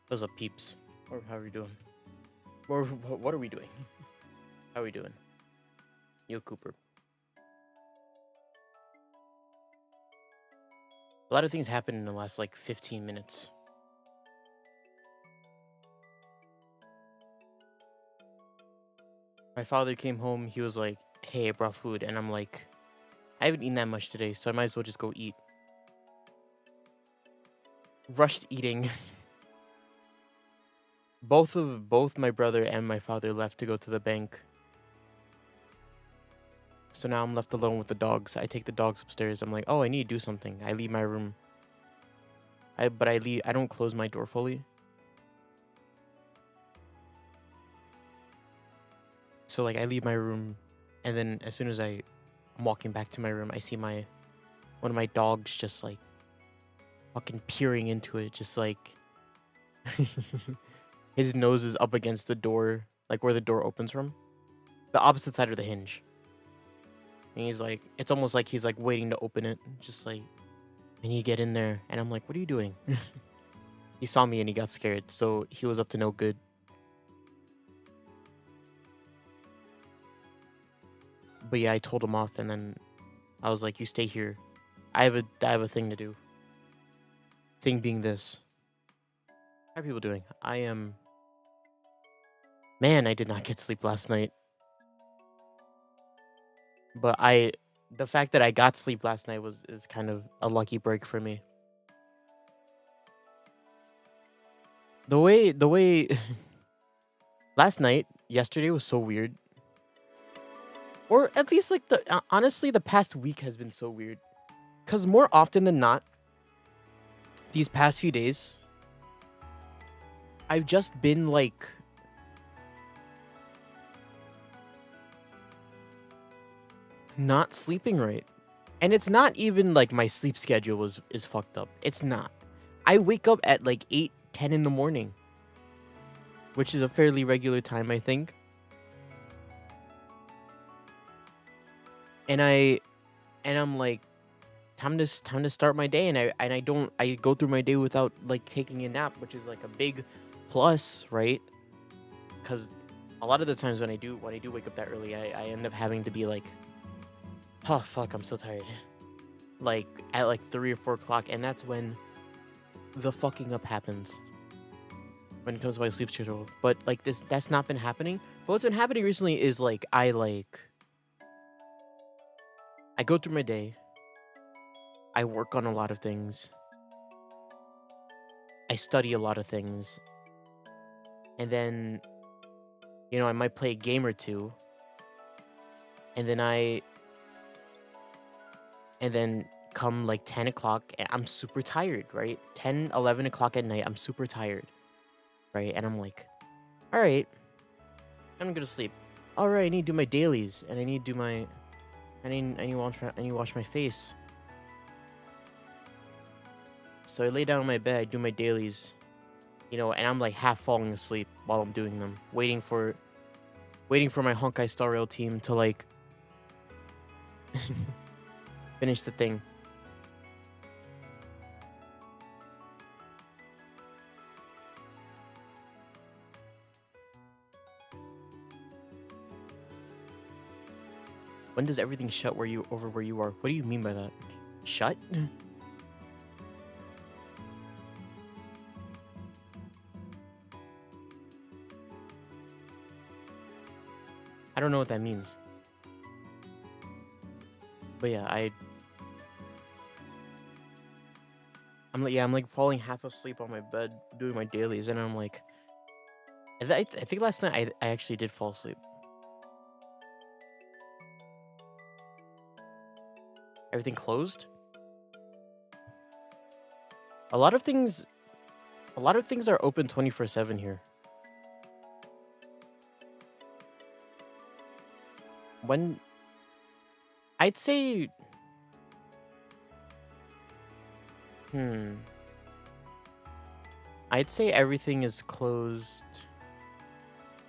What's up, peeps? Or how are we doing? Or what are we doing? How are we doing? Yo, Cooper. A lot of things happened in the last, like, 15 minutes. My father came home. He was like, hey, I brought food. And I'm like, I haven't eaten that much today, so I might as well just go eat. Rushed eating. Both my brother and my father left to go to the bank. So now I'm left alone with the dogs. I take the dogs upstairs. I'm like, oh, I need to do something. I leave my room. I don't close my door fully. So like I leave my room, and then as soon as I'm walking back to my room, I see one of my dogs just like fucking peering into it, just like his nose is up against the door, like where the door opens from, the opposite side of the hinge. And he's like, it's almost like he's like waiting to open it, just like, and you get in there, and I'm like, what are you doing? He saw me and he got scared, so he was up to no good. But yeah, I told him off, and then I was like, you stay here. I have a thing to do. Thing being this. How are people doing? Man, I did not get sleep last night. But the fact that I got sleep last night is kind of a lucky break for me. The way yesterday was so weird. Or at least like honestly the past week has been so weird. Cuz more often than not these past few days I've just been like not sleeping right. And it's not even like my sleep schedule is fucked up. It's not. I wake up at like 8, 10 in the morning, which is a fairly regular time, I think. And I'm like, time to start my day, and I go through my day without like taking a nap, which is like a big plus, right? Because a lot of the times when I do wake up that early, I end up having to be like, oh fuck, I'm so tired, like at like 3 or 4 o'clock, and that's when the fucking up happens when it comes to my sleep schedule. But like that's not been happening. But what's been happening recently is like I go through my day. I work on a lot of things. I study a lot of things. And then, I might play a game or two. And then come like 10 o'clock, I'm super tired, right? 10, 11 o'clock at night, I'm super tired, right? And I'm like, all right, I'm gonna sleep. All right, I need to do my dailies, and I need to do I need to wash my face. So I lay down on my bed, I do my dailies, and I'm like half falling asleep while I'm doing them, waiting for my Honkai Star Rail team to like finish the thing. When does everything shut where you are? What do you mean by that? Shut? I don't know what that means. But yeah, I'm like falling half asleep on my bed doing my dailies, and I'm like, I think last night I actually did fall asleep. Everything closed? A lot of things are open 24/7 here. When I'd say I'd say everything is closed.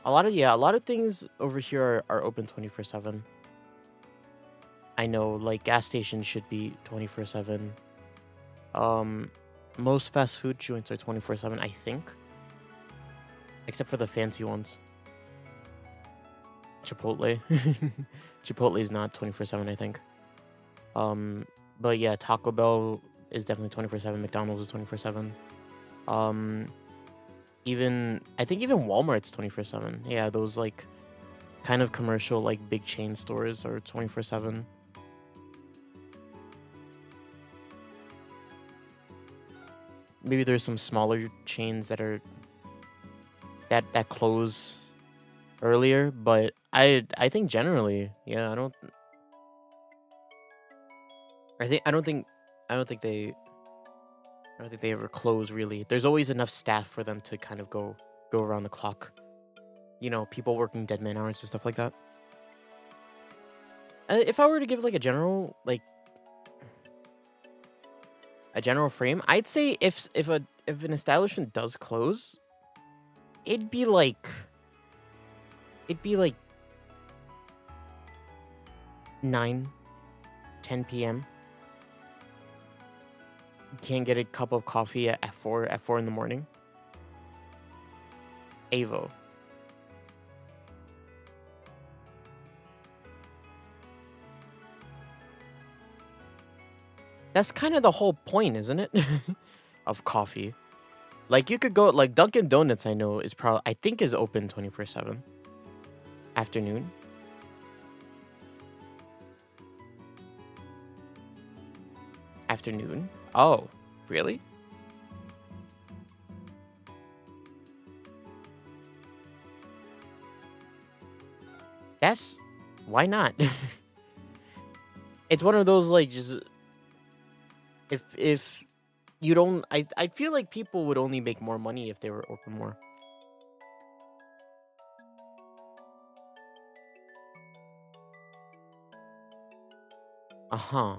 A lot of things over here are open 24/7. I know, like gas stations should be 24/7. Most fast food joints are 24/7, I think. except for the fancy ones. Chipotle. Chipotle is not 24/7, I think. But yeah, Taco Bell is definitely 24/7. McDonald's is 24/7. Um, even I think even Walmart's 24/7. Yeah, those like kind of commercial like big chain stores are 24/7. Maybe there's some smaller chains that are that close earlier, but I think generally, yeah, I don't think I don't think they I don't think they ever close really. There's always enough staff for them to kind of go around the clock. You know, people working dead man hours and stuff like that. If I were to give like a general frame, I'd say if an establishment does close, it'd be like it'd be like 9, 10 p.m. You can't get a cup of coffee at 4 in the morning. Avo. That's kind of the whole point, isn't it? Of coffee. Like you could go like Dunkin' Donuts. I think is open 24/7. Afternoon. Afternoon. Oh, really? That's why not? It's one of those like just if you don't I feel like people would only make more money if they were open more. Uh-huh.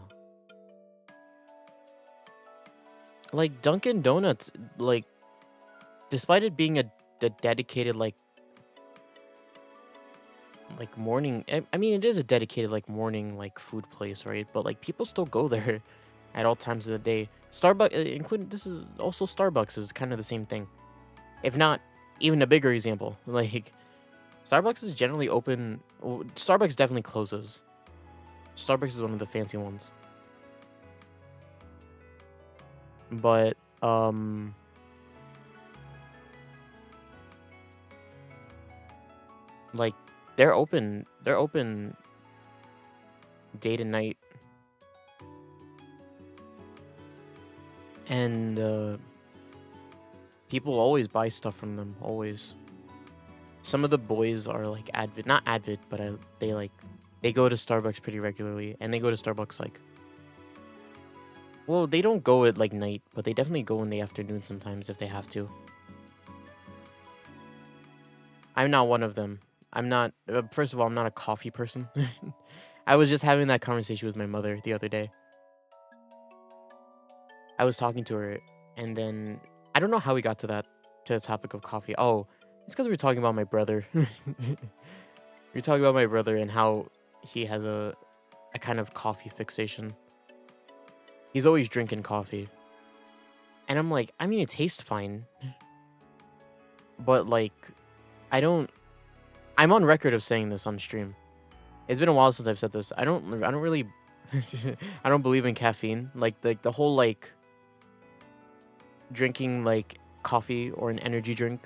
Like Dunkin' Donuts, like despite it being a dedicated like morning I mean it is a dedicated like morning like food place, right? But like people still go there at all times of the day. Starbucks including this is also Starbucks is kind of the same thing. If not even a bigger example. Like Starbucks is generally open. Well, Starbucks definitely closes. Starbucks is one of the fancy ones. But like they're open day to night. And people always buy stuff from them, always. Some of the boys are like not avid, but they go to Starbucks pretty regularly, and they go to Starbucks like, well, they don't go at like night, but they definitely go in the afternoon sometimes if they have to. I'm not one of them. I'm not. First of all, I'm not a coffee person. I was just having that conversation with my mother the other day. I was talking to her, and then I don't know how we got to the topic of coffee. Oh, it's because we were talking about my brother. We were talking about my brother and how he has a kind of coffee fixation. He's always drinking coffee, and I'm like, I mean, it tastes fine, but like, I don't. I'm on record of saying this on stream. It's been a while since I've said this. I don't really. I don't believe in caffeine. Like the whole like drinking like coffee or an energy drink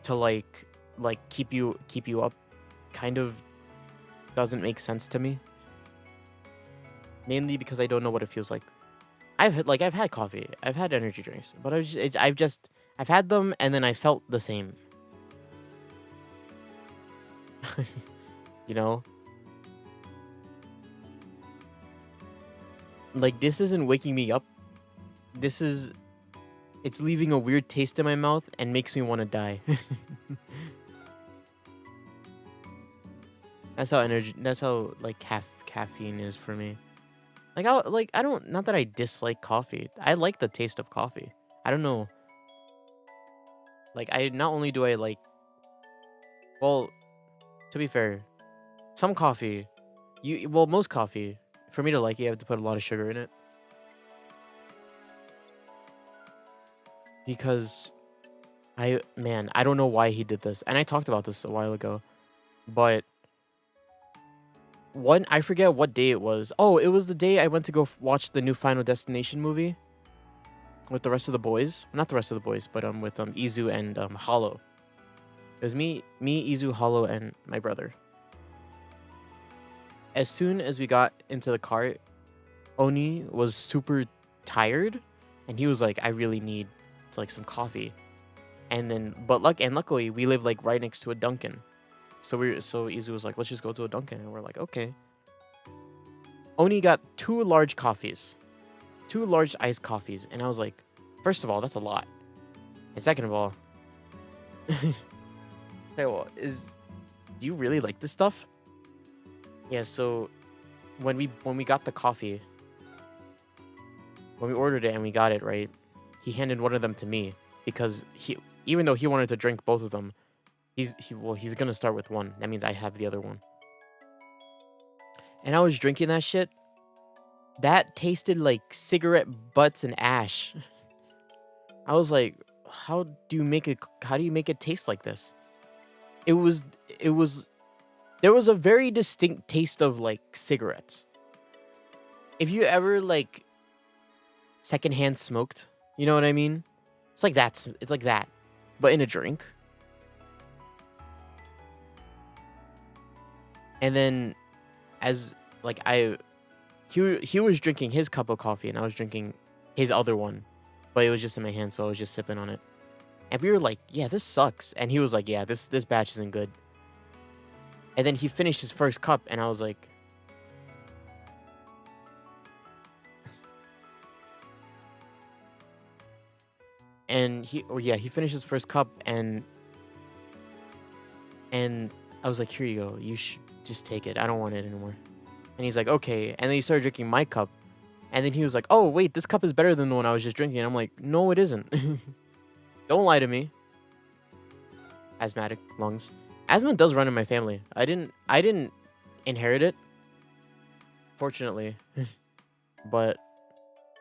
to like keep you up kind of doesn't make sense to me. Mainly because I don't know what it feels like. I've had coffee, I've had energy drinks, but I've had them and then I felt the same. You know, like this isn't waking me up. It's leaving a weird taste in my mouth and makes me want to die. That's how like caffeine is for me. I don't, not that I dislike coffee. I like the taste of coffee. I don't know. Like I not only do I like, well, to be fair, some coffee, most coffee, for me to like it, you have to put a lot of sugar in it. Because Man, I don't know why he did this. And I talked about this a while ago. But I forget what day it was. Oh, it was the day I went to go watch the new Final Destination movie with the rest of the boys. Not the rest of the boys, but with Izu and Hollow. It was me, Izu, Hollow, and my brother. As soon as we got into the car, Oni was super tired, and he was like, "I really need like some coffee." And then, luckily, we live like right next to a Dunkin'. So Izu was like, "Let's just go to a Dunkin'," and we're like, "Okay." Oni got 2 large coffees, 2 large iced coffees, and I was like, first of all, that's a lot, and second of all, hey, well, do you really like this stuff? Yeah. So when we got the coffee, when we ordered it and we got it, right, he handed one of them to me because even though he wanted to drink both of them, he's gonna start with one. That means I have the other one. And I was drinking that shit. That tasted like cigarette butts and ash. I was like, how do you make it taste like this? There was a very distinct taste of like cigarettes. If you ever like secondhand smoked, you know what I mean? It's like that. It's like that, but in a drink. And then, as like he was drinking his cup of coffee and I was drinking his other one, but it was just in my hand, so I was just sipping on it. And we were like, "Yeah, this sucks." And he was like, "Yeah, this batch isn't good." And then he finished his first cup, and I was like, he finished his first cup, and I was like, "Here you go. You should just take it. I don't want it anymore." And he's like, "Okay." And then he started drinking my cup, and then he was like, "Oh wait, this cup is better than the one I was just drinking." And I'm like, "No, it isn't." Don't lie to me. Asthmatic lungs. Asthma does run in my family. I didn't inherit it, fortunately, but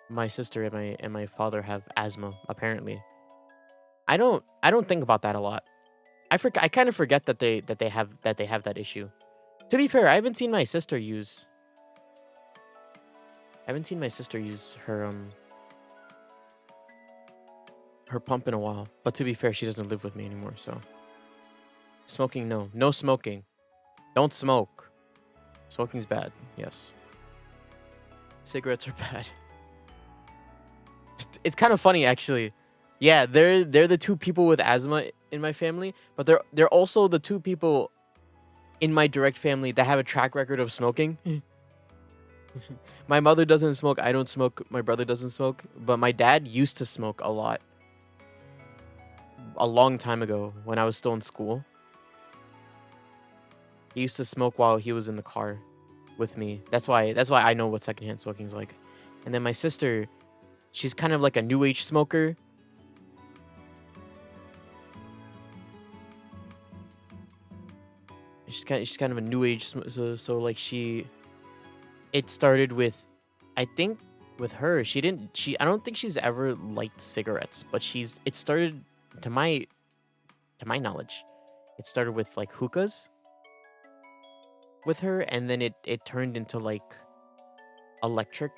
my sister and my father have asthma. Apparently, I don't think about that a lot. I kind of forget that they have that issue. To be fair, I haven't seen my sister use her pump in a while. But to be fair, she doesn't live with me anymore, so. Smoking, no smoking. Don't smoke. Smoking's bad. Yes. Cigarettes are bad. It's kind of funny, actually. Yeah, they're the 2 people with asthma in my family, but they're also the 2 people in my direct family that have a track record of smoking. My mother doesn't smoke. I don't smoke. My brother doesn't smoke. But my dad used to smoke a lot. A long time ago, when I was still in school. He used to smoke while he was in the car with me. That's why I know what secondhand smoking is like. And then my sister, she's kind of like a new age smoker. She's kind of a new age so like it started with, I think with her, I don't think she's ever liked cigarettes, but it started to my knowledge. It started with like hookahs with her, and then it turned into like electric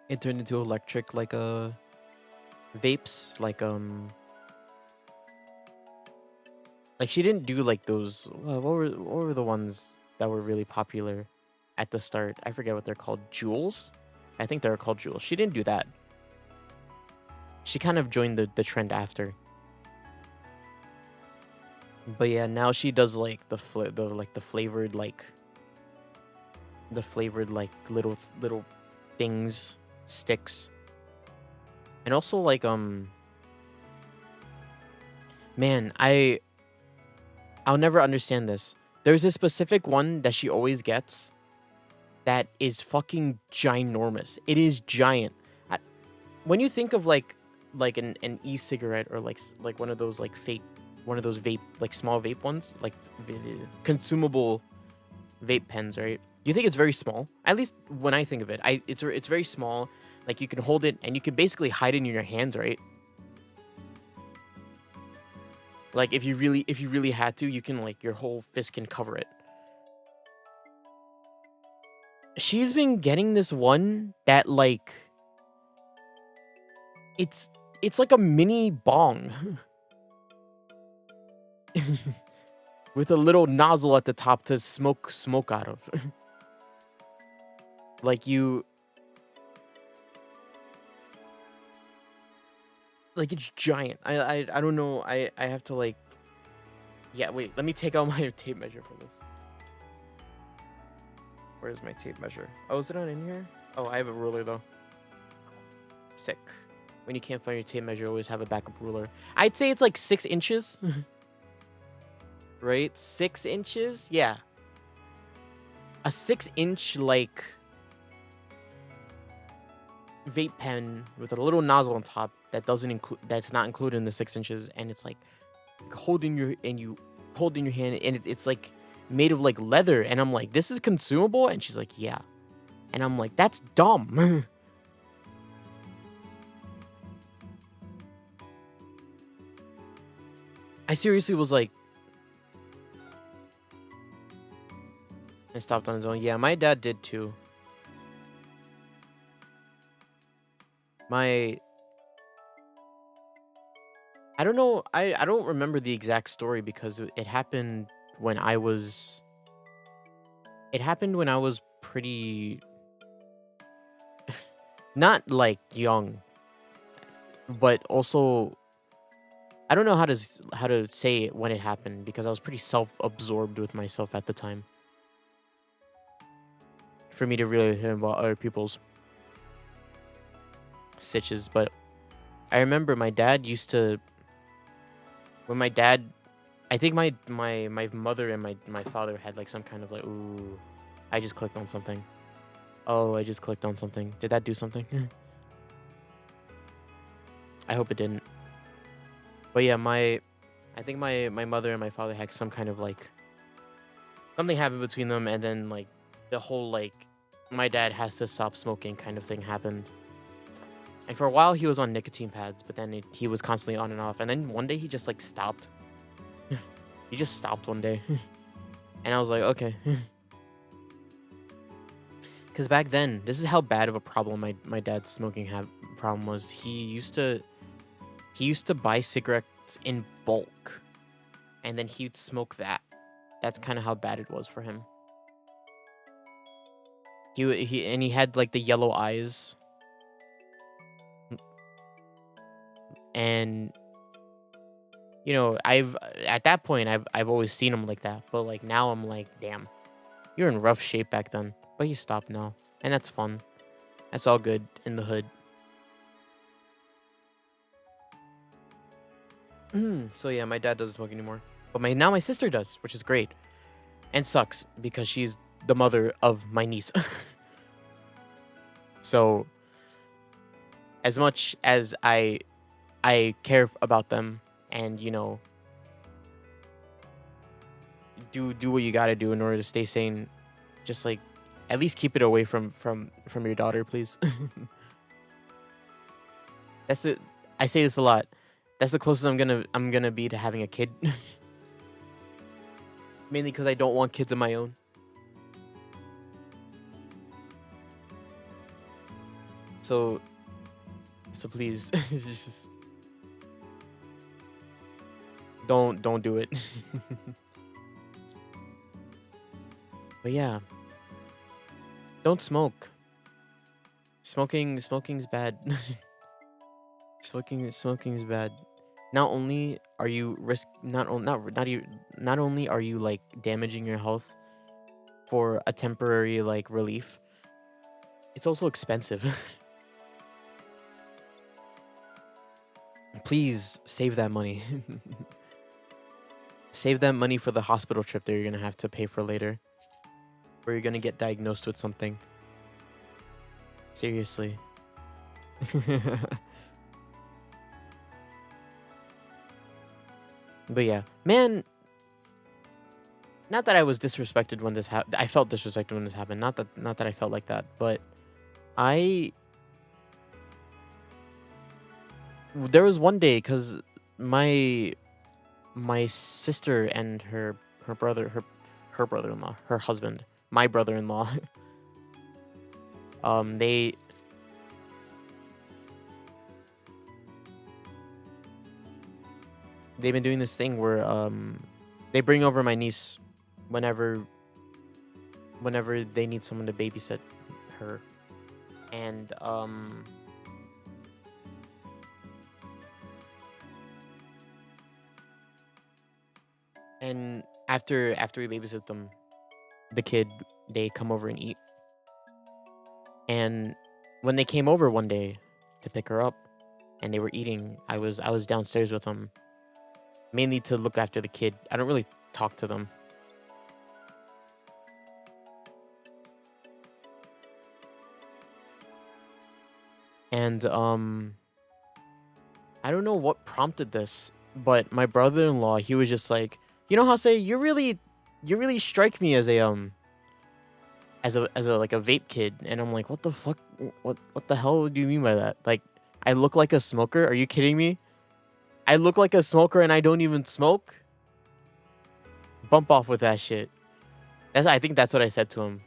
it turned into electric like vapes, like she didn't do like those, what were the ones that were really popular at the start? I forget what they're called. Juuls? I think they're called Juuls. She didn't do that. She kind of joined the trend after. But yeah, now she does like the flavored little things, sticks. And also like man, I'll never understand this. There's a specific one that she always gets that is fucking ginormous. It is giant. When you think of like an e-cigarette or like one of those like fake, one of those vape, like small vape ones, like consumable vape pens, right? You think it's very small. At least when I think of it, it's very small, Like you can hold it and you can basically hide it in your hands, right? Like if you really had to, you can like your whole fist can cover it. She's been getting this one that like it's like a mini bong with a little nozzle at the top to smoke out of. Like like it's giant. I don't know. I have to like yeah, wait, let me take out my tape measure for this. Where's my tape measure? Oh, is it not in here? Oh, I have a ruler though. Sick. When you can't find your tape measure, always have a backup ruler. I'd say it's like 6 inches. Right? 6 inches? Yeah. A 6-inch like vape pen with a little nozzle on top that's not included in the 6 inches, and it's like holding your hand, and it's like made of like leather, and I'm like, this is consumable, and she's like, yeah, and I'm like, that's dumb. I seriously was like, I stopped on his own. Yeah, my dad did too. I don't know. I don't remember the exact story because it happened when I was. It happened when I was pretty. Not like young, but also I don't know how to say it when it happened because I was pretty self-absorbed with myself at the time. For me to really hear about other people's stitches, but I remember my dad used to. When my dad, I think my mother and my father had like some kind of like, ooh, I just clicked on something. Oh, I just clicked on something. Did that do something? I hope it didn't. But yeah, I think my mother and my father had some kind of like, something happened between them, and then like the whole like, my dad has to stop smoking kind of thing happened. And for a while he was on nicotine pads, but then he was constantly on and off. And then one day he just like stopped. He just stopped one day. And I was like, okay. Because back then, this is how bad of a problem my dad's smoking problem was. He used to buy cigarettes in bulk, and then he'd smoke that. That's kind of how bad it was for him. He had like the yellow eyes, and you know, at that point I've always seen him like that, but like now I'm like, damn, you're in rough shape back then. But he stopped now, and that's fun. That's all good in the hood. So yeah, my dad doesn't smoke anymore, but now my sister does, which is great, and sucks because she's the mother of my niece. So as much as I care about them, and you know, do what you gotta do in order to stay sane, just like at least keep it away from your daughter, please. That's it. I say this a lot. That's the closest I'm gonna be to having a kid. Mainly because I don't want kids of my own. So please, just don't do it. But yeah, don't smoke. Smoking's bad. Smoking's bad. Not only are you not only are you like damaging your health for a temporary like relief, it's also expensive. Please save that money. Save that money for the hospital trip that you're gonna have to pay for later, or you're gonna get diagnosed with something. Seriously. But yeah, man. Not that I was disrespected when this happened. I felt disrespected when this happened. Not that I felt like that, but I There was one day because my my sister and her brother her brother-in-law, her husband, my brother-in-law, they they've been doing this thing where they bring over my niece whenever they need someone to babysit her. And and after we babysit them, the kid, they come over and eat. And when they came over one day to pick her up and they were eating, I was downstairs with them, mainly to look after the kid. I don't really talk to them. And I don't know what prompted this, but my brother-in-law, he was just like, you know, Hase, you really strike me as a like a vape kid. And I'm like, what the fuck? What the hell do you mean by that? Like, I look like a smoker? Are you kidding me? I look like a smoker and I don't even smoke? Bump off with that shit. I think that's what I said to him.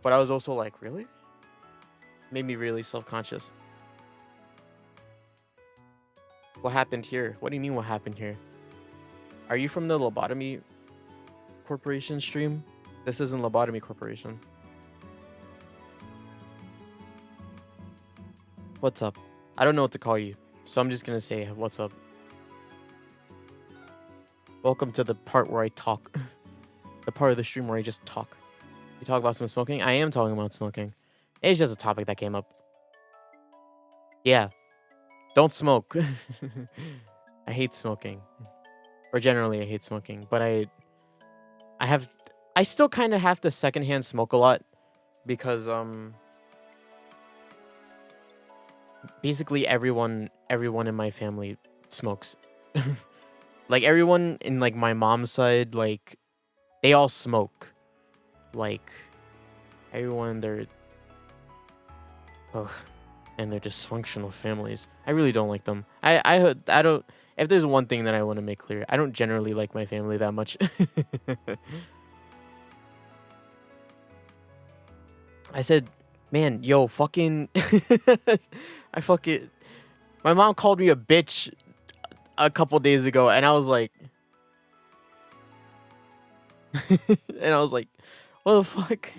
But I was also like, really? Made me really self-conscious. What happened here? What do you mean what happened here? Are you from the Lobotomy Corporation stream? This isn't Lobotomy Corporation. What's up? I don't know what to call you, so I'm just gonna say what's up. Welcome to the part where I talk. The part of the stream where I just talk. You talk about some smoking? I am talking about smoking. It's just a topic that came up. Yeah. Don't smoke. I hate smoking. Or generally I hate smoking. But I still kind of have to secondhand smoke a lot. Because basically everyone in my family smokes. Like everyone in like my mom's side, like they all smoke. Like everyone, and they're dysfunctional families. I really don't like them. I don't. If there's one thing that I want to make clear, I don't generally like my family that much. I said, man, yo, fucking, I fucking, my mom called me a bitch a couple days ago, and I was like, what the fuck?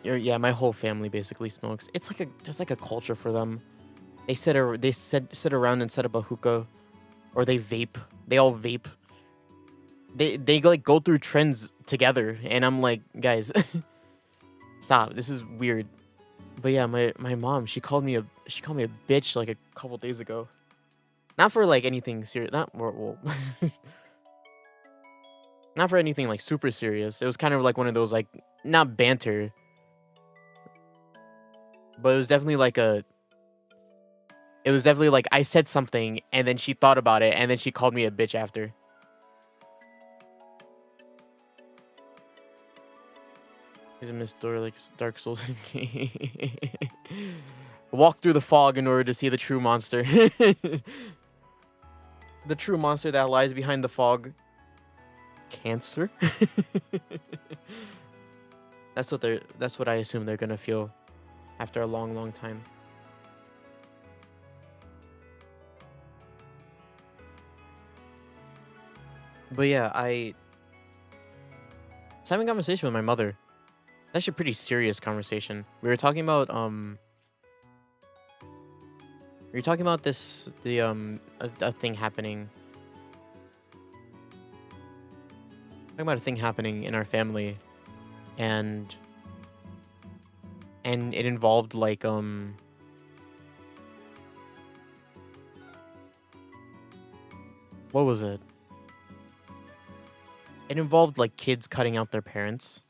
Yeah, my whole family basically smokes. It's like just like a culture for them. They sit around and set up a hookah, or they vape. They all vape. They like go through trends together, and I'm like, guys, stop. This is weird. But yeah, my mom, she called me a bitch like a couple days ago. Not for like anything serious. Well, not for anything like super serious. It was kind of like one of those like not banter, but it was definitely like I said something and then she thought about it and then she called me a bitch after. Is it Miss Dark Souls? Walk through the fog in order to see the true monster. The true monster that lies behind the fog. Cancer? That's what I assume they're gonna feel after a long time. But yeah, I was having a conversation with my mother. That's actually a pretty serious conversation. We were talking about a thing happening. Talking about a thing happening in our family, and it involved like what was it? It involved like kids cutting out their parents.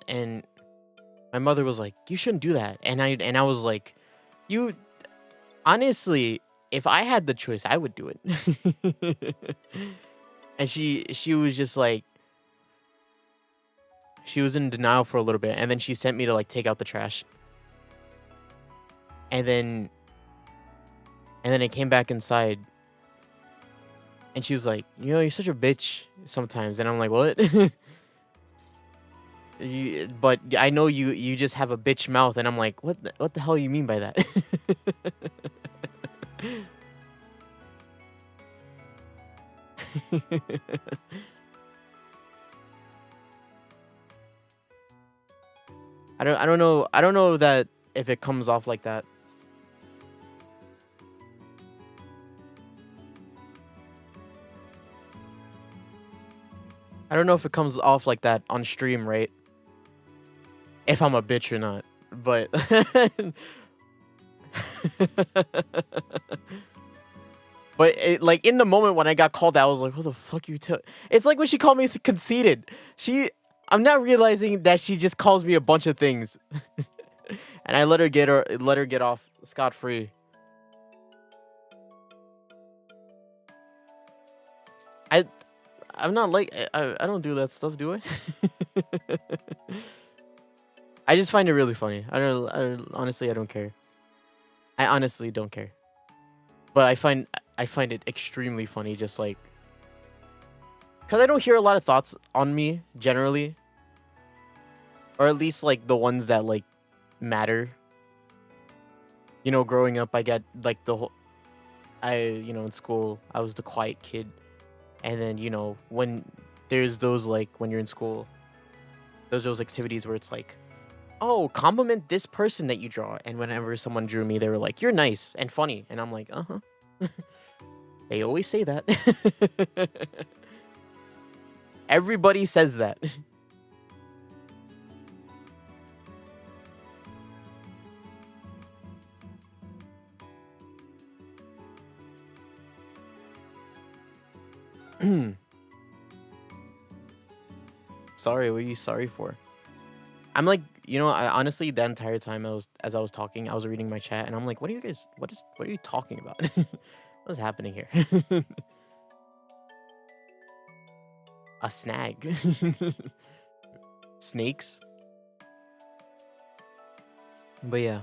And my mother was like, you shouldn't do that. And I was like, you honestly, if I had the choice, I would do it. And she was just like, she was in denial for a little bit, and then she sent me to like take out the trash. And then I came back inside, and she was like, you know, you're such a bitch sometimes. And I'm like, what? But I know you just have a bitch mouth. And I'm like, what the hell you mean by that? I don't know that if it comes off like that. I don't know if it comes off like that on stream, right? If I'm a bitch or not. But but like in the moment when I got called out, I was like, what the fuck you tell? It's like when she called me conceited. I'm not realizing that she just calls me a bunch of things. And I let her get off scot-free. I'm not like I don't do that stuff, do I? I just find it really funny. Honestly, I don't care. I honestly don't care. But I find it extremely funny, just like, because I don't hear a lot of thoughts on me generally, or at least like the ones that like matter. You know, growing up, I got like in school, I was the quiet kid. And then, you know, when there's those, like, when you're in school, there's those activities where it's like, oh, compliment this person that you draw. And whenever someone drew me, they were like, you're nice and funny. And I'm like, uh-huh. They always say that. Everybody says that. Sorry, what are you sorry for? I'm like, you know, I honestly, the entire time as I was talking, I was reading my chat, and I'm like, what are you talking about? What's happening here? A snag. Snakes. But yeah.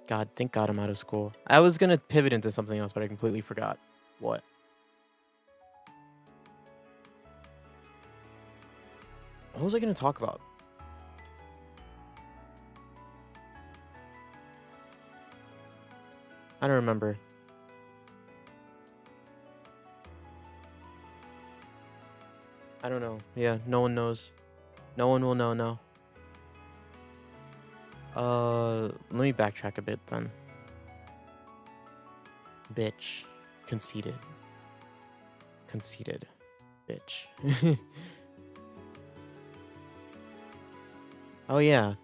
God, thank God I'm out of school. I was gonna pivot into something else, but I completely forgot. What? What was I gonna talk about? I don't remember. I don't know. Yeah, no one knows. No one will know now. Let me backtrack a bit then. Bitch. Conceited. Conceited. Bitch. Oh yeah.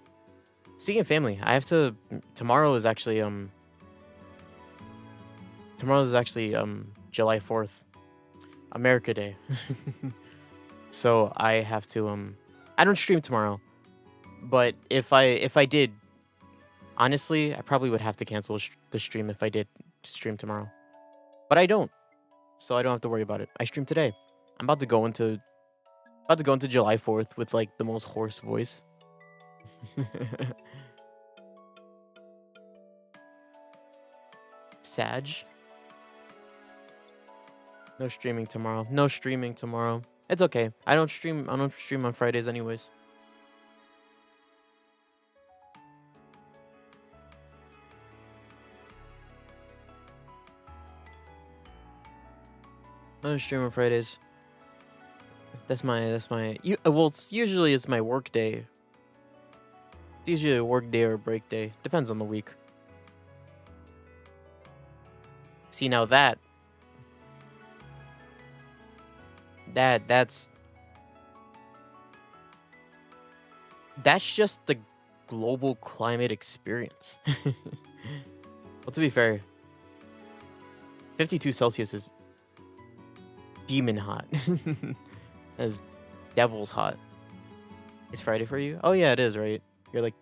Speaking of family, I have to tomorrow is actually July 4th. America Day. So I have to I don't stream tomorrow. But if I did, honestly, I probably would have to cancel the stream if I did stream tomorrow. But I don't. So I don't have to worry about it. I stream today. I'm about to go into July 4th with like the most hoarse voice. Sag. No streaming tomorrow. No streaming tomorrow. It's okay. I don't stream on Fridays anyways. I don't stream on Fridays. Well, usually it's my work day. It's usually a work day or a break day. Depends on the week. See, now that's just the global climate experience. Well, to be fair, 52 Celsius is demon hot. That's devil's hot. Is Friday for you? Oh yeah, it is, right? You're like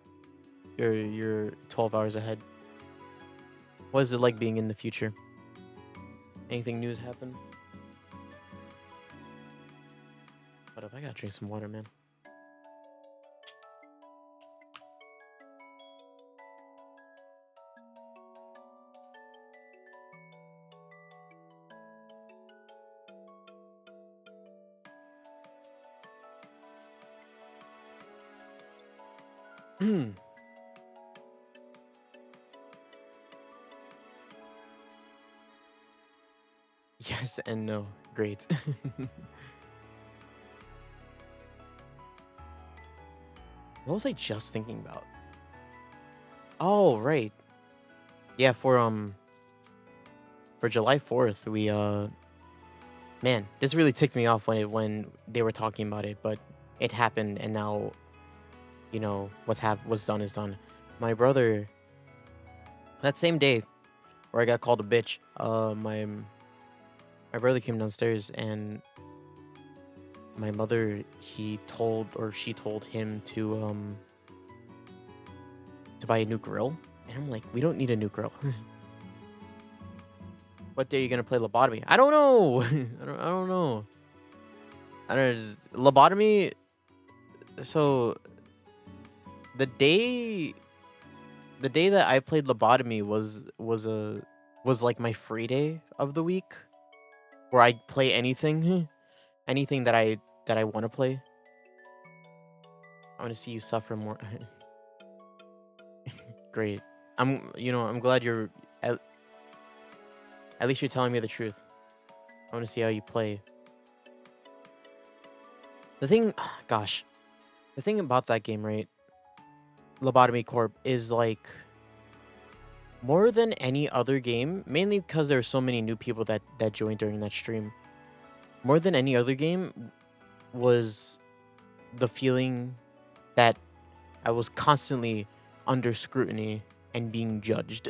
You're 12 hours ahead. What is it like being in the future? Anything news happen? Hold up, I gotta drink some water, man. Yes and no. Great. What was I just thinking about? Oh, right. Yeah, for July 4th, we man, this really ticked me off when they were talking about it, but it happened and now, you know, what's done is done. My brother, that same day where I got called a bitch, my brother came downstairs and my mother, she told him to buy a new grill. And I'm like, we don't need a new grill. What day are you gonna play lobotomy? I don't know. I don't know. Lobotomy. So the day that I played lobotomy was like my free day of the week, where I play anything, anything that I want to play. I want to see you suffer more. Great. I'm glad you're at least you're telling me the truth. I want to see how you play. The thing, gosh, the thing about that game, right? Lobotomy Corp is like more than any other game, mainly because there are so many new people that joined during that stream. More than any other game was the feeling that I was constantly under scrutiny and being judged.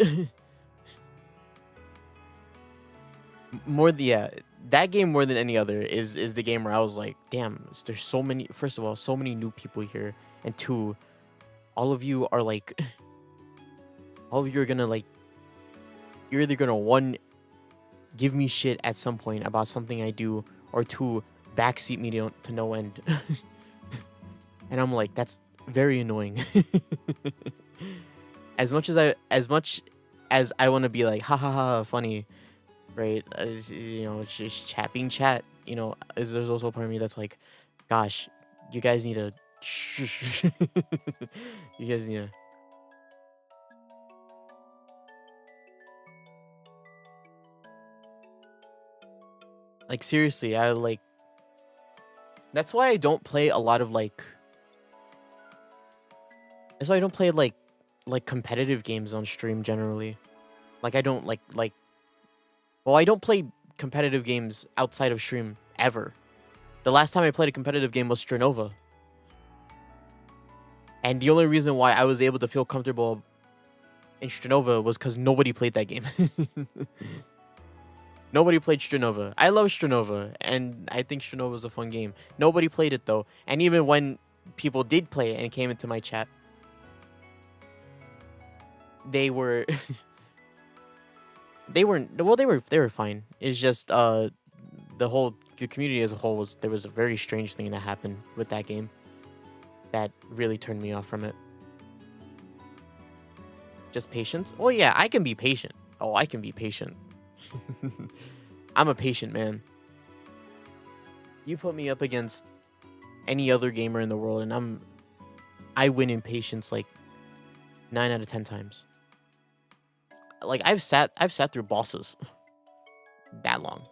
That game more than any other is the game where I was like, damn, there's so many, first of all, so many new people here, and two, all of you are like all of you are gonna like, you're either gonna, one, give me shit at some point about something I do, or two, backseat me to no end. And I'm like, that's very annoying. As much as I want to be like, ha ha ha, funny, right? You know, it's just being chat. You know, there's also a part of me that's like, gosh, you guys need to, you guys need to. Like, seriously, I like. That's why I don't play a lot of like. That's why I don't play like competitive games on stream generally. Like, I don't like. Well, I don't play competitive games outside of stream ever. The last time I played a competitive game was Stranova. And the only reason why I was able to feel comfortable in Stranova was because nobody played that game. Nobody played Stranova. I love Stranova, and I think Stranova is a fun game. Nobody played it, though. And even when people did play it and came into my chat, they were... they were fine. It's just, the community as a whole there was a very strange thing that happened with that game that really turned me off from it. Just patience? Oh yeah, I can be patient. Oh, I can be patient. I'm a patient man. You put me up against any other gamer in the world and I win in patience like 9 out of 10 times. Like, I've sat through bosses that long.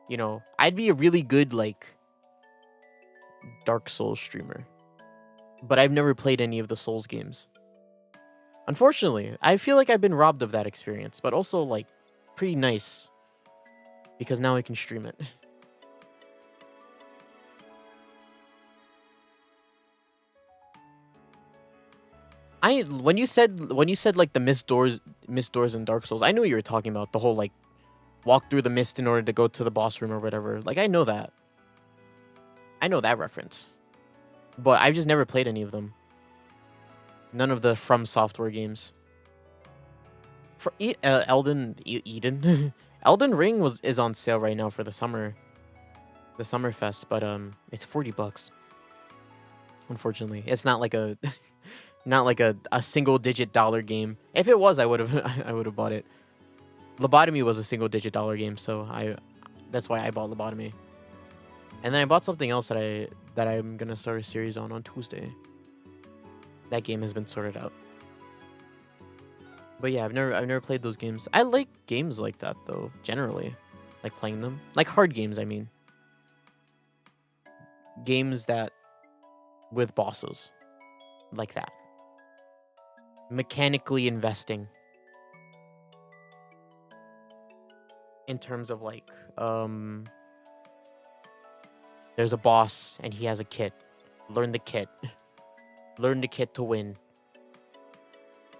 You know, I'd be a really good like Dark Souls streamer, but I've never played any of the Souls games. Unfortunately, I feel like I've been robbed of that experience, but also like pretty nice because now I can stream it. When you said like the mist doors in Dark Souls, I knew what you were talking about. The whole like walk through the mist in order to go to the boss room or whatever. Like, I know that. I know that reference. But I've just never played any of them. None of the From Software games. Eden Elden Ring is on sale right now for the summer fest, but it's $40. Unfortunately, it's not like a not like a single digit dollar game. If it was, I would have I would have bought it. Lobotomy was a single digit dollar game, so that's why I bought Lobotomy. And then I bought something else that I'm gonna start a series on Tuesday. That game has been sorted out. But yeah, I've never played those games. I like games like that though, generally. Like playing them. Like hard games, I mean. Games that with bosses. Like that. Mechanically investing. In terms of like, there's a boss and he has a kit. Learn the kit. Learn the kit to win.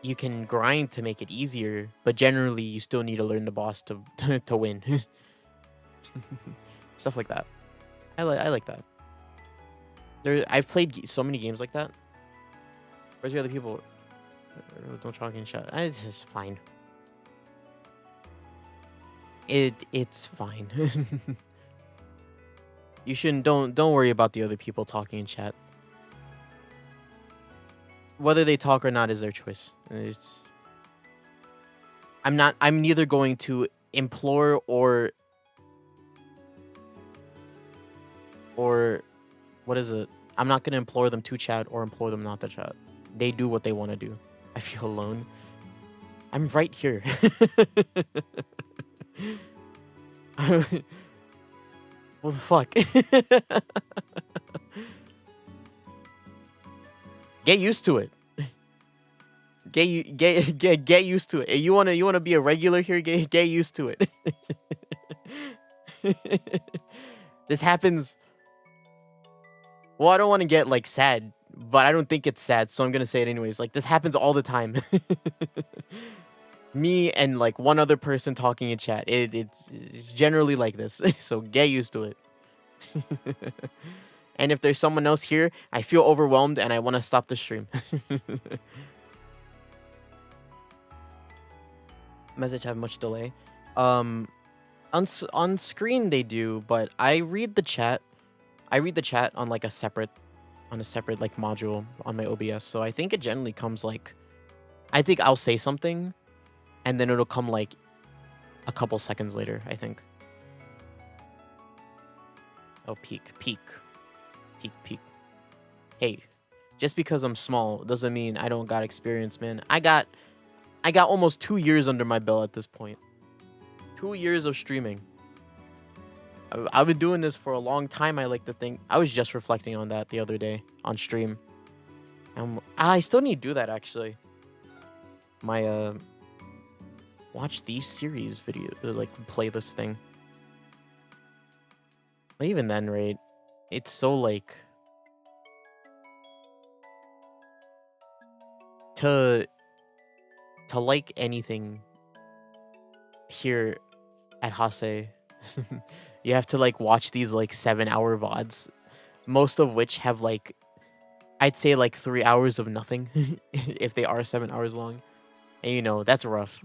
You can grind to make it easier, but generally you still need to learn the boss to win. Stuff like that. I like that. I've played so many games like that. Where's the other people? Don't talk in chat. It's just fine. It's fine. You shouldn't don't worry about the other people talking in chat. Whether they talk or not is their choice. I'm neither going to implore or what is it? I'm not going to implore them to chat or implore them not to chat. They do what they want to do. I feel alone. I'm right here. What the fuck? Get used to it. Get used to it. You wanna be a regular here? Get used to it. This happens. Well, I don't want to get like sad, but I don't think it's sad, so I'm gonna say it anyways. Like this happens all the time. Me and like one other person talking in chat. It's generally like this. So get used to it. And if there's someone else here, I feel overwhelmed and I want to stop the stream. Message have much delay. On screen they do, but I read the chat. I read the chat on like a separate like module on my OBS. So I think it generally comes like, I think I'll say something and then it'll come like a couple seconds later, I think. Oh, peak. Hey, just because I'm small doesn't mean I don't got experience, man. I got almost 2 years under my belt at this point. 2 years of streaming. I've been doing this for a long time, I like to think. I was just reflecting on that the other day on stream. I still need to do that, actually. My, watch these series video, like, playlist thing. But even then, right? It's so, like... To like anything here at Hase... You have to like watch these like 7-hour VODs, most of which have like, I'd say like 3 hours of nothing if they are 7 hours long. And you know, that's rough.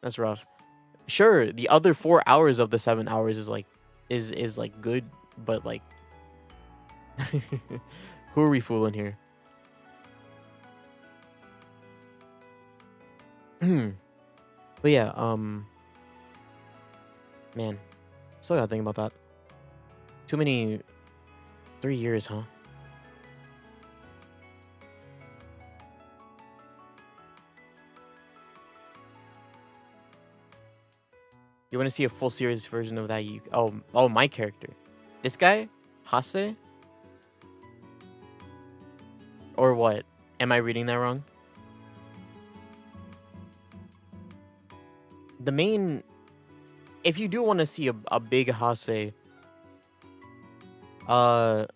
That's rough. Sure, the other 4 hours of the 7 hours is like like good, but like who are we fooling here? But yeah, man. Still gotta think about that. Too many... 3 years, huh? You want to see a full series version of that? Oh, my character. This guy? Hase? Or what? Am I reading that wrong? The main... If you do want to see a big Hase, not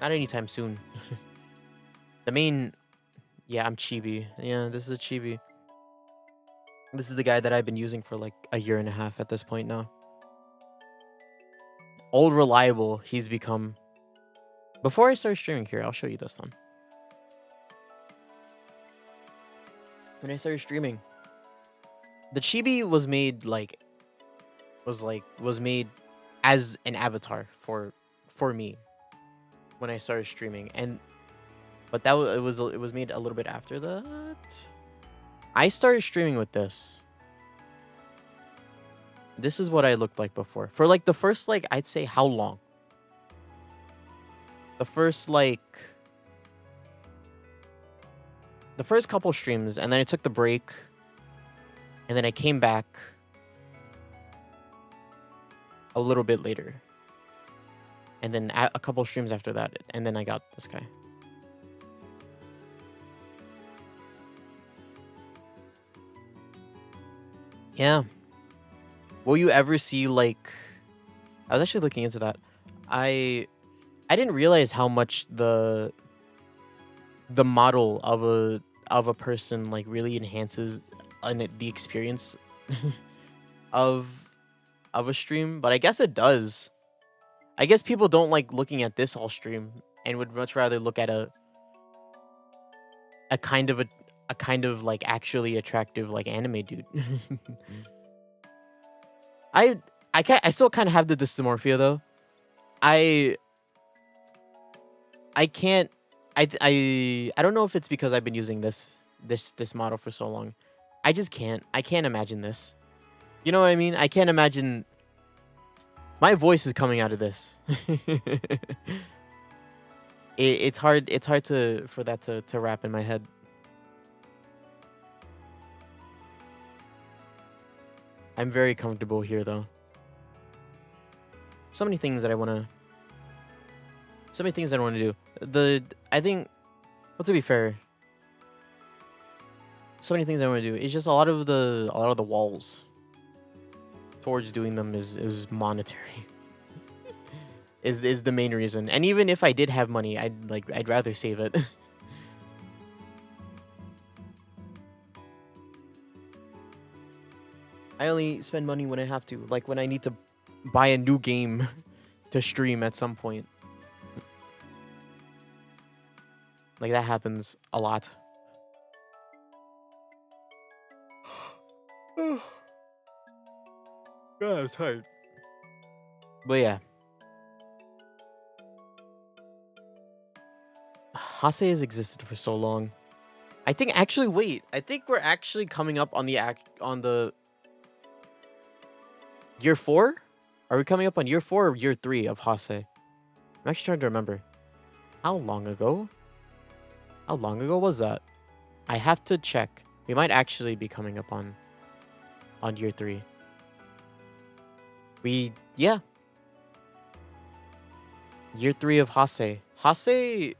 anytime soon. The main, yeah, I'm Chibi. Yeah, this is a Chibi. This is the guy that I've been using for like a year and a half at this point now. Old reliable, he's become. Before I start streaming here, I'll show you this one. when I started streaming. The chibi was made was made as an avatar for me when I started streaming, and but it was made a little bit after that. I started streaming with this. This is what I looked like before. For like the first I'd say how long? The first couple streams, and then I took the break, and then I came back a little bit later, and then a couple streams after that, and then I got this guy. Yeah. Will you ever see I was actually looking into that. I didn't realize how much the model of a person really enhances the experience of a stream, but I guess it does. I guess people don't like looking at this whole stream and would much rather look at a kind of actually attractive anime dude. I still kind of have the dysmorphia though. I can't. I don't know if it's because I've been using this model for so long. I just can't. I can't imagine this. You know what I mean? I can't imagine. My voice is coming out of this. It's hard. It's hard for that to wrap in my head. I'm very comfortable here though. So many things that I want to do. I think, well, to be fair, so many things I want to do. It's just a lot of the walls towards doing them is monetary. is the main reason. And even if I did have money, I'd rather save it. I only spend money when I have to, like when I need to buy a new game to stream at some point. Like that happens a lot. God, I'm tired. But yeah. Hase has existed for so long. I think I think we're actually coming up on the year 4? Are we coming up on year 4 or year 3 of Hase? I'm actually trying to remember. How long ago? How long ago was that? I have to check. We might actually be coming up on year 3. Yeah. Year 3 of Hase. Hase,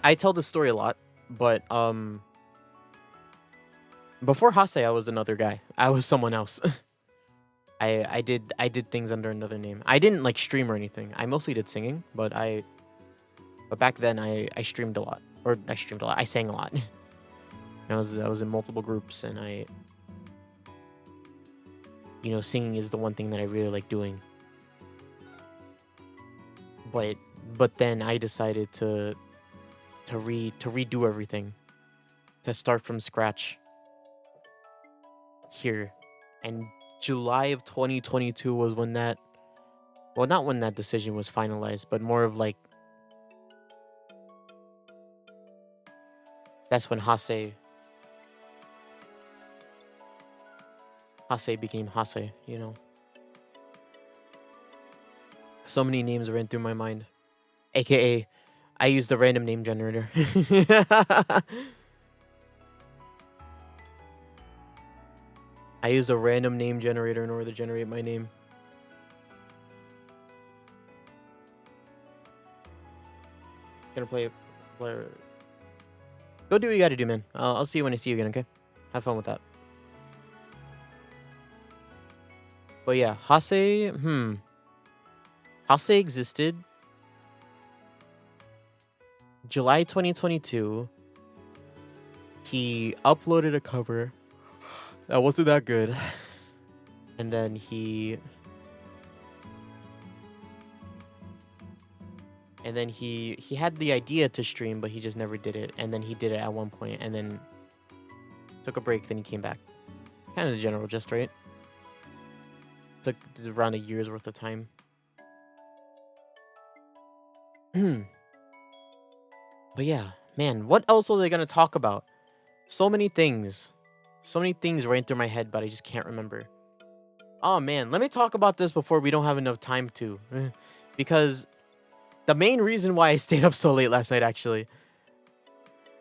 I tell this story a lot, but before Hase, I was another guy. I was someone else. I did things under another name. I didn't like stream or anything. I mostly did singing, but back then I streamed a lot. Or I streamed a lot. I sang a lot. I was in multiple groups, and singing is the one thing that I really like doing. But then I decided to redo everything, to start from scratch here. And July of 2022 was when that, well, not when that decision was finalized, but more of like, that's when Hase became Hase, So many names ran through my mind. AKA, I used a random name generator. I used a random name generator in order to generate my name. Gonna play. Go do what you gotta do, man. I'll see you when I see you again, okay? Have fun with that. But yeah, Hase, Hase existed July 2022. He uploaded a cover that wasn't that good. And then he And then he had the idea to stream, but he just never did it. And then he did it at one point, and then took a break. Then he came back. Kind of the general gist, right? Took around a year's worth of time. But yeah, man, what else was I gonna talk about? So many things. So many things ran through my head, but I just can't remember. Oh man, let me talk about this before we don't have enough time to. Because the main reason why I stayed up so late last night, actually,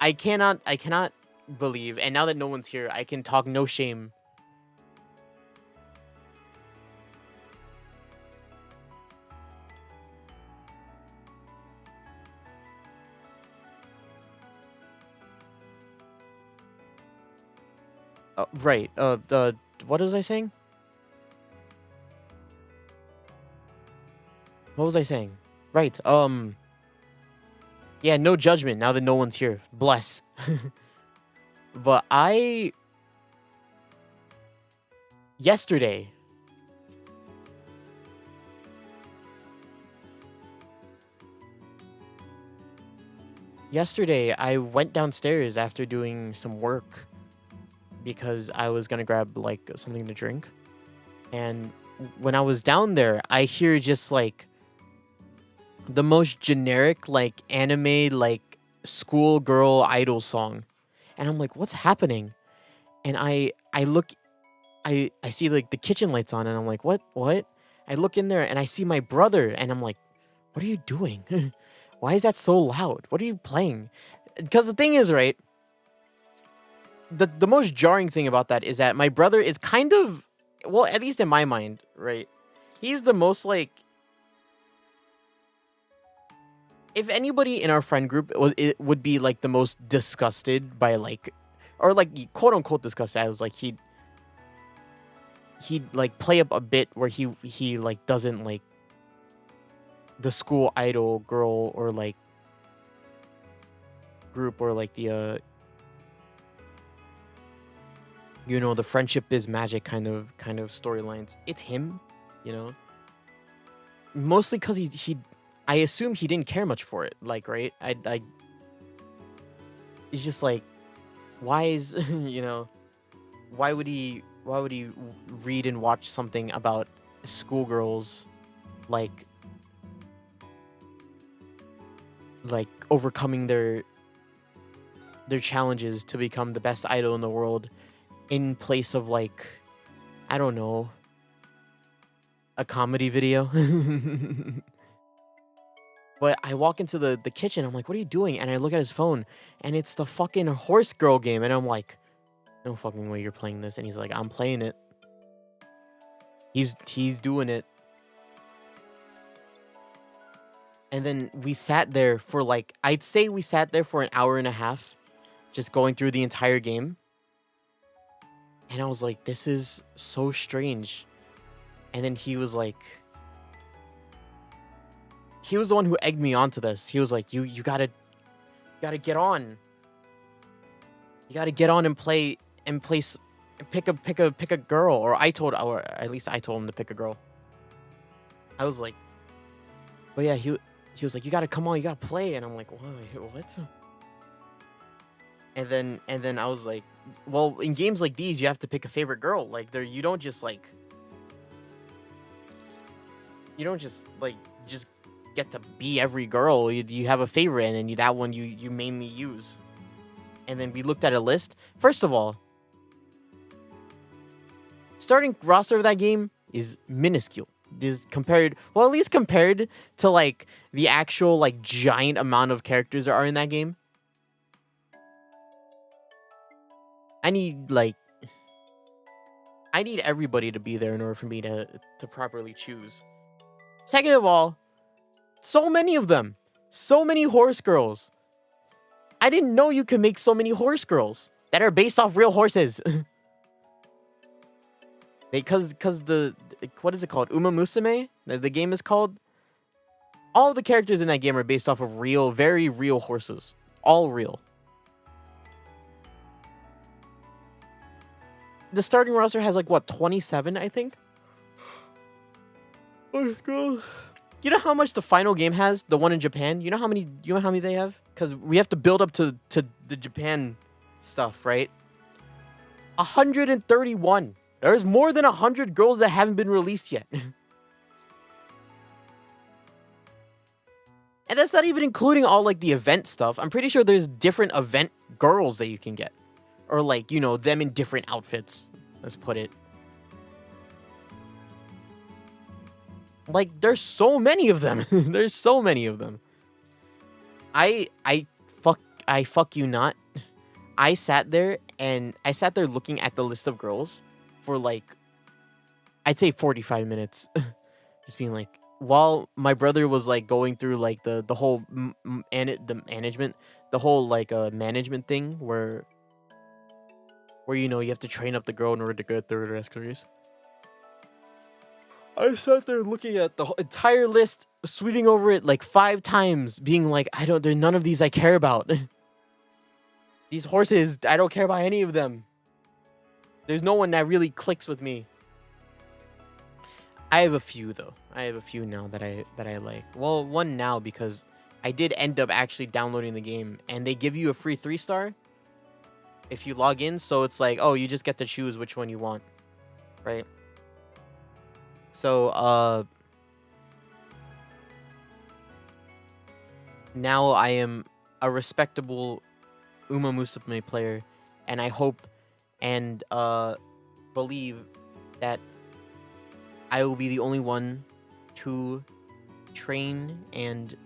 I cannot believe, and now that no one's here, I can talk no shame. Right. What was I saying? What was I saying? Right. Yeah, no judgment now that no one's here. Bless. But yesterday, I went downstairs after doing some work because I was gonna grab like something to drink. And when I was down there, I hear just like the most generic like anime like schoolgirl idol song. And I'm like, what's happening? And I look, I see like the kitchen lights on, and I'm like, what? I look in there and I see my brother, and I'm like, what are you doing? Why is that so loud? What are you playing? Because the thing is, right, the most jarring thing about that is that my brother is kind of, well, at least in my mind, right, he's the most like, if anybody in our friend group it would be like the most disgusted by like, or like quote unquote disgusted, as like he'd like play up a bit where he like doesn't like the school idol girl or like group, or like the you know, the friendship is magic kind of storylines. It's him, you know, mostly because he I assume he didn't care much for it, like, right? I it's just like, why is you know, why would he read and watch something about schoolgirls like overcoming their challenges to become the best idol in the world, in place of like, I don't know, a comedy video? But I walk into the kitchen, I'm like, what are you doing? And I look at his phone, and it's the fucking horse girl game, and I'm like, no fucking way you're playing this. And he's like, I'm playing it. He's doing it. And then we sat there for like, I'd say we sat there for an hour and a half, just going through the entire game. And I was like, this is so strange. And then he was like, he was the one who egged me onto this. He was like, you gotta get on. You gotta get on and play and pick a girl. Or at least I told him to pick a girl. I was like, but yeah, he was like, you gotta come on, you gotta play. And I'm like, what? And then I was like, well, in games like these, you have to pick a favorite girl. Like, you don't just get to be every girl. You have a favorite, and then that one you mainly use. And then we looked at a list. First of all, starting roster of that game is minuscule. Is compared, well, at least compared to like the actual like giant amount of characters there are in that game. I need everybody to be there in order for me to properly choose. Second of all, so many of them. So many horse girls. I didn't know you could make so many horse girls that are based off real horses. Because the, what is it called? Uma Musume? The game is called? All the characters in that game are based off of real, very real horses. All real. The starting roster has like, what, 27, I think? Oh, God. You know how much the final game has? The one in Japan. You know how many? You know how many they have? Because we have to build up to the Japan stuff, right? 131. There's more than 100 girls that haven't been released yet. And that's not even including all like the event stuff. I'm pretty sure there's different event girls that you can get. Or like, you know, them in different outfits. Let's put it. Like, there's so many of them. There's so many of them. I fuck you not. I sat there looking at the list of girls for like, I'd say 45 minutes. Just being like, while my brother was like going through like the whole management, the whole like management thing where you know you have to train up the girl in order to get through the careers. I sat there looking at the whole entire list, sweeping over it like 5 times, being like, there's none of these I care about. These horses, I don't care about any of them. There's no one that really clicks with me. I have a few though. I have a few now that I like. Well, one now because I did end up actually downloading the game, and they give you a free 3-star if you log in. So it's like, oh, you just get to choose which one you want, right? So now I am a respectable Uma Musume player, and I hope and believe that I will be the only one to train and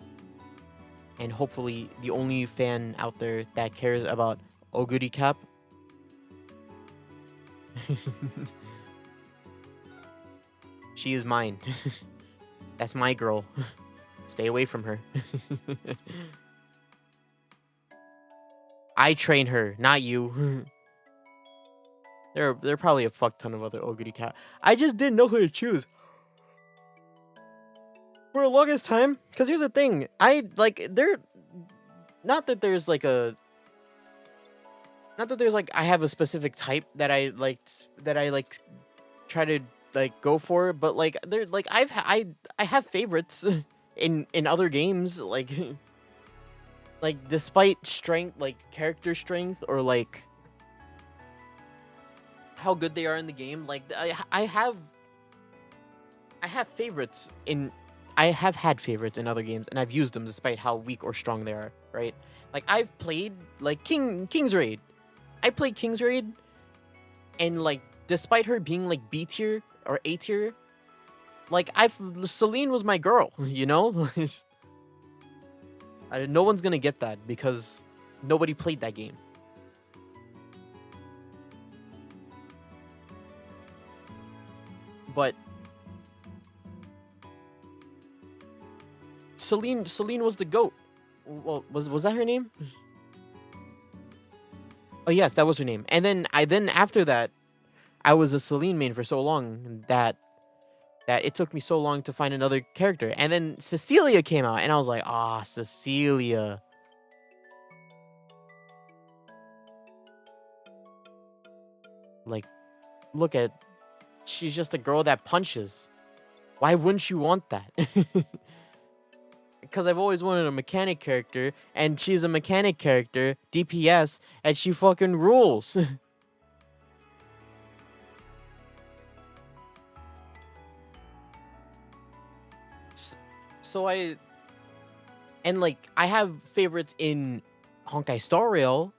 hopefully the only fan out there that cares about Oguri Cap. She is mine. That's my girl. Stay away from her. I train her, not you. There are probably a fuck ton of other Oguri Cat. I just didn't know who to choose. For the longest time, because here's the thing. Not that there's like I have a specific type that I try to like go for, but like there like I have favorites in other games, like like despite strength, like character strength, or like how good they are in the game. Like I have favorites in I have had favorites in other games, and I've used them despite how weak or strong they are, right? Like I've played like King's Raid. I played King's Raid, and like despite her being like B tier or A tier, like Celine was my girl, you know? No one's gonna get that because nobody played that game. But Celine was the GOAT. Well, was that her name? Oh yes, that was her name. And then after that, I was a Celine main for so long that it took me so long to find another character. And then Cecilia came out, and I was like, ah, Cecilia. Like, look at, she's just a girl that punches. Why wouldn't you want that? Because I've always wanted a mechanic character, and she's a mechanic character, DPS, and she fucking rules. So I have favorites in Honkai Star Rail.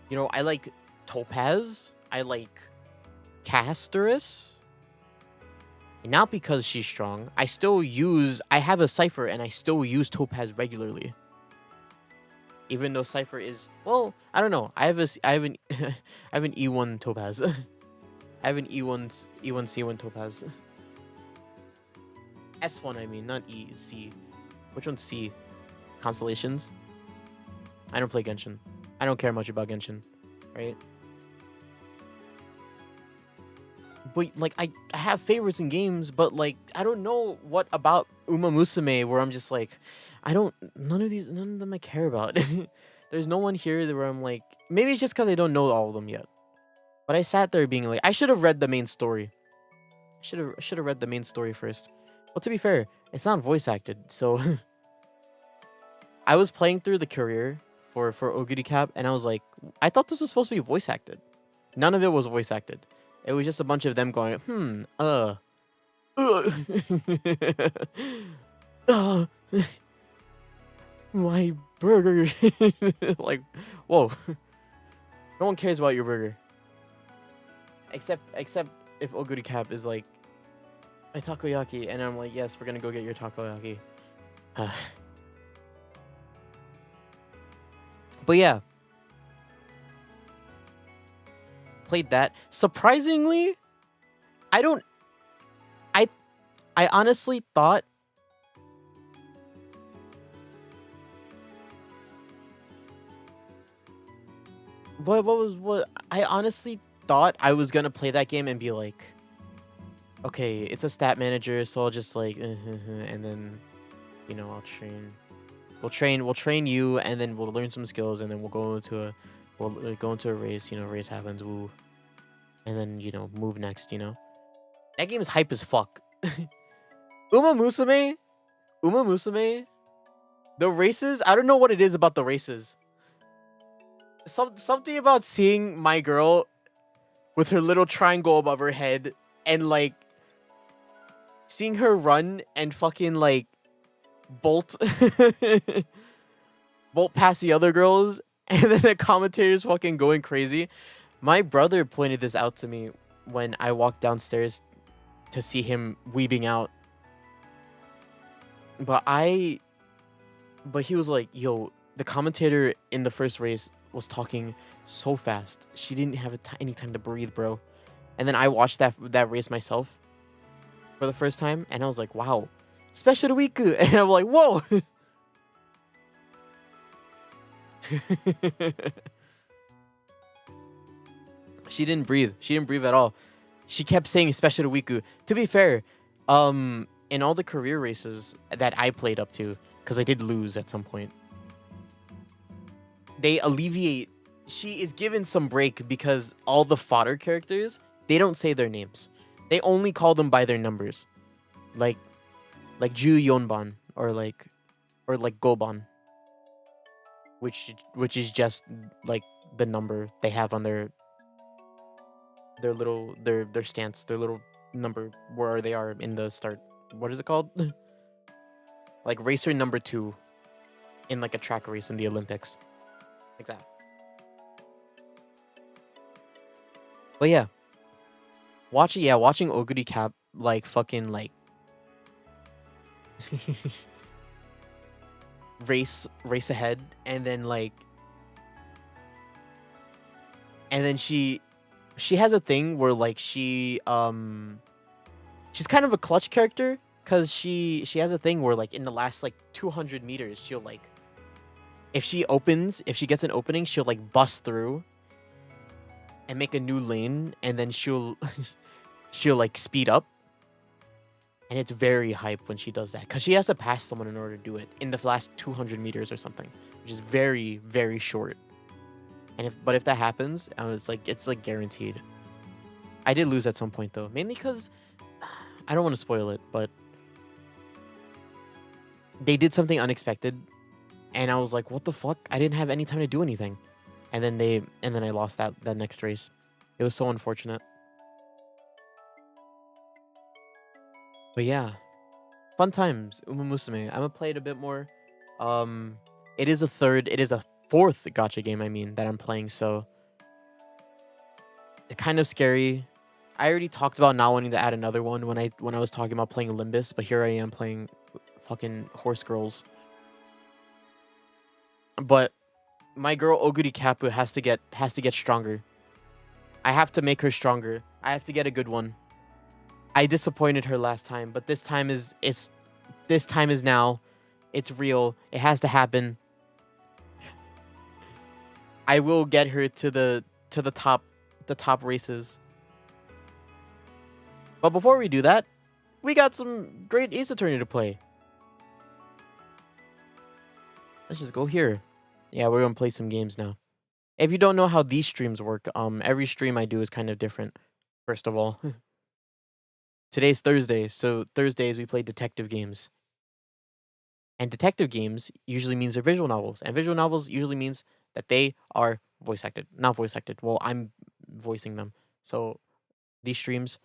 You know, I like Topaz. I like Casterus. And not because she's strong. I have a Cypher, and I still use Topaz regularly. Even though Cypher is, well, I don't know. I have an E1 Topaz. I have an E1 C1 Topaz. S1, I mean, not E, C. Which one's C? Constellations? I don't play Genshin. I don't care much about Genshin, right? But, like, I have favorites in games, but, like, I don't know what about Uma Musume where I'm just like, none of them I care about. There's no one here where I'm like, maybe it's just because I don't know all of them yet. But I sat there being like, I should have read the main story. Should have read the main story first. Well, to be fair, it's not voice acted. So I was playing through the career for Oguri Cap, and I was like, I thought this was supposed to be voice acted. None of it was voice acted. It was just a bunch of them going, uh, uh, my burger. Like, whoa. No one cares about your burger. Except if Oguri Cap is like, my takoyaki, and I'm like, yes, we're gonna go get your takoyaki. But yeah, played that. Surprisingly, I don't. I honestly thought. What I honestly thought I was gonna play that game and be like, okay, it's a stat manager, so I'll just like, and then, you know, I'll train. We'll train you, and then we'll learn some skills, and then we'll go into a race. You know, race happens, woo, and then, you know, move next. You know, that game is hype as fuck. Uma Musume, the races. I don't know what it is about the races. Something about seeing my girl with her little triangle above her head, and like seeing her run and fucking like bolt bolt past the other girls, and then the commentators fucking going crazy. My brother pointed this out to me when I walked downstairs to see him weebing out. But he was like, yo, the commentator in the first race was talking so fast. She didn't have any time to breathe, bro. And then I watched that race myself for the first time, and I was like, wow, special week. And I'm like, whoa. She didn't breathe. She didn't breathe at all. She kept saying special week. To be fair, in all the career races that I played up to, because I did lose at some point, they alleviate. She is given some break because all the fodder characters, they don't say their names. They only call them by their numbers, like Ju Yonban or like Goban, which is just like the number they have on their stance, their little number where they are in the start. What is it called? Like racer number 2 in like a track race in the Olympics, like that. But yeah, watching Oguri Cap like fucking like race ahead, and then she has a thing where like she's kind of a clutch character, because she has a thing where like in the last like 200 meters she'll like, if she gets an opening, she'll like bust through and make a new lane, and then she'll like speed up. And it's very hype when she does that, because she has to pass someone in order to do it in the last 200 meters or something, which is very, very short. And if that happens, it's like guaranteed. I did lose at some point though, mainly because I don't want to spoil it, but they did something unexpected, and I was like, what the fuck? I didn't have any time to do anything. And then I lost that next race. It was so unfortunate. But yeah, fun times. Uma Musume. I'm gonna play it a bit more. It is a fourth gacha game, I mean, that I'm playing, so it's kind of scary. I already talked about not wanting to add another one when I was talking about playing Olympus, but here I am playing fucking Horse Girls. But my girl Oguri Kapu has to get stronger. I have to make her stronger. I have to get a good one. I disappointed her last time, but this time is now. It's real. It has to happen. I will get her to the top races. But before we do that, we got some great Ace Attorney to play. Let's just go here. Yeah, we're gonna play some games now. If you don't know how these streams work, every stream I do is kind of different. First of all, Today's Thursday, so Thursdays we play detective games. And detective games usually means they're visual novels, and visual novels usually means that they are voice acted. Not voice acted. Well, I'm voicing them. So these streams,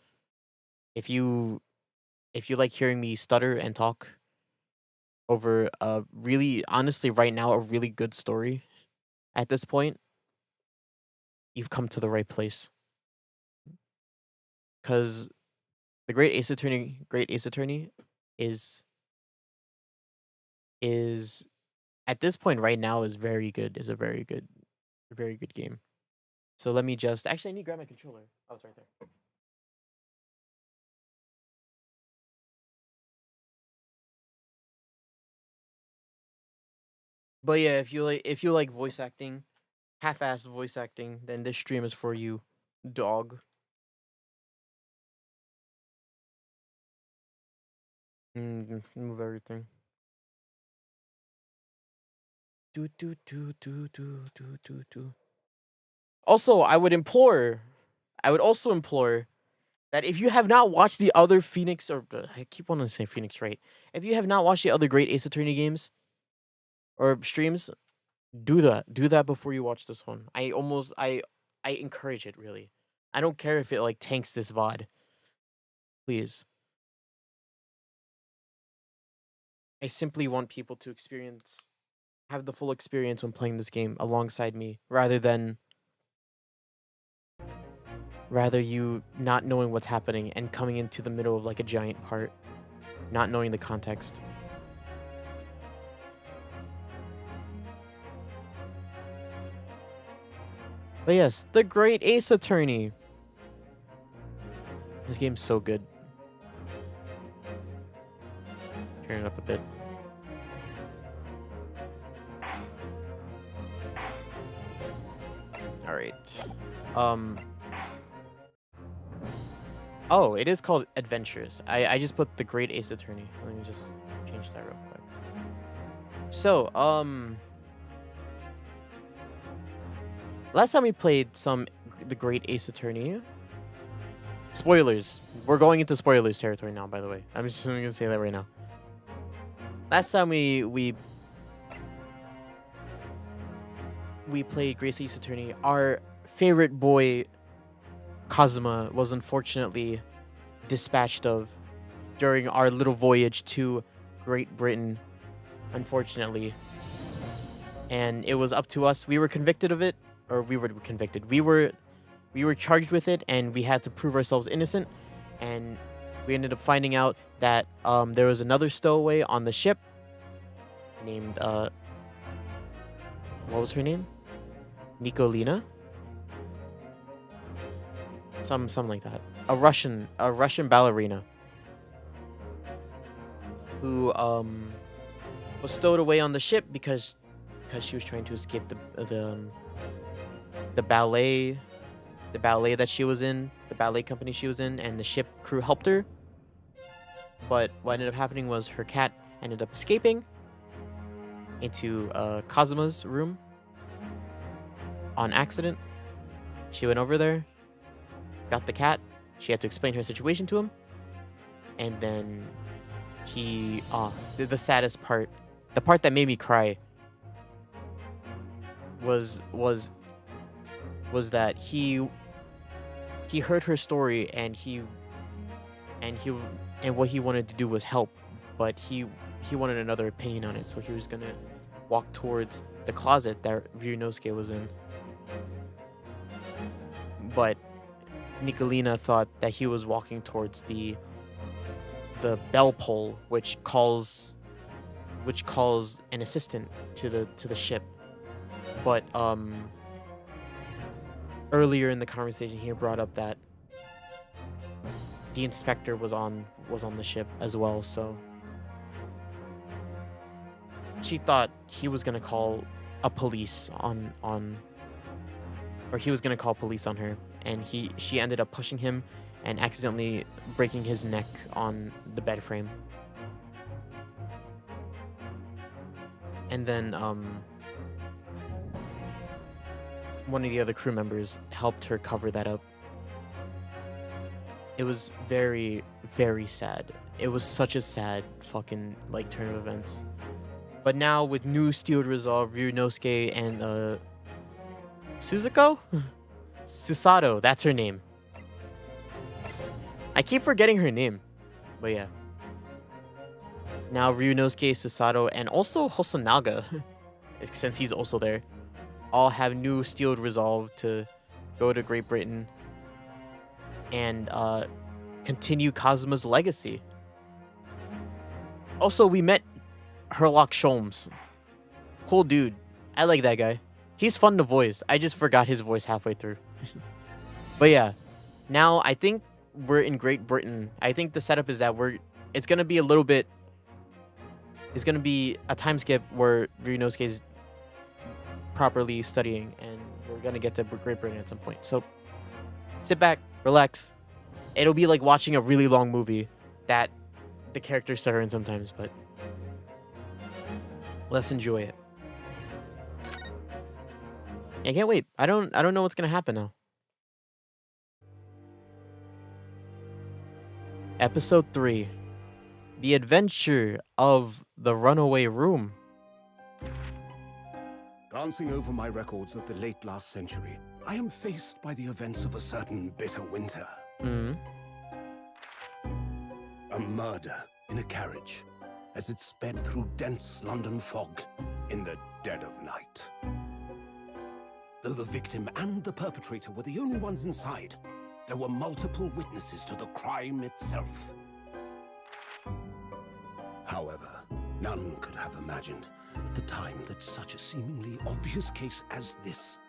if you like hearing me stutter and talk over a really honestly right now a really good story at this point, you've come to the right place. Cause the Great Ace Attorney is is at this point right now is very good. Is a very good game. So let me just actually I need to grab my controller. Oh, it's right there. But yeah, if you like voice acting, half-assed voice acting, then this stream is for you, dog. Move everything. Do. Also, I would also implore that if you have not watched the other Phoenix or I keep wanting to say Phoenix, right? If you have not watched the other great Ace Attorney games or streams, do that. Do that before you watch this one. I encourage it really. I don't care if it like tanks this VOD. Please. I simply want people to have the full experience when playing this game alongside me rather you not knowing what's happening and coming into the middle of like a giant part, not knowing the context. But yes, the Great Ace Attorney. This game's so good. Turn it up a bit. All right. Oh, it is called Adventures. I just put the Great Ace Attorney. Let me just change that real quick. So, last time we played the Great Ace Attorney. Spoilers. We're going into spoilers territory now, by the way. I'm just gonna say that right now. Last time we played Great Ace Attorney, our favorite boy Kazuma was unfortunately dispatched of during our little voyage to Great Britain, unfortunately. And it was up to us. We were convicted of it, or we were convicted. We were charged with it, and we had to prove ourselves innocent. And we ended up finding out that there was another stowaway on the ship named what was her name? Nikolina? Something like that. A Russian ballerina who was stowed away on the ship because she was trying to escape the ballet that she was in, the ballet company she was in, and the ship crew helped her. But what ended up happening was her cat ended up escaping into Kazuma's room on accident. She went over there, got the cat. She had to explain her situation to him, and then he the saddest part, the part that made me cry was that he heard her story, and what he wanted to do was help, but he wanted another opinion on it, so he was gonna walk towards the closet that Ryunosuke was in. But Nikolina thought that he was walking towards the bell pole, which calls an assistant to the ship. But earlier in the conversation, he brought up that the inspector was on the ship as well, so she thought he was gonna call police on her, and she ended up pushing him and accidentally breaking his neck on the bed frame. And then one of the other crew members helped her cover that up. It was very, very sad. It was such a sad fucking like turn of events. But now with new Steeled Resolve, Ryunosuke and Suzuko? Susato, that's her name. I keep forgetting her name. But yeah. Now Ryunosuke, Susato, and also Hosonaga, since he's also there, all have new Steeled Resolve to go to Great Britain and continue Kazuma's legacy. Also, we met Herlock Sholmes. Cool dude. I like that guy. He's fun to voice. I just forgot his voice halfway through. But yeah, now I think we're in Great Britain. I think the setup is that it's gonna be a little bit. It's gonna be a time skip where Ryunosuke is properly studying, and we're gonna get to Great Britain at some point. So sit back, relax. It'll be like watching a really long movie that the characters stutter in sometimes, but let's enjoy it. I can't wait. I don't know what's gonna happen now. Episode 3. The Adventure of the Runaway Room. Glancing over my records of the late last century, I am faced by the events of a certain bitter winter. A murder in a carriage as it sped through dense London fog in the dead of night. Though the victim and the perpetrator were the only ones inside, there were multiple witnesses to the crime itself. However, none could have imagined at the time that such a seemingly obvious case as this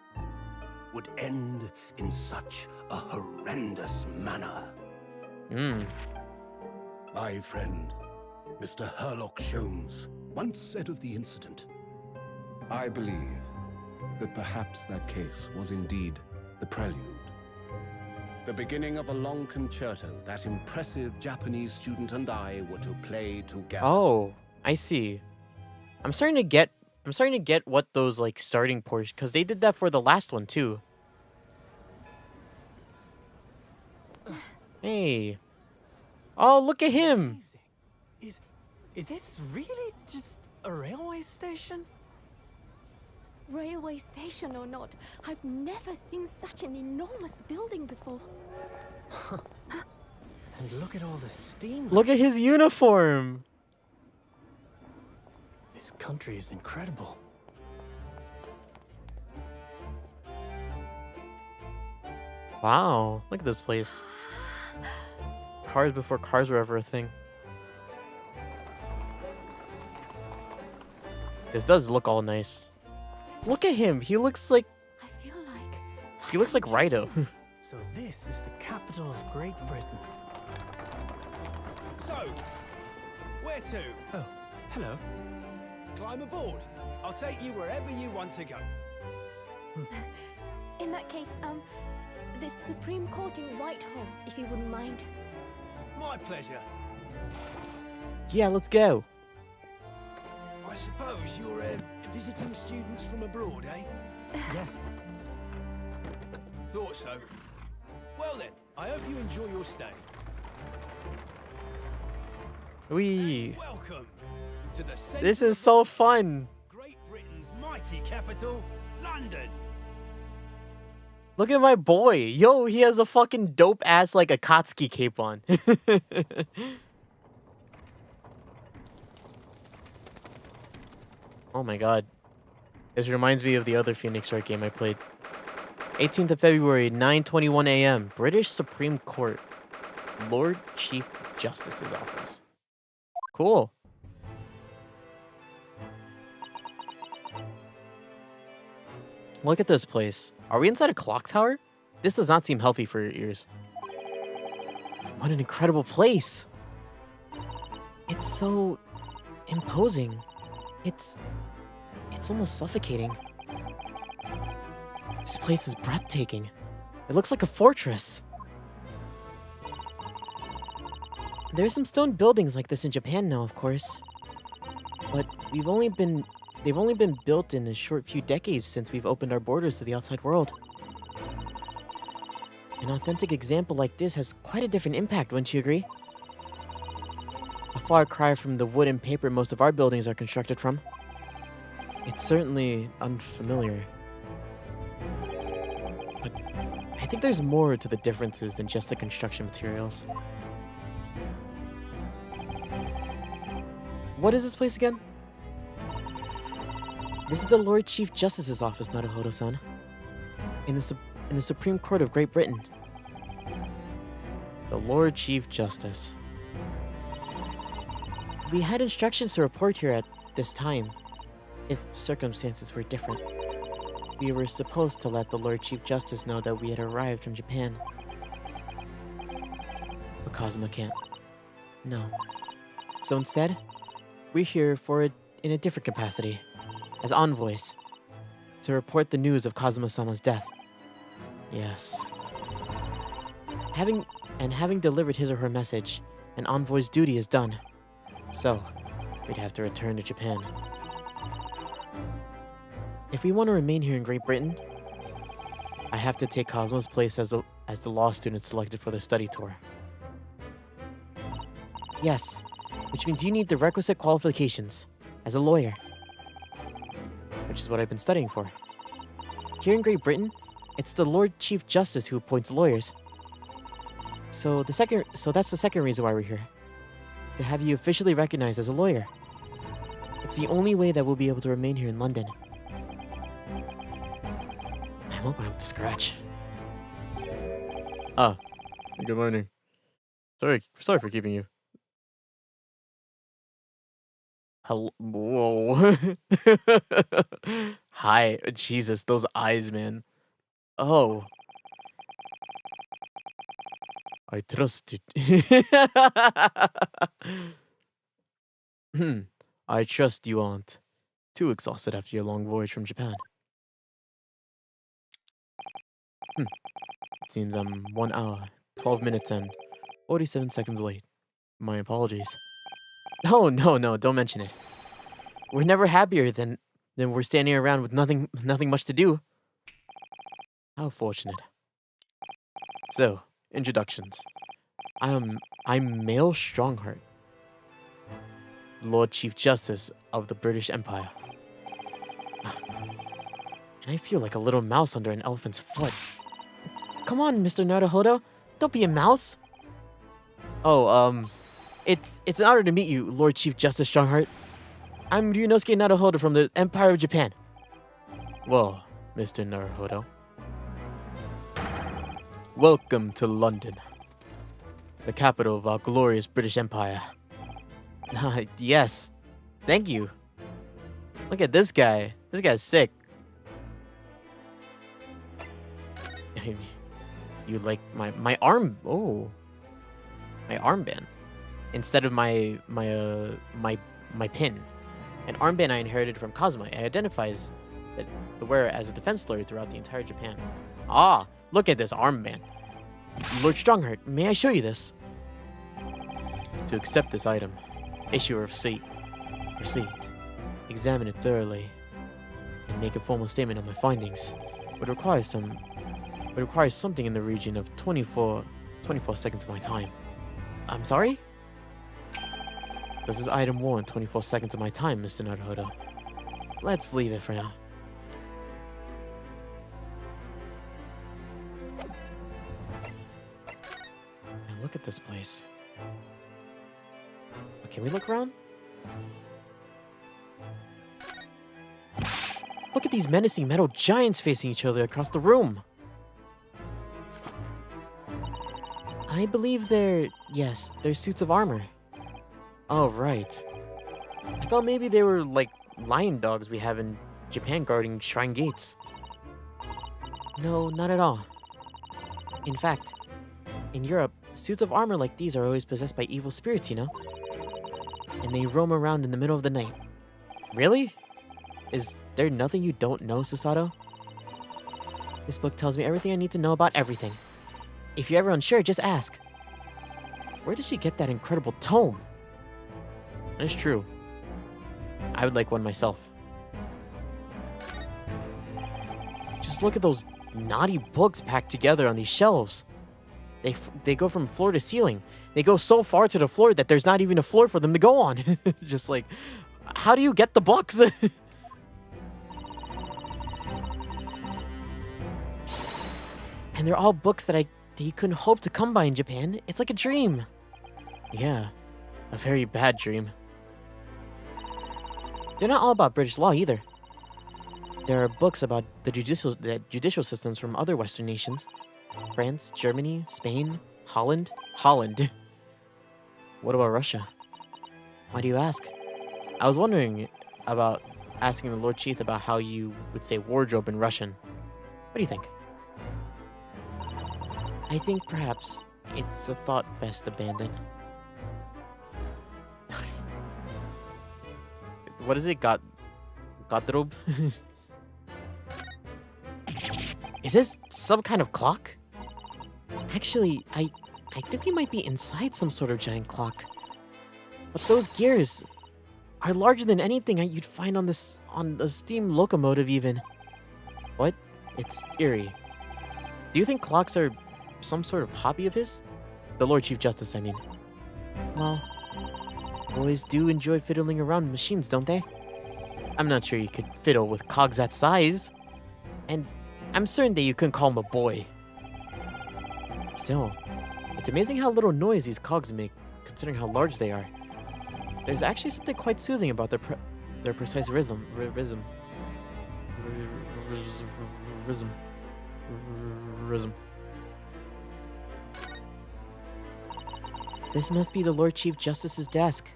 would end in such a horrendous manner. My friend, Mr. Herlock Sholmes, once said of the incident, "I believe that perhaps that case was indeed the prelude. The beginning of a long concerto that impressive Japanese student and I were to play together." Oh, I see. I'm starting to get what those like starting portions, because they did that for the last one too. Hey. Oh, look at him. Is this really just a railway station? Railway station or not, I've never seen such an enormous building before. And look at all the steam. Look at his uniform. This country is incredible. Wow, look at this place. Cars before cars were ever a thing. This does look all nice. Look at him. He looks like Rido. So this is the capital of Great Britain. So, where to? Oh, hello. Climb aboard. I'll take you wherever you want to go. In that case, the Supreme Court in Whitehall, if you wouldn't mind. My pleasure. Yeah, let's go. I suppose you're visiting students from abroad, eh? Yes. Thought so. Well then, I hope you enjoy your stay. Wee. Welcome to the centre This is of so fun. Great Britain's mighty capital, London. Look at my boy. Yo, he has a fucking dope ass like Akatsuki cape on. Oh my god. This reminds me of the other Phoenix Wright game I played. 18th of February, 9:21 a.m. British Supreme Court. Lord Chief Justice's office. Cool. Look at this place. Are we inside a clock tower? This does not seem healthy for your ears. What an incredible place. It's so imposing. It's almost suffocating. This place is breathtaking. It looks like a fortress. There's some stone buildings like this in Japan now, of course. But they've only been built in a short few decades since we've opened our borders to the outside world. An authentic example like this has quite a different impact, wouldn't you agree? far cry from the wood and paper most of our buildings are constructed from. It's certainly unfamiliar. But I think there's more to the differences than just the construction materials. What is this place again? This is the Lord Chief Justice's office, Naruhodo-san. In the Supreme Court of Great Britain. The Lord Chief Justice. We had instructions to report here at this time, if circumstances were different. We were supposed to let the Lord Chief Justice know that we had arrived from Japan. But Kazuma can't. No. So instead, we're here in a different capacity, as envoys, to report the news of Kazuma-sama's death. Yes. Having delivered his or her message, an envoy's duty is done. So, we'd have to return to Japan. If we want to remain here in Great Britain, I have to take Kazuma's place as the law student selected for the study tour. Yes, which means you need the requisite qualifications as a lawyer, which is what I've been studying for. Here in Great Britain, it's the Lord Chief Justice who appoints lawyers. So that's the second reason why we're here. To have you officially recognized as a lawyer. It's the only way that we'll be able to remain here in London. I hope I'm up to scratch. Ah, good morning. Sorry for keeping you. Hello. Whoa. Hi. Jesus, those eyes, man. Oh. I trust it. I trust you aren't too exhausted after your long voyage from Japan. It seems I'm 1 hour, 12 minutes, and 47 seconds late. My apologies. Oh, no, don't mention it. We're never happier than we're standing around with nothing much to do. How fortunate. So, introductions. I'm Mail Strongheart, Lord Chief Justice of the British Empire. And I feel like a little mouse under an elephant's foot. Come on, Mr. Naruhodo. Don't be a mouse. Oh, it's an honor to meet you, Lord Chief Justice Strongheart. I'm Ryunosuke Naruhodo from the Empire of Japan. Well, Mr. Naruhodo. Welcome to London, the capital of our glorious British Empire. Yes, thank you. Look at this guy. This guy's sick. You like my arm? Oh, my armband instead of my pin. An armband I inherited from Kazuma. It identifies the wearer as a defense lawyer throughout the entire Japan. Ah, look at this armband. Lord Strongheart, may I show you this? To accept this item, issue a receipt, examine it thoroughly, and make a formal statement on my findings. Would require something in the region of 24 seconds of my time. I'm sorry? Does this item warrant 24 seconds of my time, Mr. Naruhodo? Let's leave it for now. Now look at this place. Can we look around? Look at these menacing metal giants facing each other across the room. I believe they're suits of armor. Oh, right. I thought maybe they were like lion dogs we have in Japan guarding shrine gates. No, not at all. In fact, in Europe, suits of armor like these are always possessed by evil spirits, you know? And they roam around in the middle of the night. Really? Is there nothing you don't know, Susato? This book tells me everything I need to know about everything. If you're ever unsure, just ask. Where did she get that incredible tome? That's true. I would like one myself. Just look at those naughty books packed together on these shelves. They go from floor to ceiling. They go so far to the floor that there's not even a floor for them to go on. Just like, how do you get the books? And they're all books that you couldn't hope to come by in Japan. It's like a dream. Yeah, a very bad dream. They're not all about British law either. There are books about the judicial systems from other Western nations. France, Germany, Spain, Holland. Holland. What about Russia? Why do you ask? I was wondering about asking the Lord Chief about how you would say wardrobe in Russian. What do you think? I think perhaps it's a thought best abandoned. What is it? Godrobe? Is this some kind of clock? Actually, I think we might be inside some sort of giant clock. But those gears are larger than anything you'd find on the steam locomotive even. What? It's eerie. Do you think clocks are some sort of hobby of his? The Lord Chief Justice, I mean. Well, boys do enjoy fiddling around with machines, don't they? I'm not sure you could fiddle with cogs that size. And I'm certain that you couldn't call him a boy. Still, it's amazing how little noise these cogs make, considering how large they are. There's actually something quite soothing about their precise rhythm. This must be the Lord Chief Justice's desk.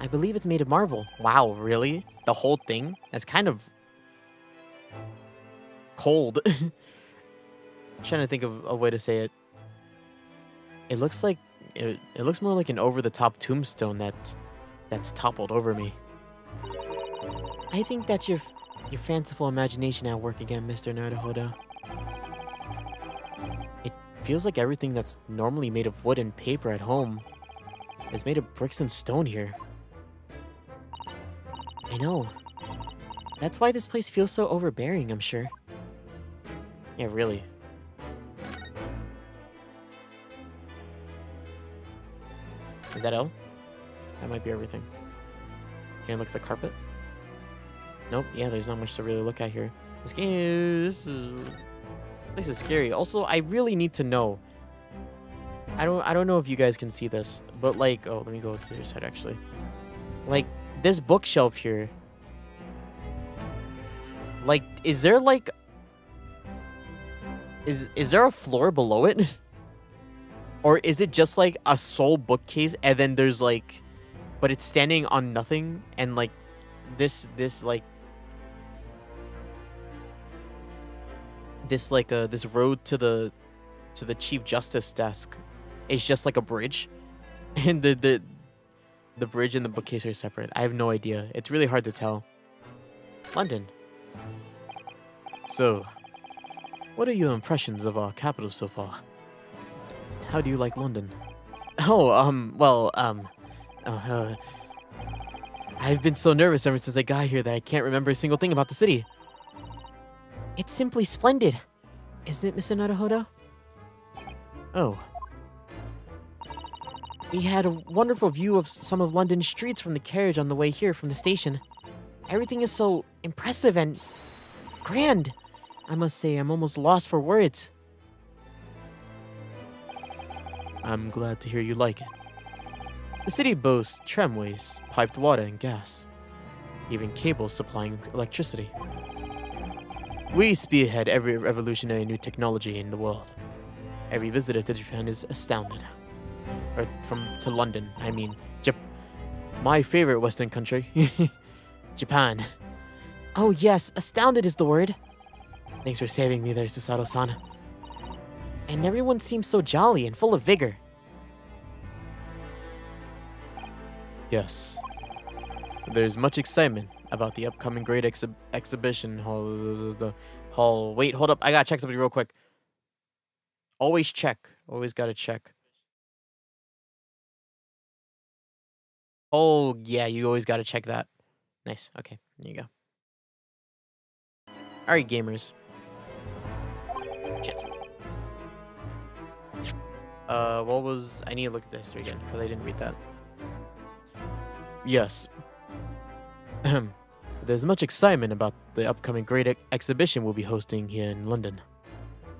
I believe it's made of marble. Wow, really? The whole thing? That's kind of cold. I'm trying to think of a way to say it. It looks like it looks more like an over-the-top tombstone that's toppled over me. I think that's your fanciful imagination at work again, Mr. Naruhodo. It feels like everything that's normally made of wood and paper at home is made of bricks and stone here. I know. That's why this place feels so overbearing, I'm sure. Yeah, really. Is that L? That might be everything. Can I look at the carpet? Nope. Yeah, there's not much to really look at here. This place is scary. Also, I really need to know. I don't know if you guys can see this, but like, oh, let me go to your side actually. Like this bookshelf here. Like, is there like is there a floor below it? Or is it just like a sole bookcase and then there's like, but it's standing on nothing and like this road to the Chief Justice desk is just like a bridge, and the bridge and the bookcase are separate. I have no idea. It's really hard to tell. London. So, what are your impressions of our capital so far? How do you like London? Oh, I've been so nervous ever since I got here that I can't remember a single thing about the city. It's simply splendid, isn't it, Mr. Naruhodo? Oh. We had a wonderful view of some of London's streets from the carriage on the way here from the station. Everything is so impressive and grand. I must say, I'm almost lost for words. I'm glad to hear you like it. The city boasts tramways, piped water and gas, even cables supplying electricity. We spearhead every revolutionary new technology in the world. Every visitor to Japan is astounded. To London, I mean. My favorite Western country. Japan. Oh yes, astounded is the word. Thanks for saving me there, Susato-san. And everyone seems so jolly and full of vigor. Yes. There's much excitement about the upcoming great exhibition hall. Wait, hold up. I gotta check something real quick. Always check. Always gotta check. Oh, yeah, you always gotta check that. Nice. Okay, there you go. Alright, gamers. Shit. What was... I need to look at the history again, because I didn't read that. Yes. There's much excitement about the upcoming great exhibition we'll be hosting here in London.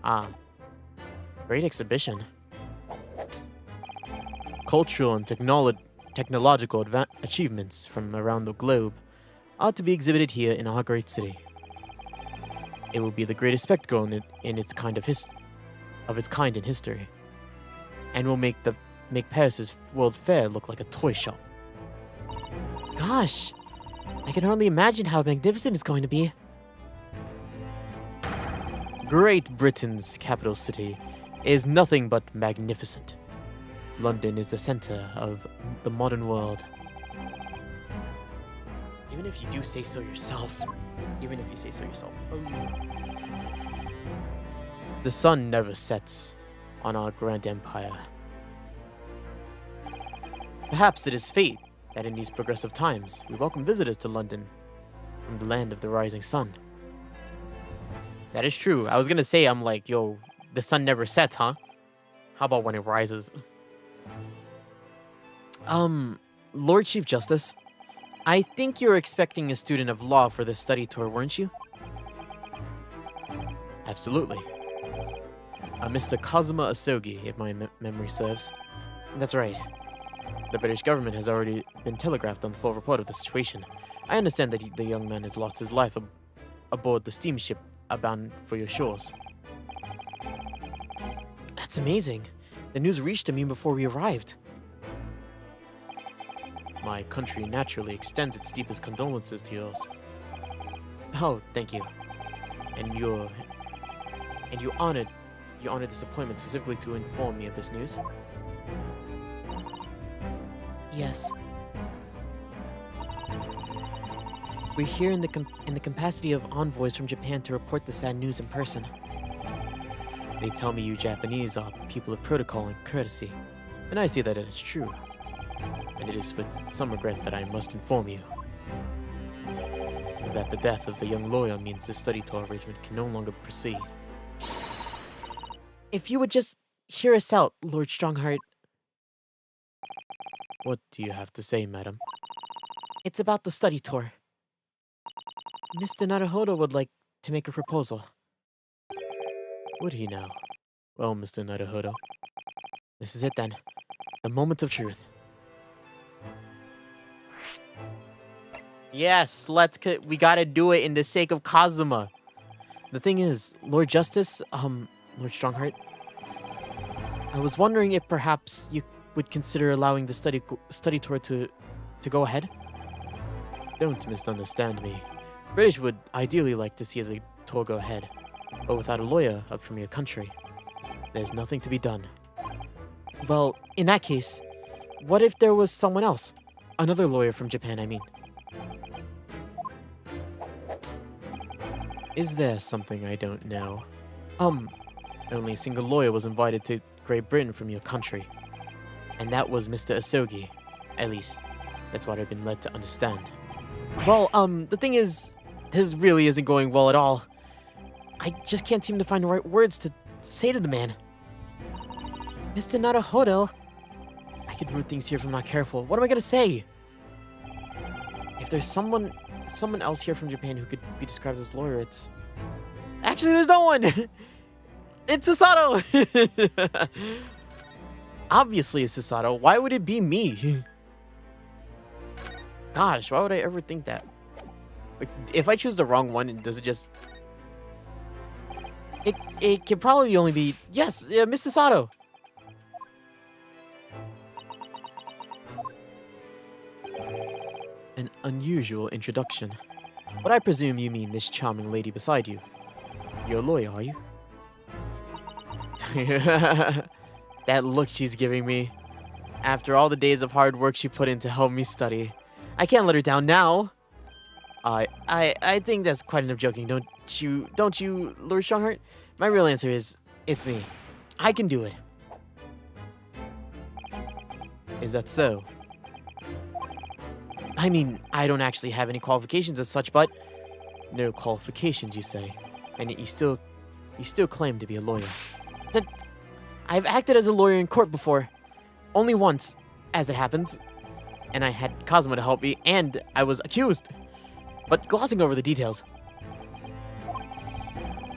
Ah. Great exhibition. Cultural and technological achievements from around the globe are to be exhibited here in our great city. It will be the greatest spectacle in its kind of its kind in history, and will make Paris's World Fair look like a toy shop. Gosh, I can hardly imagine how magnificent it's going to be. Great Britain's capital city is nothing but magnificent. London is the center of the modern world. Even if you do say so yourself. Even if you say so yourself. The sun never sets on our grand empire. Perhaps it is fate that in these progressive times, we welcome visitors to London from the land of the rising sun. That is true. I was gonna say, I'm like, yo, the sun never sets, huh? How about when it rises? Lord Chief Justice, I think you were expecting a student of law for this study tour, weren't you? Absolutely. Mr. Kazuma Asogi, if my memory serves. That's right. The British government has already been telegraphed on the full report of the situation. I understand that the young man has lost his life aboard the steamship bound for your shores. That's amazing. The news reached me before we arrived. My country naturally extends its deepest condolences to yours. Oh, thank you. And you honored this appointment specifically to inform me of this news? Yes. We're here in the capacity of envoys from Japan to report the sad news in person. They tell me you Japanese are people of protocol and courtesy, and I see that it is true. And it is with some regret that I must inform you that the death of the young lawyer means this study tour arrangement can no longer proceed. If you would just hear us out, Lord Strongheart. What do you have to say, madam? It's about the study tour. Mr. Naruhodo would like to make a proposal. Would he now? Well, Mr. Naruhodo, this is it then. The moment of truth. Yes, we gotta do it in the sake of Kazuma. The thing is, Lord Justice, Lord Strongheart, I was wondering if perhaps you would consider allowing the study tour to go ahead? Don't misunderstand me. British would ideally like to see the tour go ahead, but without a lawyer up from your country, there's nothing to be done. Well, in that case, what if there was someone else? Another lawyer from Japan, I mean. Is there something I don't know? Only a single lawyer was invited to Great Britain from your country. And that was Mr. Asogi. At least, that's what I've been led to understand. Well, the thing is, this really isn't going well at all. I just can't seem to find the right words to say to the man. Mr. Naruhodo, I could ruin things here if I'm not careful. What am I gonna say? If there's someone else here from Japan who could be described as lawyer, it's... Actually, there's no one! It's Sasato! Obviously it's Sasato. Why would it be me? Gosh, why would I ever think that? Like, if I choose the wrong one, does it just... It could probably only be... Yes, Mr. Sato! An unusual introduction. But I presume you mean this charming lady beside you. You're a lawyer, are you? That look she's giving me. After all the days of hard work she put in to help me study. I can't let her down now. I think that's quite enough joking, don't you, Lord Strongheart? My real answer is, it's me. I can do it. Is that so? I mean, I don't actually have any qualifications as such, but... No qualifications, you say? And yet you still claim to be a lawyer. I've acted as a lawyer in court before. Only once, as it happens. And I had Cosmo to help me, and I was accused. But glossing over the details.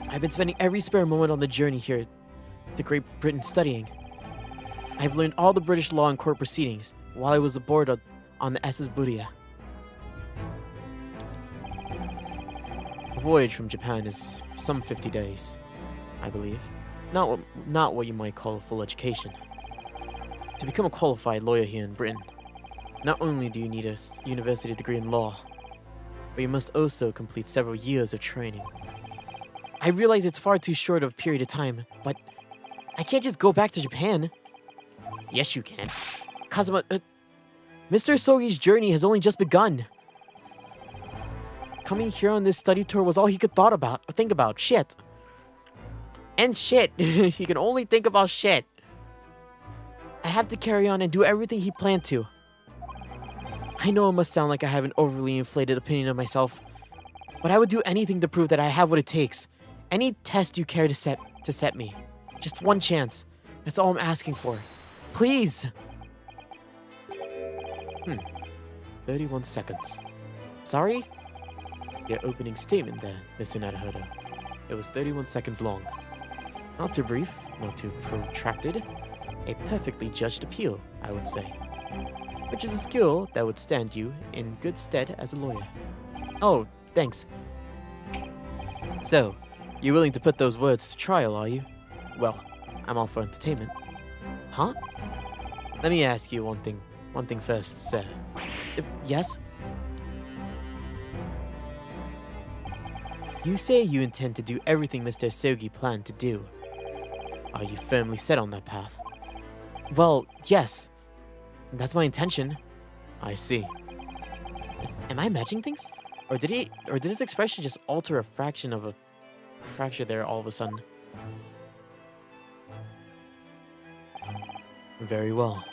I've been spending every spare moment on the journey here to Great Britain studying. I've learned all the British law and court proceedings while I was aboard on the SS Buria. The voyage from Japan is some 50 days, I believe. Not what you might call a full education. To become a qualified lawyer here in Britain, not only do you need a university degree in law, but you must also complete several years of training. I realize it's far too short of a period of time, but I can't just go back to Japan. Yes, you can. Kazuma, Mr. Sogi's journey has only just begun. Coming here on this study tour was all he could think about. Shit. And shit. He can only think about shit. I have to carry on and do everything he planned to. I know it must sound like I have an overly inflated opinion of myself, but I would do anything to prove that I have what it takes. Any test you care to set me. Just one chance. That's all I'm asking for. Please! 31 seconds. Sorry? Your opening statement there, Mr. Naruhodo. It was 31 seconds long. Not too brief, not too protracted. A perfectly judged appeal, I would say. Which is a skill that would stand you in good stead as a lawyer. Oh, thanks. So, you're willing to put those words to trial, are you? Well, I'm all for entertainment. Huh? Let me ask you one thing first, sir. Yes? You say you intend to do everything Mr. Sogi planned to do. Are you firmly set on that path? Well, yes. That's my intention. I see. Am I imagining things? Or did his expression just alter a fraction of a fracture there all of a sudden? Very well.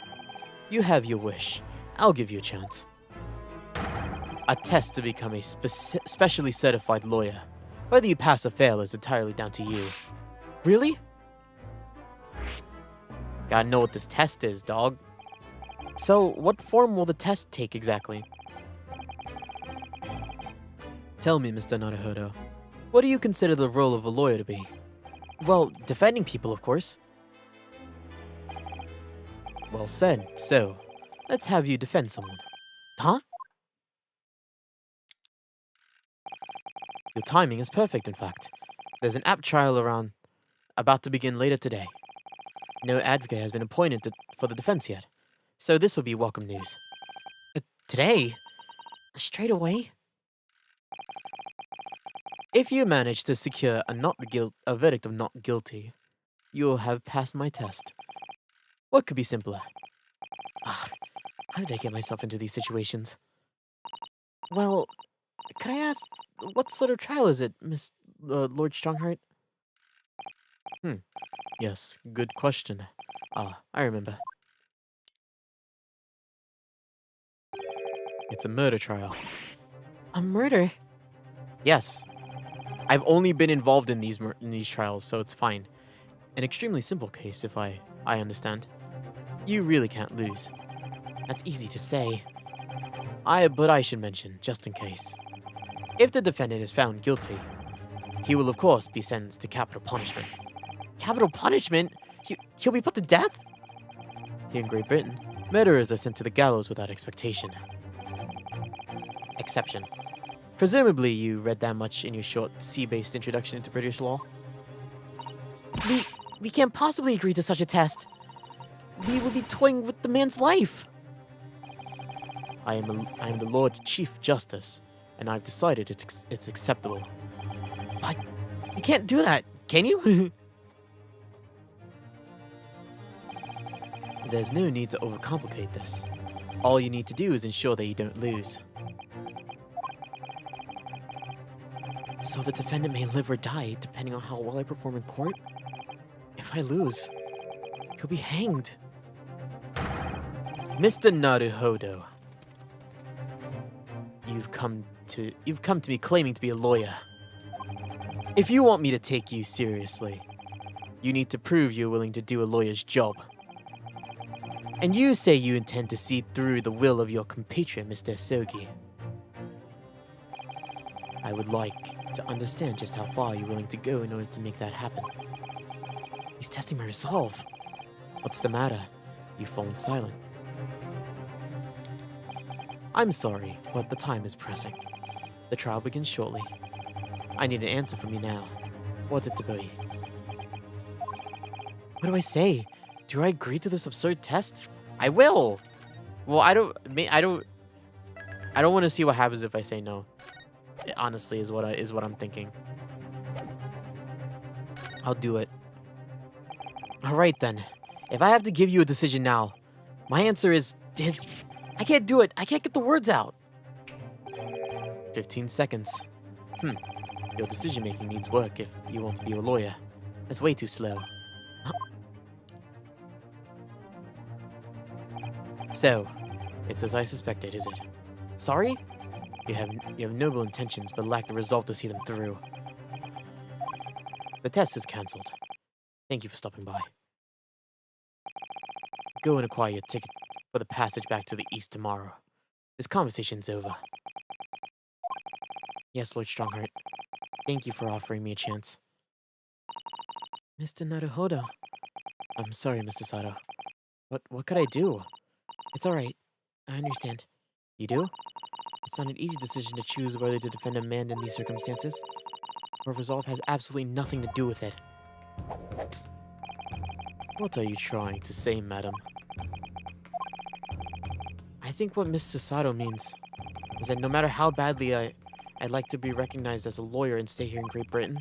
You have your wish. I'll give you a chance. A test to become a specially certified lawyer. Whether you pass or fail is entirely down to you. Really? Gotta know what this test is, dog. So, what form will the test take exactly? Tell me, Mr. Naruhodo, what do you consider the role of a lawyer to be? Well, defending people, of course. Well said. So, let's have you defend someone. Huh? Your timing is perfect, in fact. There's an app trial about to begin later today. No advocate has been appointed for the defense yet, so this will be welcome news. Today? Straight away? If you manage to secure a verdict of not guilty, you'll have passed my test. What could be simpler? How did I get myself into these situations? Well, could I ask, what sort of trial is it, Lord Strongheart? Yes, good question. I remember. It's a murder trial. A murder? Yes. I've only been involved in these trials, so it's fine. An extremely simple case, if I understand. You really can't lose. That's easy to say. But I should mention, just in case. If the defendant is found guilty, he will of course be sentenced to capital punishment. Capital punishment? He'll be put to death? Here in Great Britain, murderers are sent to the gallows without expectation. Exception. Presumably you read that much in your short C-based introduction into British law. We can't possibly agree to such a test. We would be toying with the man's life. I am the Lord Chief Justice, and I've decided it's acceptable. But you can't do that, can you? There's no need to overcomplicate this. All you need to do is ensure that you don't lose. So the defendant may live or die, depending on how well I perform in court? If I lose, he'll be hanged. Mr. Naruhodo, you've come to me claiming to be a lawyer. If you want me to take you seriously, You need to prove you're willing to do a lawyer's job. And you say you intend to see through the will of your compatriot, Mr. Sogi. I would like to understand just how far you're willing to go in order to make that happen. He's testing my resolve. What's the matter? You've fallen silent. I'm sorry, but the time is pressing. The trial begins shortly. I need an answer from you now. What's it to be? What do I say? Do I agree to this absurd test? I will. Well, I don't want to see what happens if I say no. It honestly, is what I'm thinking. I'll do it. All right then. If I have to give you a decision now, my answer is I can't do it. I can't get the words out. 15 seconds. Your decision making needs work if you want to be a lawyer. That's way too slow. So, it's as I suspected, is it? Sorry? You have noble intentions, but lack the resolve to see them through. The test is cancelled. Thank you for stopping by. Go and acquire your ticket for the passage back to the east tomorrow. This conversation's over. Yes, Lord Strongheart. Thank you for offering me a chance. Mr. Naruhodo. I'm sorry, Mr. Sato. What could I do? It's alright. I understand. You do? It's not an easy decision to choose whether to defend a man in these circumstances. Our resolve has absolutely nothing to do with it. What are you trying to say, madam? I think what Miss Sato means is that no matter how badly I'd like to be recognized as a lawyer and stay here in Great Britain,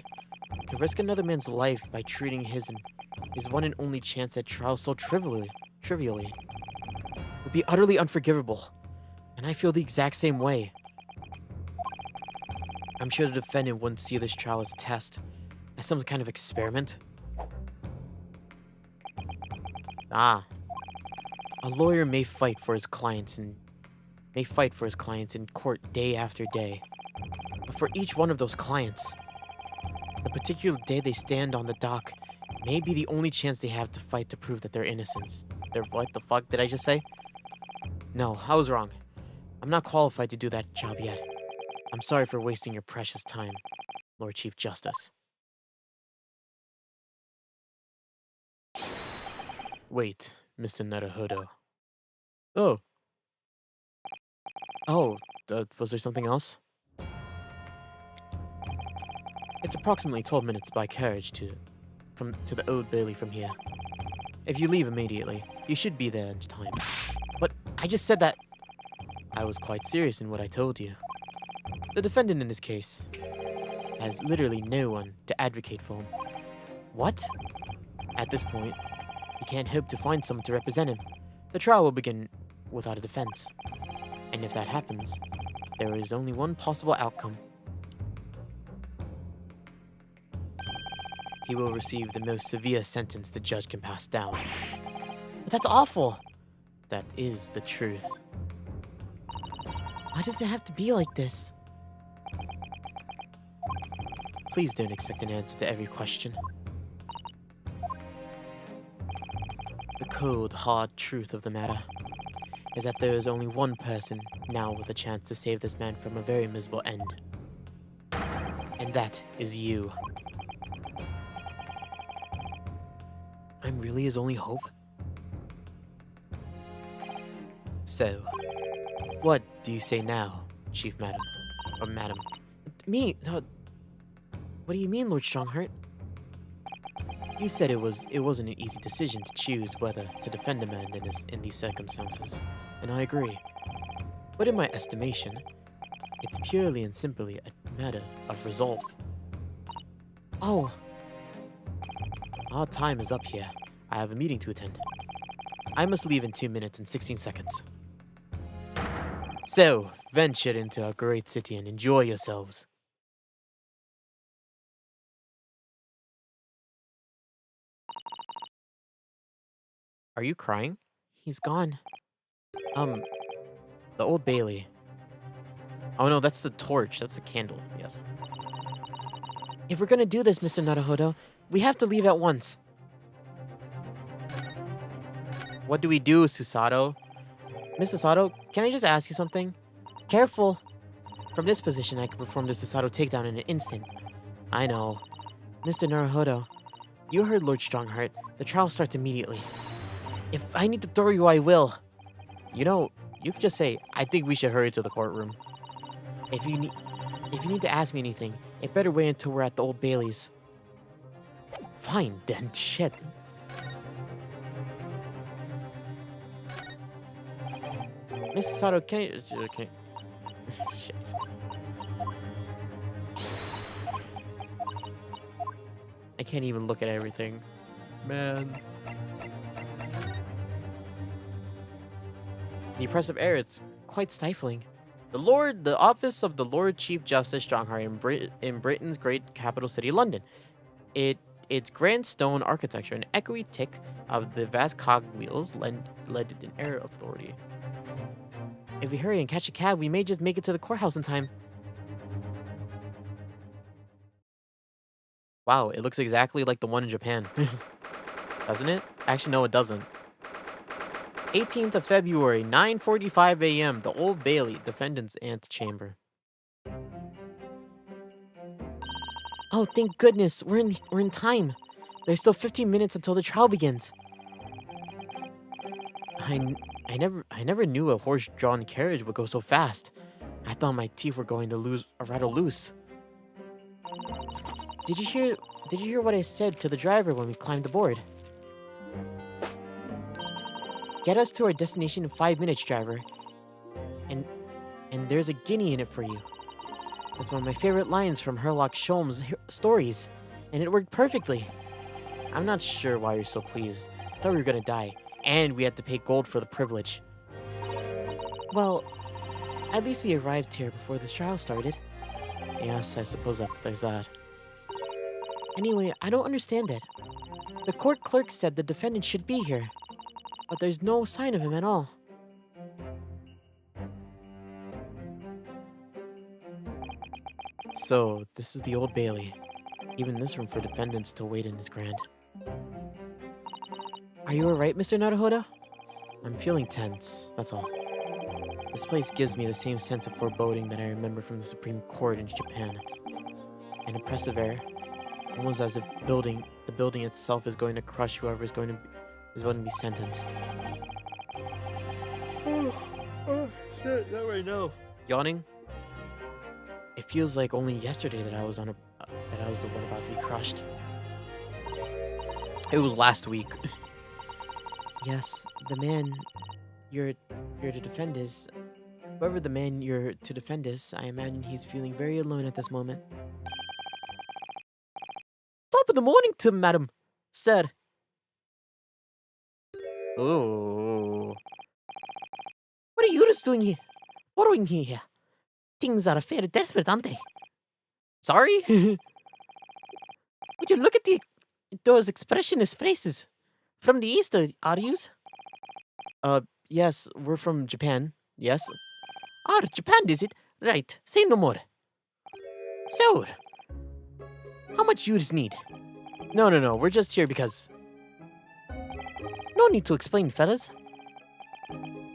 to risk another man's life by treating his one and only chance at trial so trivially would be utterly unforgivable. And I feel the exact same way. I'm sure the defendant wouldn't see this trial as a test, as some kind of experiment. A lawyer may fight for his clients in court day after day. But for each one of those clients, the particular day they stand on the dock may be the only chance they have to fight to prove that they're innocent. What the fuck did I just say? No, I was wrong. I'm not qualified to do that job yet. I'm sorry for wasting your precious time, Lord Chief Justice. Wait, Mr. Naruhodo. Was there something else? It's approximately 12 minutes by carriage to the Old Bailey from here. If you leave immediately, you should be there in time. But I just said that... I was quite serious in what I told you. The defendant in this case has literally no one to advocate for him. What? At this point, he can't hope to find someone to represent him. The trial will begin without a defense. And if that happens, there is only one possible outcome. He will receive the most severe sentence the judge can pass down. But that's awful! That is the truth. Why does it have to be like this? Please don't expect an answer to every question. The cold, hard truth of the matter is that there is only one person now with a chance to save this man from a very miserable end. And that is you. I'm really his only hope? So, what do you say now, Chief Madam? Or Madam? Me? What do you mean, Lord Strongheart? You said it wasn't an easy decision to choose whether to defend a man in these circumstances, and I agree. But in my estimation, it's purely and simply a matter of resolve. Oh. Our time is up here. I have a meeting to attend. I must leave in 2 minutes and 16 seconds. So, venture into our great city and enjoy yourselves. Are you crying? He's gone. The Old Bailey. Oh no, that's the torch. That's the candle, yes. If we're gonna do this, Mr. Naruhodo, we have to leave at once. What do we do, Susato? Miss Susato, can I just ask you something? Careful. From this position, I can perform the Susato takedown in an instant. I know. Mr. Naruhodo, you heard Lord Strongheart. The trial starts immediately. If I need to throw you, I will. You know, you could just say, I think we should hurry to the courtroom. If you need to ask me anything, it better wait until we're at the Old Bailey's. Fine, then. Shit. Mrs. Sato, can I... Okay. Shit. I can't even look at everything. Man. The oppressive air, it's quite stifling. The office of the Lord Chief Justice Strongheart in Britain's great capital city, London. Its grand stone architecture and echoey tick of the vast cogwheels led it an air of authority. If we hurry and catch a cab, we may just make it to the courthouse in time. Wow, it looks exactly like the one in Japan. Doesn't it? Actually, no, it doesn't. 18th of February, 9:45 a.m., the Old Bailey, defendant's antechamber. Oh, thank goodness, we're in time. There's still 15 minutes until the trial begins. I never knew a horse-drawn carriage would go so fast. I thought my teeth were going to rattle loose. Did you hear what I said to the driver when we climbed aboard? Get us to our destination in 5 minutes, driver. And there's a guinea in it for you. That's one of my favorite lines from Sherlock Holmes' stories, and it worked perfectly. I'm not sure why you're so pleased. I thought we were gonna die, and we had to pay gold for the privilege. Well, at least we arrived here before this trial started. Yes, I suppose there's that. Anyway, I don't understand it. The court clerk said the defendant should be here, but there's no sign of him at all. So, this is the Old Bailey. Even this room for defendants to wait in is grand. Are you alright, Mr. Naruhodo? I'm feeling tense, that's all. This place gives me the same sense of foreboding that I remember from the Supreme Court in Japan. An oppressive air, almost as if the building itself is going to crush whoever is going to be sentenced. Oh shit, not right now. Yawning. It feels like only yesterday that I was the one about to be crushed. It was last week. Yes, the man you're to defend is... Whoever the man you're to defend is, I imagine he's feeling very alone at this moment. Top of the morning to madam, sir. Oh. What are you just doing here? Following me here? Things are fairly desperate, aren't they? Sorry? Would you look at those expressionist faces? From the east, are yous? Yes, we're from Japan. Yes. Ah, Japan, is it? Right, say no more. So, how much yous need? No, we're just here because... No need to explain, fellas.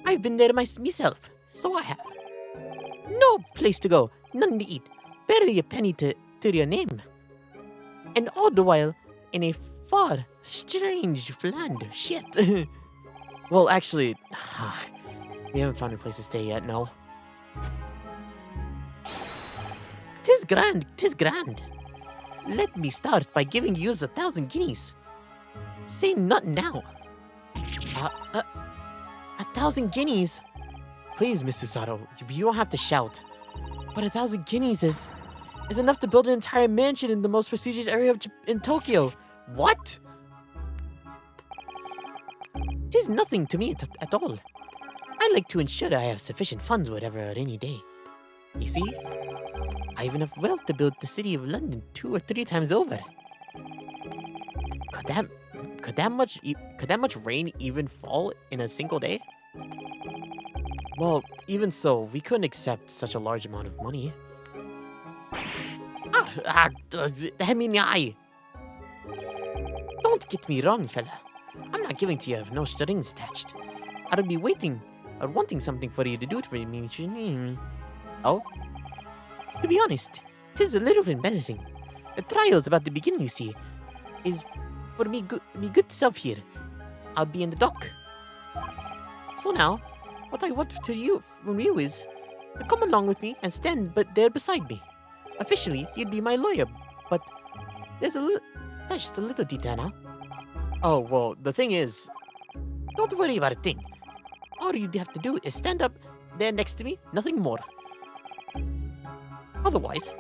I've been there myself, so I have. No place to go, nothing to eat, barely a penny to your name. And all the while, in a far, strange land. Shit. Well, actually, we haven't found a place to stay yet, no. 'Tis grand, 'tis grand. Let me start by giving you 1,000 guineas. Say nothing now. 1,000 guineas? Please, Mr. Sato, you don't have to shout. But 1,000 guineas is enough to build an entire mansion in the most prestigious area in Tokyo. What? It is nothing to me at all. I like to ensure that I have sufficient funds whatever at any day. You see, I have enough wealth to build the city of London 2 or 3 times over. Could that much rain even fall in a single day? Well, even so, we couldn't accept such a large amount of money. Don't get me wrong, fella. I'm not giving to you if no strings attached. I'd be waiting or wanting something for you to do it for me. Oh? To be honest, 'tis a little embarrassing. The trial's about to begin, you see. Is for me good self here. I'll be in the dock. So now, what I want from you is to come along with me and stand there beside me. Officially, you'd be my lawyer, but there's just a little detail now. Oh, well, the thing is, don't worry about a thing. All you'd have to do is stand up there next to me, nothing more. Otherwise,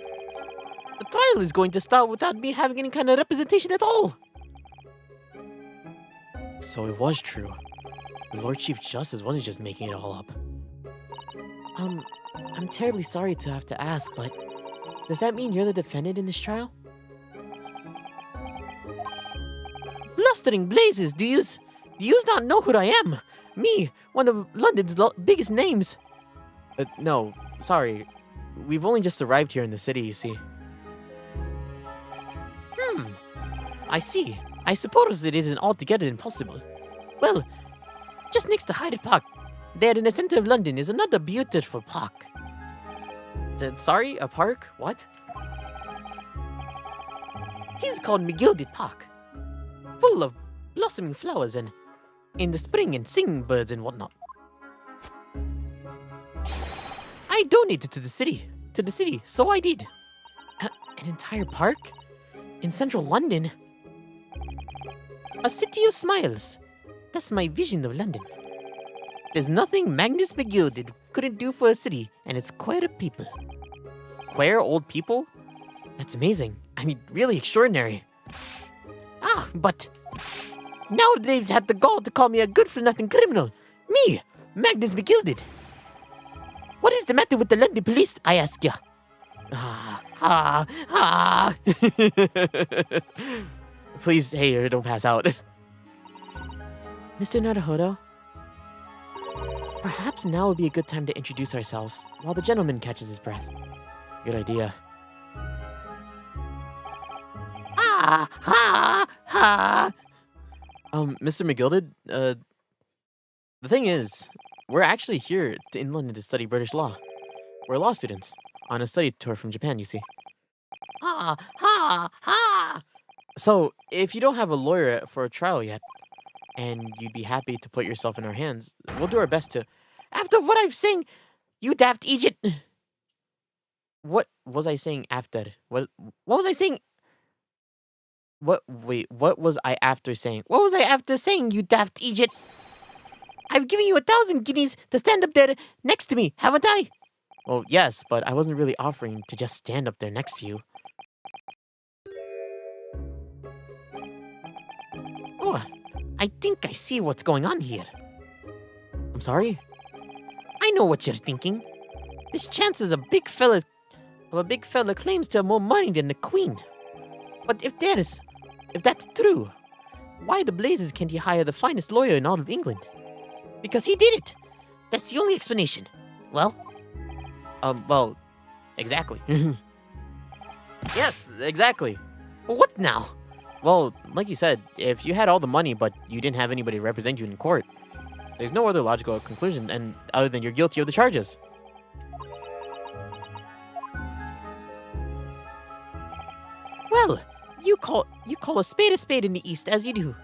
the trial is going to start without me having any kind of representation at all. So it was true. The Lord Chief Justice wasn't just making it all up. I'm terribly sorry to have to ask, but does that mean you're the defendant in this trial? Blustering blazes, do yous not know who I am? Me, one of London's biggest names. No, sorry. We've only just arrived here in the city, you see. I see. I suppose it isn't altogether impossible. Well, just next to Hyde Park, there in the center of London, is another beautiful park. Sorry, a park? What? It is called McGilded Park. Full of blossoming flowers and in the spring and singing birds and whatnot. I donated to the city, so I did. An entire park? In central London? A city of smiles. That's my vision of London. There's nothing Magnus McGilded couldn't do for a city, and it's queer people. Queer old people? That's amazing. I mean, really extraordinary. But now they've had the gall to call me a good-for-nothing criminal. Me, Magnus McGilded. What is the matter with the London police, I ask ya? Please, hey, don't pass out. Mr. Naruhodo, perhaps now would be a good time to introduce ourselves while the gentleman catches his breath. Good idea. Mr. McGilded, the thing is, we're actually here in London to study British law. We're law students on a study tour from Japan, you see. So, if you don't have a lawyer for a trial yet, and you'd be happy to put yourself in our hands, we'll do our best to... After what I've saying, you daft Egypt... What was I saying after? What was I saying? Wait, what was I after saying? What was I after saying, you daft Egypt? I've given you 1,000 guineas to stand up there next to me, haven't I? Well, yes, but I wasn't really offering to just stand up there next to you. Oh, I think I see what's going on here. I'm sorry? I know what you're thinking. This chance is a big fella claims to have more money than the Queen. But if that's true, why the blazes can't he hire the finest lawyer in all of England? Because he did it. That's the only explanation. Well, exactly. Yes, exactly. Well, what now? Well, like you said, if you had all the money but you didn't have anybody represent you in court, there's no other logical conclusion other than you're guilty of the charges. Well, you call a spade in the East, as you do.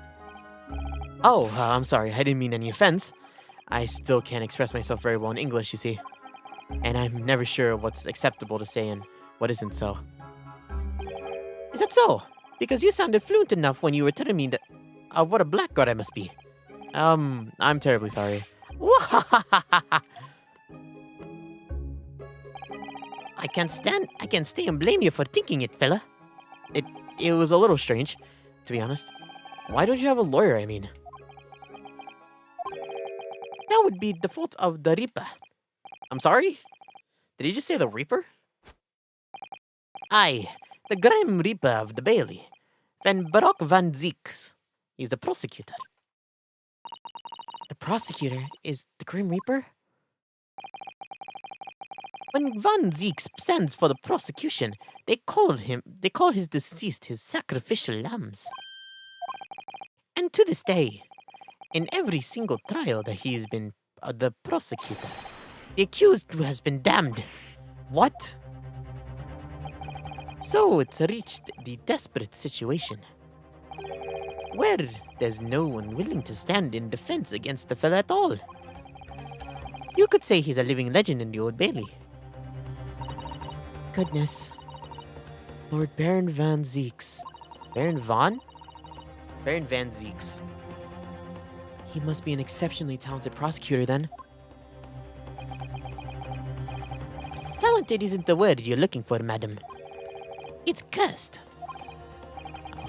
Oh, I'm sorry, I didn't mean any offense. I still can't express myself very well in English, you see. And I'm never sure what's acceptable to say and what isn't so. Is that so? Because you sounded fluent enough when you were telling me that what a blackguard I must be. I'm terribly sorry. I can't stay and blame you for thinking it, fella. It was a little strange, to be honest. Why don't you have a lawyer, I mean? That would be the fault of the Reaper. I'm sorry? Did he just say the Reaper? Aye, the Grim Reaper of the Bailey. Van Baroque van Zieks. He's the prosecutor. The prosecutor is the Grim Reaper? When Van Zieks stands for the prosecution, they call his deceased his sacrificial lambs. And And to this day, in every single trial that he's been the prosecutor, the accused has been damned. What? So it's reached the desperate situation where there's no one willing to stand in defense against the fella at all. You could say he's a living legend in the Old Bailey. Goodness. Lord Baron Van Zeeks. Baron Van Zeeks. He must be an exceptionally talented prosecutor then. Talented isn't the word you're looking for, madam. It's cursed.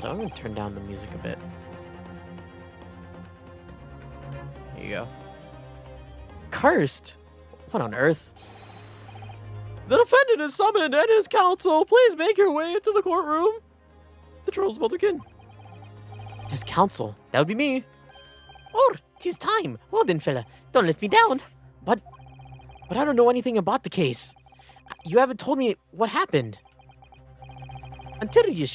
I'm gonna turn down the music a bit. There you go. Cursed? What on earth? The defendant is summoned and his counsel. Please make your way into the courtroom. The Charles Motherkin. His counsel? That would be me. Oh, 'tis time. Well then, fella, don't let me down. But I don't know anything about the case. You haven't told me what happened. Until you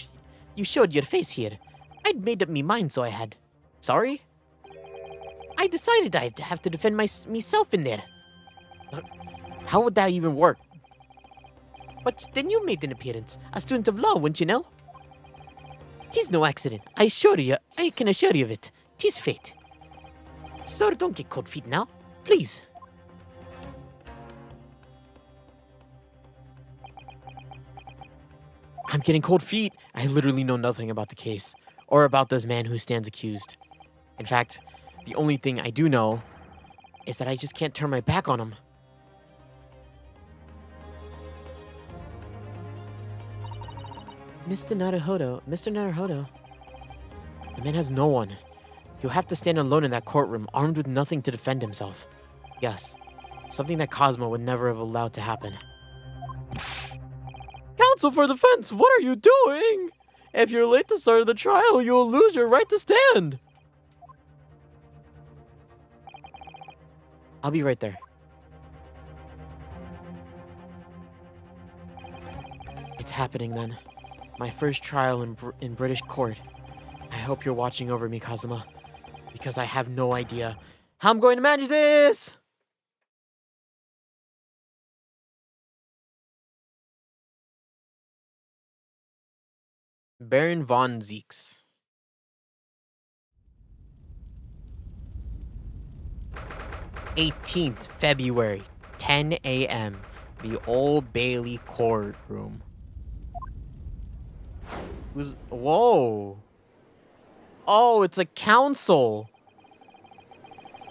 showed your face here, I'd made up me mind, so I had. Sorry? I decided I'd have to defend myself in there. How would that even work? But then you made an appearance, a student of law, wouldn't you know? 'Tis no accident, I can assure you of it. 'Tis fate. Sir, don't get cold feet now, please. I'm getting cold feet. I literally know nothing about the case, or about this man who stands accused. In fact, the only thing I do know is that I just can't turn my back on him. Mr. Naruhodo. The man has no one. He'll have to stand alone in that courtroom, armed with nothing to defend himself. Yes, something that Cosmo would never have allowed to happen. Counsel for defense, what are you doing? If you're late to start the trial, you will lose your right to stand. I'll be right there. It's happening then. My first trial in British court. I hope you're watching over me, Kazuma, because I have no idea how I'm going to manage this! Baron von Zeeks. 18th February, 10 a.m. The Old Bailey courtroom. Whoa. Oh, it's a council.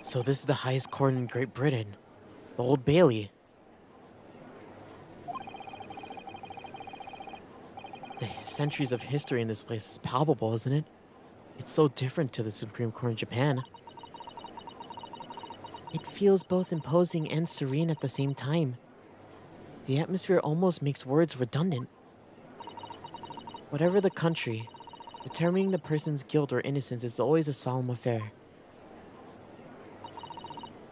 So this is the highest court in Great Britain. The Old Bailey. The centuries of history in this place is palpable, isn't it? It's so different to the Supreme Court in Japan. It feels both imposing and serene at the same time. The atmosphere almost makes words redundant. Whatever the country, determining the person's guilt or innocence is always a solemn affair.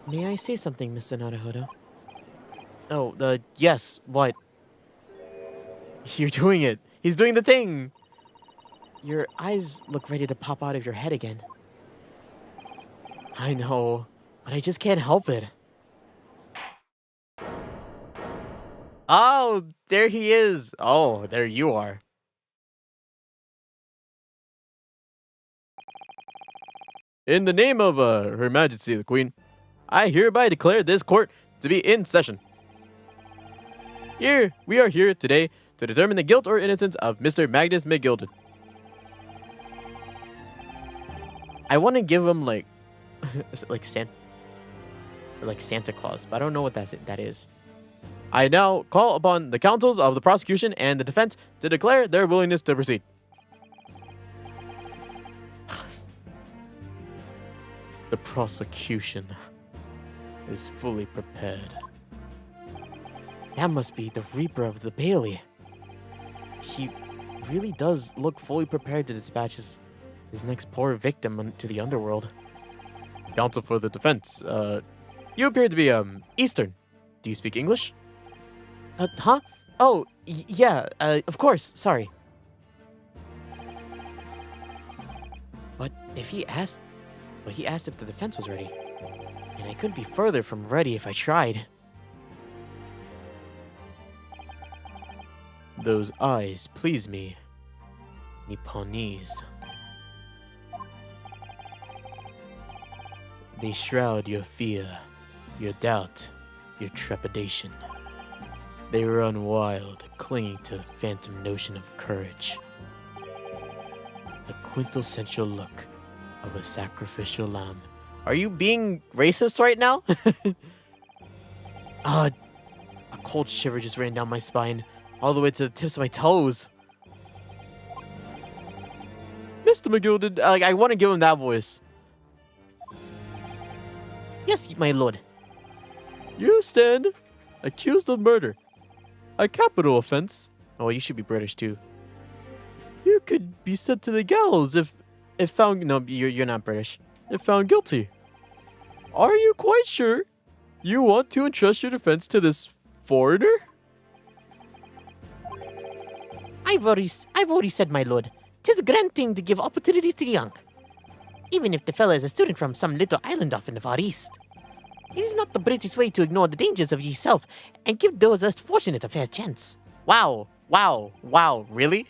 May I say something, Mr. Naruhodo? Oh, yes, what? You're doing it. He's doing the thing. Your eyes look ready to pop out of your head again. I know, but I just can't help it. Oh, there he is. Oh, there you are. In the name of Her Majesty the Queen, I hereby declare this court to be in session. We are here today to determine the guilt or innocence of Mr. Magnus McGilded. I want to give him like Santa Claus, but I don't know what that is. I now call upon the counsels of the prosecution and the defense to declare their willingness to proceed. The prosecution is fully prepared. That must be the Reaper of the Bailey. He really does look fully prepared to dispatch his next poor victim to the underworld. Counsel for the defense, you appear to be, Eastern. Do you speak English? Huh? Oh, yeah, of course, sorry. But he asked if the defense was ready. And I couldn't be further from ready if I tried. Those eyes please me. Nipponese. They shroud your fear, your doubt, your trepidation. They run wild, clinging to the phantom notion of courage. The quintessential look of a sacrificial lamb. Are you being racist right now? A cold shiver just ran down my spine, all the way to the tips of my toes. Mr. McGilded, I want to give him that voice. Yes, my lord. You stand accused of murder. A capital offense. Oh, you should be British too. You could be sent to the gallows if found. No, you're not British. If found guilty. Are you quite sure you want to entrust your defense to this foreigner? I've already said, my lord. 'Tis a grand thing to give opportunities to the young, even if the fellow is a student from some little island off in the Far East. It is not the British way to ignore the dangers of yourself and give those less fortunate a fair chance. Wow, really?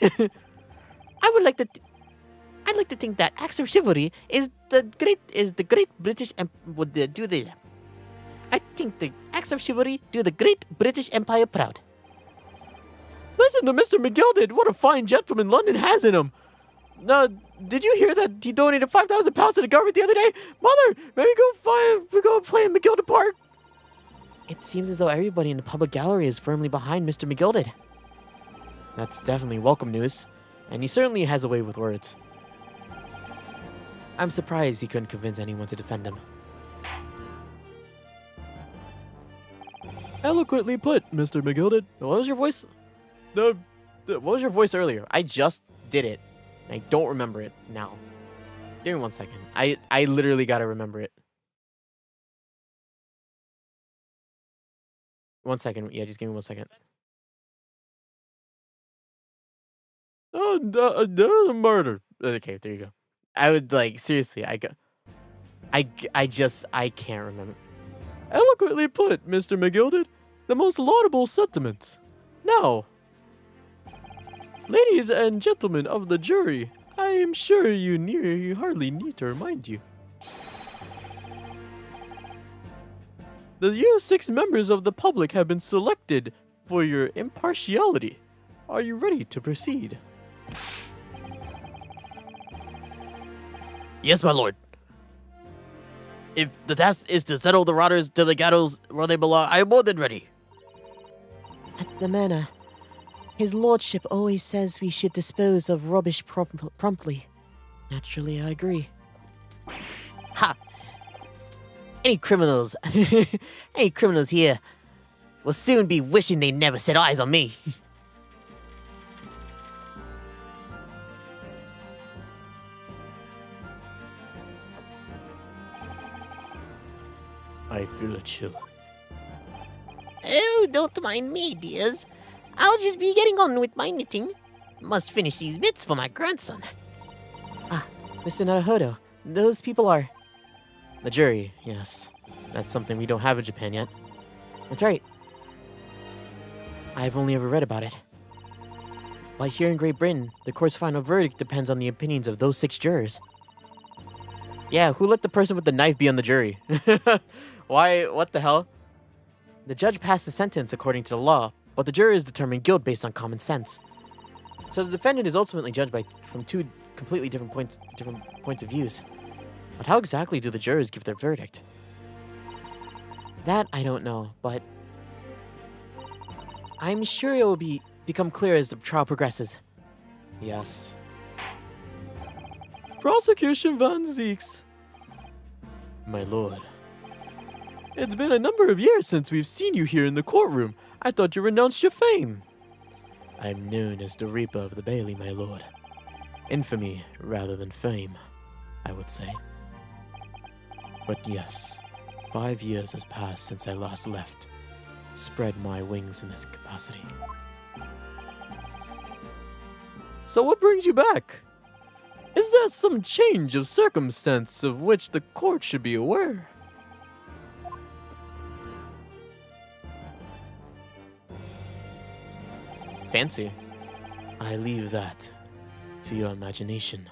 I'd like to think that acts of chivalry is the great British I think the acts of chivalry do the great British Empire proud. Listen to Mr. McGilded. What a fine gentleman London has in him. Did you hear that he donated £5,000 to the government the other day? Mother, maybe we go play in McGilded Park. It seems as though everybody in the public gallery is firmly behind Mr. McGilded. That's definitely welcome news, and he certainly has a way with words. I'm surprised he couldn't convince anyone to defend him. Eloquently put, Mr. McGilded. What was your voice? What was your voice earlier? I just did it. I don't remember it now. Give me 1 second. I literally gotta remember it. 1 second. Yeah, just give me 1 second. Oh, murder. Okay, there you go. I would seriously. I can't remember. Eloquently put, Mr. McGilded. The most laudable sentiments. Now, ladies and gentlemen of the jury, I am sure you hardly need to remind you. You 6 members of the public have been selected for your impartiality. Are you ready to proceed? Yes, my lord. If the task is to settle the rotters to the gallows where they belong, I am more than ready. At the manor, his lordship always says we should dispose of rubbish promptly. Naturally, I agree. Ha! Any criminals here will soon be wishing they never set eyes on me. I feel a chill. Oh, don't mind me, dears. I'll just be getting on with my knitting. Must finish these bits for my grandson. Ah, Mr. Naruhodo, those people are... The jury, yes. That's something we don't have in Japan yet. That's right. I've only ever read about it. But here in Great Britain, the court's final verdict depends on the opinions of those 6 jurors. Yeah, who let the person with the knife be on the jury? Why? What the hell? The judge passed the sentence according to the law, but the jurors determined guilt based on common sense. So the defendant is ultimately judged from 2 completely different points of views. But how exactly do the jurors give their verdict? That I don't know, but I'm sure it will become clear as the trial progresses. Yes. Prosecution Van Zeeks. My lord. It's been a number of years since we've seen you here in the courtroom. I thought you renounced your fame. I'm known as the Reaper of the Bailey, my lord. Infamy rather than fame, I would say. But yes, 5 years has passed since I last left. Spread my wings in this capacity. So what brings you back? Is there some change of circumstance of which the court should be aware? Fancy. I leave that to your imagination,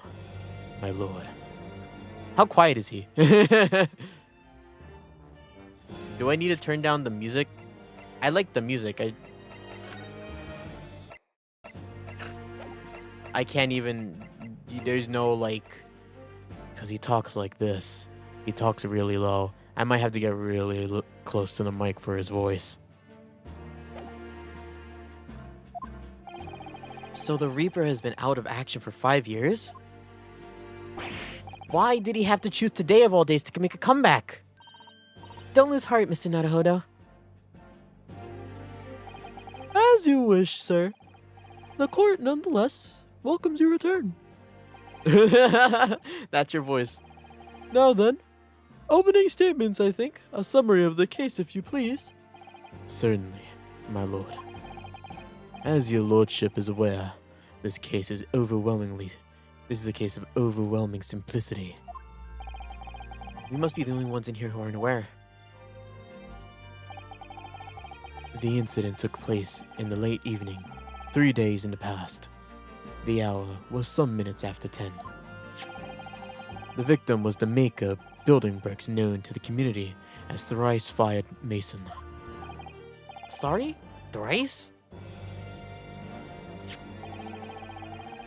my lord. How quiet is he? Do I need to turn down the music? I like the music. I can't even... There's no, like... Because he talks like this. He talks really low. I might have to get really close to the mic for his voice. So the Reaper has been out of action for 5 years? Why did he have to choose today of all days to make a comeback? Don't lose heart, Mr. Naruhodo. As you wish, sir. The court, nonetheless, welcomes your return. That's your voice. Now then, opening statements, I think. A summary of the case, if you please. Certainly, my lord. As your lordship is aware, this is a case of overwhelming simplicity. We must be the only ones in here who aren't aware. The incident took place in the late evening, 3 days in the past. The hour was some minutes after 10. The victim was the maker of building bricks known to the community as Thrice-Fired Mason. Sorry? Thrice?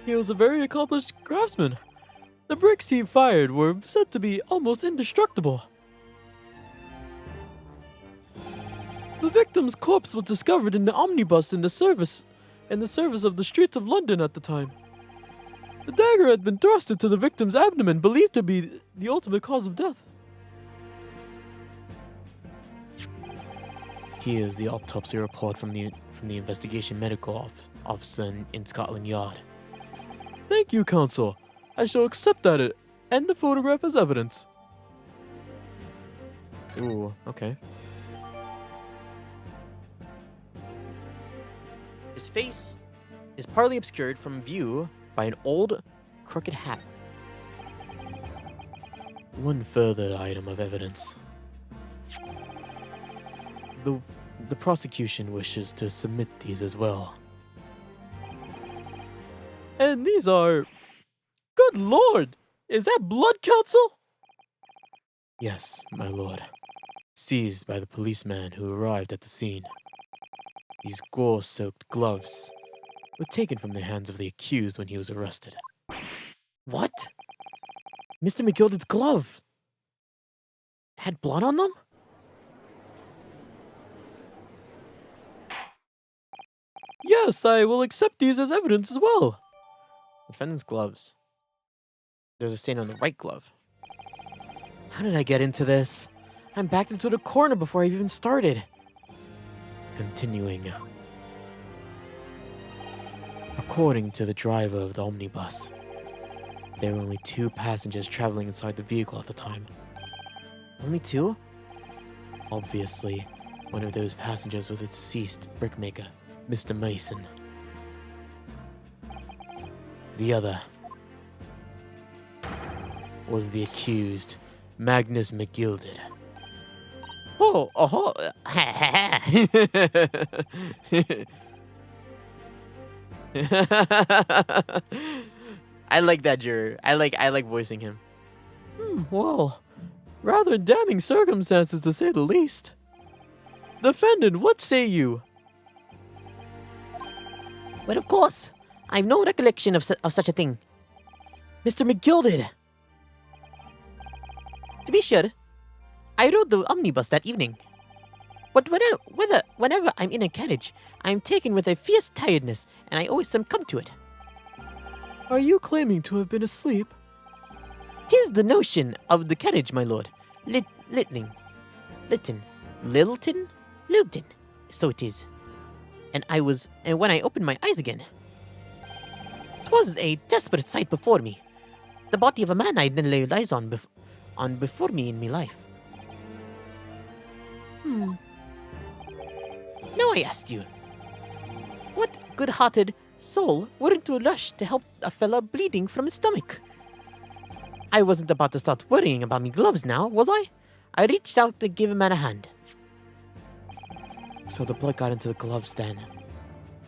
He was a very accomplished craftsman. The bricks he fired were said to be almost indestructible. The victim's corpse was discovered in the omnibus in the service of the streets of London at the time. The dagger had been thrust into the victim's abdomen, believed to be the ultimate cause of death. Here's the autopsy report from the investigation medical officer in Scotland Yard. Thank you, counsel. I shall accept that and the photograph as evidence. Ooh, okay. His face is partly obscured from view by an old, crooked hat. One further item of evidence. The prosecution wishes to submit these as well. And these are... Good lord! Is that blood, counsel? Yes, my lord. Seized by the policeman who arrived at the scene. These gore-soaked gloves were taken from the hands of the accused when he was arrested. What? Mr. McGilded's glove had blood on them? Yes, I will accept these as evidence as well. Defendant's gloves. There's a stain on the right glove. How did I get into this? I'm backed into the corner before I even started. Continuing. According to the driver of the omnibus, there were only 2 passengers traveling inside the vehicle at the time. Only 2? Obviously, one of those passengers was the deceased brickmaker, Mr. Mason. The other was the accused, Magnus McGilded. Oh, I like that juror. I like voicing him. Well, rather damning circumstances to say the least. Defendant, what say you? But of course, I've no recollection of such a thing. Mr. McGilded. To be sure, I rode the omnibus that evening. But whenever I'm in a carriage, I'm taken with a fierce tiredness, and I always succumb to it. Are you claiming to have been asleep? 'Tis the notion of the carriage, my lord. Lilton. So it is. And when I opened my eyes again, 'twas a desperate sight before me. The body of a man I then lies on before me in my life. Now I asked you, what good-hearted soul wouldn't rush to help a fella bleeding from his stomach? I wasn't about to start worrying about me gloves now, was I? I reached out to give him a hand. So the blood got into the gloves then,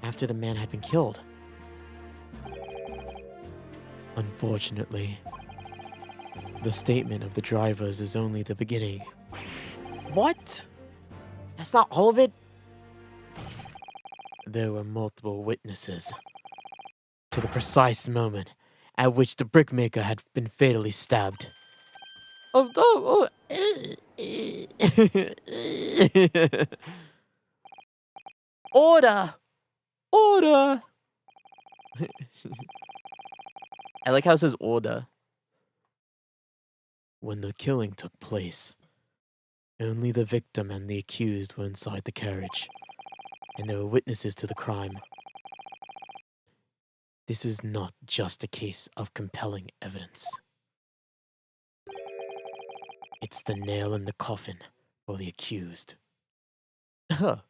after the man had been killed. Unfortunately, the statement of the drivers is only the beginning. What? That's not all of it? There were multiple witnesses to the precise moment at which the brickmaker had been fatally stabbed. Order! Order! I like how it says order. When the killing took place, only the victim and the accused were inside the carriage, and there were witnesses to the crime. This is not just a case of compelling evidence. It's the nail in the coffin for the accused. Yo,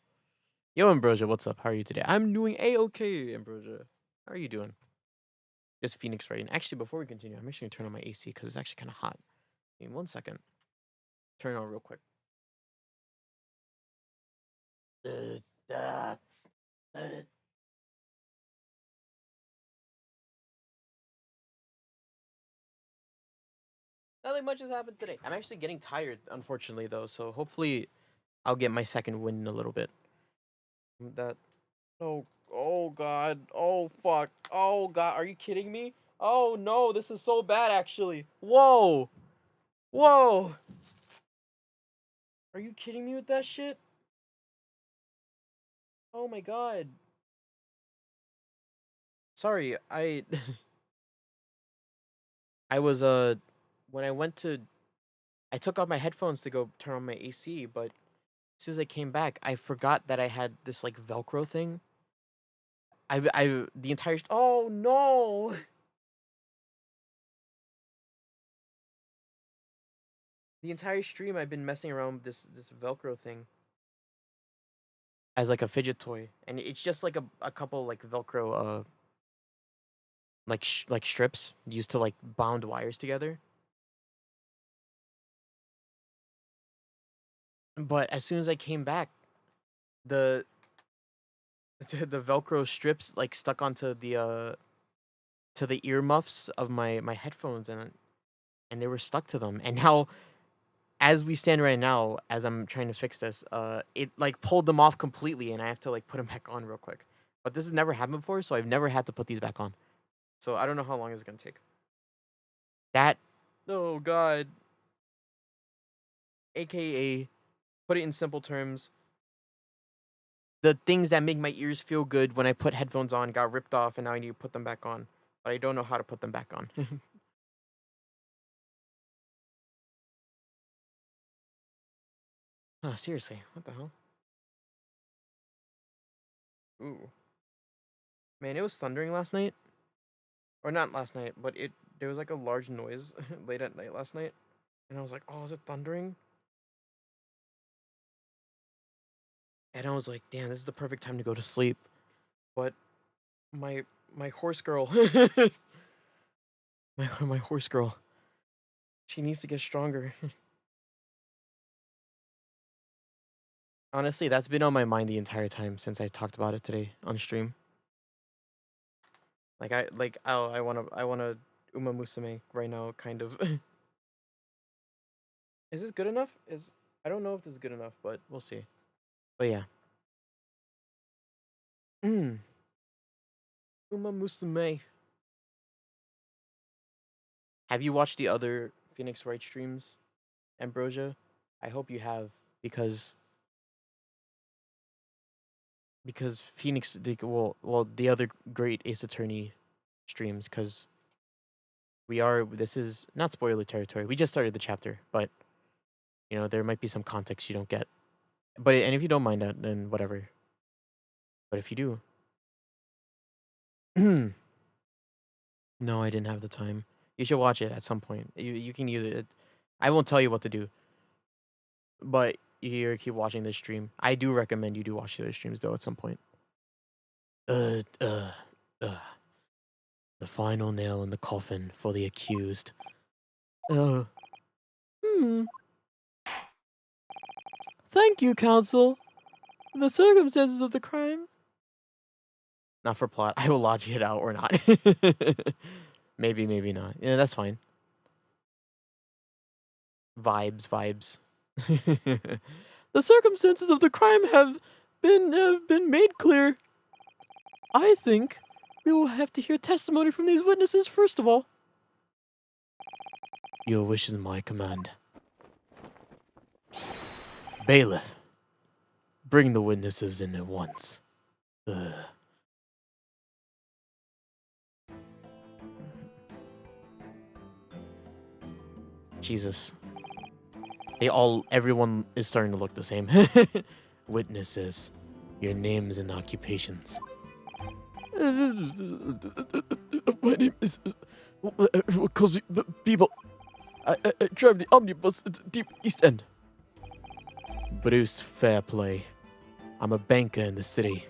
Ambrosia, what's up? How are you today? I'm doing A-okay, Ambrosia. How are you doing? Just Phoenix, right? And actually, before we continue, I'm actually going to turn on my AC because it's actually kind of hot. In 1 second. Turn it on real quick. Nothing much has happened today. I'm actually getting tired, unfortunately, though. So hopefully, I'll get my second win in a little bit. That. Oh God. Oh fuck. Oh God. Are you kidding me? Oh no, this is so bad, actually. Whoa. Whoa. Are you kidding me with that shit? Oh my God. Sorry, I was when I went to I took off my headphones to go turn on my AC, but as soon as I came back, I forgot that I had this like Velcro thing. The entire oh no. The entire stream I've been messing around with this Velcro thing as like a fidget toy, and it's just like a couple like Velcro like strips used to like bound wires together. But as soon as I came back, the the Velcro strips like stuck onto the to the earmuffs of my headphones, and they were stuck to them. And now, as we stand right now, as I'm trying to fix this, it like pulled them off completely, and I have to like put them back on real quick. But this has never happened before, so I've never had to put these back on. So I don't know how long it's gonna take. That, oh God. AKA, put it in simple terms, the things that make my ears feel good when I put headphones on got ripped off, and now I need to put them back on. But I don't know how to put them back on. Oh, seriously, what the hell? Ooh. Man, it was thundering last night. Or not last night, but there was like a large noise late at night last night. And I was like, oh, is it thundering? And I was like, damn, this is the perfect time to go to sleep. But my horse girl, my horse girl, she needs to get stronger. Honestly, that's been on my mind the entire time since I talked about it today on stream. I wanna Uma Musume right now, kind of. Is this good enough? I don't know if this is good enough, but we'll see. But yeah. Uma Musume. Have you watched the other Phoenix Wright streams, Ambrosia? I hope you have, because Phoenix, the other great Ace Attorney streams, because this is not spoiler territory. We just started the chapter, but you know, there might be some context you don't get. And if you don't mind that, then whatever. But if you do, no, I didn't have the time. You should watch it at some point. You can either. I won't tell you what to do, but you keep watching this stream. I do recommend you do watch the other streams though at some point. Uh, uh, uh. The final nail in the coffin for the accused. Uh, hmm. Thank you, counsel. The circumstances of the crime. Not for plot. I will logic it out or not. Maybe, maybe not. Yeah, that's fine. Vibes, vibes. The circumstances of the crime have been made clear. I think we will have to hear testimony from these witnesses first of all. Your wish is my command. Bailiff, bring the witnesses in at once. Ugh. Jesus. Everyone is starting to look the same. Witnesses, your names and occupations. My name is... Calls me people. I drive the omnibus at the deep East End. Bruce Fairplay. I'm a banker in the city.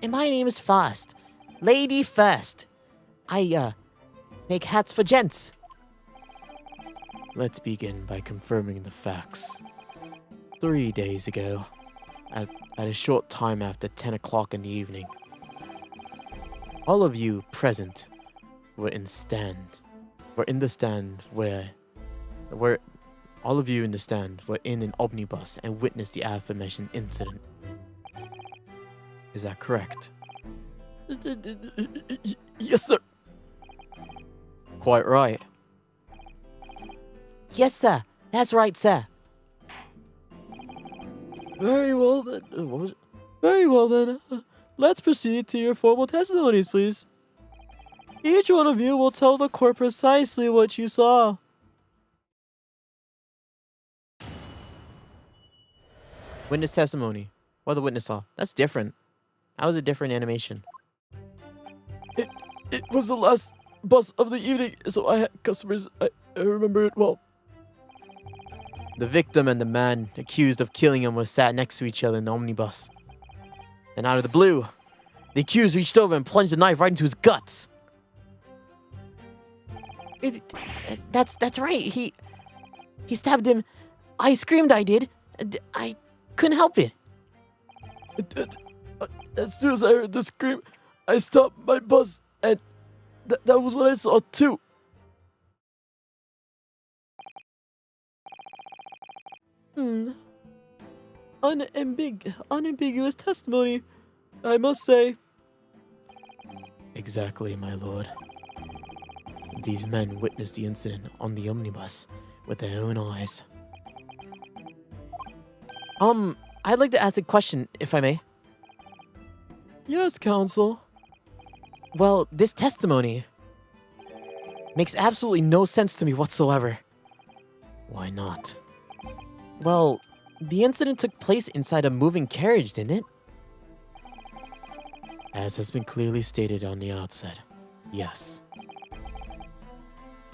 And my name is Fast. Lady First. I, make hats for gents. Let's begin by confirming the facts. 3 days ago, at a short time after 10 o'clock in the evening, all of you present were in the stand where all of you in the stand were in an omnibus and witnessed the aforementioned incident. Is that correct? Yes, sir. Quite right. Yes, sir. That's right, sir. Very well then. What was it? Very well then. Let's proceed to your formal testimonies, please. Each one of you will tell the court precisely what you saw. Witness testimony. What the witness saw. That's different. That was a different animation. It was the last bus of the evening, so I had customers. I remember it well. The victim and the man accused of killing him were sat next to each other in the omnibus. And out of the blue, the accused reached over and plunged the knife right into his guts. That's right. He stabbed him. I screamed. I did. I couldn't help it. As soon as I heard the scream, I stopped my bus, and that was what I saw too. Unambiguous testimony, I must say. Exactly, my lord. These men witnessed the incident on the omnibus with their own eyes. I'd like to ask a question, if I may. Yes, counsel. Well, this testimony makes absolutely no sense to me whatsoever. Why not? Well, the incident took place inside a moving carriage, didn't it? As has been clearly stated on the outset, yes.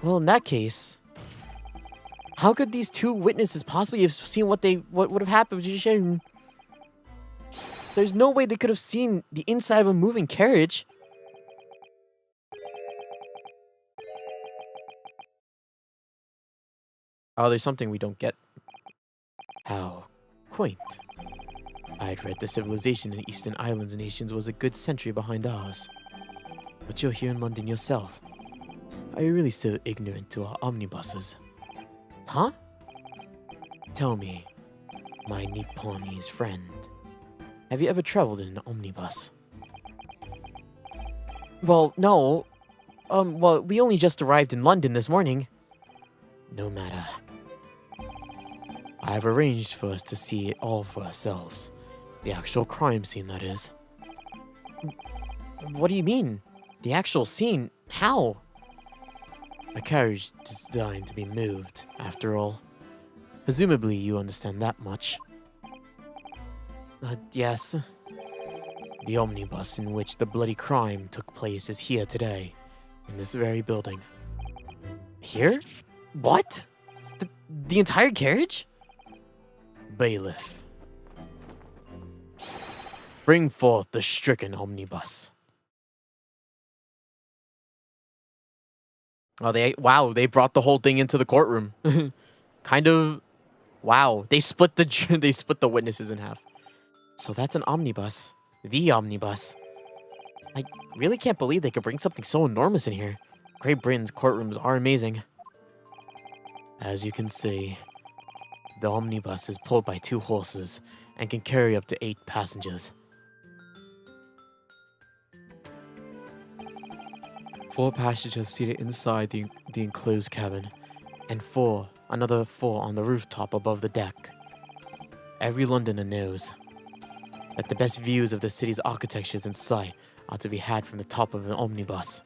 Well, in that case, how could these two witnesses possibly have seen what would have happened? There's no way they could have seen the inside of a moving carriage. Oh, there's something we don't get. How quaint. I'd read the civilization in the Eastern Islands nations was a good century behind ours. But you're here in London yourself. Are you really so ignorant to our omnibuses? Huh? Tell me, my Nipponese friend, have you ever traveled in an omnibus? Well, no. Well, we only just arrived in London this morning. No matter. I've arranged for us to see it all for ourselves. The actual crime scene, that is. What do you mean? The actual scene? How? A carriage designed to be moved, after all. Presumably you understand that much. Yes. The omnibus in which the bloody crime took place is here today, in this very building. Here? What? The entire carriage? Bailiff. Bring forth the stricken omnibus. Oh, they brought the whole thing into the courtroom. Kind of, wow. They split the witnesses in half. So that's an omnibus. The omnibus. I really can't believe they could bring something so enormous in here. Great Britain's courtrooms are amazing. As you can see, the omnibus is pulled by 2 horses and can carry up to 8 passengers. 4 passengers seated inside the enclosed cabin, and another 4 on the rooftop above the deck. Every Londoner knows that the best views of the city's architectures in sight are to be had from the top of an omnibus.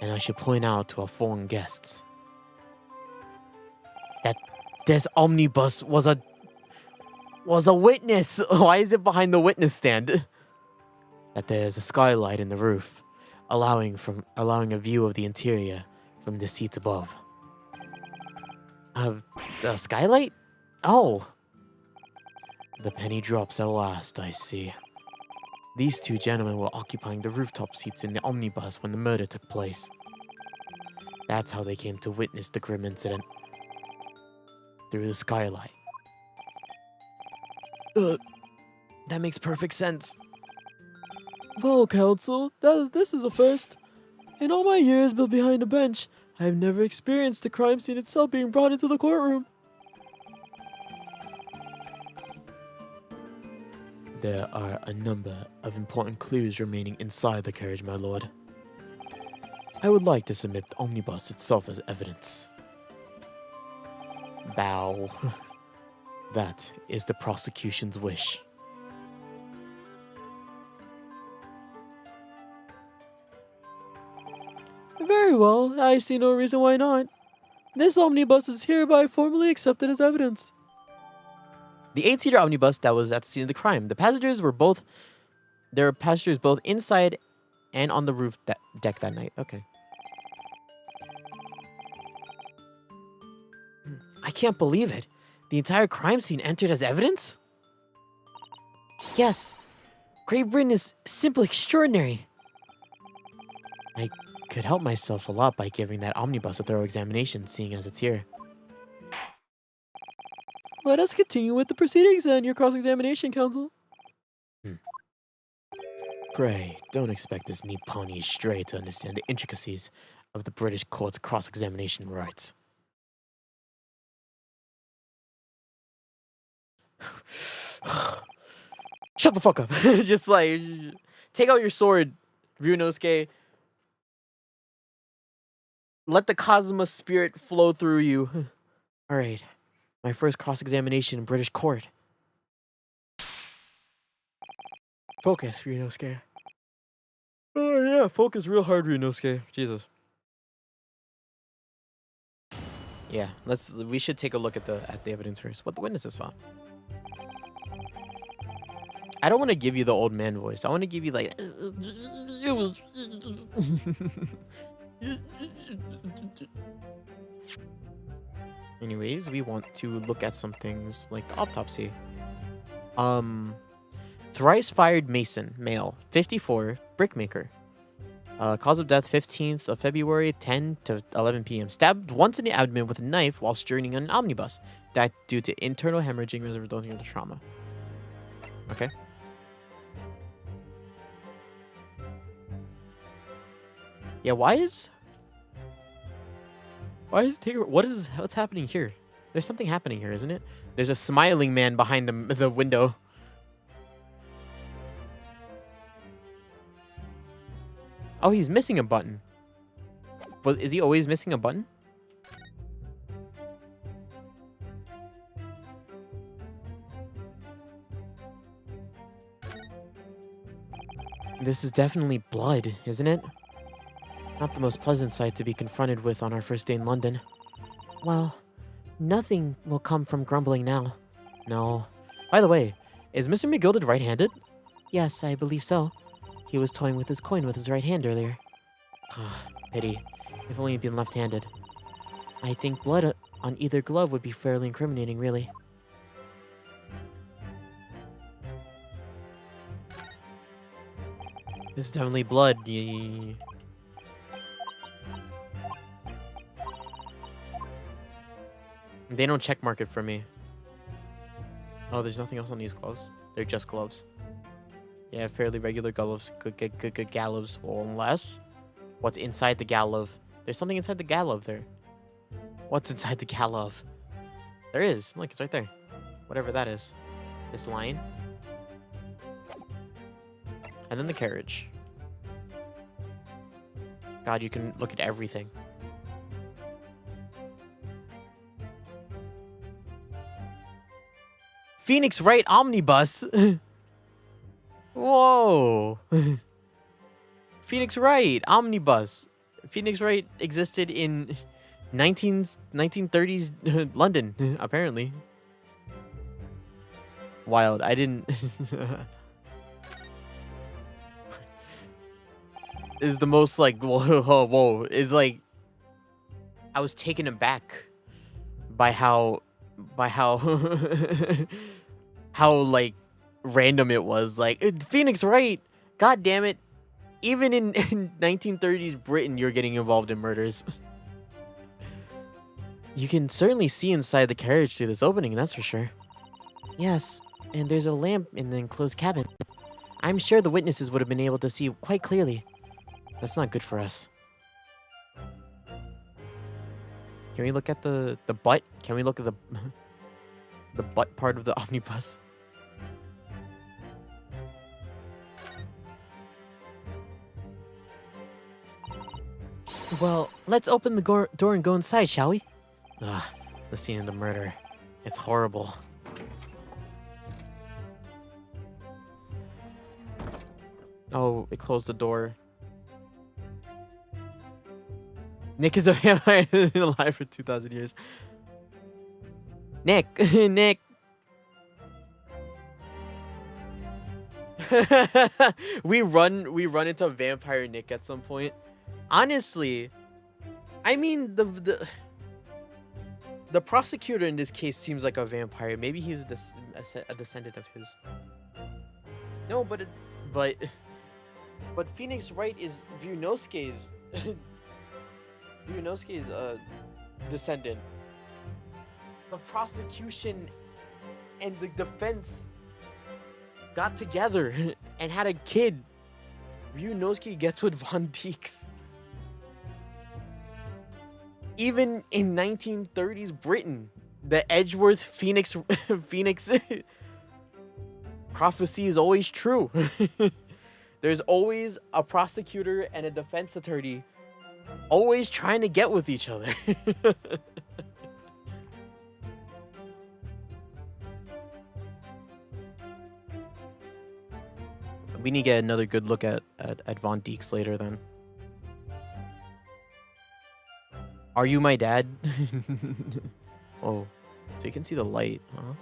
And I should point out to our foreign guests that this omnibus was a witness. Why is it behind the witness stand? That there's a skylight in the roof, allowing a view of the interior from the seats above. The skylight? Oh. The penny drops at last, I see. These 2 gentlemen were occupying the rooftop seats in the omnibus when the murder took place. That's how they came to witness the grim incident. Through the skylight. That makes perfect sense. Well, counsel, this is a first. In all my years built behind a bench, I have never experienced the crime scene itself being brought into the courtroom. There are a number of important clues remaining inside the carriage, my lord. I would like to submit the omnibus itself as evidence. Bow. That is the prosecution's wish. Very well, I see no reason why not. This omnibus is hereby formally accepted as evidence. The 8-seater omnibus that was at the scene of the crime. There were passengers both inside and on the roof deck that night. Okay. I can't believe it. The entire crime scene entered as evidence? Yes. Great Britain is simply extraordinary. I could help myself a lot by giving that omnibus a thorough examination, seeing as it's here. Let us continue with the proceedings and your cross-examination, counsel. Pray, don't expect this Nipponi stray to understand the intricacies of the British court's cross-examination rights. Shut the fuck up. Just like, take out your sword, Ryunosuke. Let the Kazuma spirit flow through you. Alright. My first cross-examination in British court. Focus, Ryunosuke. Oh yeah, focus real hard, Ryunosuke. Jesus. Yeah, we should take a look at the evidence first. What the witnesses saw. I don't want to give you the old man voice. I want to give you like it was Anyways, we want to look at some things like the autopsy. Thrice fired mason, male, 54, brickmaker. Cause of death 15th of February, 10 to 11 p.m. Stabbed once in the abdomen with a knife while journeying on an omnibus. Died due to internal hemorrhaging resulting from the trauma. Okay. Yeah, what's happening here? There's something happening here, isn't it? There's a smiling man behind the window. Oh, he's missing a button. But is he always missing a button? This is definitely blood, isn't it? Not the most pleasant sight to be confronted with on our first day in London. Well, nothing will come from grumbling now. No. By the way, is Mr. McGilded right-handed? Yes, I believe so. He was toying with his coin with his right hand earlier. Pity. If only he'd been left-handed. I think blood on either glove would be fairly incriminating, really. This is definitely blood. They don't check mark it for me. Oh, there's nothing else on these gloves. They're just gloves. Yeah, fairly regular gloves. Good gallows. Well, unless... What's inside the glove? There's something inside the glove there. What's inside the glove? There is. Look, it's right there. Whatever that is. This line. And then the carriage. God, you can look at everything. Phoenix Wright Omnibus. Whoa. Phoenix Wright Omnibus. Phoenix Wright existed in 1930s London, apparently. Wild. I didn't... is the most like whoa is like I was taken aback by how how like random it was. Like, Phoenix Wright, god damn it, even in 1930s Britain you're getting involved in murders. You can certainly see inside the carriage through this opening, that's for sure. Yes, and there's a lamp in the enclosed cabin. I'm sure the witnesses would have been able to see quite clearly. That's not good for us. Can we look at the butt? Can we look at the butt part of the omnibus? Well, let's open the door and go inside, shall we? Ah, the scene of the murder. It's horrible. Oh, it closed the door. Nick is a vampire been alive for 2,000 years. Nick, Nick. we run into vampire Nick at some point. Honestly, I mean the prosecutor in this case seems like a vampire. Maybe he's a descendant of his. No, but Phoenix Wright is Vyunosuke's descendant. The prosecution and the defense got together and had a kid. Ryunosuke gets with Von Deeks. Even in 1930s Britain, the Edgeworth Phoenix prophecy is always true. There's always a prosecutor and a defense attorney always trying to get with each other. We need to get another good look at Von Deeks later then. Are you my dad? Oh, so you can see the light, huh?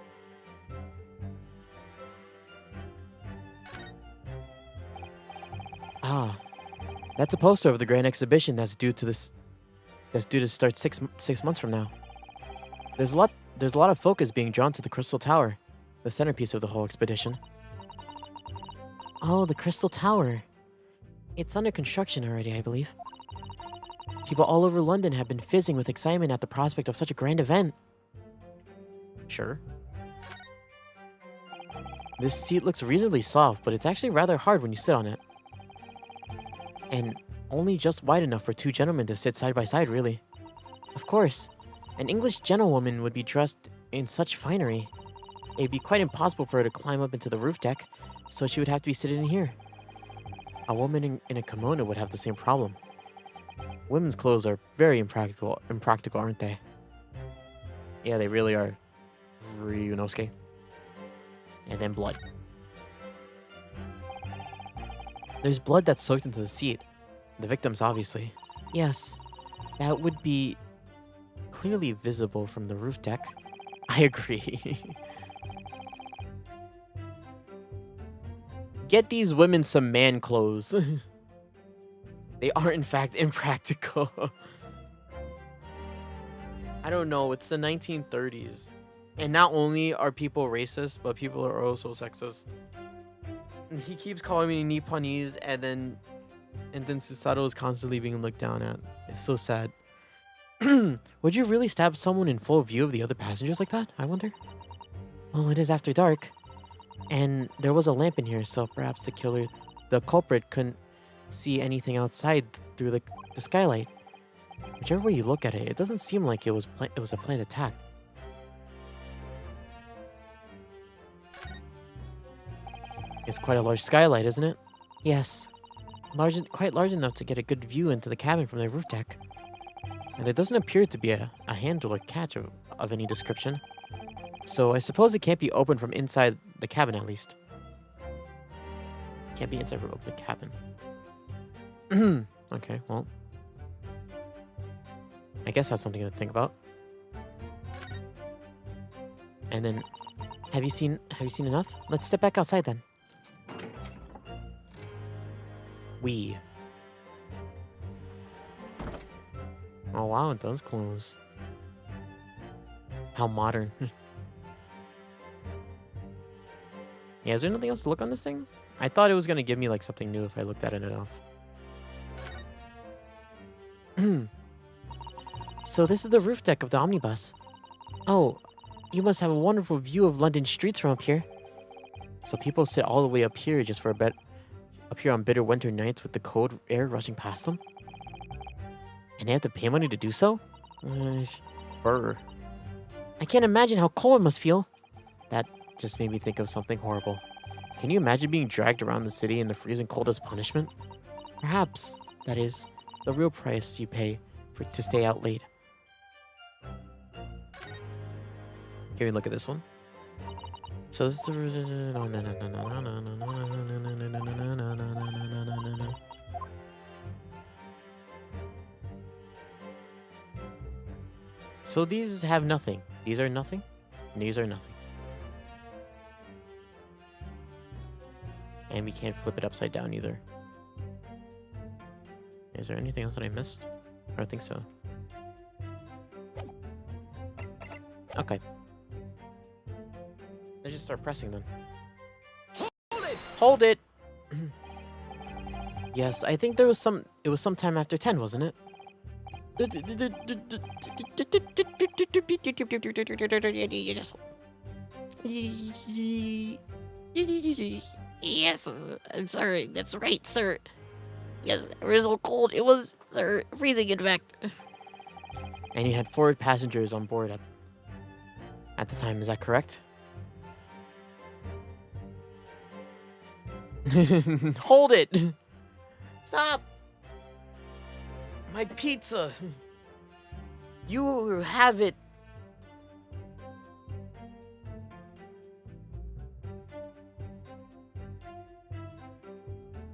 Ah, that's a poster of the grand exhibition that's due to start six months from now. There's a lot of focus being drawn to the Crystal Tower, the centerpiece of the whole expedition. Oh, the Crystal Tower. It's under construction already, I believe. People all over London have been fizzing with excitement at the prospect of such a grand event. Sure. This seat looks reasonably soft, but it's actually rather hard when you sit on it. And only just wide enough for two gentlemen to sit side by side, really. Of course, an English gentlewoman would be dressed in such finery. It'd be quite impossible for her to climb up into the roof deck, so she would have to be sitting in here. A woman in a kimono would have the same problem. Women's clothes are very impractical, aren't they? Yeah, they really are. Ryunosuke. And then blood. There's blood that's soaked into the seat. The victims, obviously. Yes, that would be clearly visible from the roof deck. I agree. Get these women some man clothes. They are, in fact, impractical. I don't know. It's the 1930s. And not only are people racist, but people are also sexist. He keeps calling me Nipponese, and then Susato is constantly being looked down at. It's so sad. Would you really stab someone in full view of the other passengers like that, I wonder? Well, it is after dark. And there was a lamp in here, so perhaps the culprit couldn't see anything outside through the skylight. Whichever way you look at it, it doesn't seem like it was a planned attack. It's quite a large skylight, isn't it? Yes. Quite large enough to get a good view into the cabin from the roof deck. And there doesn't appear to be a handle or catch of any description. So I suppose it can't be opened from inside the cabin, at least. Can't be inside from the cabin. Okay, well. I guess that's something to think about. And then, have you seen enough? Let's step back outside then. Oh wow, it does close. How modern. Yeah, is there nothing else to look on this thing? I thought it was gonna give me like something new if I looked at it enough. So this is the roof deck of the omnibus. Oh, you must have a wonderful view of London streets from up here. So people sit all the way up here just for a bit, up here on bitter winter nights with the cold air rushing past them? And they have to pay money to do so? Brr. I can't imagine how cold it must feel. That just made me think of something horrible. Can you imagine being dragged around the city in the freezing cold as punishment? Perhaps that is the real price you pay to stay out late. Here, look at this one. So this is the... So these have nothing. These are nothing. And these are nothing. And we can't flip it upside down either. Is there anything else that I missed? I don't think so. Okay. Let's just start pressing them. Hold it! Hold it! Yes, I think it was sometime after 10, wasn't it? Yes, sir, that's right, sir. Yes, it was so cold. It was, sir, freezing, in fact. And you had 4 passengers on board at the time, is that correct? Hold it! Stop! My pizza! You have it!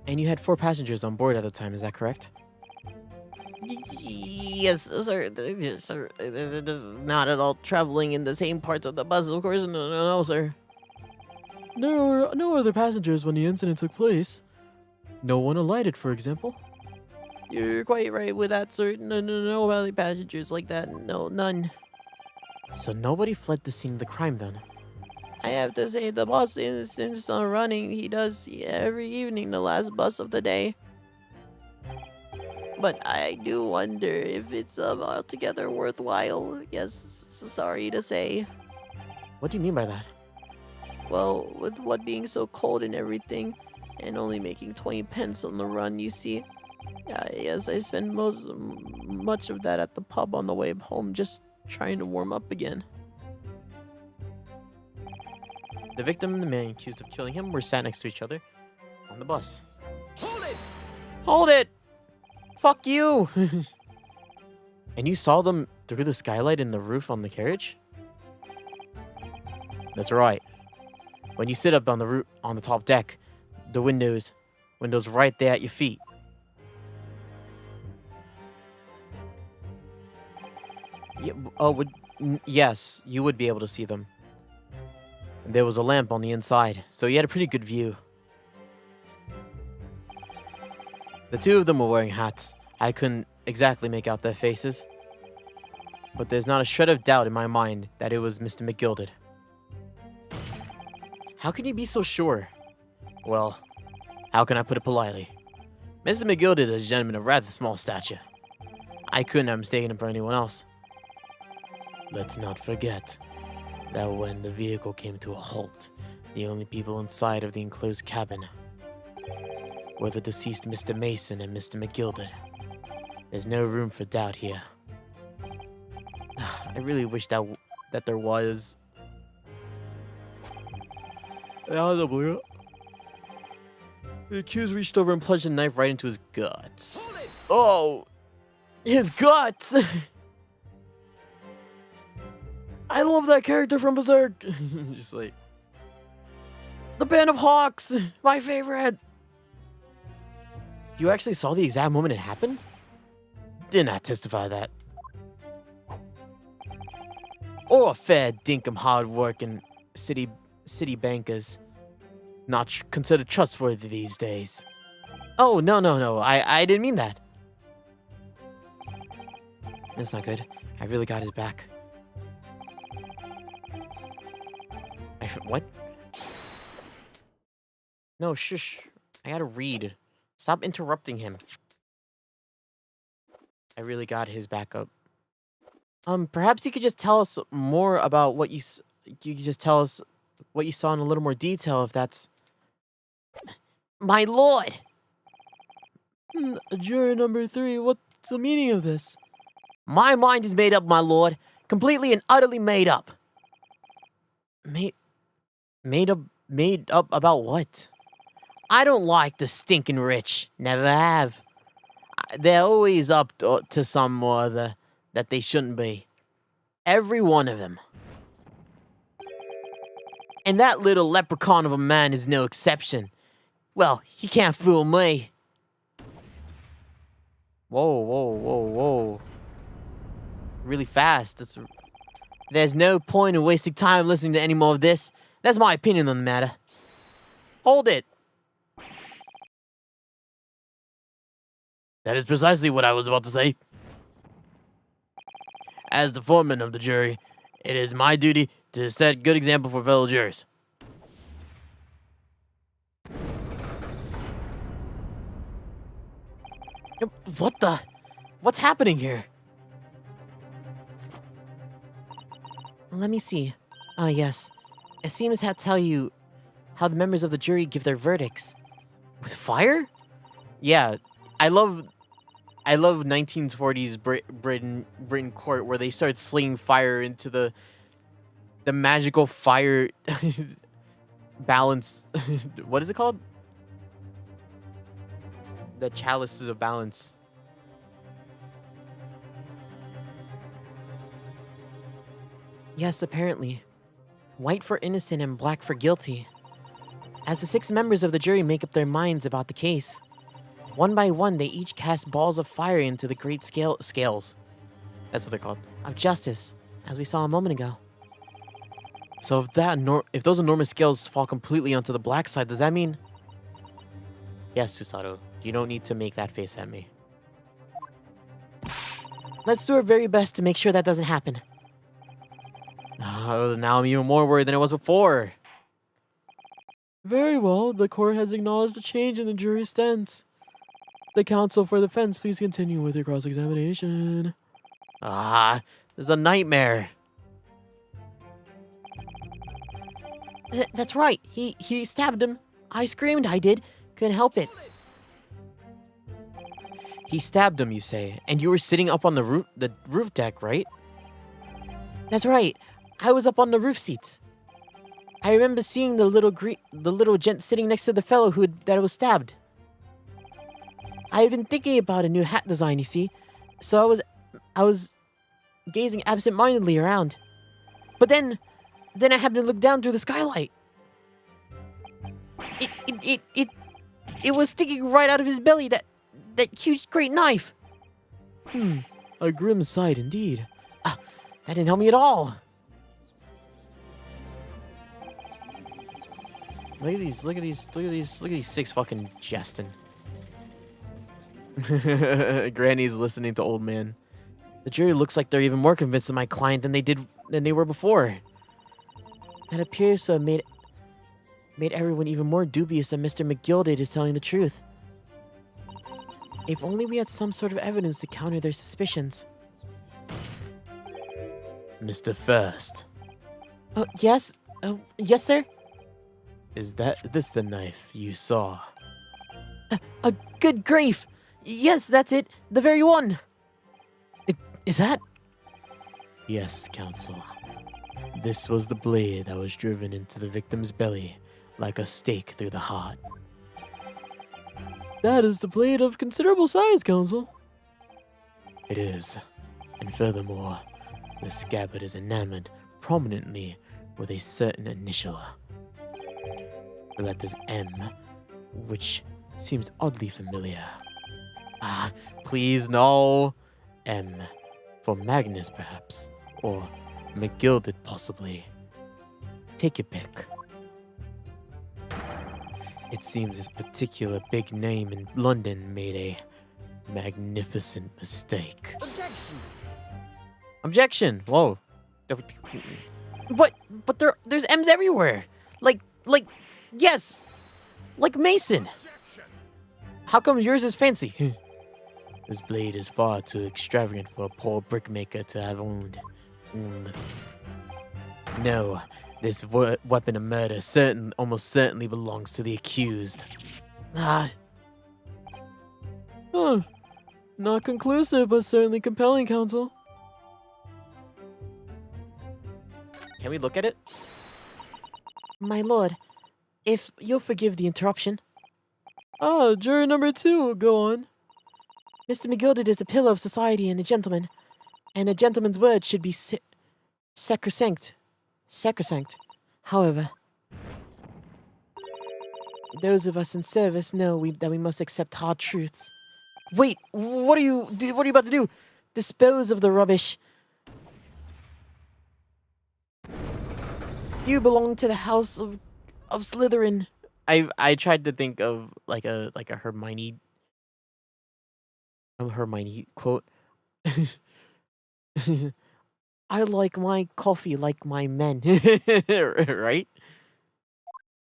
And you had 4 passengers on board at the time, is that correct? Yes, sir. Yes, sir. Not at all traveling in the same parts of the bus, of course. No, sir. There were no other passengers when the incident took place. No one alighted, for example. You're quite right with that, sir. No other passengers like that. No, none. So nobody fled the scene of the crime then? I have to say, the bus insists on running. He does every evening, the last bus of the day. But I do wonder if it's altogether worthwhile. Yes, sorry to say. What do you mean by that? Well, with what being so cold and everything, and only making 20 pence on the run, you see. Yes, I spend much of that at the pub on the way home, just trying to warm up again. The victim and the man accused of killing him were sat next to each other on the bus. Hold it! Hold it! Fuck you! And you saw them through the skylight in the roof on the carriage? That's right. When you sit up on the top deck, the windows right there at your feet. Yeah, yes, you would be able to see them. There was a lamp on the inside, so you had a pretty good view. The 2 of them were wearing hats. I couldn't exactly make out their faces. But there's not a shred of doubt in my mind that it was Mr. McGilded. How can you be so sure? Well, How can I put it politely? Mr. McGilded is a gentleman of rather small stature. I couldn't have mistaken him for anyone else. Let's not forget that when the vehicle came to a halt, the only people inside of the enclosed cabin were the deceased Mr. Mason and Mr. McGilded. There's no room for doubt here. I really wish that there was. The accused reached over and plunged a knife right into his guts. Oh, his guts! I love that character from Berserk. Just like the Band of Hawks, my favorite. You actually saw the exact moment it happened? Did not testify that. Or a fair dinkum hard-working city bankers not considered trustworthy these days. Oh, no. I didn't mean that. That's not good. I really got his back. What? No, shush. I gotta read. Stop interrupting him. I really got his back up. Perhaps you could just tell us more about what you could just tell us what you saw in a little more detail, if that's... My lord! Juror number 3, what's the meaning of this? My mind is made up, my lord. Completely and utterly made up. Made up about what? I don't like the stinking rich. Never have. They're always up to some or other that they shouldn't be. Every one of them. And that little leprechaun of a man is no exception. Well, he can't fool me. Whoa. Really fast. There's no point in wasting time listening to any more of this. That's my opinion on the matter. Hold it. That is precisely what I was about to say. As the foreman of the jury, it is my duty to set good example for fellow jurors. What's happening here? Let me see. Ah, yes. It seems to tell you how the members of the jury give their verdicts. With fire? Yeah, I love 1940s Britain court where they started slinging fire into the magical fire balance. What is it called? The chalices of balance. Yes, apparently. White for innocent and black for guilty. As the 6 members of the jury make up their minds about the case, one by one they each cast balls of fire into the great scales. That's what they're called. Of justice, as we saw a moment ago. So if those enormous scales fall completely onto the black side, does that mean... Yes, Susato, you don't need to make that face at me. Let's do our very best to make sure that doesn't happen. Now I'm even more worried than I was before. Very well, the court has acknowledged a change in the jury's stance. The counsel for the defense, please continue with your cross-examination. This is a nightmare. That's right. He stabbed him. I screamed, I did. Couldn't help it. He stabbed him, you say, and you were sitting up on the roof deck, right? That's right. I was up on the roof seats. I remember seeing the little gent sitting next to the fellow that was stabbed. I had been thinking about a new hat design, you see, so I was gazing absent-mindedly around. But then I happened to look down through the skylight. It was sticking right out of his belly, that huge great knife. A grim sight indeed. That didn't help me at all. Look at these 6 fucking jesting. Granny's listening to old man. The jury looks like they're even more convinced of my client than they were before. That appears to have made made everyone even more dubious that Mr. McGilded is telling the truth. If only we had some sort of evidence to counter their suspicions. Mr. First, Oh, yes? Yes, sir? is this the knife you saw? Good grief! Yes, that's it! The very one! Is that? Yes, Counsel. This was the blade that was driven into the victim's belly like a stake through the heart. That is the blade of considerable size, Counsel. It is. And furthermore, the scabbard is enamored prominently with a certain initial. The letters M, which seems oddly familiar. Ah, please, no. M for Magnus, perhaps, or McGilded, possibly. Take your pick. It seems this particular big name in London made a magnificent mistake. Objection! Objection. Whoa. But there's M's everywhere. Like, yes! Like Mason. How come yours is fancy? This blade is far too extravagant for a poor brickmaker to have owned. No, this weapon of murder almost certainly belongs to the accused. Ah, Huh. Not conclusive, but certainly compelling, Counsel. Can we look at it? my lord, if you'll forgive the interruption. Ah, juror number 2, go on. Mr. McGilded is a pillar of society and a gentleman's word should be sacrosanct. Sacrosanct. However, those of us in service know that we must accept hard truths. Wait, what are you about to do? Dispose of the rubbish. You belong to the house of Slytherin. I tried to think of like a Hermione quote. I like my coffee like my men. Right?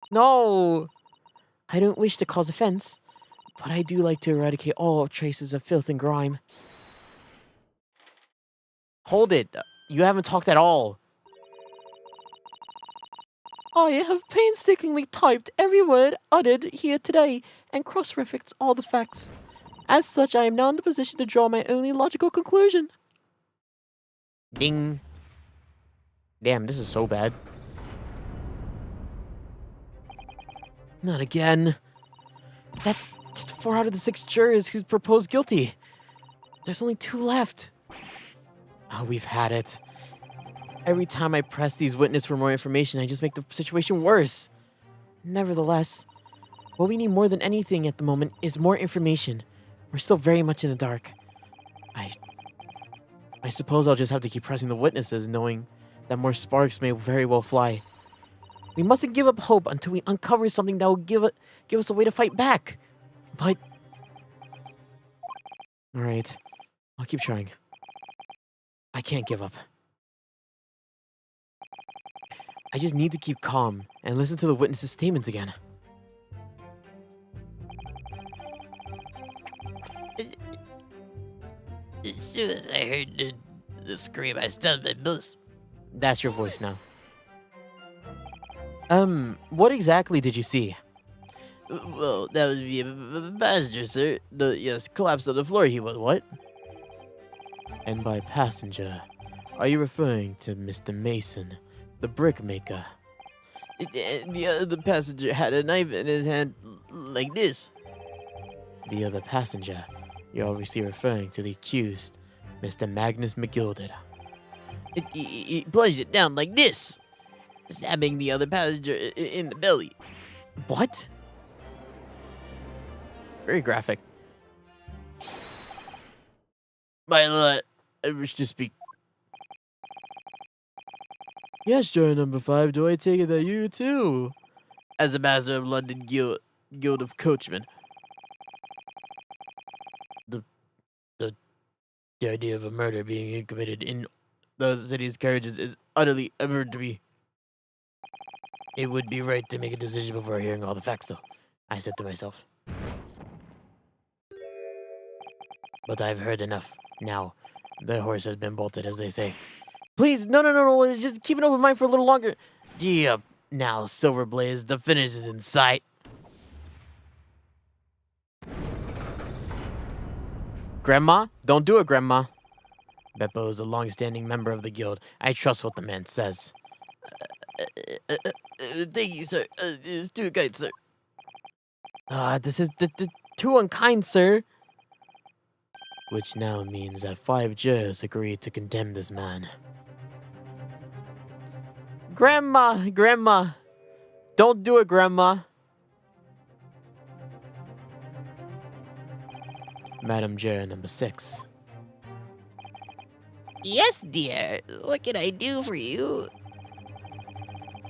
No. I don't wish to cause offense, but I do like to eradicate all traces of filth and grime. Hold it. You haven't talked at all. I have painstakingly typed every word uttered here today and cross-referenced all the facts. As such, I am now in the position to draw my only logical conclusion. Ding. Damn, this is so bad. Not again. That's just 4 out of the 6 jurors who proposed guilty. There's only 2 left. Oh, we've had it. Every time I press these witnesses for more information, I just make the situation worse. Nevertheless, what we need more than anything at the moment is more information. We're still very much in the dark. I suppose I'll just have to keep pressing the witnesses, knowing that more sparks may very well fly. We mustn't give up hope until we uncover something that will give us a way to fight back. But... Alright, I'll keep trying. I can't give up. I just need to keep calm and listen to the witnesses' statements again. As soon as I heard the scream, I stunned my boost. That's your voice now. What exactly did you see? Well, that would be a passenger, sir. Yes, collapsed on the floor. He was what? And by passenger, are you referring to Mr. Mason, the brickmaker? The other passenger had a knife in his hand like this. The other passenger, you're obviously referring to the accused, Mr. Magnus McGilded. He plunged it down like this, stabbing the other passenger in the belly. What? Very graphic. My lord, I wish to speak. Yes, juror number 5, do I take it that you too? As a master of London Guild of Coachmen. The idea of a murder being committed in the city's carriages is utterly absurd to me. It would be right to make a decision before hearing all the facts, though, I said to myself. But I've heard enough. Now, the horse has been bolted, as they say. Please, no, just keep an open mind for a little longer. Yep, now, Silverblaze, the finish is in sight. Grandma? Don't do it, Grandma. Beppo is a long-standing member of the guild. I trust what the man says. Thank you, sir. It's too kind, sir. This is too unkind, sir. Which now means that 5 jurors agreed to condemn this man. Grandma! Don't do it, Grandma. Madam Juror number 6. Yes, dear. What can I do for you?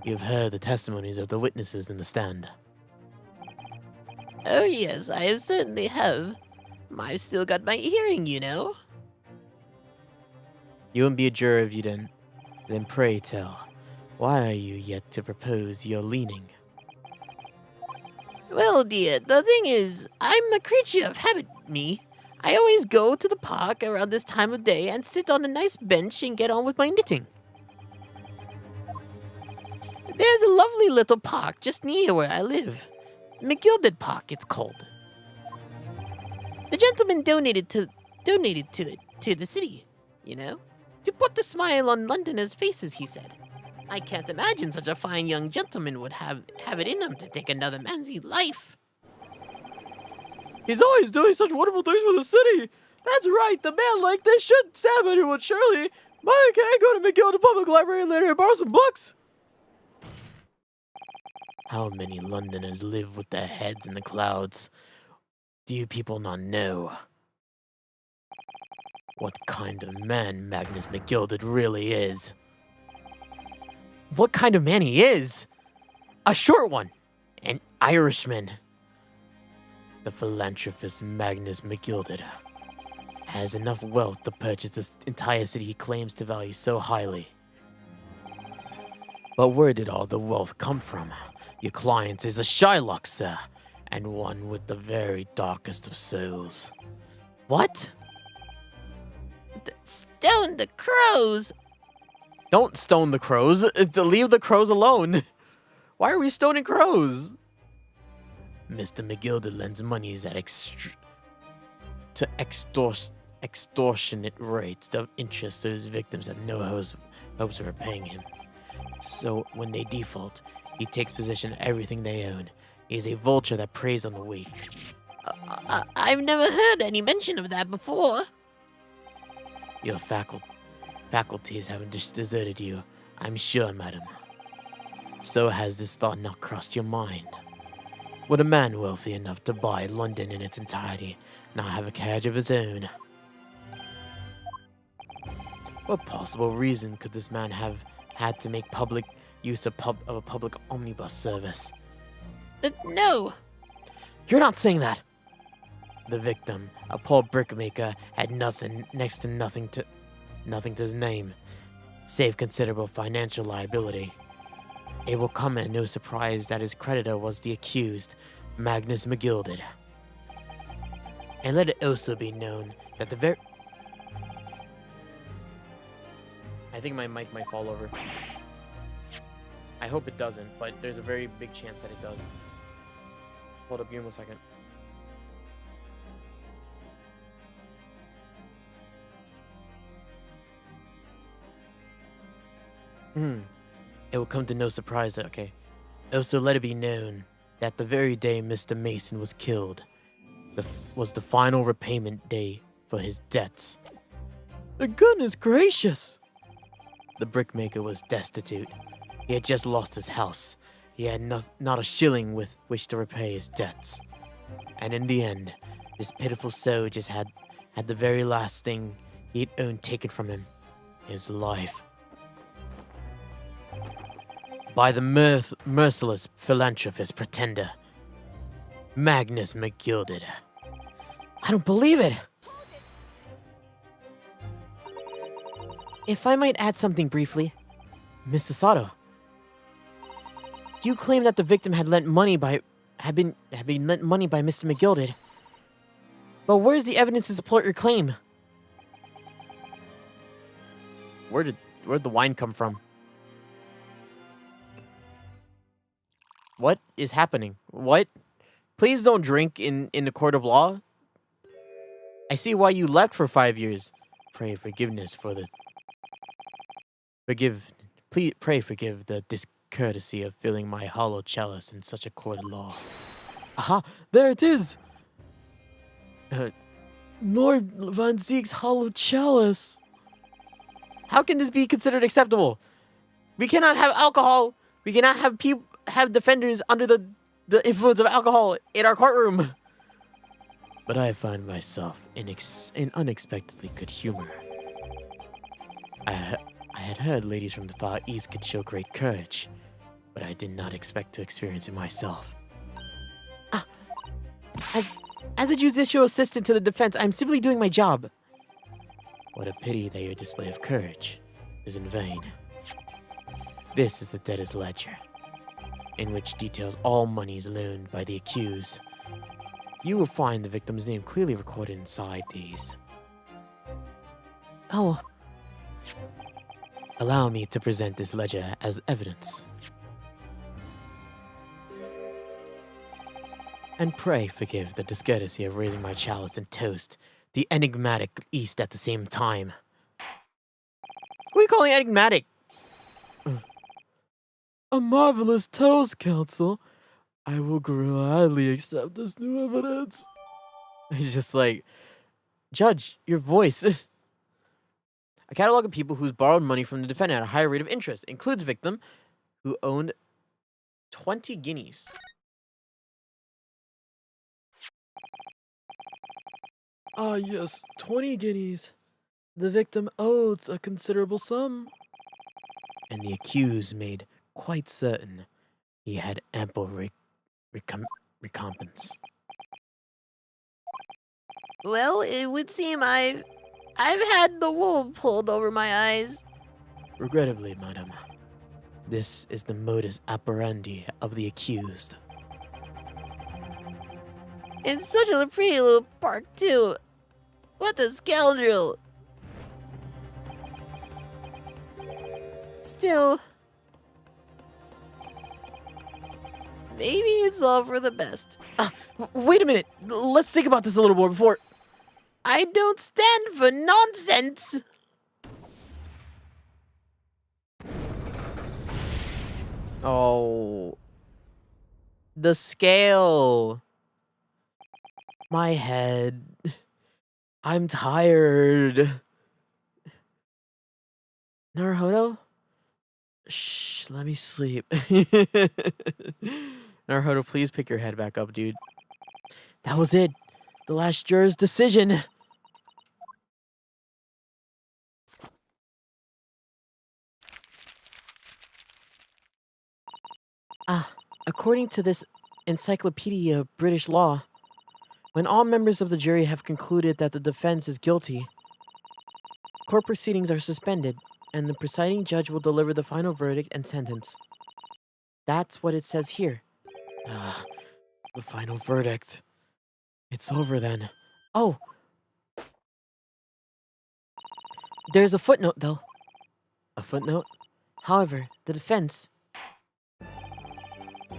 You've heard the testimonies of the witnesses in the stand. Oh, yes, I certainly have. I've still got my hearing, you know. You wouldn't be a juror if you didn't. Then pray tell, why are you yet to propose your leaning? Well, dear, the thing is, I'm a creature of habit, me. I always go to the park around this time of day and sit on a nice bench and get on with my knitting. There's a lovely little park just near where I live. McGilded Park, it's called. The gentleman donated to it to the city, you know, to put the smile on Londoners' faces, he said. I can't imagine such a fine young gentleman would have it in him to take another man's life. He's always doing such wonderful things for the city. That's right, the man like this shouldn't stab anyone, surely. Mother, can I go to McGilded Public Library later and borrow some books? How many Londoners live with their heads in the clouds? Do you people not know what kind of man Magnus McGilded really is? What kind of man he is? A short one. An Irishman. The philanthropist Magnus McGilded has enough wealth to purchase this entire city he claims to value so highly. But where did all the wealth come from? Your client is a Shylock, sir, and one with the very darkest of souls. What? Stone the crows! Don't stone the crows. Leave the crows alone. Why are we stoning crows? Mr. McGilded lends monies at extortionate rates of interest, so his victims have no hopes of repaying him. So when they default, he takes possession of everything they own. He is a vulture that preys on the weak. I've never heard any mention of that before. Your faculties haven't just deserted you, I'm sure, madam. So has this thought not crossed your mind? Would a man wealthy enough to buy London in its entirety not have a carriage of his own? What possible reason could this man have had to make public use of a public omnibus service? No. You're not saying that. The victim, a poor brickmaker, had next to nothing to his name, save considerable financial liability. It will come as no surprise that his creditor was the accused, Magnus McGilded. And let it also be known that the I think my mic might fall over. I hope it doesn't, but there's a very big chance that it does. Hold up, give me 1 second. It will come to no surprise that, okay. Also, let it be known that the very day Mr. Mason was killed was the final repayment day for his debts. Goodness gracious! The brickmaker was destitute. He had just lost his house. He had not a shilling with which to repay his debts. And in the end, this pitiful soul just had the very last thing he'd owned taken from him, his life. By the merciless philanthropist pretender, Magnus McGilded. I don't believe it! If I might add something briefly, Mr. Sato. You claim that the victim had been lent money by Mr. McGilded. But where's the evidence to support your claim? Where'd the wine come from? What is happening? What? Please don't drink in the court of law. I see why you left for 5 years. Pray forgiveness for the... Pray forgive the discourtesy of filling my hollow chalice in such a court of law. Aha! There it is! Lord Van Zeek's hollow chalice. How can this be considered acceptable? We cannot have alcohol. We cannot have defenders under the influence of alcohol in our courtroom. But I find myself in unexpectedly good humor. I had heard ladies from the Far East could show great courage, but I did not expect to experience it myself. As a judicial assistant to the defense, I'm simply doing my job. What a pity that your display of courage is in vain. This is the debtor's ledger, in which details all monies loaned by the accused. You will find the victim's name clearly recorded inside these. Oh. Allow me to present this ledger as evidence. And pray forgive the discourtesy of raising my chalice and toast the enigmatic East at the same time. Who are you calling enigmatic? A marvelous toast, counsel. I will gladly accept this new evidence. He's just like, Judge, your voice. A catalog of people who's borrowed money from the defendant at a higher rate of interest includes victim who owned 20 guineas. Ah, yes, 20 guineas. The victim owed a considerable sum. And the accused made quite certain he had ample recompense. Well, it would seem I've had the wool pulled over my eyes. Regrettably, madam, this is the modus operandi of the accused. It's such a pretty little park, too. What a scoundrel. Still, maybe it's all for the best. Wait a minute. Let's think about this a little more before... I don't stand for nonsense. Oh. The scale. My head. I'm tired. Naruhodo? Shh, let me sleep. Naruhodo, please pick your head back up, dude. That was it. The last juror's decision. According to this Encyclopedia of British Law, when all members of the jury have concluded that the defense is guilty, court proceedings are suspended, and the presiding judge will deliver the final verdict and sentence. That's what it says here. The final verdict. It's over then. Oh! There's a footnote, though. A footnote? However, the defense...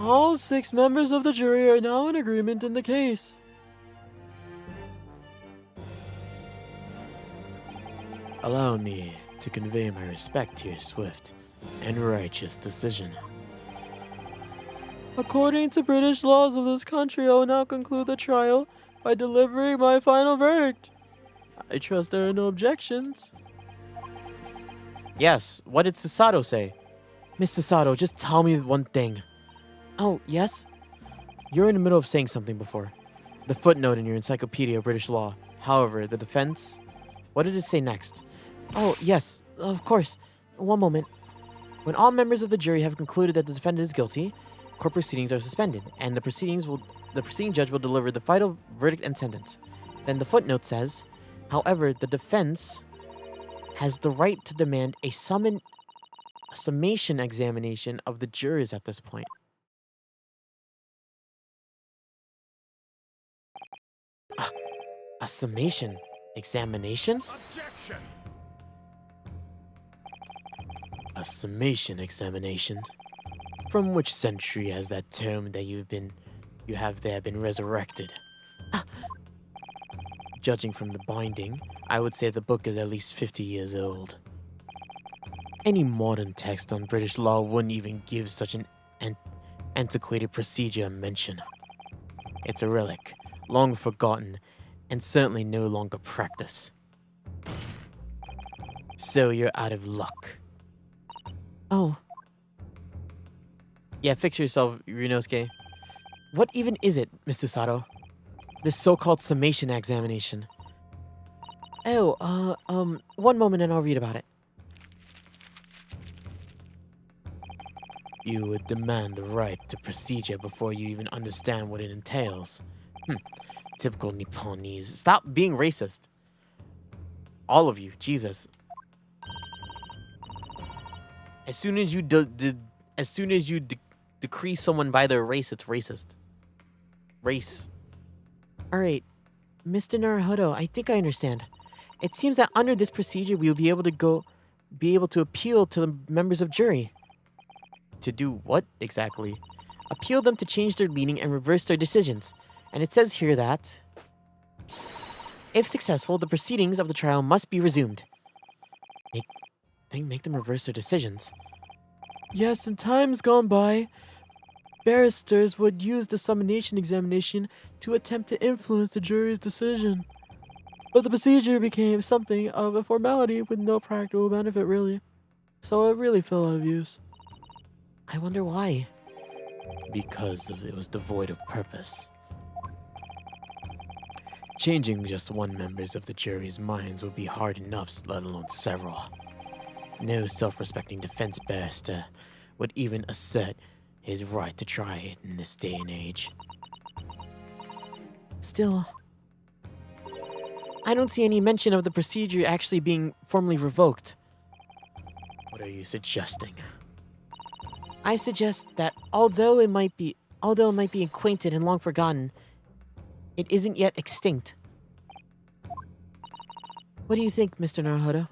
All 6 members of the jury are now in agreement in the case. Allow me to convey my respect to your swift and righteous decision. According to British laws of this country, I will now conclude the trial by delivering my final verdict. I trust there are no objections. Yes, what did Sato say? Mr. Sato, just tell me one thing. Oh, yes? You're in the middle of saying something before. The footnote in your Encyclopedia of British Law. However, the defense... What did it say next? Oh, yes, of course. One moment. When all members of the jury have concluded that the defendant is guilty, court proceedings are suspended, and the proceeding judge will deliver the final verdict and sentence. Then the footnote says, however, the defense has the right to demand a summation examination of the jurors at this point. A summation examination? Objection! A summation examination? From which century has that term that you have there been resurrected? Judging from the binding, I would say the book is at least 50 years old. Any modern text on British law wouldn't even give such an antiquated procedure a mention. It's a relic, long forgotten, and certainly no longer practiced. So you're out of luck. Oh, Yeah, fix yourself, Ryunosuke. What even is it, Mr. Sato? This so-called summation examination. oh, one moment and I'll read about it. You would demand the right to procedure before you even understand what it entails. Typical Nipponese. Stop being racist. All of you, Jesus. As soon as you decree someone by their race, it's racist. Race. Alright, Mr. Naruhodo, I think I understand. It seems that under this procedure we will be able to appeal to the members of jury. To do what exactly? Appeal them to change their leaning and reverse their decisions. And it says here that, if successful, the proceedings of the trial must be resumed. Make them reverse their decisions. Yes, in times gone by, barristers would use the summation examination to attempt to influence the jury's decision. But the procedure became something of a formality with no practical benefit, really. So it really fell out of use. I wonder why. Because it was devoid of purpose. Changing just one member's of the jury's minds would be hard enough, let alone several. No self-respecting defense barrister would even assert his right to try it in this day and age. Still, I don't see any mention of the procedure actually being formally revoked. What are you suggesting? I suggest that although it might be acquainted and long forgotten, it isn't yet extinct. What do you think, Mr. Naruhodo?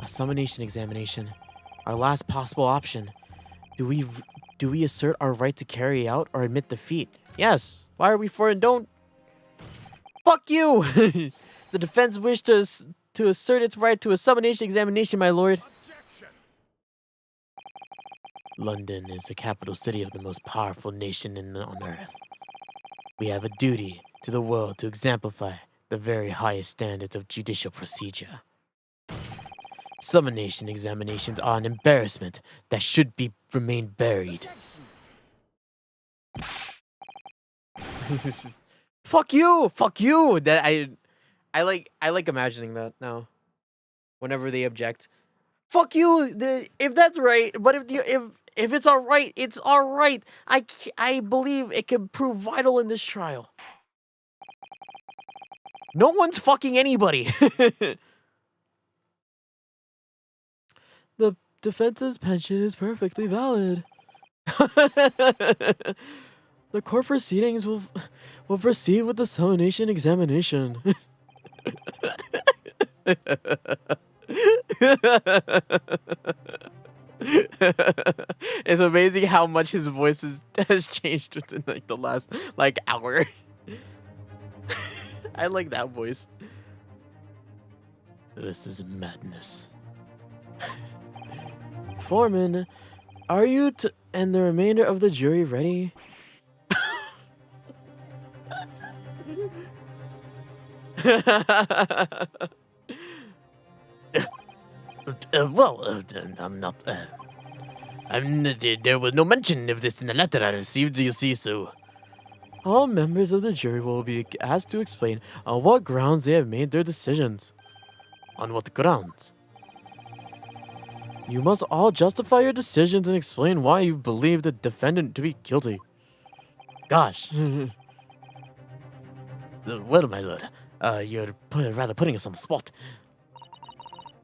A summation examination. Our last possible option. Do we assert our right to carry out or admit defeat? Yes. Why are we for and don't? Fuck you! The defense wished to assert its right to a summation examination, my lord. Objection! London is the capital city of the most powerful nation on earth. We have a duty to the world to exemplify the very highest standards of judicial procedure. Summation examinations are an embarrassment that should remain buried. Fuck you! Fuck you! That I like imagining that now. Whenever they object. Fuck you! If that's right, but if it's alright, it's alright. I believe it can prove vital in this trial. No one's fucking anybody. The defense's pension is perfectly valid. The court proceedings will proceed with the summation examination. It's amazing how much his voice has changed within like the last hour. I like that voice. This is madness. Foreman, are you and the remainder of the jury ready? I'm not. There was no mention of this in the letter I received, you see, so. All members of the jury will be asked to explain on what grounds they have made their decisions. On what grounds? You must all justify your decisions and explain why you believe the defendant to be guilty. Gosh. Well, my lord, you're rather putting us on the spot.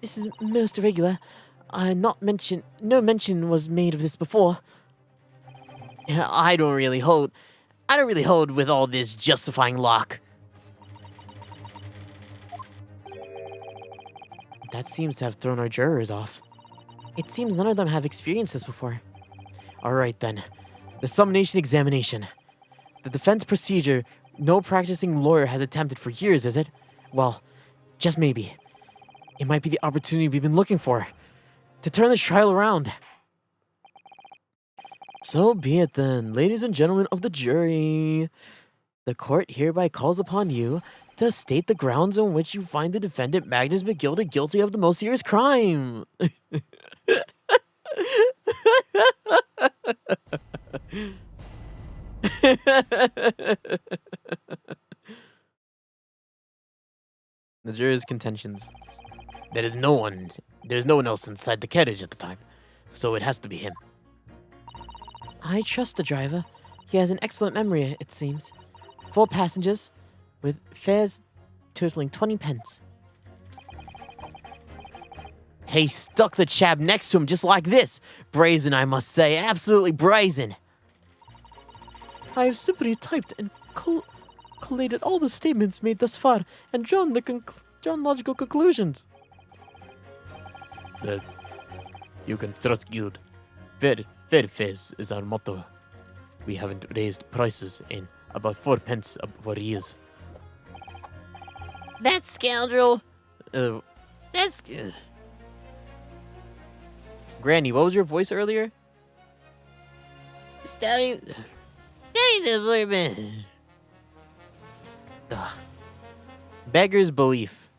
This is most irregular. No mention was made of this before. I don't really hold. I don't really hold with all this justifying lock. That seems to have thrown our jurors off. It seems none of them have experienced this before. Alright then. The summation examination. The defense procedure no practicing lawyer has attempted for years, is it? Well, just maybe. It might be the opportunity we've been looking for. To turn this trial around. So be it then, ladies and gentlemen of the jury. The court hereby calls upon you to state the grounds on which you find the defendant Magnus McGilda guilty of the most serious crime. The jurors' contentions. There's no one else inside the carriage at the time, so it has to be him. I trust the driver. He has an excellent memory, it seems. 4 passengers, with fares totaling 20 pence. He stuck the chap next to him just like this. Brazen, I must say. Absolutely brazen. I have simply typed and collated all the statements made thus far and drawn logical conclusions. You can trust Guild. Fair fares is our motto. We haven't raised prices in about 4 pence for years. That scoundrel! That's... Granny, what was your voice earlier? Stay the blurman. Beggar's belief.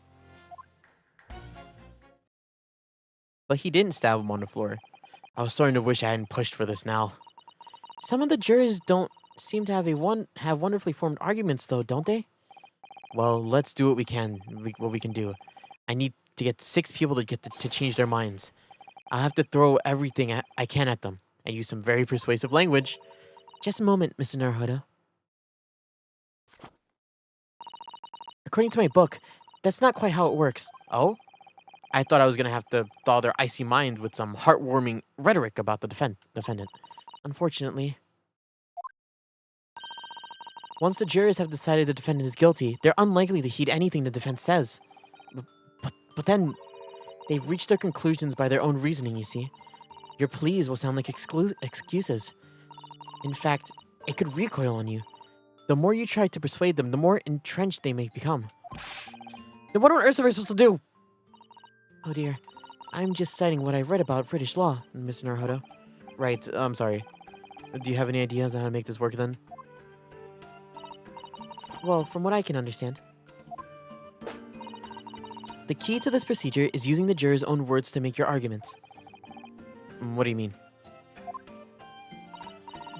But he didn't stab him on the floor. I was starting to wish I hadn't pushed for this now. Some of the jurors don't seem to have wonderfully formed arguments, though, don't they? Well, let's do what we can. What we can do. I need to get 6 people to change their minds. I'll have to throw everything I can at them and use some very persuasive language. Just a moment, Mr. Naruhodo. According to my book, that's not quite how it works. Oh? I thought I was going to have to thaw their icy mind with some heartwarming rhetoric about the defendant. Unfortunately. Once the jurors have decided the defendant is guilty, they're unlikely to heed anything the defense says. But then, they've reached their conclusions by their own reasoning, you see. Your pleas will sound like excuses. In fact, it could recoil on you. The more you try to persuade them, the more entrenched they may become. Then what on earth am I supposed to do? Oh dear. I'm just citing what I've read about British law, Mr. Naruhodo. Right, I'm sorry. Do you have any ideas on how to make this work then? Well, from what I can understand. The key to this procedure is using the jurors' own words to make your arguments. What do you mean?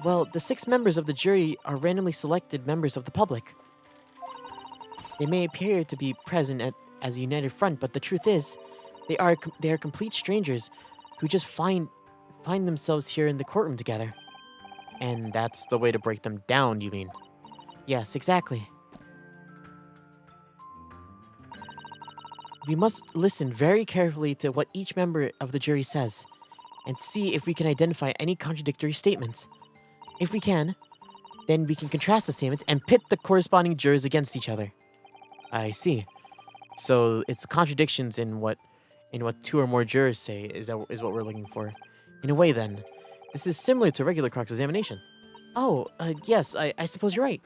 Well, the 6 members of the jury are randomly selected members of the public. They may appear to be present as a united front, but the truth is, they are complete strangers who just find themselves here in the courtroom together. And that's the way to break them down, you mean? Yes, exactly. We must listen very carefully to what each member of the jury says, and see if we can identify any contradictory statements. If we can, then we can contrast the statements and pit the corresponding jurors against each other. I see. So it's contradictions in what 2 or more jurors say is what we're looking for. In a way, then, this is similar to regular cross-examination. Oh, yes, I suppose you're right.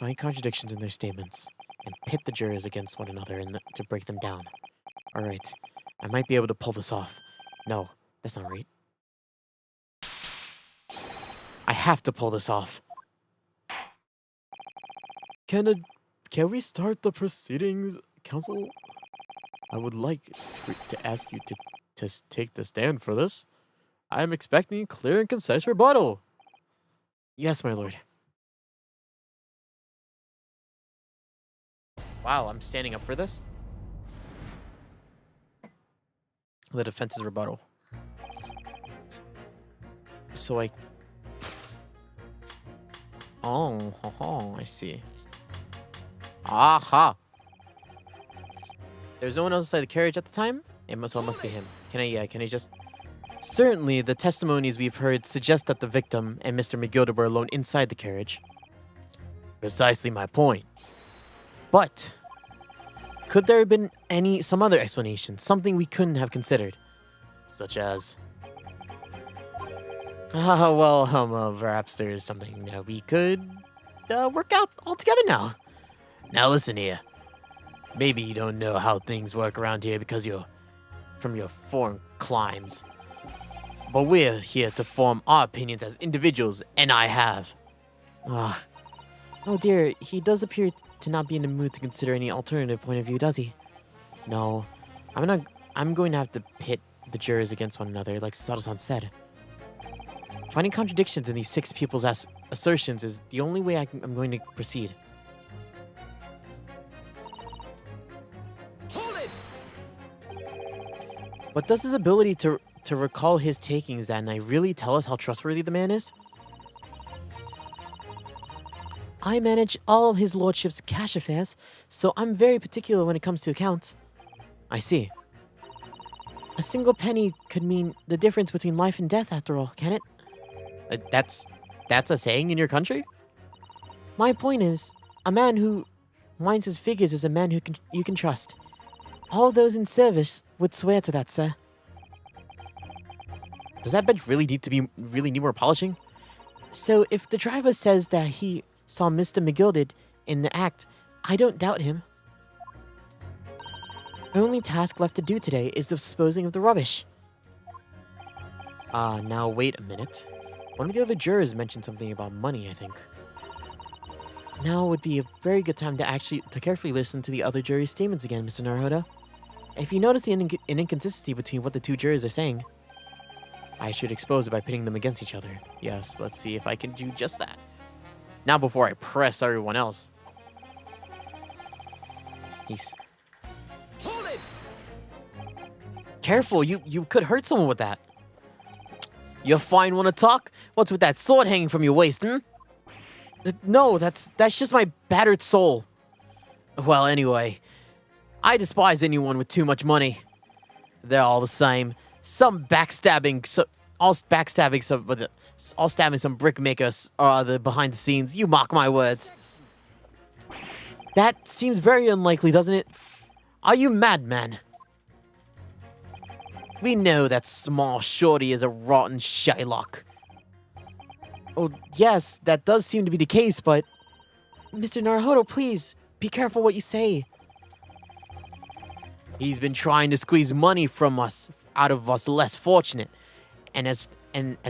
Find contradictions in their statements and pit the jurors against one another to break them down. All right, I might be able to pull this off. No, that's not right. I have to pull this off. Can we start the proceedings, counsel? I would like to ask you to take the stand for this. I am expecting a clear and concise rebuttal. Yes, my lord. Wow, I'm standing up for this? The defense's rebuttal. So I see. Aha! There's no one else inside the carriage at the time? So it must be him. Can I just Certainly, the testimonies we've heard suggest that the victim and Mr. McGilder were alone inside the carriage. Precisely my point. But could there have been some other explanation, something we couldn't have considered, such as, perhaps there's something that we could work out altogether now. Now listen here. Maybe you don't know how things work around here because you're from your foreign climes. But we're here to form our opinions as individuals, and I have. Oh dear, he does appear to not be in the mood to consider any alternative point of view, does he? No, I'm going to have to pit the jurors against one another, like Sato-san said. Finding contradictions in these 6 people's assertions is the only way I'm going to proceed. Hold it! But does his ability to recall his takings that night really tell us how trustworthy the man is? I manage all of his lordship's cash affairs, so I'm very particular when it comes to accounts. I see. A single penny could mean the difference between life and death, after all, can it? That's a saying in your country? My point is, a man who minds his figures is a man who you can trust. All those in service would swear to that, sir. Does that bench really need more polishing? So if the driver says that he saw Mr. McGilder in the act, I don't doubt him. Our only task left to do today is disposing of the rubbish. Now wait a minute. One of the other jurors mentioned something about money, I think. Now would be a very good time to carefully listen to the other jury's statements again, Mr. Naruhodo. If you notice an inconsistency between what the 2 jurors are saying, I should expose it by pitting them against each other. Yes, let's see if I can do just that. Now before I press everyone else. Hold it! Careful, you could hurt someone with that. You fine wanna talk? What's with that sword hanging from your waist, No, that's just my battered soul. Well, anyway, I despise anyone with too much money. They're all the same. All stabbing some brickmakers or other behind the scenes. You mock my words. That seems very unlikely, doesn't it? Are you mad, man? We know that small shorty is a rotten Shylock. Oh, yes, that does seem to be the case, but... Mr. Naruhodo, please, be careful what you say. He's been trying to squeeze money from us, out of us less fortunate. And as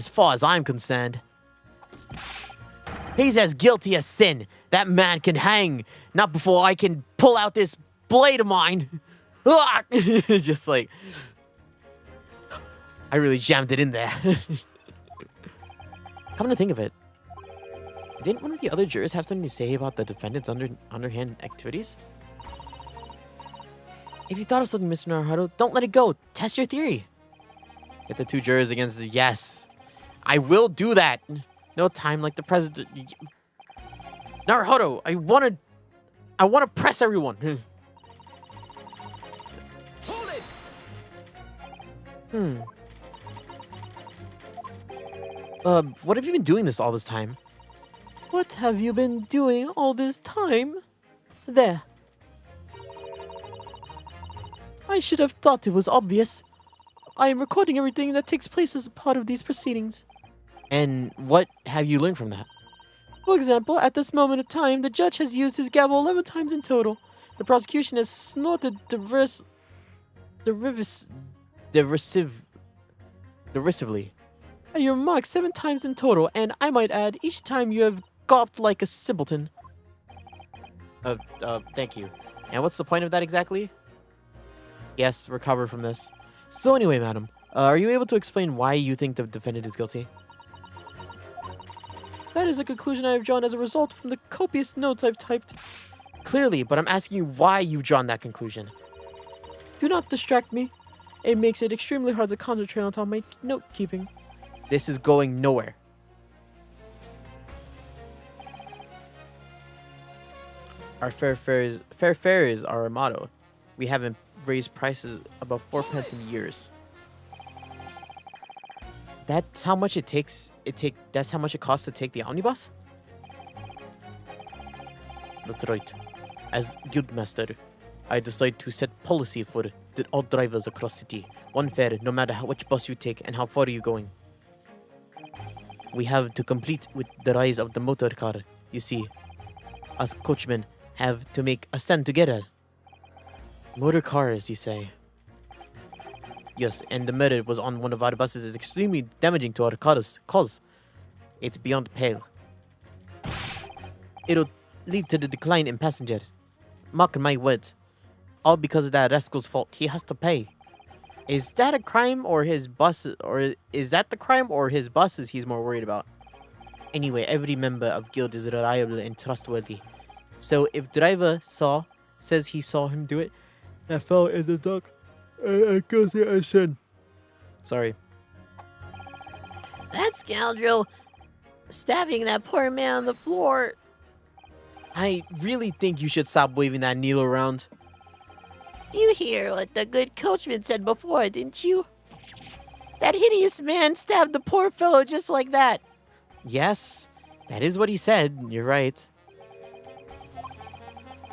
far as I'm concerned, he's as guilty as sin. That man can hang, not before I can pull out this blade of mine. Just like... I really jammed it in there. Come to think of it, didn't one of the other jurors have something to say about the defendant's underhand activities? If you thought of something, Mr. Naruhodo, don't let it go. Test your theory. Get the 2 jurors against the yes. I will do that. No time like the president. Naruhodo, I wanna press everyone. Hold it! What have you been doing all this time? What have you been doing all this time? There. I should have thought it was obvious. I am recording everything that takes place as a part of these proceedings. And what have you learned from that? For example, at this moment of time, the judge has used his gavel 11 times in total. The prosecution has snorted derisively. And you remarked 7 times in total, and I might add, each time you have gawped like a simpleton. Thank you. And what's the point of that exactly? Yes, recover from this. So anyway, madam, are you able to explain why you think the defendant is guilty? That is a conclusion I have drawn as a result from the copious notes I've typed. Clearly, but I'm asking you why you've drawn that conclusion. Do not distract me. It makes it extremely hard to concentrate on top of my note-keeping. This is going nowhere. Our fair fares are our motto. We haven't raised prices above 4 pence in years. That's how much it takes. That's how much it costs to take the omnibus. That's right. As guildmaster, I decide to set policy for all drivers across city. One fare, no matter which bus you take and how far are you going. We have to complete with the rise of the motor car. You see, us coachmen have to make a stand together. Motor cars, you say? Yes, and the murder was on one of our buses is extremely damaging to our cause. It's beyond pale. It'll lead to the decline in passengers. Mark my words. All because of that rascal's fault. He has to pay. Is that a crime or his bus, or is that the crime or his buses he's more worried about? Anyway, every member of guild is reliable and trustworthy. So if driver says he saw him do it, I fell in the dark. I guilty as sin. sorry. That scoundrel stabbing that poor man on the floor. I really think you should stop waving that needle around. You hear what the good coachman said before, didn't you? That hideous man stabbed the poor fellow just like that. Yes, that is what he said. You're right.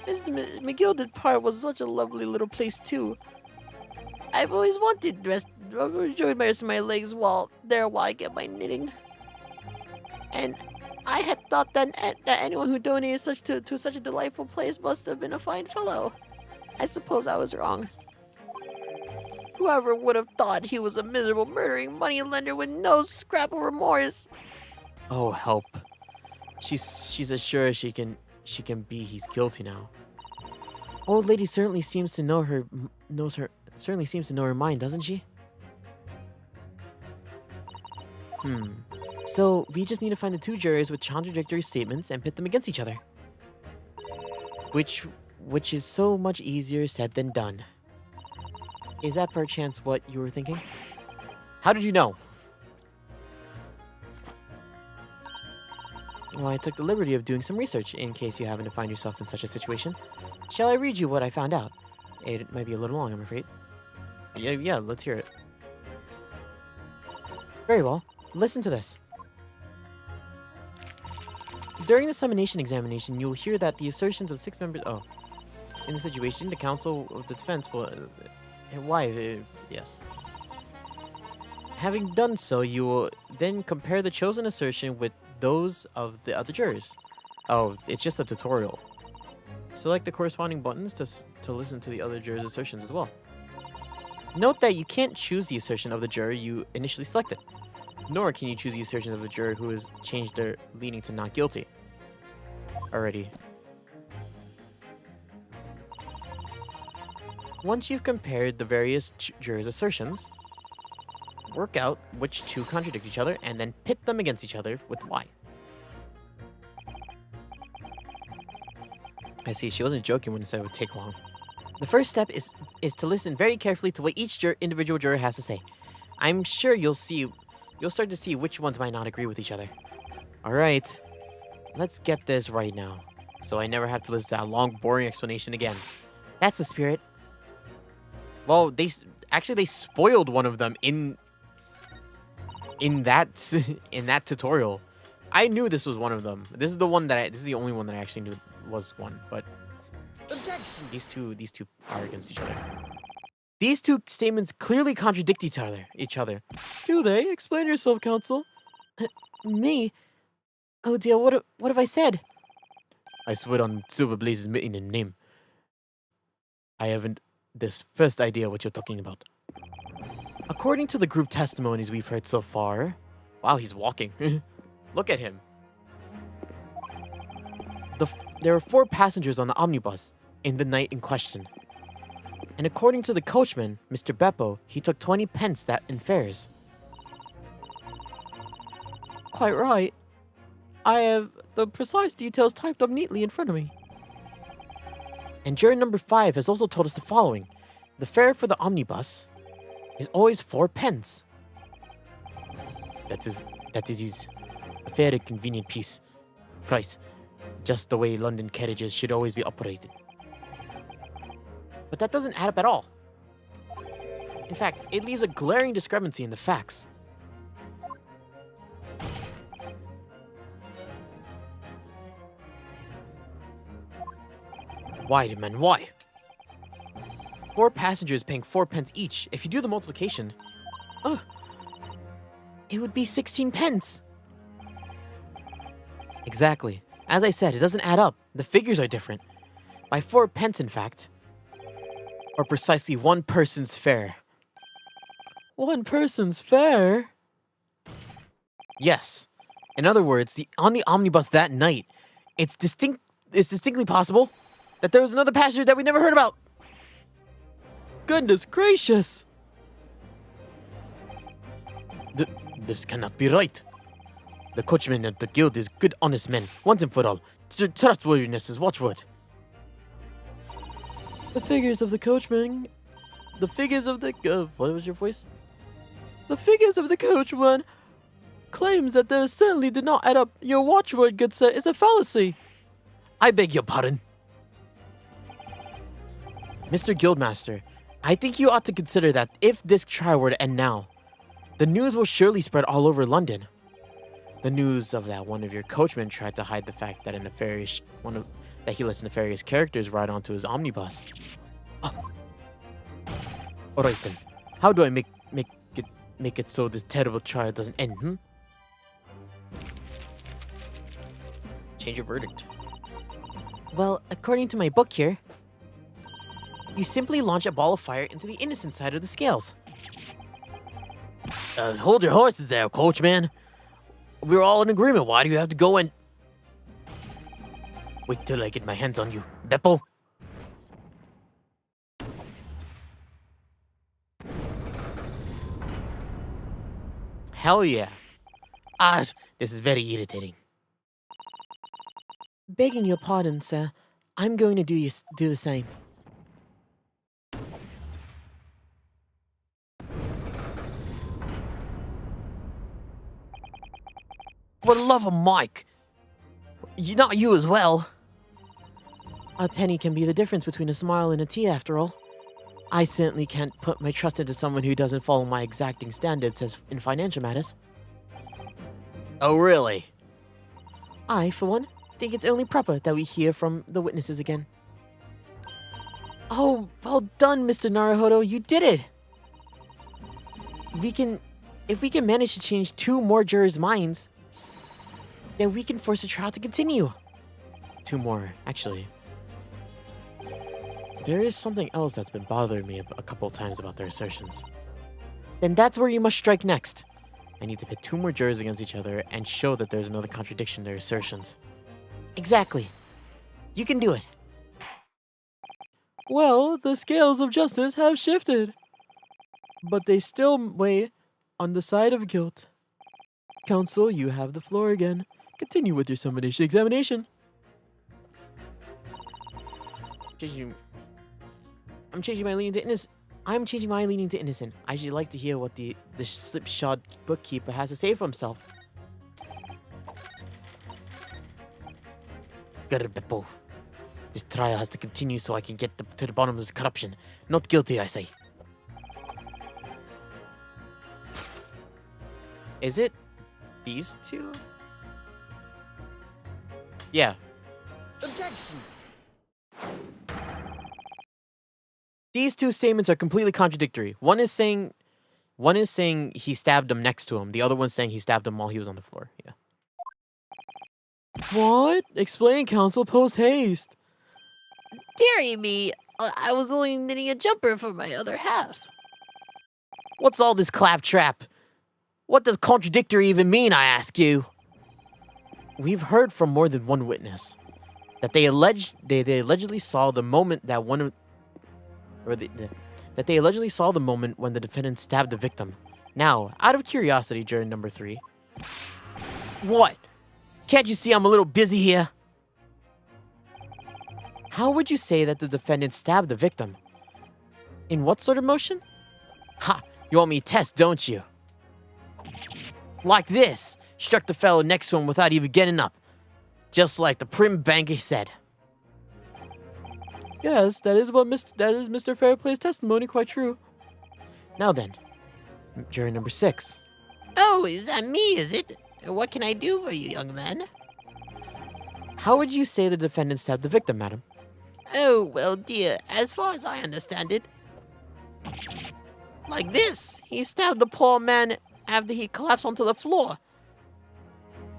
Mr. McGilded Park was such a lovely little place, too. I've always wanted to enjoy my rest of my legs while I get my knitting. And I had thought that anyone who donated to such a delightful place must have been a fine fellow. I suppose I was wrong. Whoever would have thought he was a miserable murdering moneylender with no scrap of remorse? Oh, help. She's as sure as she can be he's guilty now. Old lady certainly seems to know her mind, doesn't she? So we just need to find the two jurors with contradictory statements and pit them against each other. Which is so much easier said than done. Is that perchance what you were thinking? How did you know? Well, I took the liberty of doing some research in case you happen to find yourself in such a situation. Shall I read you what I found out? It might be a little long, I'm afraid. Yeah, let's hear it. Very well. Listen to this. During the summonation examination, you'll hear that the assertions of 6 members... Oh. In the situation, the counsel of the defense will... yes. Having done so, you will then compare the chosen assertion with those of the other jurors. Oh, it's just a tutorial. Select the corresponding buttons to listen to the other jurors' assertions as well. Note that you can't choose the assertion of the juror you initially selected, nor can you choose the assertion of the juror who has changed their leaning to not guilty. Alrighty. Once you've compared the various jurors' assertions, work out which two contradict each other and then pit them against each other with why. I see, she wasn't joking when she said it would take long. The first step is to listen very carefully to what each individual juror has to say. I'm sure you'll start to see which ones might not agree with each other. Alright, let's get this right now, so I never have to listen to that long, boring explanation again. That's the spirit. Well, they spoiled one of them in that tutorial. I knew this was one of them. This is the only one that I actually knew was one, but Objection! these two are against each other. These two statements clearly contradict each other. Do they? Explain yourself, counsel. Me? Oh dear, what have I said? I swear on Silver Blaze's mitten and name. I haven't this first idea what you're talking about. According to the group testimonies we've heard so far... Wow, he's walking. Look at him. There were 4 passengers on the omnibus in the night in question. And according to the coachman, Mr. Beppo, he took 20 pence in fares. Quite right. I have the precise details typed up neatly in front of me. And juror number 5 has also told us the following. The fare for the omnibus is always 4 pence. That is a fair and convenient price. Just the way London carriages should always be operated. But that doesn't add up at all. In fact, it leaves a glaring discrepancy in the facts. Why, man, why? 4 passengers paying 4 pence each. If you do the multiplication, It would be 16 pence. exactly. As I said, it doesn't add up. The figures are different. By 4 pence, in fact. Or precisely 1 person's fare. 1 person's fare? Yes. In other words, on the omnibus that night, it's distinctly possible that there was another passenger that we never heard about. Goodness gracious! This cannot be right. The coachman at the guild is good, honest men, once and for all. Trustworthiness is watchword. The figures of the coachman... The figures of the... what was your voice? The figures of the coachman claims that there certainly did not add up. Your watchword, good sir, is a fallacy. I beg your pardon. Mr. Guildmaster, I think you ought to consider that if this trial were to end now, the news will surely spread all over London. The news of that one of your coachmen tried to hide the fact that that he lets nefarious characters ride onto his omnibus. Alright then, how do I make it so this terrible trial doesn't end, Change your verdict. Well, according to my book here, you simply launch a ball of fire into the innocent side of the scales. Hold your horses there, coachman. We're all in agreement. Why do you have to go and... Wait till I get my hands on you, Beppo. Hell yeah. This is very irritating. Begging your pardon, sir, I'm going to do the same. For the love of Mike. Not you as well. A penny can be the difference between a smile and a tea, after all. I certainly can't put my trust into someone who doesn't follow my exacting standards as in financial matters. Oh, really? I, for one, think it's only proper that we hear from the witnesses again. Oh, well done, Mr. Naruhodo, you did it! If we can manage to change 2 more jurors' minds, then we can force the trial to continue. 2 more, actually. There is something else that's been bothering me a couple of times about their assertions. Then that's where you must strike next. I need to pit 2 more jurors against each other and show that there's another contradiction in their assertions. Exactly. You can do it. Well, the scales of justice have shifted. But they still weigh on the side of guilt. Counsel, you have the floor again. Continue with your summation examination. I'm changing my leaning to innocent. I'm changing my leaning to innocent. I should like to hear what the slipshod bookkeeper has to say for himself. Get it, Beppo. This trial has to continue so I can get to the bottom of this corruption. Not guilty, I say. Is it these 2? Yeah. Objection! These 2 statements are completely contradictory. One is saying he stabbed him next to him. The other one's saying he stabbed him while he was on the floor. Yeah. What? Explain, counsel, post haste. Dearie me, I was only knitting a jumper for my other half. What's all this claptrap? What does contradictory even mean, I ask you? We've heard from more than one witness that they allegedly saw the moment that that they allegedly saw the moment when the defendant stabbed the victim. Now, out of curiosity, juror number 3. What? Can't you see I'm a little busy here? How would you say that the defendant stabbed the victim? In what sort of motion? Ha! You want me to test, don't you? Like this. Struck the fellow next to him without even getting up. Just like the prim banker said. Yes, that is Mr. Fairplay's testimony, quite true. Now then, juror number 6. Oh, is that me, is it? What can I do for you, young man? How would you say the defendant stabbed the victim, madam? Oh, well, dear, as far as I understand it, like this. He stabbed the poor man after he collapsed onto the floor.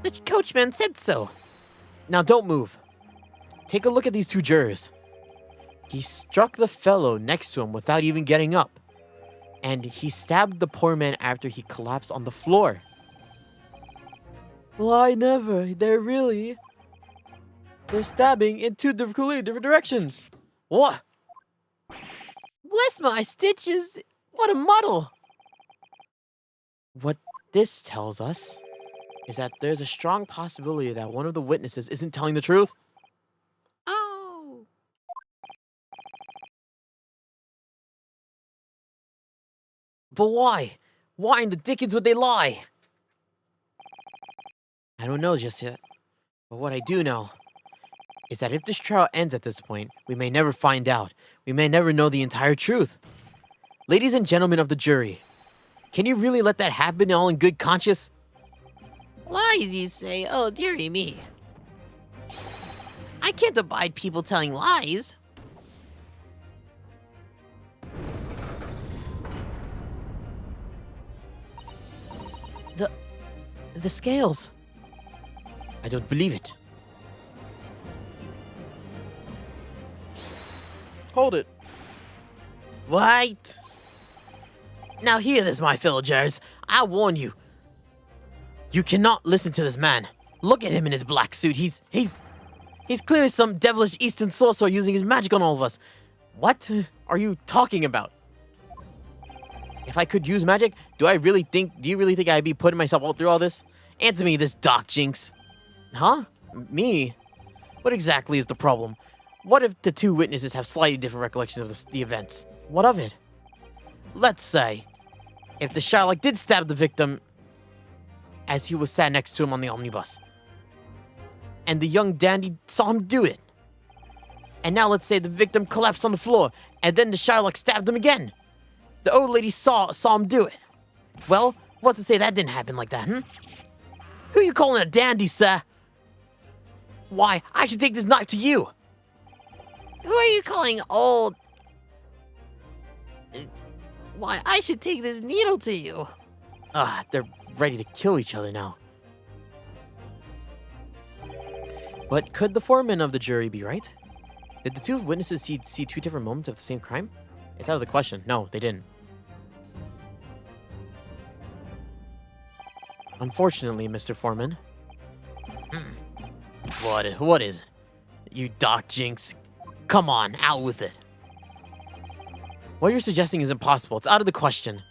The coachman said so. Now don't move. Take a look at these two jurors. He struck the fellow next to him without even getting up. And he stabbed the poor man after he collapsed on the floor. Well, I never. They're stabbing in two completely different directions. What? Bless my stitches. What a muddle. What this tells us is that there's a strong possibility that one of the witnesses isn't telling the truth. Oh. But why? Why in the dickens would they lie? I don't know just yet. But what I do know is that if this trial ends at this point, we may never find out. We may never know the entire truth. Ladies and gentlemen of the jury, can you really let that happen all in good conscience? Lies, you say? Oh, dearie me. I can't abide people telling lies. The scales. I don't believe it. Hold it. Wait. Now hear this, my fellow jurors. I warn you. You cannot listen to this man. Look at him in his black suit. He's clearly some devilish Eastern sorcerer using his magic on all of us. What are you talking about? If I could use magic, do you really think I'd be putting myself all through all this? Answer me this, Doc Jinx. Huh? Me? What exactly is the problem? What if the two witnesses have slightly different recollections of the events? What of it? Let's say, if the Shylock did stab the victim as he was sat next to him on the omnibus, and the young dandy saw him do it. And now let's say the victim collapsed on the floor, and then the Shylock stabbed him again. The old lady saw him do it. Well, what's to say that didn't happen like that, Who you calling a dandy, sir? Why, I should take this knife to you. Who are you calling old? Why, I should take this needle to you. They're ready to kill each other now. But could the foreman of the jury be right? Did the two witnesses see two different moments of the same crime? It's out of the question. No, they didn't. Unfortunately, Mr. Foreman. What is it? You Doc Jinx. Come on, out with it. What you're suggesting is impossible. It's out of the question.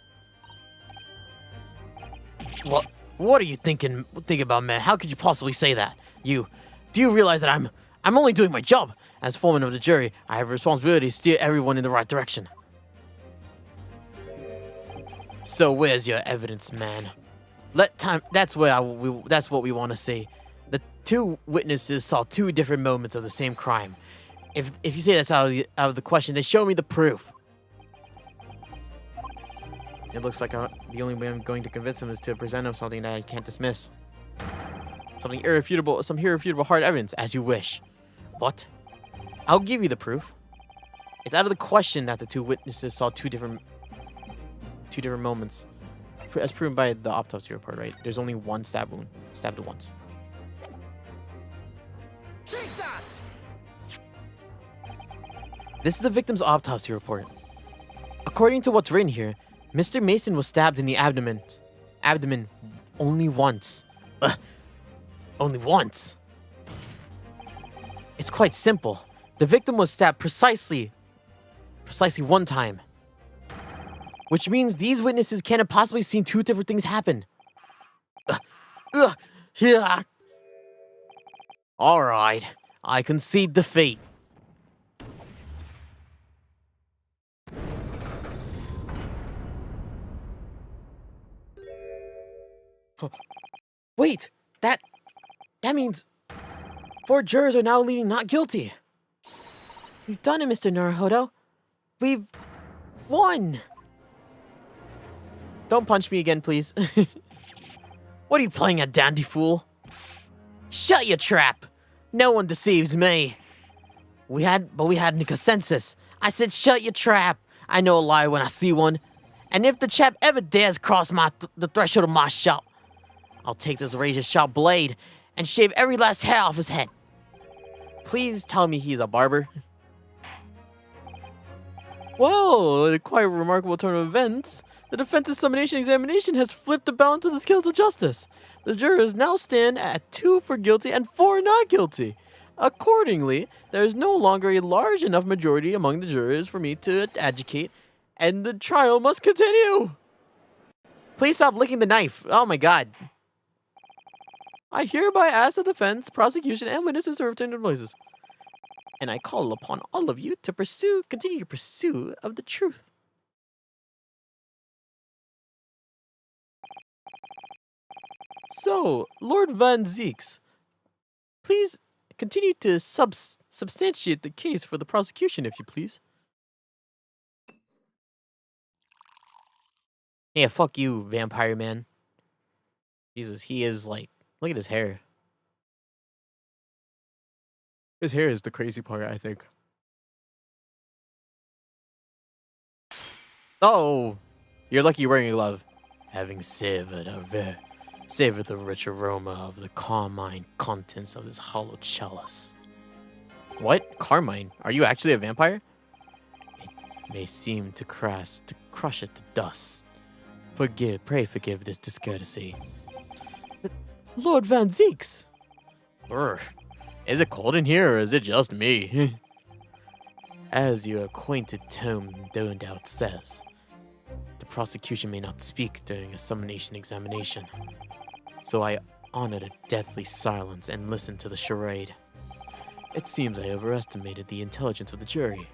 What are you thinking about, man? How could you possibly say that? Do you realize that I'm only doing my job? As foreman of the jury, I have a responsibility to steer everyone in the right direction. So where's your evidence, man? That's what we want to see. The two witnesses saw two different moments of the same crime. If you say that's out of the question, then show me the proof. It looks like the only way I'm going to convince him is to present him something that I can't dismiss. Some irrefutable hard evidence, as you wish. What? I'll give you the proof. It's out of the question that the two witnesses saw two different moments. As proven by the autopsy report, right? There's only one stab wound. Stabbed once. Take that! This is the victim's autopsy report. According to what's written here, Mr. Mason was stabbed in the abdomen only once. Only once. It's quite simple. The victim was stabbed precisely one time. Which means these witnesses can't have possibly seen two different things happen. Alright, I concede defeat. Wait, that means 4 jurors are now leaning not guilty. We've done it, Mr. Naruhodo. We've won. Don't punch me again, please. What are you playing at, dandy fool? Shut your trap. No one deceives me. We had a consensus. I said, shut your trap. I know a lie when I see one. And if the chap ever dares cross the threshold of my shop, I'll take this razor-sharp blade and shave every last hair off his head. Please tell me he's a barber. Well, quite a remarkable turn of events. The defense's summonation examination has flipped the balance of the scales of justice. The jurors now stand at 2 for guilty and 4 not guilty. Accordingly, there is no longer a large enough majority among the jurors for me to adjudicate, and the trial must continue. Please stop licking the knife. Oh my god. I hereby ask the defense, prosecution, and witnesses to return to their places. And I call upon all of you to continue your pursuit of the truth. So, Lord Van Zeeks, please continue to substantiate the case for the prosecution, if you please. Yeah, fuck you, vampire man. Jesus, he is like, look at his hair. His hair is the crazy part, I think. Oh, you're lucky you're wearing a glove. Having savored the rich aroma of the carmine contents of this hollow chalice. What? Carmine? Are you actually a vampire? It may seem to crush it to dust. Pray forgive this discourtesy. Lord Van Zeeks! Brr. Is it cold in here, or is it just me? As your acquainted tome no doubt says, the prosecution may not speak during a summonation examination. So I honor the deathly silence and listen to the charade. It seems I overestimated the intelligence of the jury.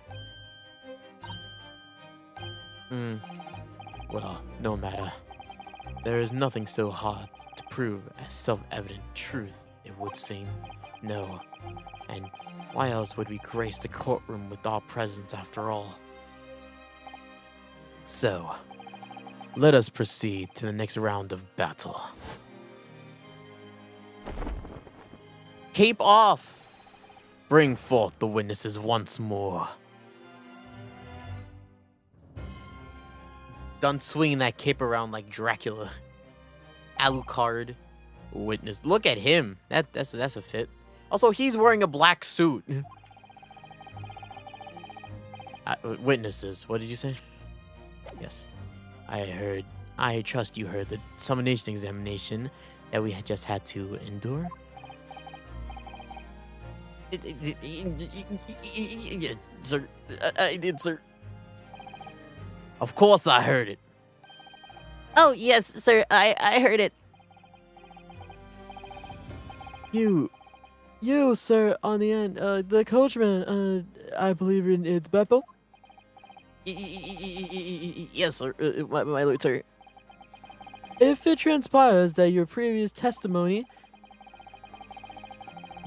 Well, no matter. There is nothing so hard to prove as self-evident truth, it would seem. No. And why else would we grace the courtroom with our presence after all? So, let us proceed to the next round of battle. Cape off! Bring forth the witnesses once more. Done swinging that cape around like Dracula. Alucard. Witness. Look at him. That's a fit. Also, he's wearing a black suit. Witnesses. What did you say? Yes. I trust you heard the summonation examination that we had just had to endure. Sir, I did, sir. Of course I heard it. Oh, yes, sir, I heard it. You, sir, on the end, the coachman, I believe it's Beppo? Yes, sir, my lord, sir. If it transpires that your previous testimony,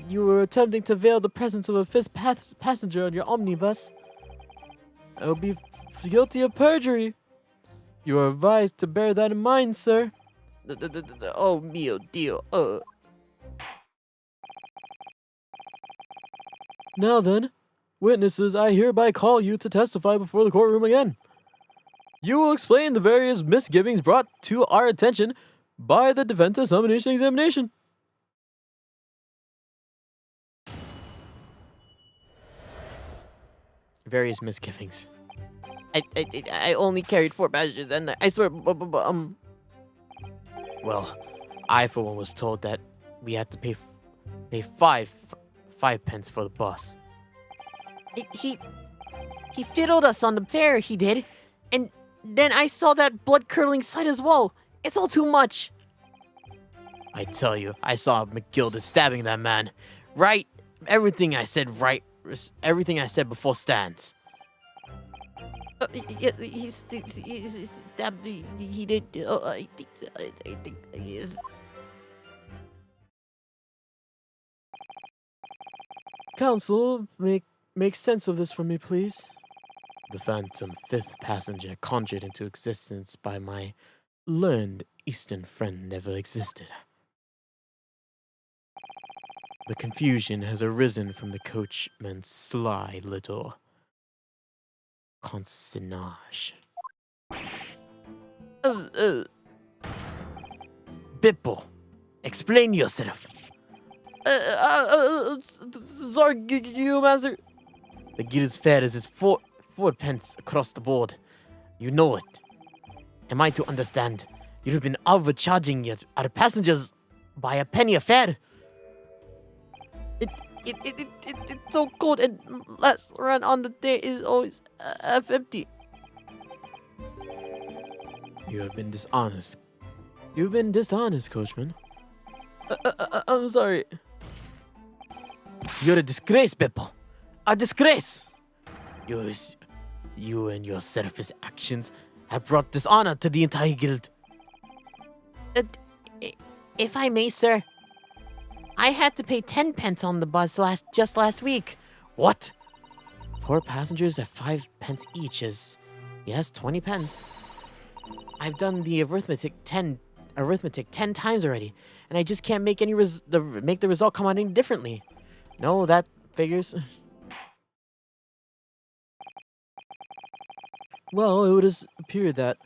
you were attempting to veil the presence of a fifth passenger on your omnibus, I will be guilty of perjury. You are advised to bear that in mind, sir. Oh, mio dio. Now then, witnesses, I hereby call you to testify before the courtroom again. You will explain the various misgivings brought to our attention by the defense's summonation examination. Various misgivings. I only carried 4 passengers, and I swear, Well, I for one was told that we had to pay five pence for the bus. He fiddled us on the fare, he did. And then I saw that blood-curdling sight as well. It's all too much. I tell you, I saw McGilda stabbing that man. Right? Everything I said before stands. Yeah, he stabbed. He did. I think. Yes. Counsel, make sense of this for me, please. The phantom 5th passenger conjured into existence by my learned Eastern friend never existed. The confusion has arisen from the coachman's sly little consignage. Bipple, explain yourself. Sorry, you master. The guild's fare is 4 pence across the board. You know it. Am I to understand you've been overcharging our passengers by a penny a fare? It's so cold, and last run on the day is always half empty. You have been dishonest. You've been dishonest, coachman. I'm sorry. You're a disgrace, Beppo. A disgrace. You and your selfish actions have brought dishonor to the entire guild. If I may, sir, I had to pay 10 pence on the bus just last week. What? 4 passengers at 5 pence each is, yes, 20 pence. I've done the arithmetic 10 times already, and I just can't make the result come out any differently. No, that figures. Well, it would appear that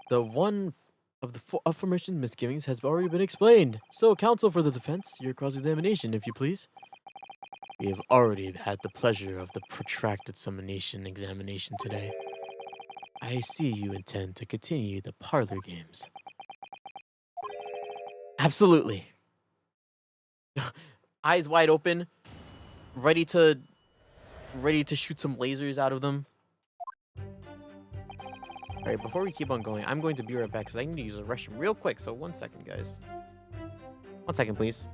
the one of the aforementioned misgivings has already been explained. So, counsel for the defense, your cross-examination, if you please. We have already had the pleasure of the protracted examination today. I see you intend to continue the parlor games. Absolutely. Eyes wide open, ready to shoot some lasers out of them. All right, before we keep on going, I'm going to be right back because I need to use the restroom real quick. So 1 second, guys. 1 second, please.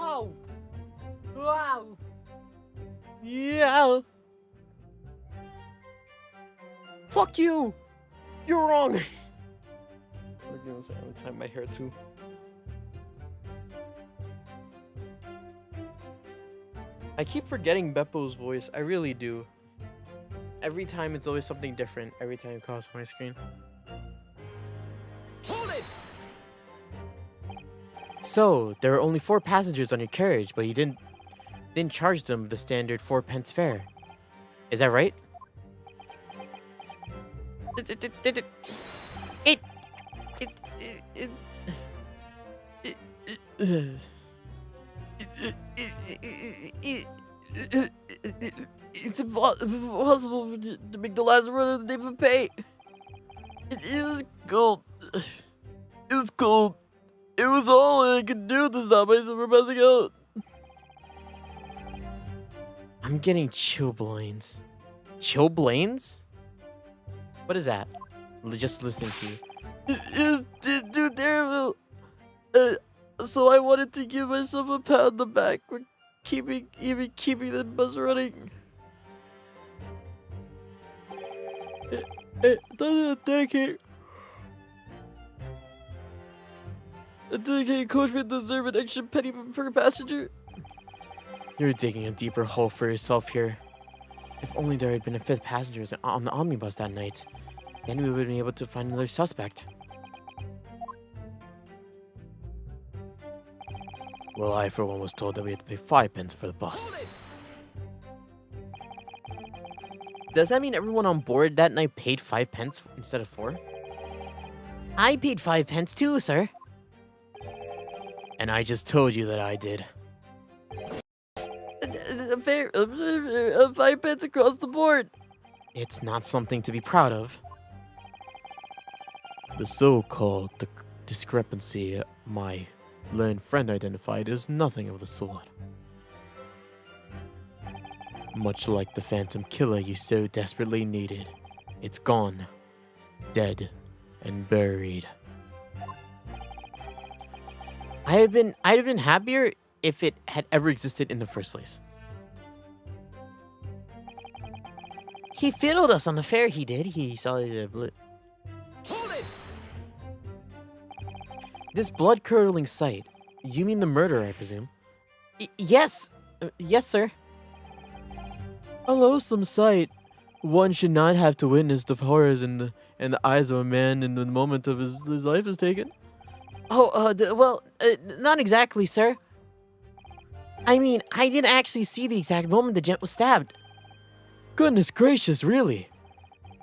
Oh! Wow! Yeah! Fuck you! You're wrong! I'm gonna tie my hair too. I keep forgetting Beppo's voice. I really do. Every time it's always something different. Every time it comes on my screen. Hold it! So, there were only 4 passengers on your carriage, but you didn't charge them the standard 4 pence fare. Is that right? It's impossible to make the last run of the day of pay. It was cold. It was cold. It was all I could do to stop myself from passing out. I'm getting chilblains. Chilblains? What is that? Just listening to you. It was too terrible. So I wanted to give myself a pat on the back for keeping the bus running. Dedicated coachman deserve an extra penny per passenger. You're digging a deeper hole for yourself here. If only there had been a fifth passenger on the omnibus that night, then we would have been able to find another suspect. Well, I for one was told that we had to pay 5 pence for the bus. Does that mean everyone on board that night paid 5 pence instead of 4? I paid 5 pence too, sir. And I just told you that I did. Fair, 5 pence across the board. It's not something to be proud of. The so-called discrepancy my learned friend identified is nothing of the sort. Much like the phantom killer you so desperately needed, it's gone, dead, and buried. I'd have been happier if it had ever existed in the first place. He fiddled us on the fare, he did. He saw the this blood-curdling sight. You mean the murder, I presume? Yes. Yes, sir. A loathsome sight. One should not have to witness the horrors in the eyes of a man in the moment of his life is taken. Oh, well, not exactly, sir. I mean, I didn't actually see the exact moment the gent was stabbed. Goodness gracious, really?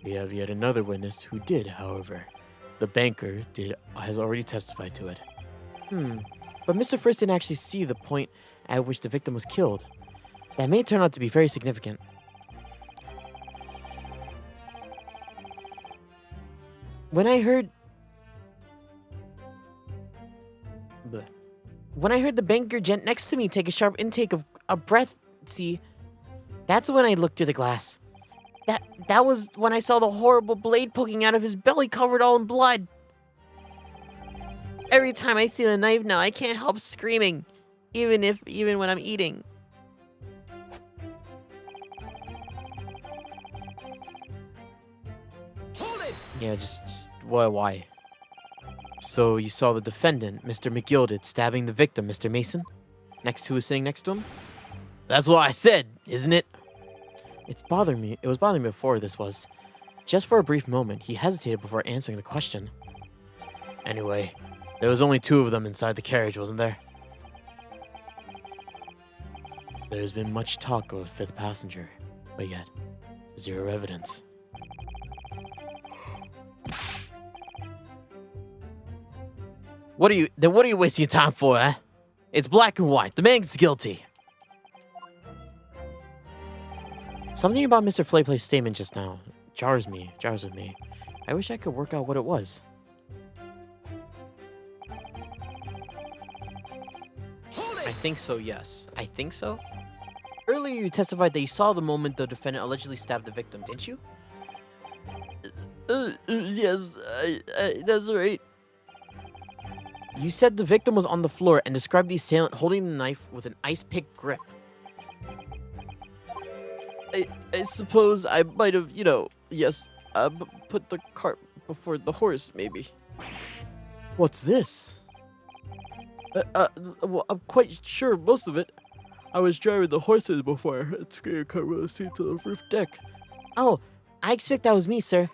We have yet another witness who did, however. The banker has already testified to it. But Mr. First didn't actually see the point at which the victim was killed. That may turn out to be very significant. When I heard the banker gent next to me take a sharp intake of a breath, see, that's when I looked through the glass. That was when I saw the horrible blade poking out of his belly covered all in blood. Every time I see the knife now, I can't help screaming, even when I'm eating. Hold it! Yeah, just why? So you saw the defendant, Mr. McGilded, stabbing the victim, Mr. Mason? Who was sitting next to him? That's what I said, isn't it? It was bothering me before this was. Just for a brief moment, he hesitated before answering the question. Anyway, there was only 2 of them inside the carriage, wasn't there? There's been much talk of a 5th passenger, but yet, 0 evidence. What are you wasting your time for, eh? It's black and white. The man's guilty. Something about Mr. Flayplay's statement just now jars with me. I wish I could work out what it was. I think so, yes. I think so. Earlier you testified that you saw the moment the defendant allegedly stabbed the victim, didn't you? Yes, that's right. You said the victim was on the floor and described the assailant holding the knife with an ice pick grip. I suppose I might have, yes, put the cart before the horse, maybe. What's this? Well, I'm quite sure most of it. I was driving the horses before I heard Scare car roll seat to the roof deck. Oh, I expect that was me, sir.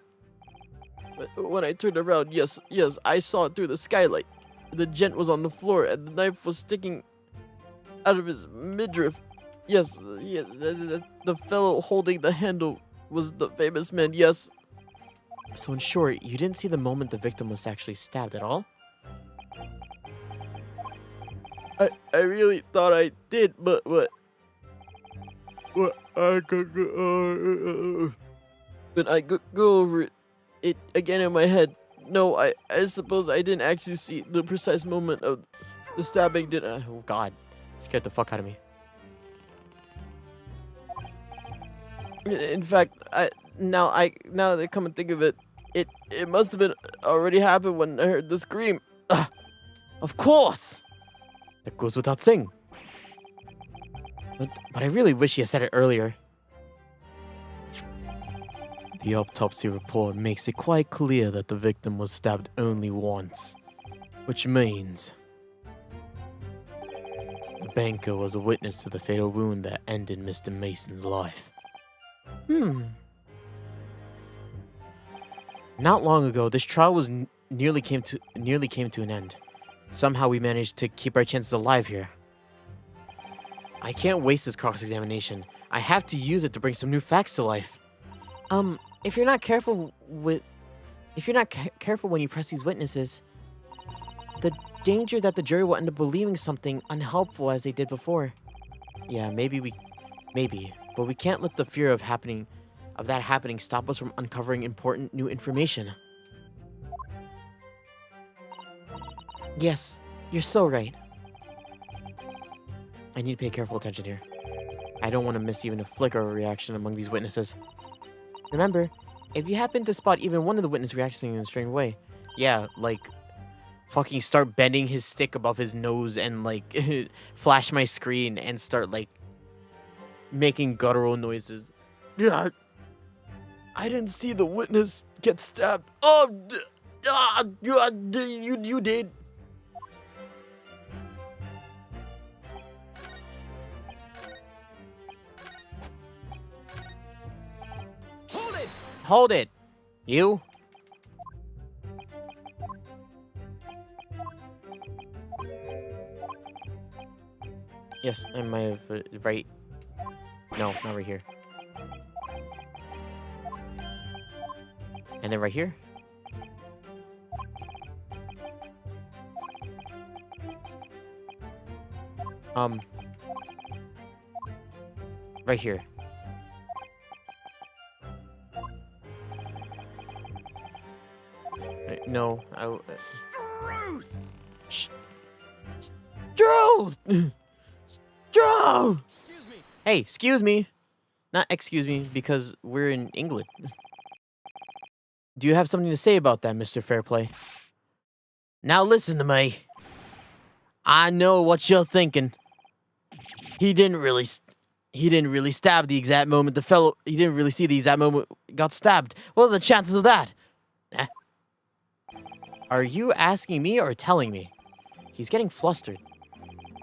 When I turned around, yes, I saw it through the skylight. The gent was on the floor and the knife was sticking out of his midriff. Yes, the fellow holding the handle was the famous man, yes. So in short, you didn't see the moment the victim was actually stabbed at all? I really thought I did, but I could go, but I could go over it again in my head. No, I suppose I didn't actually see the precise moment of the stabbing. Oh God, scared the fuck out of me. In fact, now that I come and think of it, it must have been already happened when I heard the scream. Of course! That goes without saying. But I really wish he had said it earlier. The autopsy report makes it quite clear that the victim was stabbed only once, which means the banker was a witness to the fatal wound that ended Mr. Mason's life. Not long ago, this trial was nearly came to an end. Somehow we managed to keep our chances alive here. I can't waste this cross-examination. I have to use it to bring some new facts to life. If you're not careful when you press these witnesses, the danger that the jury will end up believing something unhelpful as they did before. Yeah, maybe, but we can't let the fear of that happening stop us from uncovering important new information. Yes, you're so right. I need to pay careful attention here. I don't want to miss even a flicker of a reaction among these witnesses. Remember, if you happen to spot even one of the witnesses reacting in a strange way, yeah, like, fucking start bending his stick above his nose and, like, flash my screen and start, like, making guttural noises. Yeah, I didn't see the witness get stabbed. Oh, you did. Hold it! You? Yes, I might have, right. No, not right here. And then right here? Right here. No, Struth! Struth! Hey, excuse me. Not excuse me, because we're in England. Do you have something to say about that, Mr. Fairplay? Now listen to me. I know what you're thinking. He didn't really stab the exact moment he didn't really see the exact moment got stabbed. What are the chances of that? Eh? Are you asking me or telling me? He's getting flustered.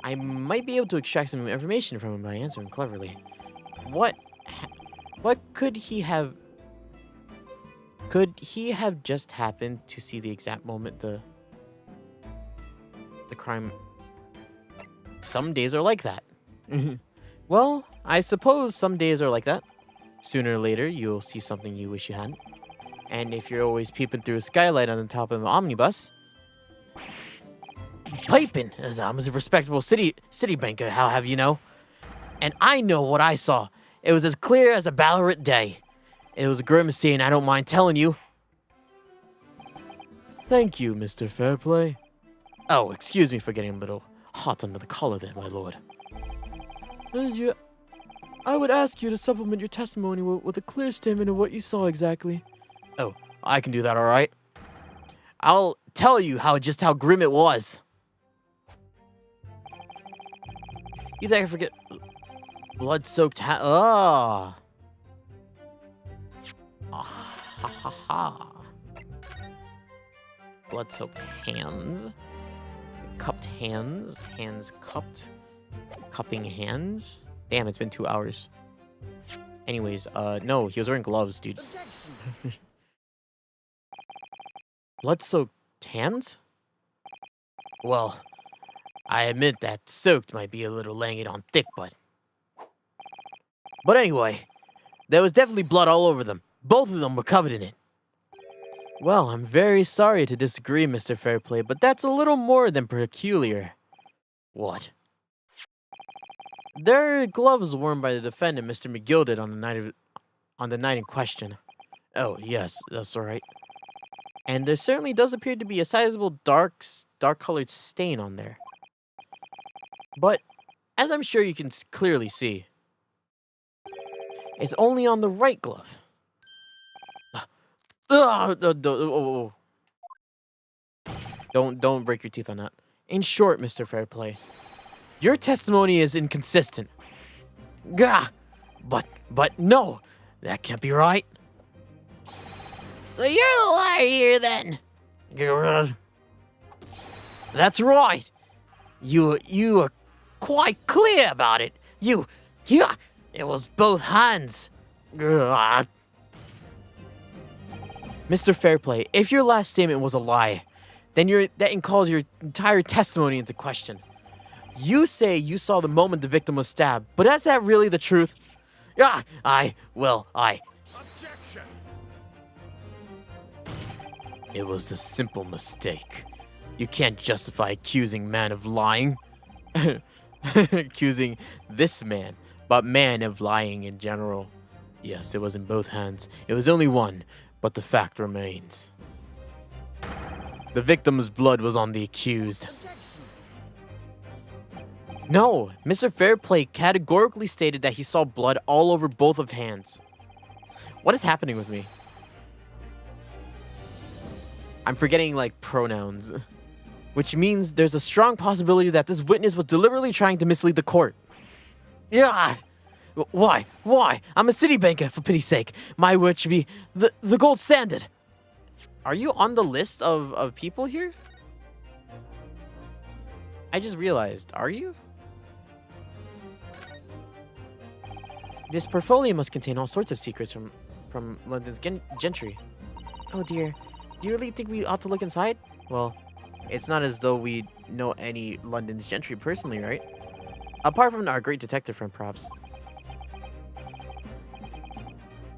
I might be able to extract some information from him by answering cleverly. What could he have... Could he have just happened to see the exact moment the crime... Some days are like that. Well, I suppose some days are like that. Sooner or later, you'll see something you wish you hadn't. And if you're always peeping through a skylight on the top of an omnibus... Piping! I'm a respectable city banker, how have you know? And I know what I saw. It was as clear as a Ballarat day. It was a grim scene, I don't mind telling you. Thank you, Mr. Fairplay. Oh, excuse me for getting a little hot under the collar there, my lord. I would ask you to supplement your testimony with a clear statement of what you saw exactly. Oh, I can do that, all right. I'll tell you just how grim it was. You think I forget? Blood-soaked ha ha ha ha. Blood-soaked hands. Cupped hands. Hands cupped. Cupping hands. Damn, it's been 2 hours. Anyways, no, he was wearing gloves, dude. Blood-soaked hands? Well, I admit that soaked might be a little laying it on thick, but anyway, there was definitely blood all over them. Both of them were covered in it. Well, I'm very sorry to disagree, Mr. Fairplay, but that's a little more than peculiar. What? There are gloves worn by the defendant, Mr. McGilded, on the night in question. Oh, yes, that's all right. And there certainly does appear to be a sizable dark-colored stain on there. But, as I'm sure you can clearly see, it's only on the right glove. Don't break your teeth on that. In short, Mr. Fairplay, your testimony is inconsistent. Gah! But no! That can't be right. So you're the liar here then? Grr. That's right. You are quite clear about it. Yeah, it was both hands. Grr. Mr. Fairplay, if your last statement was a lie, then that calls your entire testimony into question. You say you saw the moment the victim was stabbed, but is that really the truth? Yeah, Objection! It was a simple mistake. You can't justify accusing man of lying. Accusing this man, but man of lying in general. Yes, it was in both hands. It was only one, but the fact remains. The victim's blood was on the accused. No, Mr. Fairplay categorically stated that he saw blood all over both of hands. What is happening with me? I'm forgetting, like, pronouns. Which means there's a strong possibility that this witness was deliberately trying to mislead the court. Yeah. Why? I'm a city banker, for pity's sake. My word should be the gold standard. Are you on the list of people here? I just realized. Are you? This portfolio must contain all sorts of secrets from London's gentry. Oh dear. Do you really think we ought to look inside? Well, it's not as though we know any London's gentry personally, right? Apart from our great detective friend, perhaps.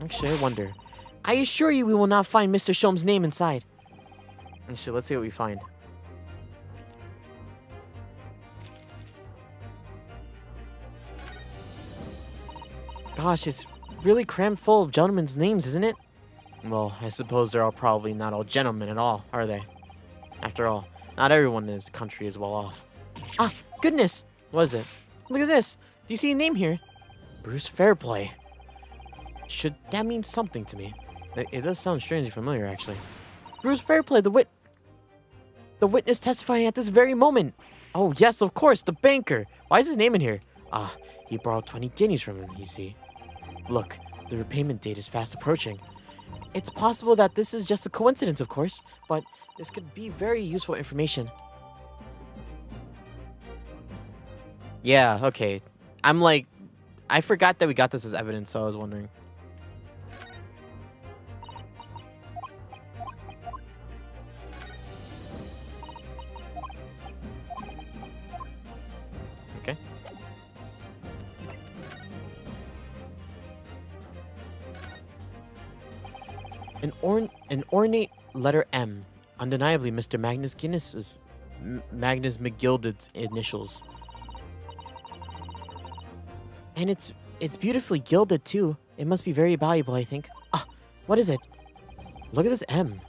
Actually, I wonder. I assure you we will not find Mr. Shom's name inside. Actually, let's see what we find. Gosh, it's really crammed full of gentlemen's names, isn't it? Well, I suppose they're all probably not all gentlemen at all, are they? After all, not everyone in this country is well off. Ah, goodness! What is it? Look at this! Do you see a name here? Bruce Fairplay. Should that mean something to me? It does sound strangely familiar, actually. Bruce Fairplay, the witness testifying at this very moment. Oh, yes, of course, the banker. Why is his name in here? Ah, he borrowed 20 guineas from him, you see. Look, the repayment date is fast approaching. It's possible that this is just a coincidence, of course, but this could be very useful information. Yeah, okay. I'm like, I forgot that we got this as evidence, so I was wondering. Okay. An ornate letter M, undeniably Mr. Magnus Guinness's, Magnus McGilded's initials. And it's beautifully gilded too. It must be very valuable, I think. Ah, what is it? Look at this M.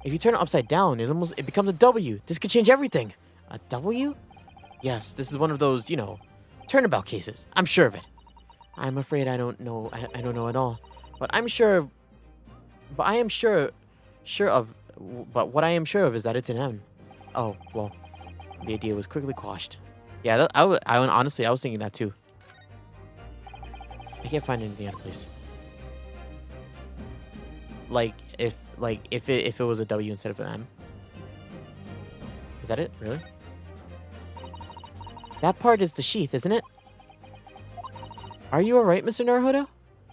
If you turn it upside down, it becomes a W. This could change everything. A W? Yes, this is one of those, you know, turnabout cases. I'm sure of it. I'm afraid I don't know. I don't know at all. But I'm sure. But I am sure of. But what I am sure of is that it's an M. Oh well, the idea was quickly quashed. Yeah, honestly, I was thinking that too. I can't find anything out of place. Like if it was a W instead of an M. Is that it? Really? That part is the sheath, isn't it? Are you alright, Mr. Naruhodo?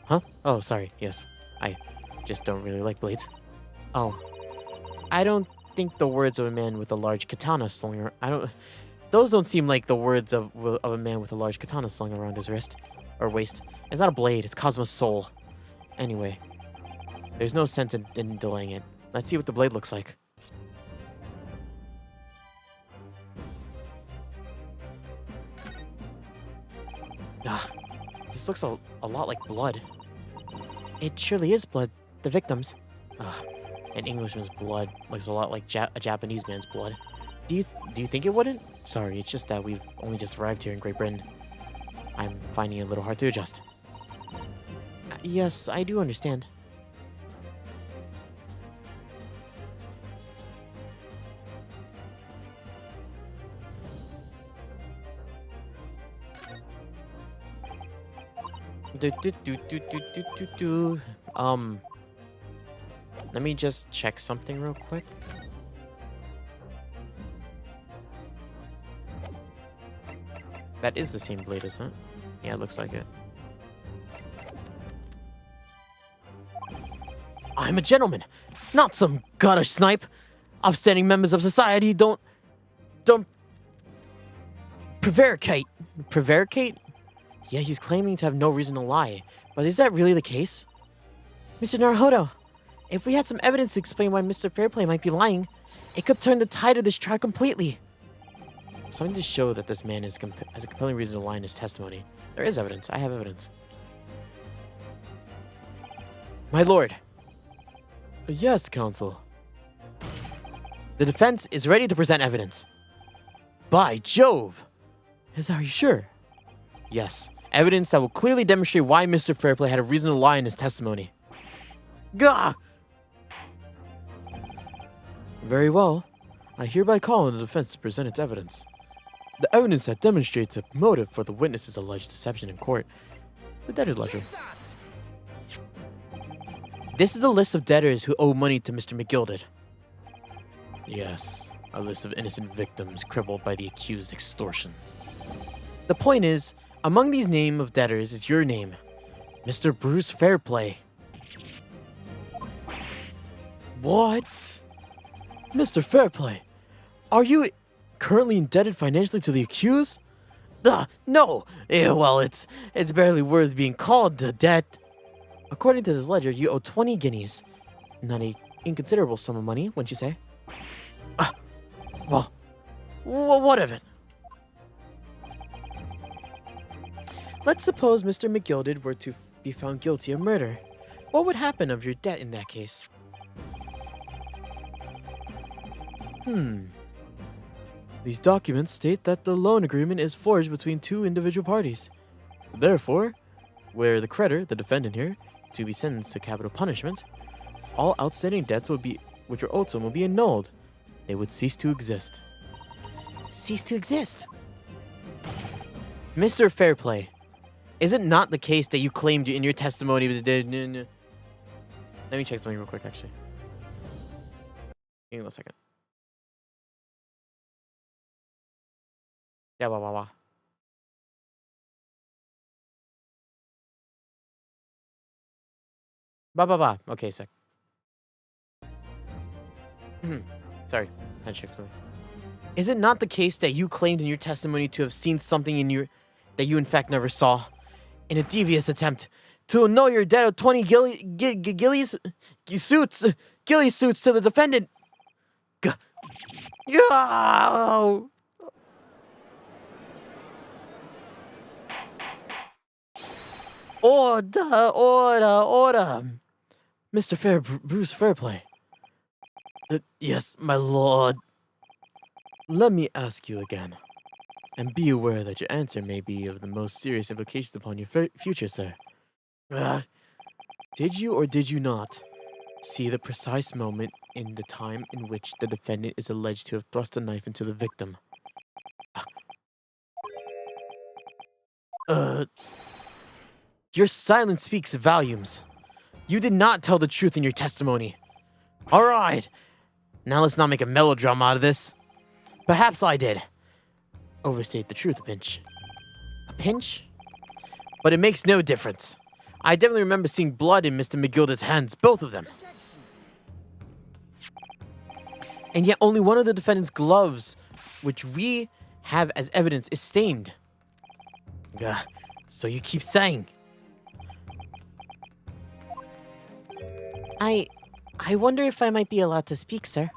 Huh? Oh, sorry. Yes. I just don't really like blades. Oh. I don't think the words of a man with a large katana slung around... Those don't seem like the words of a man with a large katana slung around his wrist. Or waist. It's not a blade, it's Cosmo's soul. Anyway. There's no sense in delaying it. Let's see what the blade looks like. Ah, this looks a lot like blood. It surely is blood. The victim's. An Englishman's blood looks a lot like a Japanese man's blood. Do you think it wouldn't? Sorry, it's just that we've only just arrived here in Great Britain. I'm finding it a little hard to adjust. Yes, I do understand. Do, do, do, do, do, do, do, do. Let me just check something real quick. That is the same blade, isn't it? Yeah, it looks like it. I'm a gentleman, not some gutter snipe. Upstanding members of society don't prevaricate. Prevaricate? Yeah, he's claiming to have no reason to lie. But is that really the case? Mr. Naruhodo, if we had some evidence to explain why Mr. Fairplay might be lying, it could turn the tide of this trial completely. Something to show that this man has a compelling reason to lie in his testimony. There is evidence. I have evidence. My lord. Yes, counsel. The defense is ready to present evidence. By Jove! Are you sure? Yes. Evidence that will clearly demonstrate why Mr. Fairplay had a reason to lie in his testimony. Gah! Very well. I hereby call on the defense to present its evidence. The evidence that demonstrates a motive for the witness's alleged deception in court. The debtor's ledger. This is the list of debtors who owe money to Mr. McGilded. Yes, a list of innocent victims crippled by the accused extortions. The point is, among these name of debtors is your name, Mr. Bruce Fairplay. What? Mr. Fairplay, are you currently indebted financially to the accused? No. Well, it's barely worth being called a debt. According to this ledger, you owe 20 guineas. Not an inconsiderable sum of money, wouldn't you say? Well, what of it? Let's suppose Mr. McGilded were to be found guilty of murder. What would happen of your debt in that case? These documents state that the loan agreement is forged between two individual parties. Therefore, were the creditor, the defendant here, to be sentenced to capital punishment, all outstanding debts which are owed to him will be annulled. They would cease to exist. Cease to exist? Mr. Fairplay, is it not the case that you claimed in your testimony? Let me check something real quick, actually. Give me 1 second. Yeah, wow. Okay, sec. Sorry, I checked something. Is it not the case that you claimed in your testimony to have seen something that you in fact never saw, in a devious attempt to annul your debt of 20 ghillie suits to the defendant? Go! Order! Mr. Bruce Fairplay. Yes, my lord. Let me ask you again, and be aware that your answer may be of the most serious implications upon your future, sir. Did you or did you not see the precise moment in the time in which the defendant is alleged to have thrust a knife into the victim? Your silence speaks volumes. You did not tell the truth in your testimony. All right. Now let's not make a melodrama out of this. Perhaps I did overstate the truth a pinch. A pinch? But it makes no difference. I definitely remember seeing blood in Mr. McGilded's hands, both of them. And yet only one of the defendant's gloves, which we have as evidence, is stained. So you keep saying. I wonder if I might be allowed to speak, sir.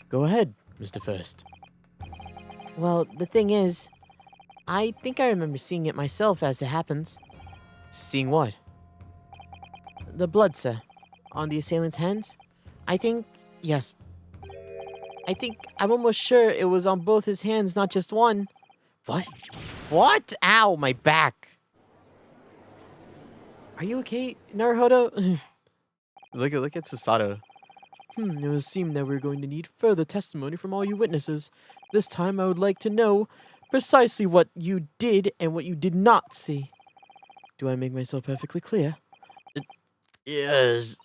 Go ahead, Mr. First. Well, the thing is, I think I remember seeing it myself as it happens. Seeing what? The blood, sir, on the assailant's hands. Yes. I'm almost sure it was on both his hands, not just one. What? Ow, my back. Are you okay, Naruhodo? Look at Susato. It would seem that we're going to need further testimony from all you witnesses. This time I would like to know precisely what you did and what you did not see. Do I make myself perfectly clear? Yes.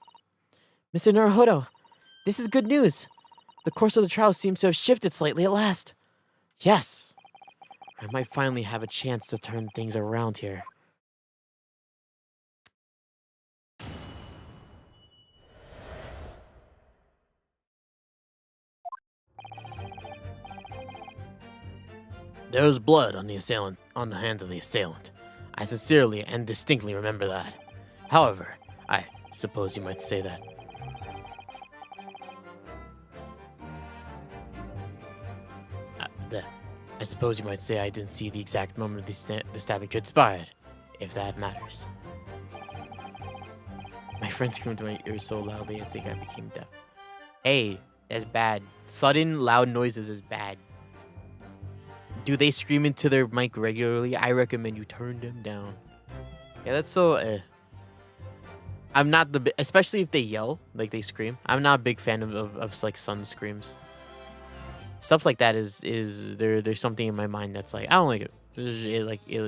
Mr. Naruhodo, this is good news. The course of the trial seems to have shifted slightly at last. Yes. I might finally have a chance to turn things around here. There was blood on the hands of the assailant. I sincerely and distinctly remember that. However, I suppose you might say that. I suppose you might say I didn't see the exact moment the stabbing transpired, if that matters. My friend screamed in my ear so loudly I think I became deaf. Hey, that's bad. Sudden, loud noises is bad. Do they scream into their mic regularly? I recommend you turn them down. Yeah, that's so. I'm not especially if they yell, like they scream. I'm not a big fan of like son screams. Stuff like that is there's something in my mind that's like I don't like it.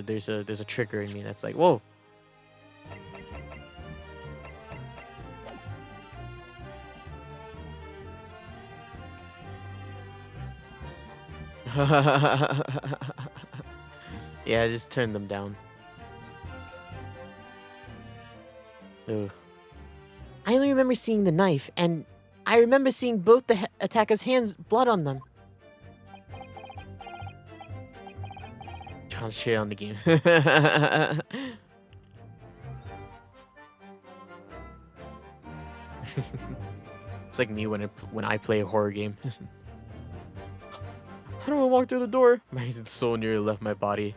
There's a trigger in me that's like whoa. Yeah, just turn them down. Ooh. I only remember seeing the knife, and I remember seeing both the attacker's hands, blood on them. Concentrate on the game. It's like me when I play a horror game. How do I walk through the door? My soul nearly left my body.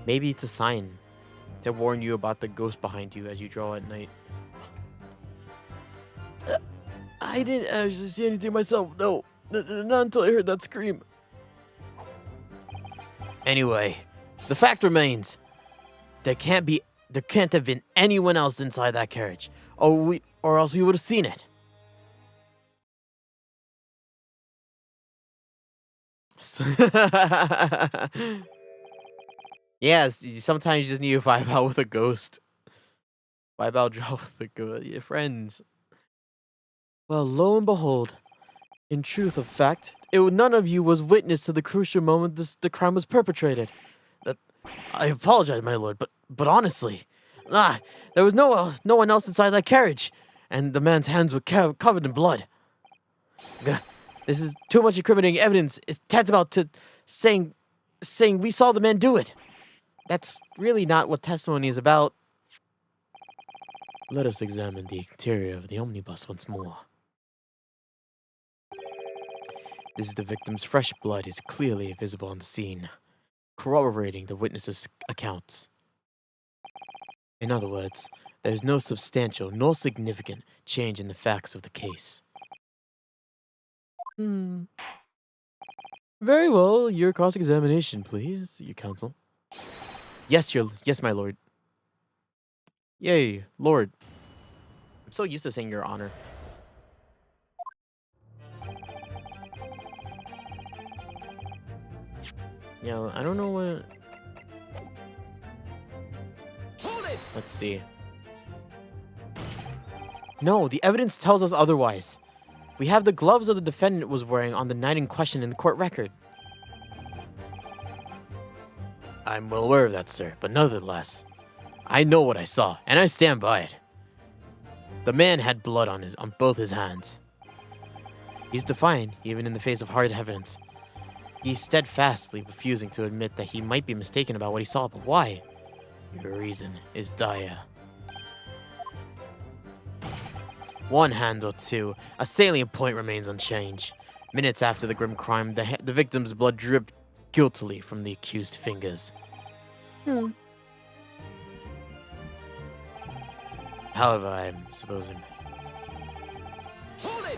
Maybe it's a sign to warn you about the ghost behind you as you draw at night. I didn't actually see anything myself. No, not until I heard that scream. Anyway, the fact remains, there can't have been anyone else inside that carriage, or else we would have seen it. Yes, sometimes you just need to vibe out with a ghost. Vibe out, draw with a ghost. Your friends. Well, lo and behold, in truth of fact, none of you was witness to the crucial moment the crime was perpetrated. I apologize, my lord, but honestly, there was no one else inside that carriage, and the man's hands were covered in blood. This is too much incriminating evidence. It's tantamount to saying we saw the man do it. That's really not what testimony is about. Let us examine the interior of the omnibus once more. This is the victim's fresh blood is clearly visible on the scene, corroborating the witness's accounts. In other words, there is no substantial nor significant change in the facts of the case. Very well, your cross-examination, please, your counsel. Yes, my lord. Yay, lord. I'm so used to saying your honor. Yeah, I don't know what. Hold it! Let's see. No, the evidence tells us otherwise. We have the gloves that the defendant was wearing on the night in question in the court record. I'm well aware of that, sir, but nonetheless, I know what I saw, and I stand by it. The man had blood on both his hands. He's defiant, even in the face of hard evidence. He's steadfastly refusing to admit that he might be mistaken about what he saw, but why? Your reason is dire. One hand or two, a salient point remains unchanged. Minutes after the grim crime, the victim's blood dripped guiltily from the accused fingers. However, I'm supposing. Hold it!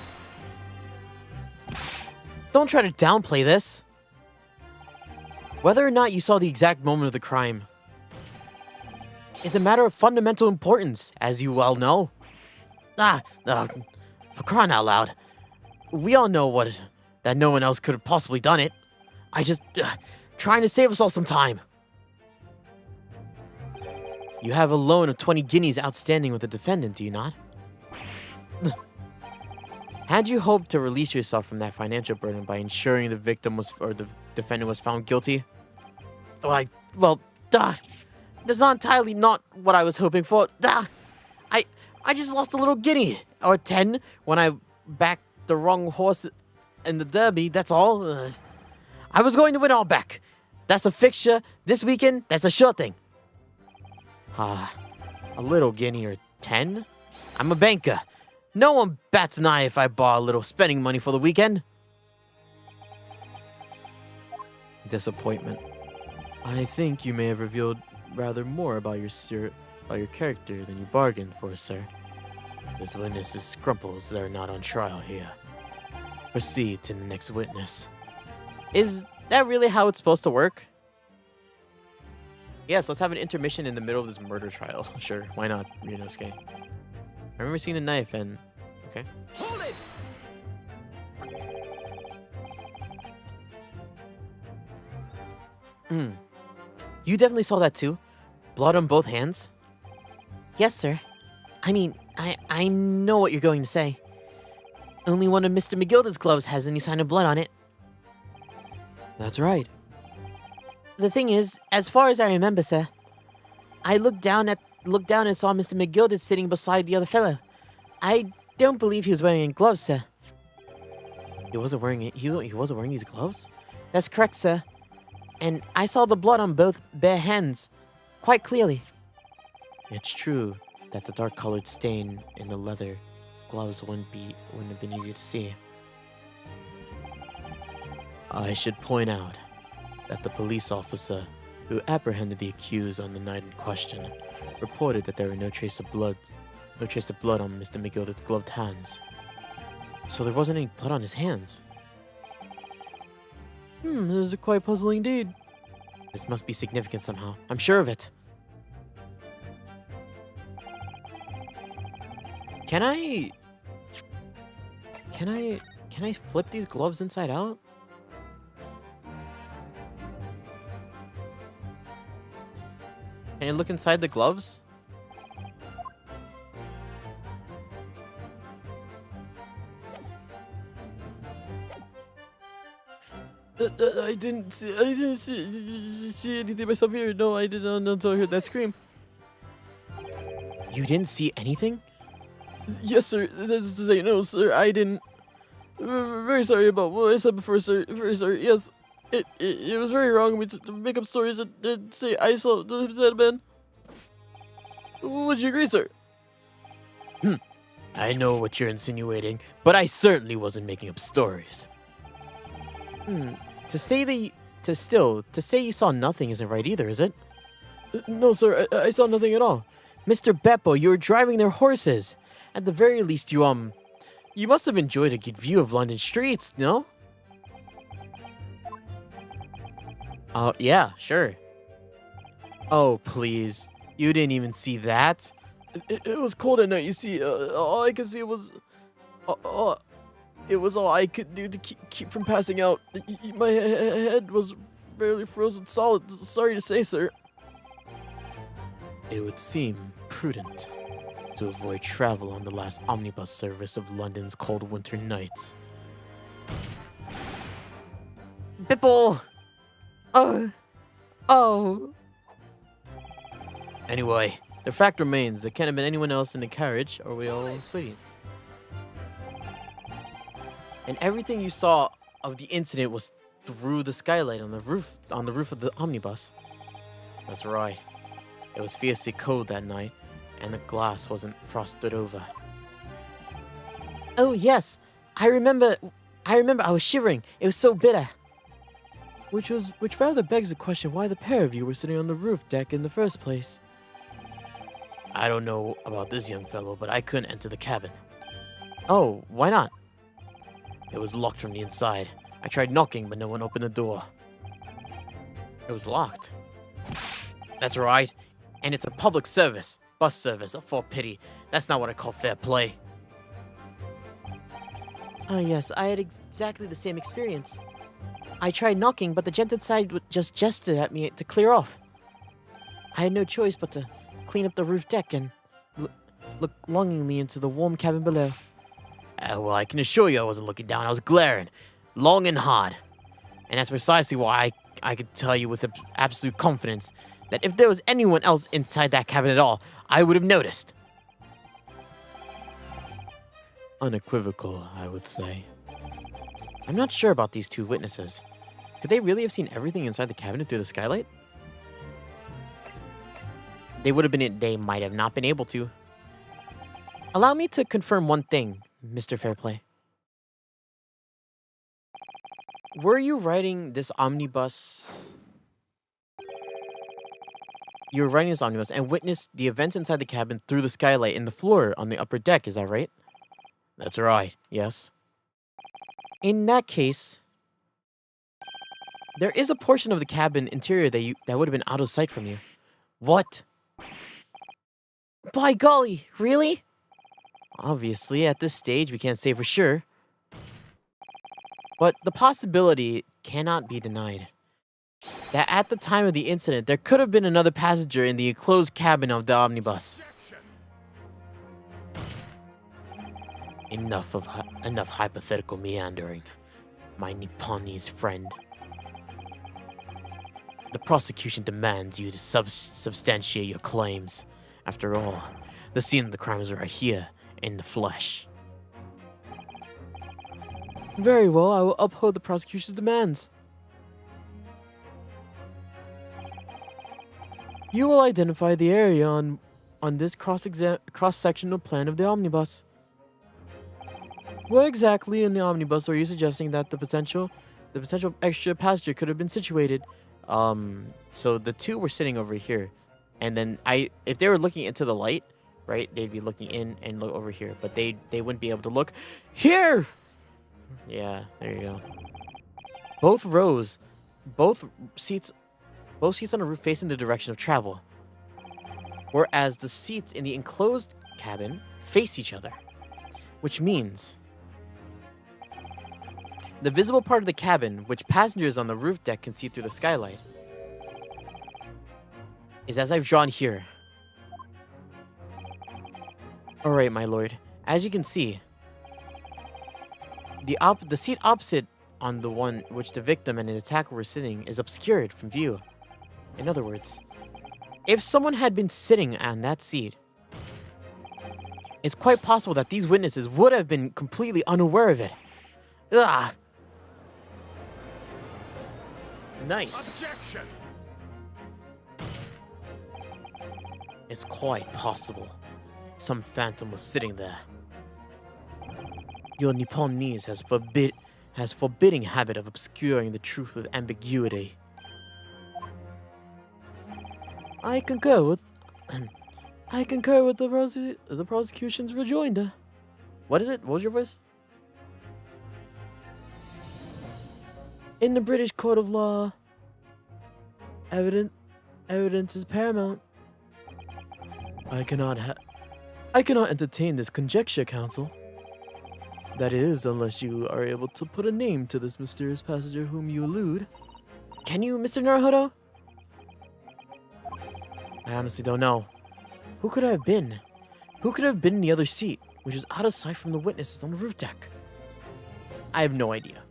Don't try to downplay this. Whether or not you saw the exact moment of the crime is a matter of fundamental importance, as you well know. For crying out loud. We all know that no one else could have possibly done it. I just trying to save us all some time. You have a loan of 20 guineas outstanding with the defendant, do you not? Had you hoped to release yourself from that financial burden by ensuring the victim was or the defendant was found guilty? That's not entirely not what I was hoping for. I just lost a little guinea or 10 when I backed the wrong horse in the derby. That's all. I was going to win all back. That's a fixture this weekend. That's a sure thing. A little guinea or 10? I'm a banker. No one bats an eye if I borrow a little spending money for the weekend. Disappointment. I think you may have revealed rather more about your character than you bargained for, sir. This witness's scruples are not on trial here. Proceed to the next witness. Is that really how it's supposed to work? Yes, let's have an intermission in the middle of this murder trial. Sure, why not, Ryunosuke? I remember seeing the knife and... Okay. Hold it! You definitely saw that too? Blood on both hands? Yes, sir. I mean, I know what you're going to say. Only one of Mr. McGilda's gloves has any sign of blood on it. That's right. The thing is, as far as I remember, sir, I looked down and saw Mr. McGilda sitting beside the other fellow. I don't believe he was wearing any gloves, sir. He wasn't wearing it. He wasn't wearing these gloves? That's correct, sir. And I saw the blood on both bare hands, quite clearly. It's true that the dark-colored stain in the leather gloves wouldn't have been easy to see. I should point out that the police officer who apprehended the accused on the night in question reported that there were no trace of blood on Mr. McGilda's gloved hands. So there wasn't any blood on his hands. This is quite puzzling indeed. This must be significant somehow. I'm sure of it. Can I flip these gloves inside out? Can I look inside the gloves? I didn't see anything myself here. No, I did not until I heard that scream. You didn't see anything? Yes, sir. That's to say, no, sir. I didn't. Very sorry about what I said before, sir. Very sorry. Yes, it was very wrong of me to make up stories and say I saw that man. Would you agree, sir? I know what you're insinuating, but I certainly wasn't making up stories. To say you saw nothing isn't right either, is it? No, sir. I saw nothing at all. Mr. Beppo, you were driving their horses. At the very least, you must have enjoyed a good view of London streets, no? Yeah, sure. Oh, please. You didn't even see that? It was cold at night, you see. All I could see was... it was all I could do to keep from passing out. My head was barely frozen solid. Sorry to say, sir. It would seem prudent to avoid travel on the last omnibus service of London's cold winter nights. Bipple! Oh. Anyway, the fact remains there can't have been anyone else in the carriage, or we all asleep. And everything you saw of the incident was through the skylight on the roof of the omnibus. That's right. It was fiercely cold that night, and the glass wasn't frosted over. Oh, yes. I remember I was shivering. It was so bitter. Which rather begs the question why the pair of you were sitting on the roof deck in the first place. I don't know about this young fellow, but I couldn't enter the cabin. Oh, why not? It was locked from the inside. I tried knocking, but no one opened the door. It was locked. That's right. And it's a public service. Bus service, for pity. That's not what I call fair play. Oh, yes, I had exactly the same experience. I tried knocking, but the gent inside just gestured at me to clear off. I had no choice but to clean up the roof deck and look longingly into the warm cabin below. Well, I can assure you I wasn't looking down. I was glaring, long and hard. And that's precisely why I could tell you with absolute confidence that if there was anyone else inside that cabin at all, I would have noticed. Unequivocal, I would say. I'm not sure about these two witnesses. Could they really have seen everything inside the cabinet through the skylight? They might have not been able to. Allow me to confirm one thing, Mr. Fairplay. Were you riding this omnibus? You were riding this omnibus and witnessed the events inside the cabin through the skylight in the floor on the upper deck, is that right? That's right, yes. In that case, there is a portion of the cabin interior that would have been out of sight from you. What? By golly, really? Obviously, at this stage, we can't say for sure. But the possibility cannot be denied that at the time of the incident, there could have been another passenger in the enclosed cabin of the omnibus. Enough hypothetical meandering, my Nipponese friend. The prosecution demands you to substantiate your claims. After all, the scene of the crime is right here, in the flesh. Very well, I will uphold the prosecution's demands. You will identify the area on this cross-sectional plan of the omnibus. Where exactly in the omnibus are you suggesting that the potential extra passenger could have been situated? So the two were sitting over here, and then if they were looking into the light, right, they'd be looking in and look over here, but they wouldn't be able to look here. Yeah, there you go. Both seats on the roof facing the direction of travel, whereas the seats in the enclosed cabin face each other, which means the visible part of the cabin, which passengers on the roof deck can see through the skylight, is as I've drawn here. Alright, my lord. As you can see, the seat opposite on the one which the victim and his attacker were sitting is obscured from view. In other words, if someone had been sitting on that seat, it's quite possible that these witnesses would have been completely unaware of it. Ugh. Nice. Objection! It's quite possible some phantom was sitting there. Your Nipponese has forbidding habit of obscuring the truth with ambiguity. I concur with the prosecution's rejoinder. What is it? What was your voice? In the British court of law, evidence is paramount. I cannot entertain this conjecture, counsel. That is, unless you are able to put a name to this mysterious passenger whom you allude. Can you, Mr. Naruhodo? I honestly don't know. Who could it have been? Who could have been in the other seat, which was out of sight from the witnesses on the roof deck? I have no idea.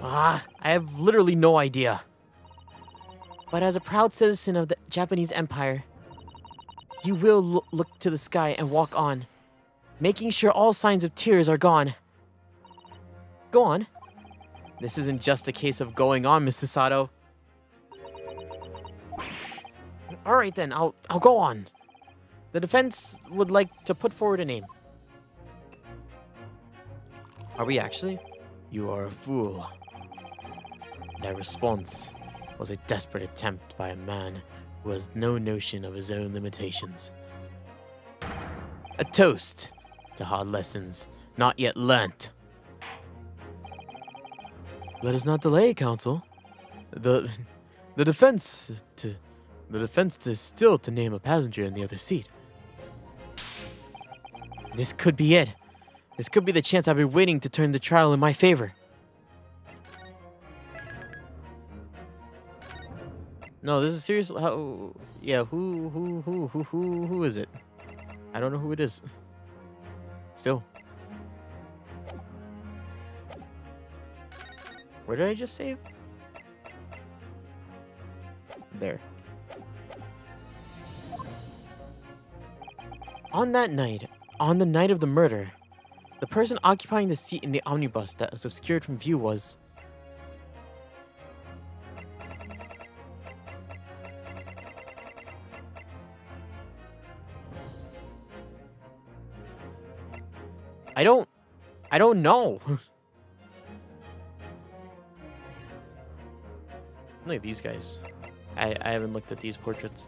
I have literally no idea. But as a proud citizen of the Japanese Empire, you will look to the sky and walk on, making sure all signs of tears are gone. Go on. This isn't just a case of going on, Mrs. Sato. Alright then, I'll go on. The defense would like to put forward a name. Are we actually? You are a fool. That response was a desperate attempt by a man who has no notion of his own limitations. A toast to hard lessons not yet learnt. Let us not delay, counsel. The defense is still to name a passenger in the other seat. This could be it. This could be the chance I've been waiting to turn the trial in my favor. No, this is serious. How? Yeah, who is it? I don't know who it is. Still. Where did I just save? There. On that night, on the night of the murder, the person occupying the seat in the omnibus that was obscured from view was... I don't know. Look at these guys. I haven't looked at these portraits.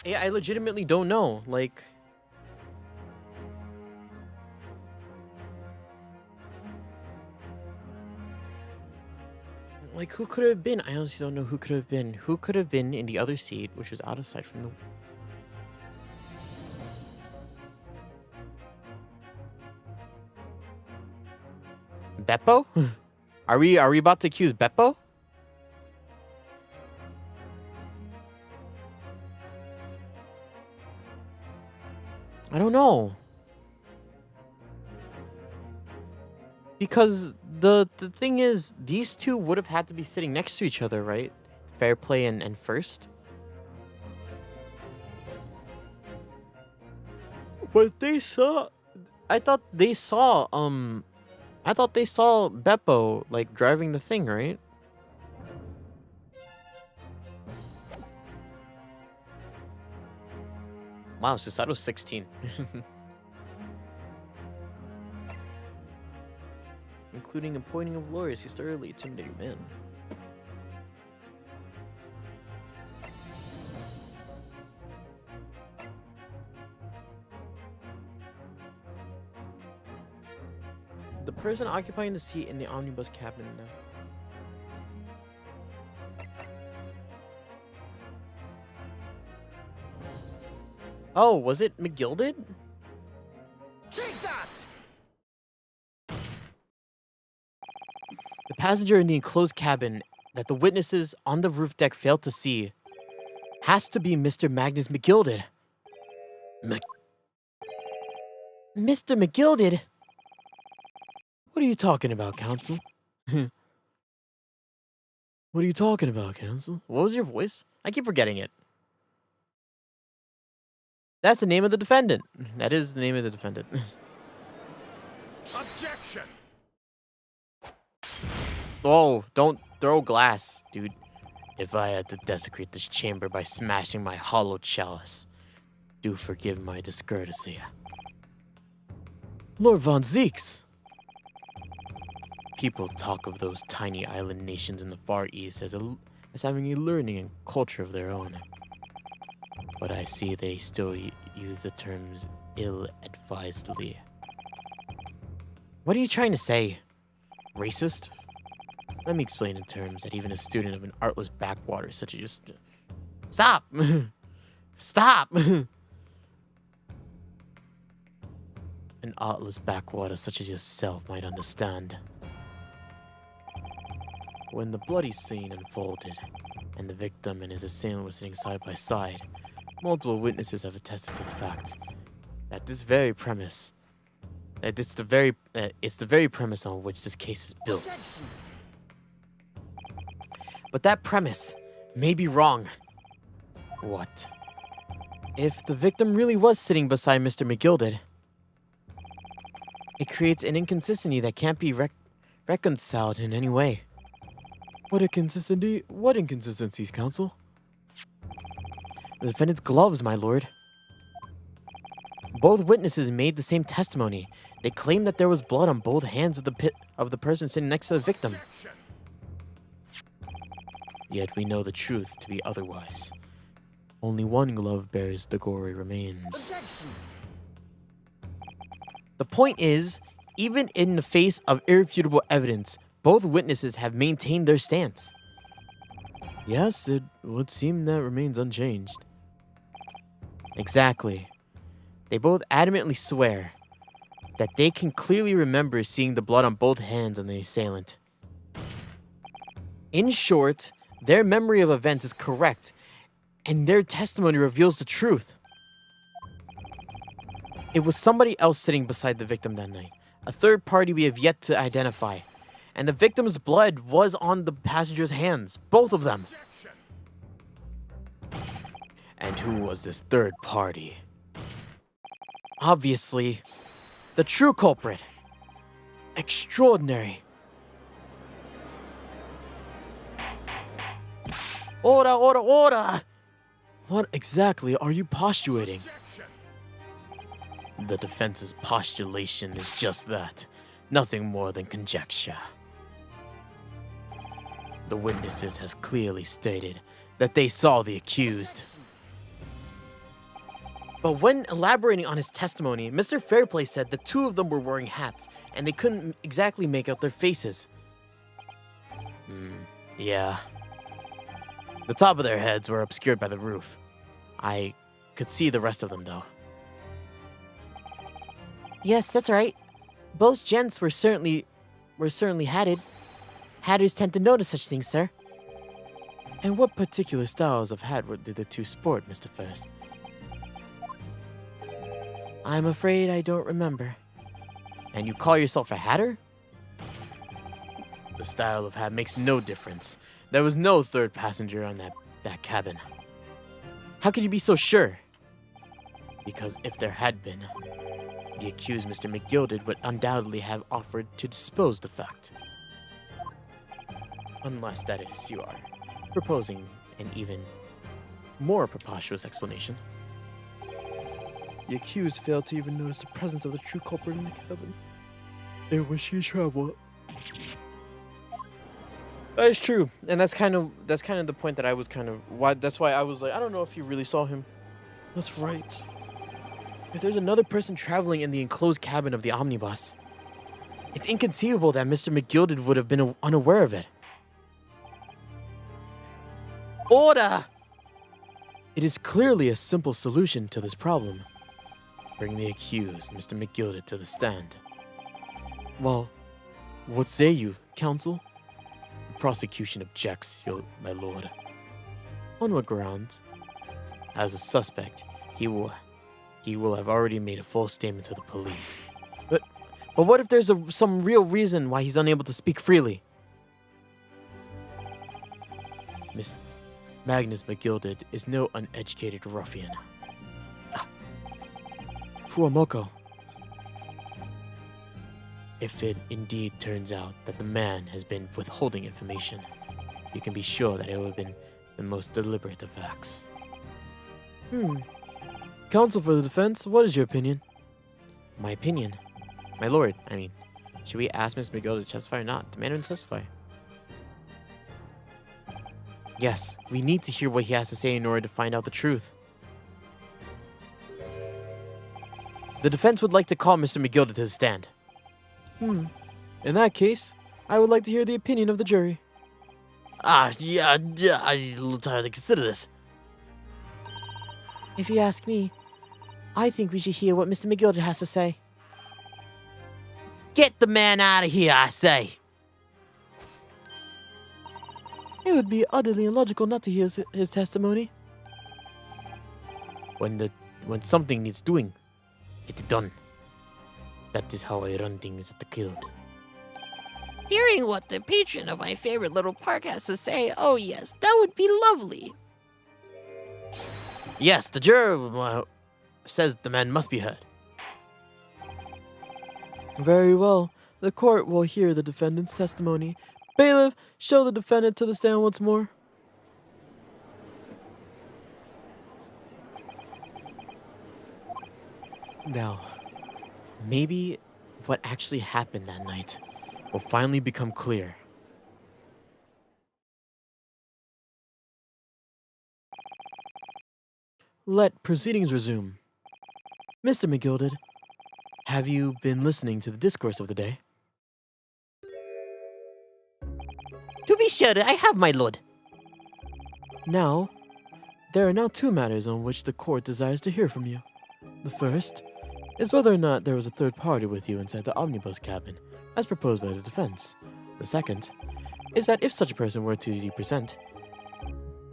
Yeah, I legitimately don't know. Like... Like, who could it have been? I honestly don't know who could have been. Who could have been in the other seat, which was out of sight from the... Beppo? Are we about to accuse Beppo? I don't know. Because the thing is, these two would have had to be sitting next to each other, right? Fair play and first. But they saw... I thought they saw Beppo, like, driving the thing, right? Wow, Sasato's 16. Including appointing of lawyers, he's thoroughly intimidating man. The person occupying the seat in the omnibus cabin now. Oh, was it McGilded? Take that! The passenger in the enclosed cabin that the witnesses on the roof deck failed to see has to be Mr. Magnus McGilded. Mr. McGilded? What are you talking about, counsel? What are you talking about, counsel? What was your voice? I keep forgetting it. That's the name of the defendant. That is the name of the defendant. Objection! Oh, don't throw glass, dude. If I had to desecrate this chamber by smashing my hollow chalice, do forgive my discourtesy. Lord Von Zeeks! People talk of those tiny island nations in the Far East as having a learning and culture of their own. But I see they still use the terms ill-advisedly. What are you trying to say? Racist? Let me explain in terms that even a student of an artless backwater such as... Stop! Stop! An artless backwater such as yourself might understand. When the bloody scene unfolded, and the victim and his assailant were sitting side by side, multiple witnesses have attested to the fact that it's the very premise on which this case is built. But that premise may be wrong. What? If the victim really was sitting beside Mr. McGilded, it creates an inconsistency that can't be reconciled in any way. What inconsistency? What inconsistencies, counsel? The defendant's gloves, my lord. Both witnesses made the same testimony. They claimed that there was blood on both hands of the person sitting next to the victim. Objection! Yet we know the truth to be otherwise. Only one glove bears the gory remains. Objection! The point is, even in the face of irrefutable evidence, both witnesses have maintained their stance. Yes, it would seem that remains unchanged. Exactly. They both adamantly swear that they can clearly remember seeing the blood on both hands on the assailant. In short, their memory of events is correct, and their testimony reveals the truth. It was somebody else sitting beside the victim that night, a third party we have yet to identify, and the victim's blood was on the passenger's hands, both of them. And who was this third party? Obviously, the true culprit. Extraordinary. Order, order, order! What exactly are you postulating? The defense's postulation is just that, nothing more than conjecture. The witnesses have clearly stated that they saw the accused. But when elaborating on his testimony, Mr. Fairplay said the two of them were wearing hats, and they couldn't exactly make out their faces. Yeah. The top of their heads were obscured by the roof. I could see the rest of them, though. Yes, that's right. Both gents were certainly hatted. Hatters tend to notice such things, sir. And what particular styles of hat did the two sport, Mr. First? I'm afraid I don't remember. And you call yourself a hatter? The style of hat makes no difference. There was no third passenger on that cabin. How could you be so sure? Because if there had been, the accused Mr. McGilded would undoubtedly have offered to dispose the fact. Unless, that is, you are proposing an even more preposterous explanation. The accused failed to even notice the presence of the true culprit in the cabin. And was she travel? That is true, and that's kind of the point that I was that's why I was like, I don't know if you really saw him. That's right. If there's another person traveling in the enclosed cabin of the omnibus, it's inconceivable that Mr. McGilded would have been unaware of it. Order! It is clearly a simple solution to this problem. Bring the accused, Mr. McGilded, to the stand. Well, what say you, counsel? The prosecution objects, my lord. On what grounds? As a suspect, he will have already made a false statement to the police. But what if there's some real reason why he's unable to speak freely? Miss Magnus McGilded is no uneducated ruffian. Fuamoko. If it indeed turns out that the man has been withholding information, you can be sure that it would have been the most deliberate of acts. Counsel for the defense, what is your opinion? My opinion? My lord, should we ask Miss McGill to testify or not? Demand him to testify. Yes, we need to hear what he has to say in order to find out the truth. The defense would like to call Mr. McGilded to the stand. In that case, I would like to hear the opinion of the jury. Yeah, I'm a little tired to consider this. If you ask me, I think we should hear what Mr. McGilded has to say. Get the man out of here, I say! It would be utterly illogical not to hear his testimony. When something needs doing, get it done. That is how I run things at the guild. Hearing what the patron of my favorite little park has to say, oh yes, that would be lovely. Yes, the juror says the man must be heard. Very well. The court will hear the defendant's testimony. Bailiff, show the defendant to the stand once more. Now, maybe what actually happened that night will finally become clear. Let proceedings resume. Mr. McGilded, have you been listening to the discourse of the day? To be sure, I have, my lord. Now, there are now two matters on which the court desires to hear from you. The first is whether or not there was a third party with you inside the omnibus cabin, as proposed by the defense. The second is that if such a person were to be present,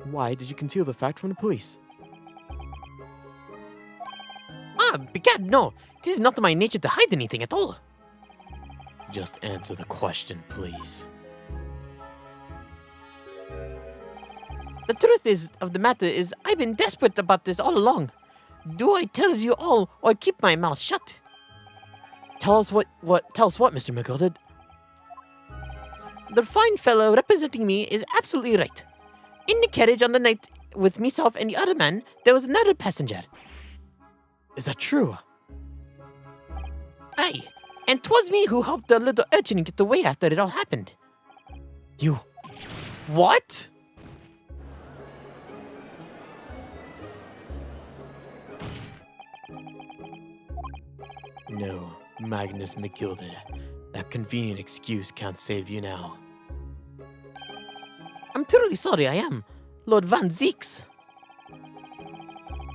why did you conceal the fact from the police? Begad, no. It is not my nature to hide anything at all. Just answer the question, please. The truth of the matter is I've been desperate about this all along. Do I tell you all or keep my mouth shut? Tell us what, Mr. McGilded? The fine fellow representing me is absolutely right. In the carriage on the night with myself and the other man, there was another passenger. Is that true? Aye, and 'twas me who helped the little urchin get away after it all happened. You... What? No, Magnus McGilded. That convenient excuse can't save you now. I'm truly sorry, I am, Lord Van Zeeks.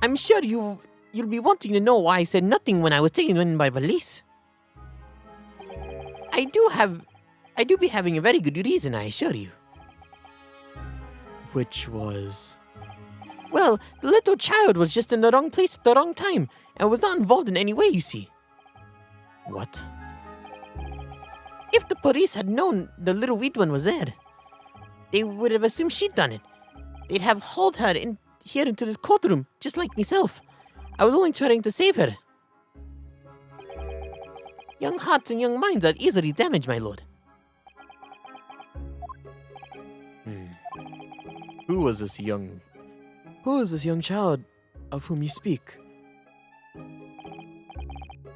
I'm sure you'll be wanting to know why I said nothing when I was taken in by police. I do be having a very good reason, I assure you. Which was... Well, the little child was just in the wrong place at the wrong time, and was not involved in any way, you see. What? If the police had known the little weed one was there, they would have assumed she'd done it. They'd have hauled her in here into this courtroom, just like myself. I was only trying to save her. Young hearts and young minds are easily damaged, my lord. Who is this young child of whom you speak?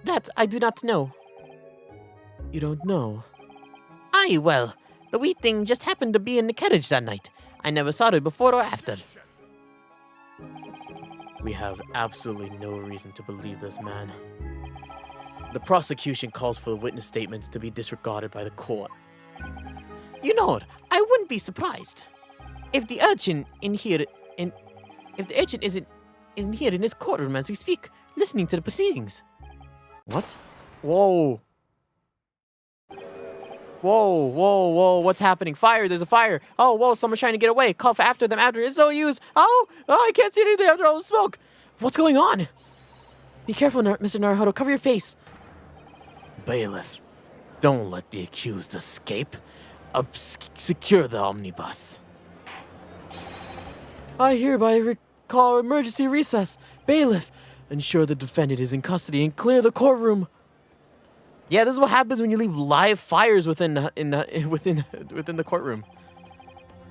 That I do not know. You don't know? Aye, well, the wee thing just happened to be in the carriage that night. I never saw it before or after. We have absolutely no reason to believe this man. The prosecution calls for the witness statements to be disregarded by the court. You know, I wouldn't be surprised if the urchin isn't here in this courtroom as we speak, listening to the proceedings. What? Whoa. Whoa, what's happening? Fire, there's a fire. Oh, whoa, someone's trying to get away. Call for after them after. It's no use. Oh, I can't see anything after all the smoke. What's going on? Be careful, Mr. Naruhodo. Cover your face. Bailiff, don't let the accused escape. Secure the omnibus. I hereby recall emergency recess. Bailiff, ensure the defendant is in custody and clear the courtroom. Yeah, this is what happens when you leave live fires within the courtroom.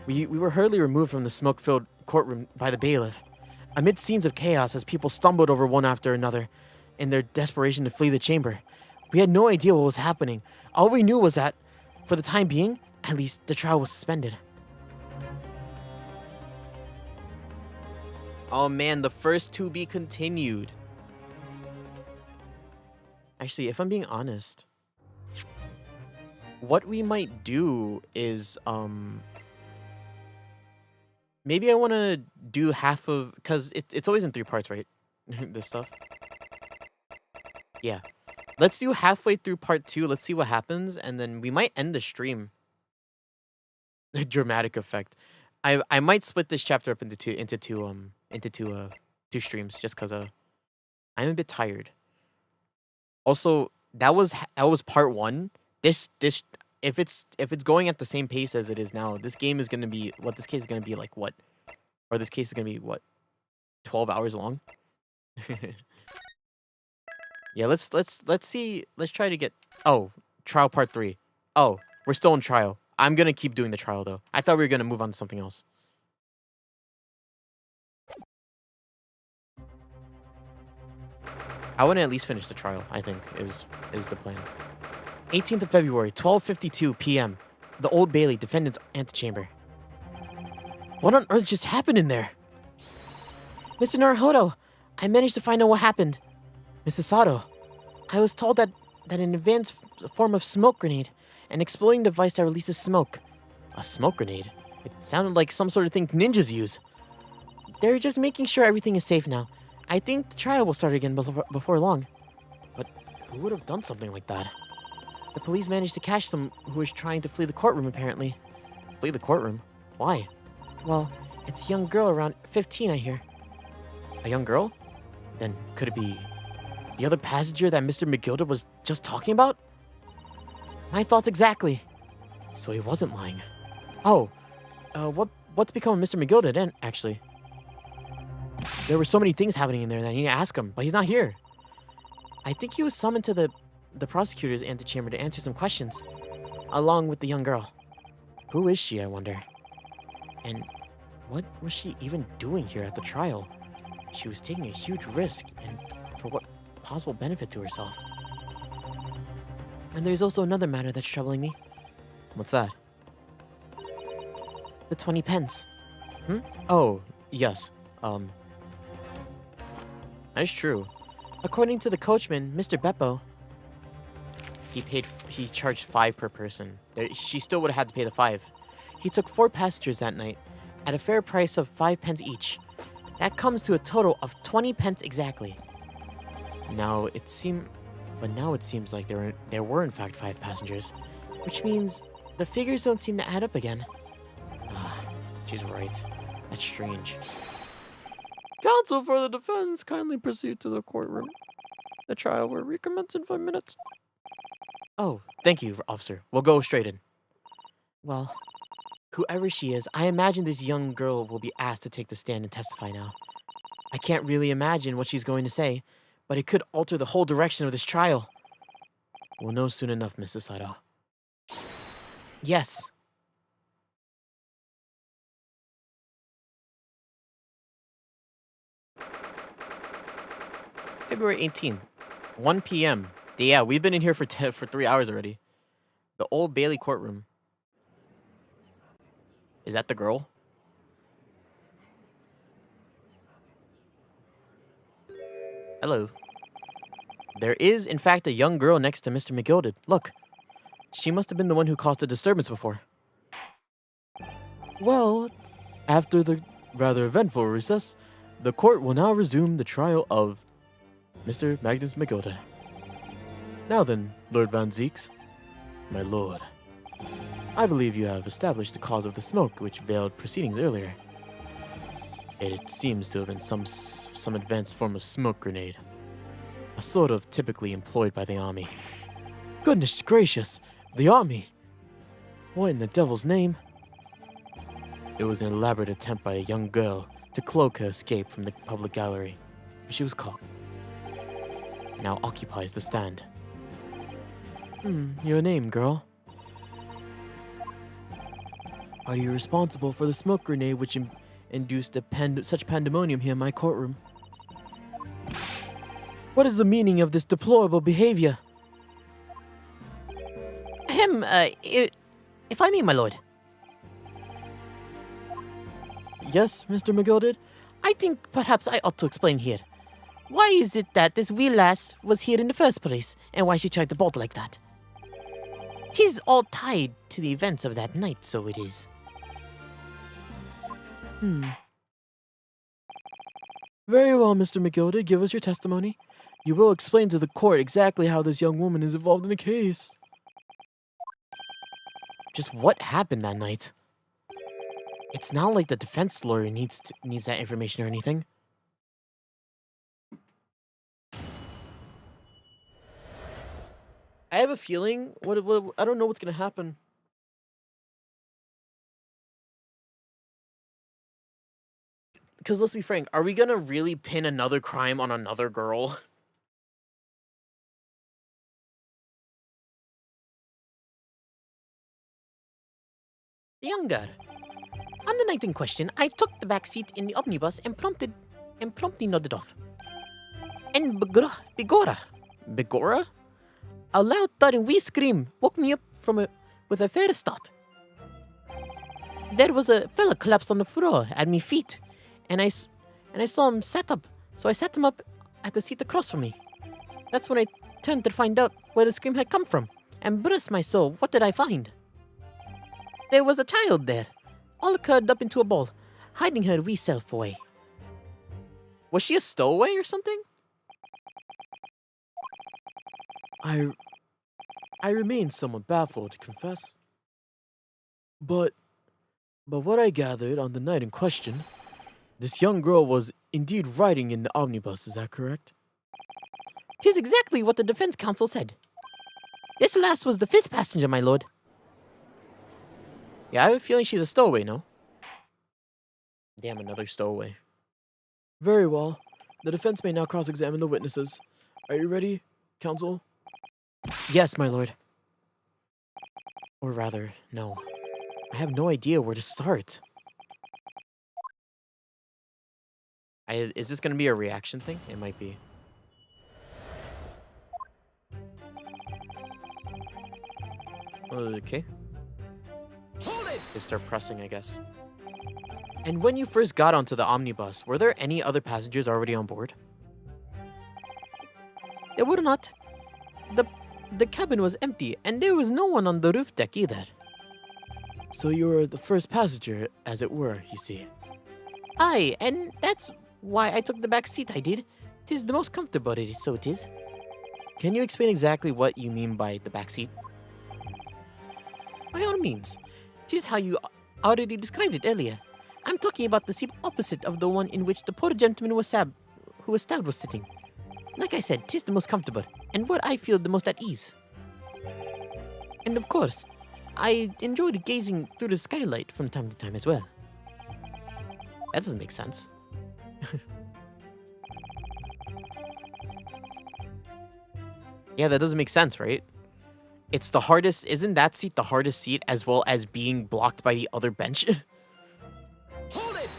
We were hurriedly removed from the smoke-filled courtroom by the bailiff. Amid scenes of chaos as people stumbled over one after another in their desperation to flee the chamber. We had no idea what was happening. All we knew was that, for the time being, at least, the trial was suspended. Oh man, the first to be continued. Actually, if I'm being honest, what we might do is, maybe I want to do half of, because it's always in 3 parts, right? This stuff. Yeah. Let's do halfway through part 2. Let's see what happens, and then we might end the stream. The dramatic effect. I might split this chapter up into two streams, just because I'm a bit tired. Also, that was part 1. This if it's going at the same pace as it is now, this game is gonna be this case is gonna be like what? Or this case is gonna be what? 12 hours long? Yeah, let's see. Let's try to get trial part 3. Oh, we're still in trial. I'm gonna keep doing the trial though. I thought we were gonna move on to something else. I want to at least finish the trial, I think, is the plan. 18th of February, 12:52 p.m. The Old Bailey, defendant's antechamber. What on earth just happened in there? Mr. Naruhodo, I managed to find out what happened. Mrs. Sato, I was told that an advanced form of smoke grenade, an exploding device that releases smoke. A smoke grenade? It sounded like some sort of thing ninjas use. They're just making sure everything is safe now. I think the trial will start again before long. But who would have done something like that? The police managed to catch some who was trying to flee the courtroom, apparently. Flee the courtroom? Why? Well, it's a young girl around 15, I hear. A young girl? Then could it be the other passenger that Mr. McGilda was just talking about? My thoughts exactly. So he wasn't lying. Oh, what's become of Mr. McGilda then, actually? There were so many things happening in there that I need to ask him, but he's not here. I think he was summoned to the prosecutor's antechamber to answer some questions, along with the young girl. Who is she, I wonder? And what was she even doing here at the trial? She was taking a huge risk, and for what possible benefit to herself? And there's also another matter that's troubling me. What's that? The 20 pence. Oh, yes. That's true. According to the coachman, Mr. Beppo, He charged 5 per person. She still would have had to pay the 5. he took 4 passengers that night at a fair price of 5 pence each. That comes to a total of 20 pence exactly. Now it seems like there were in fact 5 passengers. Which means the figures don't seem to add up again. She's right. That's strange. Counsel for the defense, kindly proceed to the courtroom. The trial will recommence in 5 minutes. Oh, thank you, officer. We'll go straight in. Well, whoever she is, I imagine this young girl will be asked to take the stand and testify now. I can't really imagine what she's going to say, but it could alter the whole direction of this trial. We'll know soon enough, Mrs. Sato. Yes. February 18th, 1 p.m. Yeah, we've been in here for 3 hours already. The Old Bailey courtroom. Is that the girl? Hello. There is, in fact, a young girl next to Mr. McGilded. Look. She must have been the one who caused the disturbance before. Well, after the rather eventful recess, the court will now resume the trial of Mr. Magnus McGilda. Now then, Lord Van Zeeks, My lord. I believe you have established the cause of the smoke which veiled proceedings earlier. It seems to have been some advanced form of smoke grenade. A sort of typically employed by the army. Goodness gracious, the army! What in the devil's name? It was an elaborate attempt by a young girl to cloak her escape from the public gallery, but she was caught. Now occupies the stand. Your name, girl? Are you responsible for the smoke grenade which induced such pandemonium here in my courtroom? What is the meaning of this deplorable behavior? If I may, my lord. Yes, Mr. McGilded? I think perhaps I ought to explain here. Why is it that this wee lass was here in the first place, and why she tried to bolt like that? 'Tis all tied to the events of that night, so it is. Very well, Mr. McGilded, give us your testimony. You will explain to the court exactly how this young woman is involved in the case. Just what happened that night? It's not like the defense lawyer needs that information or anything. I have a feeling. I don't know what's gonna happen. Because let's be frank, are we gonna really pin another crime on another girl? Younger. On the night in question, I took the back seat in the omnibus and promptly nodded off. And Bigora? a loud thud and wee scream woke me up with a fair start. There was a fella collapsed on the floor at my feet, and I saw him sat up, so I sat him up at the seat across from me. That's when I turned to find out where the scream had come from, and bless my soul, what did I find? There was a child there, all curled up into a ball, hiding her wee self away. Was she a stowaway or something? I remain somewhat baffled, to confess. But what I gathered on the night in question, this young girl was indeed riding in the omnibus, is that correct? 'Tis exactly what the defense counsel said. This lass was the 5th passenger, my lord. Yeah, I have a feeling she's a stowaway, no? Damn, another stowaway. Very well. The defense may now cross-examine the witnesses. Are you ready, counsel? Yes, my lord. Or rather, no. I have no idea where to start. Is this going to be a reaction thing? It might be. Okay. Hold it! They start pressing, I guess. And when you first got onto the omnibus, were there any other passengers already on board? There were not. The cabin was empty, and there was no one on the roof deck either. So you were the first passenger, as it were, you see. Aye, and that's why I took the back seat, I did. 'Tis the most comfortable, so it is. Can you explain exactly what you mean by the back seat? By all means. 'Tis how you already described it earlier. I'm talking about the seat opposite of the one in which the poor gentleman who was stabbed was sitting. Like I said, 'tis the most comfortable, and where I feel the most at ease. And of course, I enjoyed gazing through the skylight from time to time as well. That doesn't make sense. Yeah, that doesn't make sense, right? It's the hardest, isn't that seat the hardest seat as well as being blocked by the other bench? Hold it!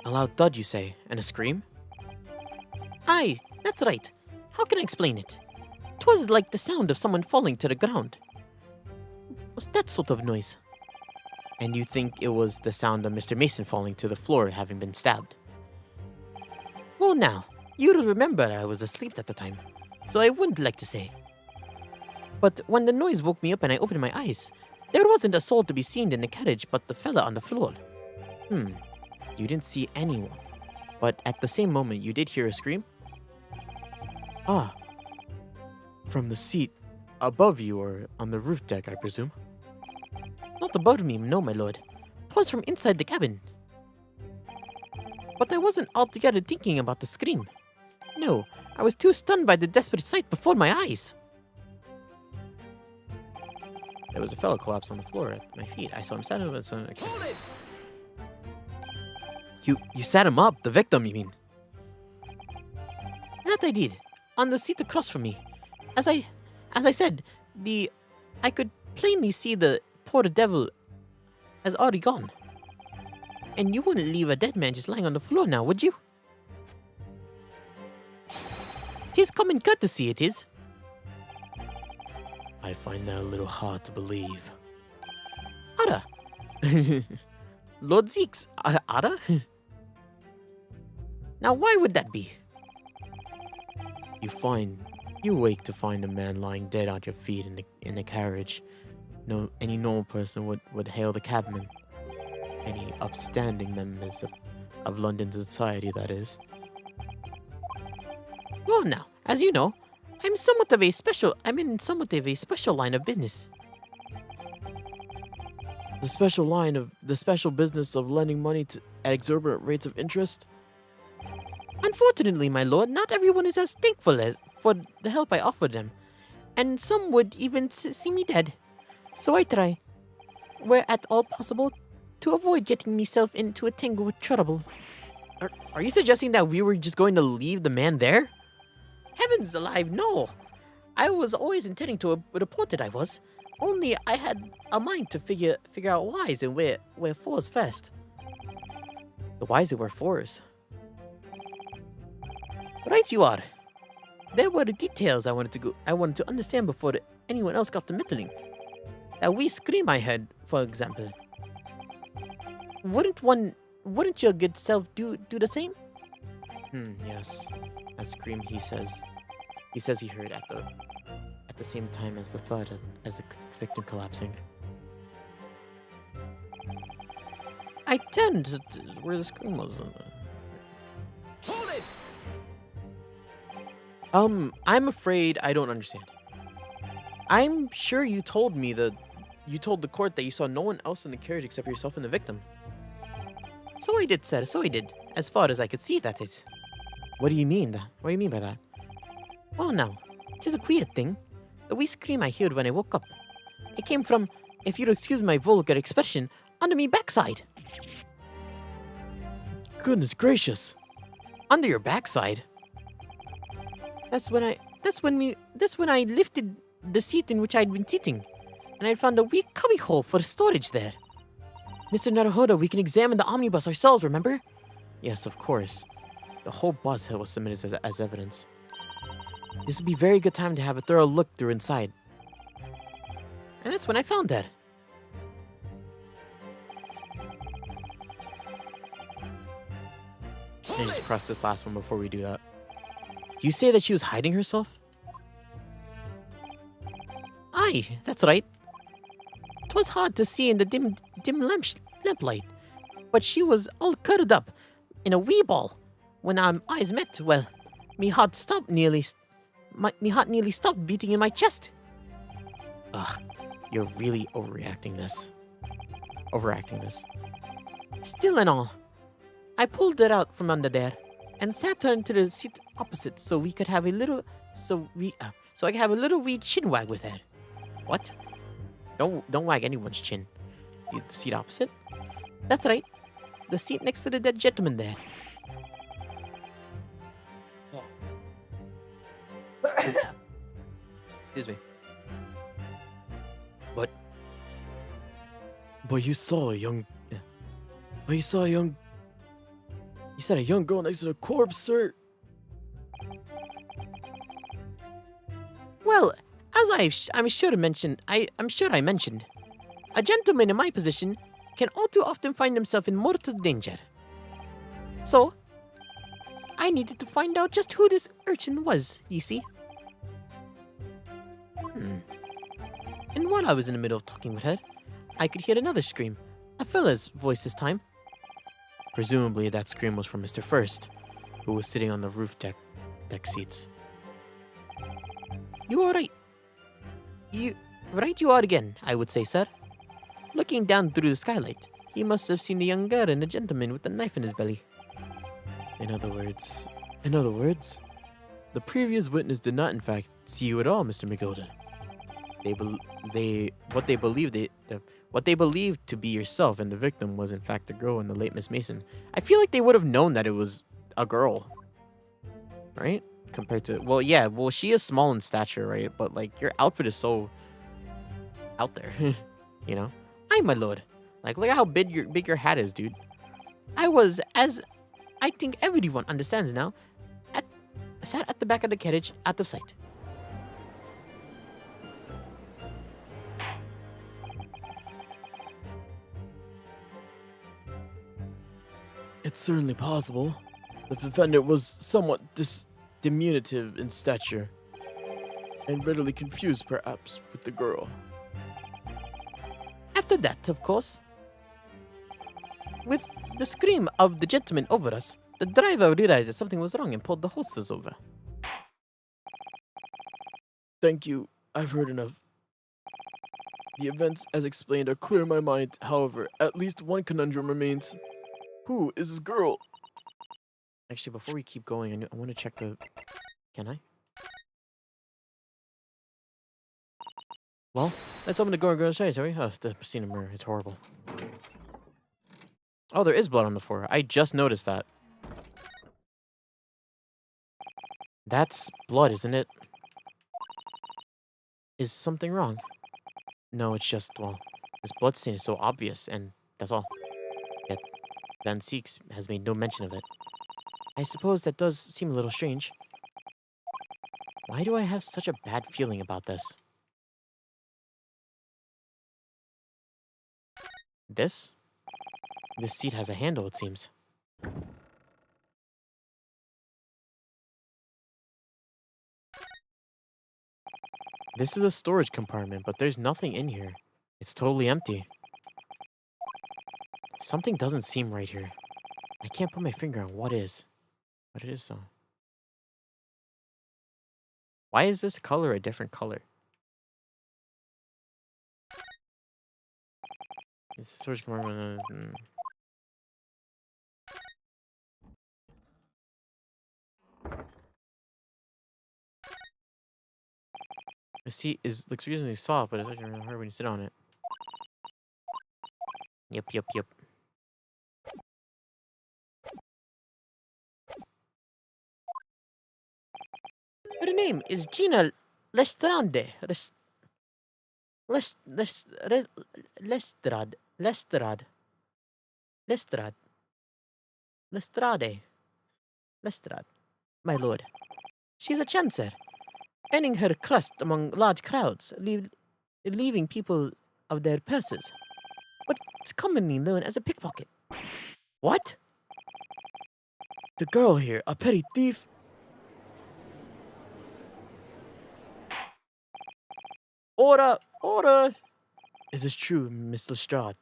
A loud thud, you say, and a scream? Aye, that's right. How can I explain it? 'Twas like the sound of someone falling to the ground. Was that sort of noise? And you think it was the sound of Mr. Mason falling to the floor having been stabbed? Well now, you'll remember I was asleep at the time, so I wouldn't like to say. But when the noise woke me up and I opened my eyes, there wasn't a soul to be seen in the carriage but the fella on the floor. You didn't see anyone, but at the same moment you did hear a scream? Ah. From the seat above you or on the roof deck, I presume? Not above me, no, my lord. 'Twas from inside the cabin. But I wasn't altogether thinking about the scream. No, I was too stunned by the desperate sight before my eyes. There was a fellow collapsed on the floor at my feet. I saw him stand up and said, okay. Hold it! You sat him up, the victim, you mean? That I did, on the seat across from me. As I said, I could plainly see the poor devil has already gone. And you wouldn't leave a dead man just lying on the floor now, would you? 'Tis common courtesy, it is. I find that a little hard to believe. Ada. Lord Zeke's Ada? Now why would that be? You wake to find a man lying dead at your feet in a carriage. Any normal person would hail the cabman. Any upstanding members of London society, that is. Well now, as you know, I'm in somewhat of a special line of business. The special business of lending money at exorbitant rates of interest? Unfortunately, my lord, not everyone is as thankful for the help I offered them, and some would even see me dead. So I try, where at all possible, to avoid getting myself into a tangle with trouble. Are you suggesting that we were just going to leave the man there? Heavens alive, no! I was always intending to report it, I was. Only I had a mind to figure out whys and wherefores first. The whys and wherefores? Right you are. There were the details I wanted to understand before anyone else got to meddling. That wee scream I heard, for example. Wouldn't your good self do the same? Yes. That scream he says he heard at at the same time as the thud as the victim collapsing. I turned to where the scream was. Hold it! I'm afraid I don't understand. I'm sure you told the court that you saw no one else in the carriage except yourself and the victim. So I did, sir, so I did. As far as I could see, that is. What do you mean? What do you mean by that? Well, now, 'tis a queer thing. The wee scream I heard when I woke up. It came from, if you'll excuse my vulgar expression, under me backside. Goodness gracious. Under your backside? That's when I lifted the seat in which I'd been sitting, and I found a wee cubby hole for storage there. Mr. Naruhodo, we can examine the omnibus ourselves, remember? Yes, of course. The whole bus was submitted as evidence. This would be a very good time to have a thorough look through inside. And that's when I found that. Let me just press this last one before we do that. You say that she was hiding herself? Aye, that's right. 'Twas hard to see in the dim lamplight, but she was all curled up in a wee ball. When our eyes met, well, me heart nearly stopped beating in my chest. Ugh, you're really overacting this. Still and all, I pulled her out from under there and sat her into the seat opposite so I could have a little wee chin wag with her. What? Don't wag anyone's chin. The seat opposite? That's right. The seat next to the dead gentleman there. Excuse me. But you saw a young... You said a young girl next to the corpse, sir. Well, as I'm sure I mentioned, a gentleman in my position can all too often find himself in mortal danger. So, I needed to find out just who this urchin was, you see. And while I was in the middle of talking with her, I could hear another scream, a fella's voice this time. Presumably that scream was from Mr. First, who was sitting on the roof deck seats. You are right. You are again, I would say, sir. Looking down through the skylight, he must have seen the young girl and the gentleman with the knife in his belly. In other words, the previous witness did not, in fact, see you at all, Mr. McGilden. What they believed to be yourself and the victim was, in fact, the girl and the late Miss Mason. I feel like they would have known that it was a girl, right? Compared to, well, she is small in stature, right? But like your outfit is so out there, you know. Aye, my lord. Like, look at how big your hat is, dude. I was, as I think everyone understands now, sat at the back of the carriage, out of sight. It's certainly possible. The defendant was somewhat diminutive in stature, and readily confused, perhaps, with the girl. After that, of course, with the scream of the gentleman over us, the driver realized that something was wrong and pulled the holsters over. Thank you. I've heard enough. The events, as explained, are clear in my mind. However, at least one conundrum remains. Who is this girl? Actually, before we keep going, I want to check the... Can I? Well, let's open the door and go inside, shall we? Oh, the scene mirror. It's horrible. Oh, there is blood on the floor. I just noticed that. That's blood, isn't it? Is something wrong? No, it's just, well, this blood stain is so obvious, and that's all. Yet, Van Seeks has made no mention of it. I suppose that does seem a little strange. Why do I have such a bad feeling about this? This seat has a handle, it seems. This is a storage compartment, but there's nothing in here. It's totally empty. Something doesn't seem right here. I can't put my finger on what is. But it is so. Why is this color a different color? It's a storage compartment. The seat looks reasonably soft, but it's actually really hard when you sit on it. Yep. Her name is Gina Lestrade. Lestrade. Lestrade. My lord. She's a chancer, earning her crust among large crowds, leaving people of their purses. What's commonly known as a pickpocket. What? The girl here, a petty thief? Order! Order! Is this true, Miss Lestrade?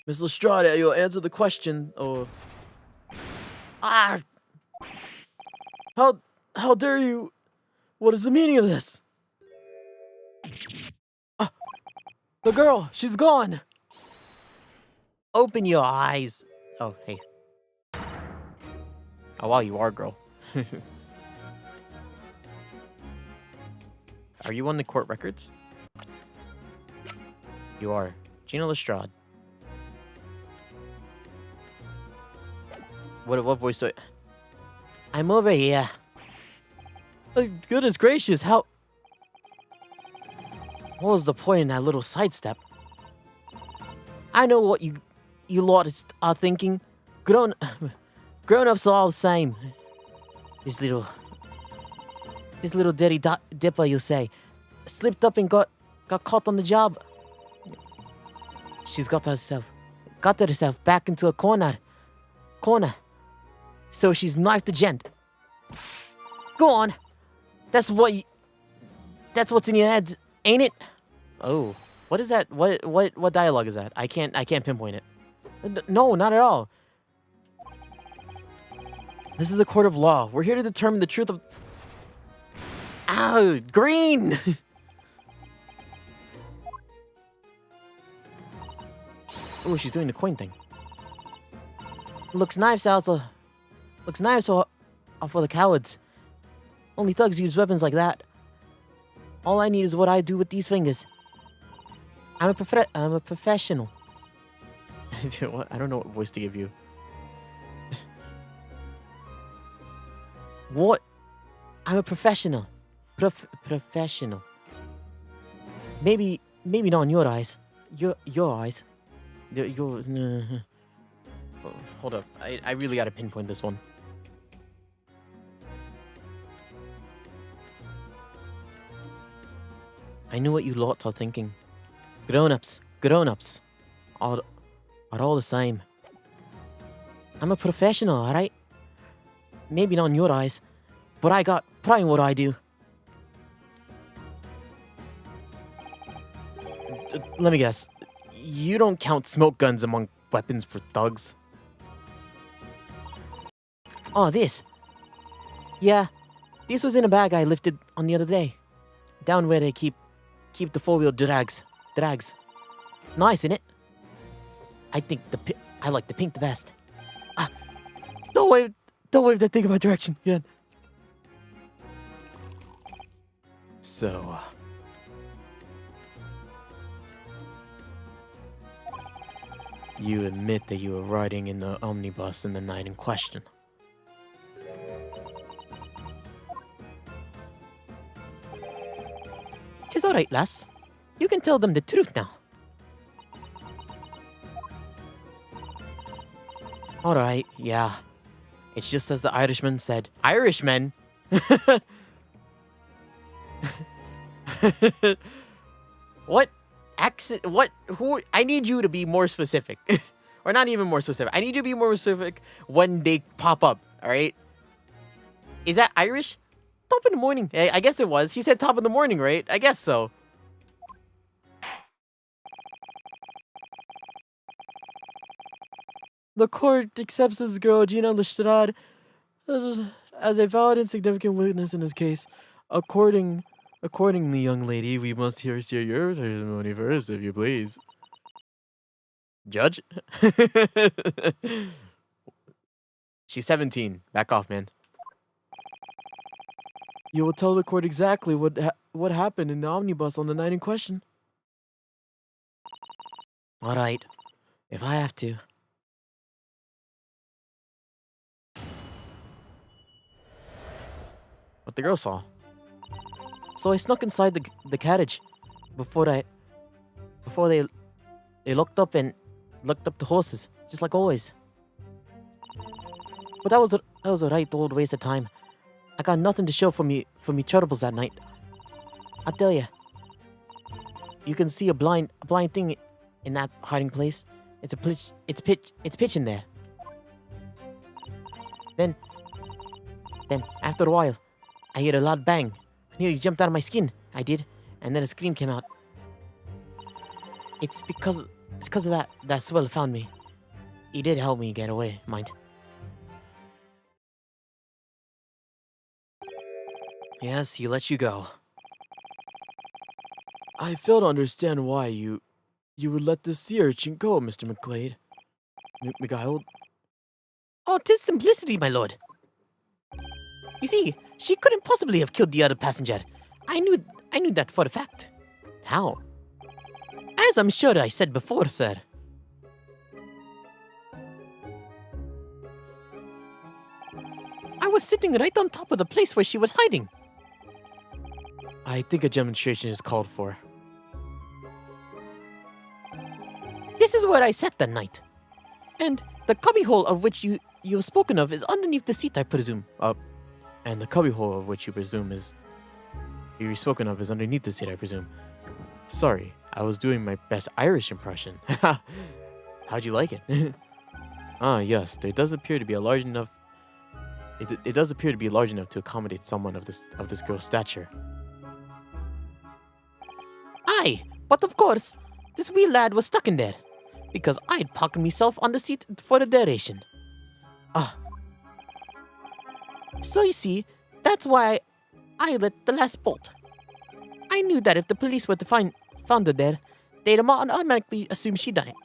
Miss Lestrade, you'll answer the question, or... Ah! How dare you? What is the meaning of this? Ah, the girl, she's gone. Open your eyes. Oh, hey. Oh, wow, you are, girl. Are you on the court records? You are. Gina Lestrade. What voice do I... I'm over here. Goodness gracious, how... What was the point in that little sidestep? I know what you lot are thinking. Grown-ups are all the same. This little dirty dipper, you say, slipped up and got caught on the job. She's got herself back into a corner. So she's knifed a gent. Go on. That's what's in your head, ain't it? Oh, what is that? What dialogue is that? I can't pinpoint it. No, not at all. This is a court of law. We're here to determine the truth of... Ow, green! Oh, she's doing the coin thing. Knives are for the cowards. Only thugs use weapons like that. All I need is what I do with these fingers. I'm a professional. I don't know what voice to give you. What? I'm a professional. Professional. Maybe not in your eyes. Your eyes. Your. Oh, hold up. I really gotta pinpoint this one. I knew what you lot are thinking. Grown-ups. Are all the same. I'm a professional, alright? Maybe not in your eyes, but I got pride in what I do. Let me guess. You don't count smoke guns among weapons for thugs? Oh, this. Yeah, this was in a bag I lifted on the other day. Down where they keep the four-wheel drags. Nice, isn't it? I like the pink the best. Ah, don't wave that thing in my direction again. So... you admit that you were riding in the omnibus in the night in question. Tis alright, lass. You can tell them the truth now. Alright, yeah. It's just as the Irishman said. Irishmen? What accent? What? Who? I need you to be more specific. Or not even more specific. I need you to be more specific when they pop up, alright? Is that Irish? top of the morning. I guess it was. He said top of the morning, right? I guess so. The court accepts this girl, Gina Lestrade, as a valid and significant witness in this case. Accordingly, young lady, we must hear your testimony first, if you please. Judge? She's 17. Back off, man. You will tell the court exactly what happened in the omnibus on the night in question. All right, if I have to. What the girl saw. So I snuck inside the carriage before they locked up the horses, just like always. But that was a right old waste of time. I got nothing to show for me troubles that night. I tell ya. You can see a blind thing in that hiding place. It's pitch in there. Then after a while, I heard a loud bang. I nearly jumped out of my skin. I did, and then a scream came out. It's because of that swell found me. He did help me get away, mind. Yes, he let you go. I fail to understand why you would let this sea urchin go, Mr. McGlade. McGild? Oh, 'tis simplicity, my lord. You see, she couldn't possibly have killed the other passenger. I knew that for a fact. How? As I'm sure I said before, sir. I was sitting right on top of the place where she was hiding. I think a demonstration is called for. This is where I sat that night. And the cubbyhole of which you have spoken of is underneath the seat, I presume. And the cubbyhole of which you've spoken of is underneath the seat, I presume. Sorry, I was doing my best Irish impression. How'd you like it? Yes, there does appear to be a large enough. It does appear to be large enough to accommodate someone of this girl's stature. Aye, but of course, this wee lad was stuck in there, because I'd parked myself on the seat for the duration. So you see, that's why I let the last bolt. I knew that if the police were to found her there, they'd automatically assume she done it.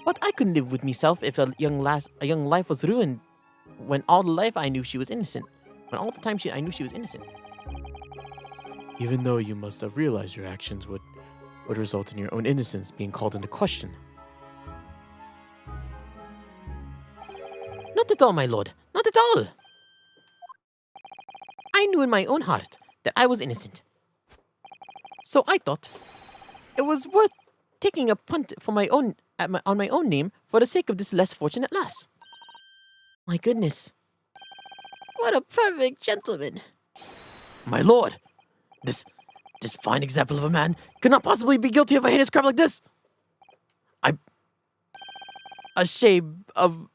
But I couldn't live with myself if a young life was ruined when all the life I knew she was innocent. When all the time I knew she was innocent. Even though you must have realized your actions would result in your own innocence being called into question. Not at all, my lord. Not at all. I knew in my own heart that I was innocent. So I thought it was worth taking a punt for on my own name for the sake of this less fortunate lass. My goodness. What a perfect gentleman. My lord! This fine example of a man could not possibly be guilty of a heinous crime like this! I'm ashamed of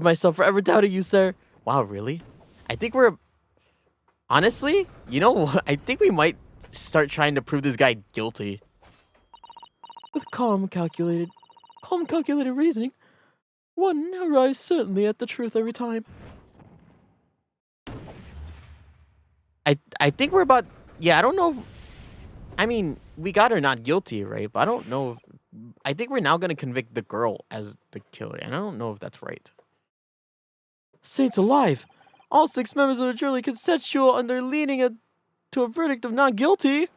myself for ever doubting you, sir. Wow, really? I think we're... Honestly, you know what? I think we might start trying to prove this guy guilty. With calm, calculated reasoning, one arrives certainly at the truth every time. I think we're about... Yeah, I don't know if... I mean, we got her not guilty, right? But I don't know if... I think we're now going to convict the girl as the killer, and I don't know if that's right. Saints alive! All 6 members of the jury consensual and they're leaning to a verdict of not guilty.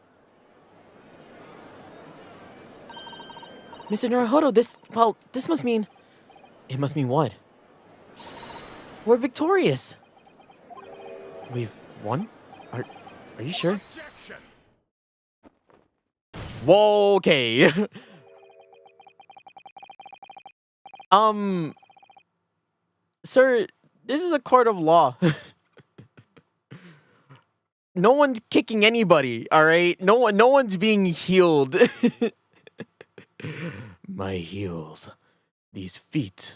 Mr. Naruhodo, this must mean... It must mean what? We're victorious. We've won? Are you sure? Whoa, okay. Sir, this is a court of law. No one's kicking anybody, all right? No one's being healed. My heels. These feet.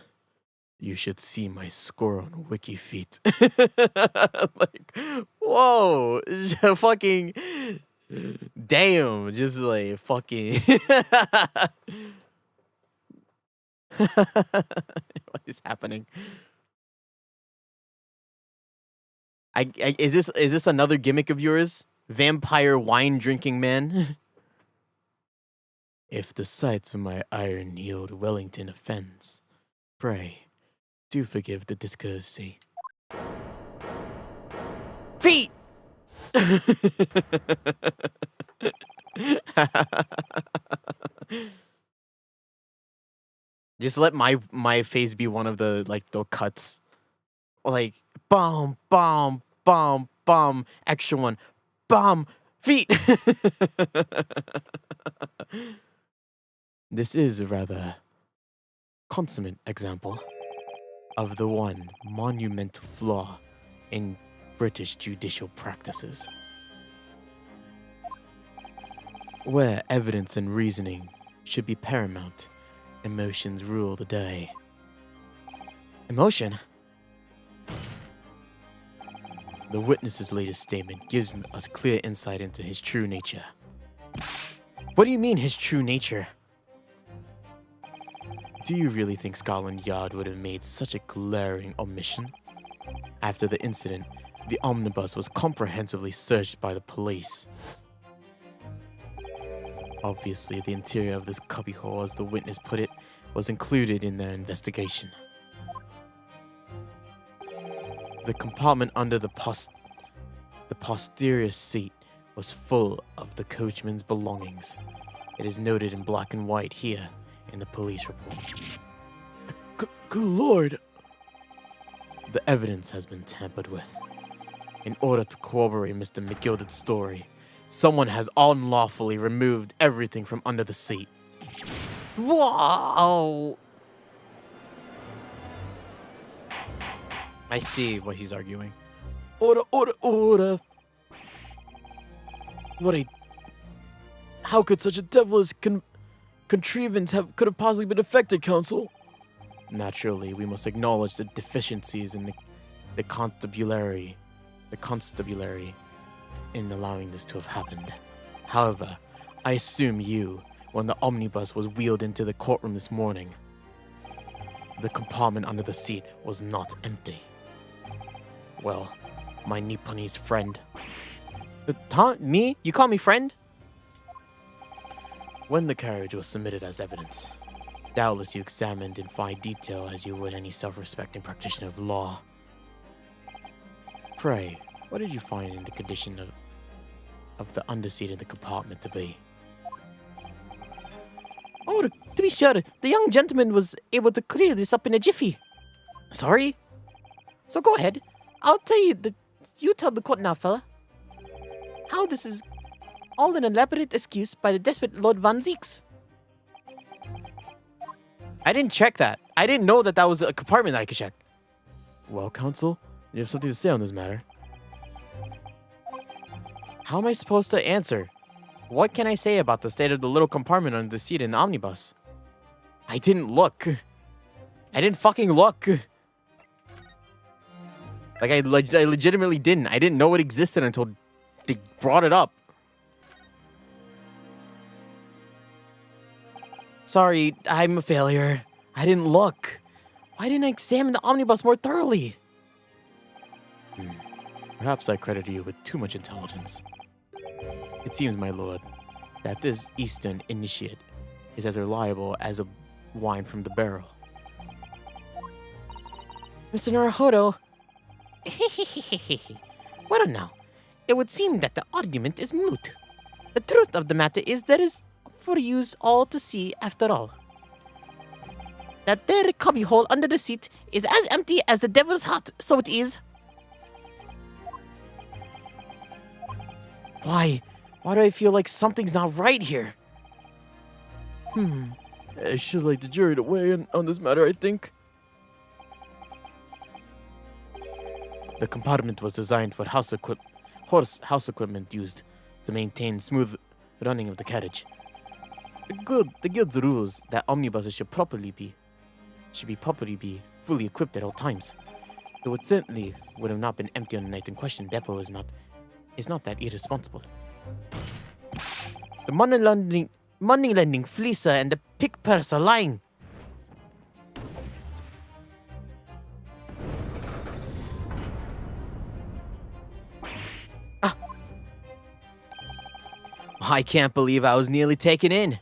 You should see my score on WikiFeet. Like, whoa, fucking, damn, just like fucking. What is happening? Is this another gimmick of yours? Vampire wine drinking man? If the sights of my iron-heeled Wellington offends, pray, do forgive the discourtesy. Feet! Just let my face be one of the like the cuts. Like bomb, bomb, bomb, bomb, extra one, bomb, feet. This is a rather consummate example of the one monumental flaw in British judicial practices, where evidence and reasoning should be paramount. Emotions rule the day. Emotion? The witness's latest statement gives us clear insight into his true nature. What do you mean, his true nature? Do you really think Scotland Yard would have made such a glaring omission? After the incident, the omnibus was comprehensively searched by the police. Obviously, the interior of this cubbyhole, as the witness put it, was included in their investigation. The compartment under the posterior seat was full of the coachman's belongings. It is noted in black and white here in the police report. Good lord! The evidence has been tampered with. In order to corroborate Mr. McGilded's story, someone has unlawfully removed everything from under the seat. Wow! I see what he's arguing. Order, order, order! How could such a devilish contrivance could have possibly been affected, counsel? Naturally, we must acknowledge the deficiencies in the constabulary in allowing this to have happened. However, I assume you, when the omnibus was wheeled into the courtroom this morning, the compartment under the seat was not empty. Well, my Nipponese friend. Me? You call me friend? When the carriage was submitted as evidence, doubtless you examined in fine detail as you would any self-respecting practitioner of law. Pray, what did you find in the condition of the underseat in the compartment to be? Oh, to be sure, the young gentleman was able to clear this up in a jiffy. Sorry? So go ahead. I'll tell you you tell the court now, fella. How this is all an elaborate excuse by the desperate Lord Van Zeeks. I didn't check that. I didn't know that was a compartment that I could check. Well, counsel, you have something to say on this matter. How am I supposed to answer? What can I say about the state of the little compartment under the seat in the omnibus? I didn't look. I didn't fucking look. Like, I legitimately didn't. I didn't know it existed until they brought it up. Sorry, I'm a failure. I didn't look. Why didn't I examine the omnibus more thoroughly? Perhaps I credited you with too much intelligence. It seems, my lord, that this Eastern initiate is as reliable as a wine from the barrel. Mr. Naruhodo. Well now, it would seem that the argument is moot. The truth of the matter is there is for yous all to see after all. That there cubbyhole under the seat is as empty as the devil's heart, so it is. Why? Why do I feel like something's not right here? I should like the jury to weigh in on this matter, I think. The compartment was designed for house equipment used to maintain smooth running of the carriage. The guild's rules that omnibuses should be properly be fully equipped at all times. Though it certainly would have not been empty on the night in question, Beppo is not that irresponsible. The money-lending fleecer and the pick purse are lying. I can't believe I was nearly taken in.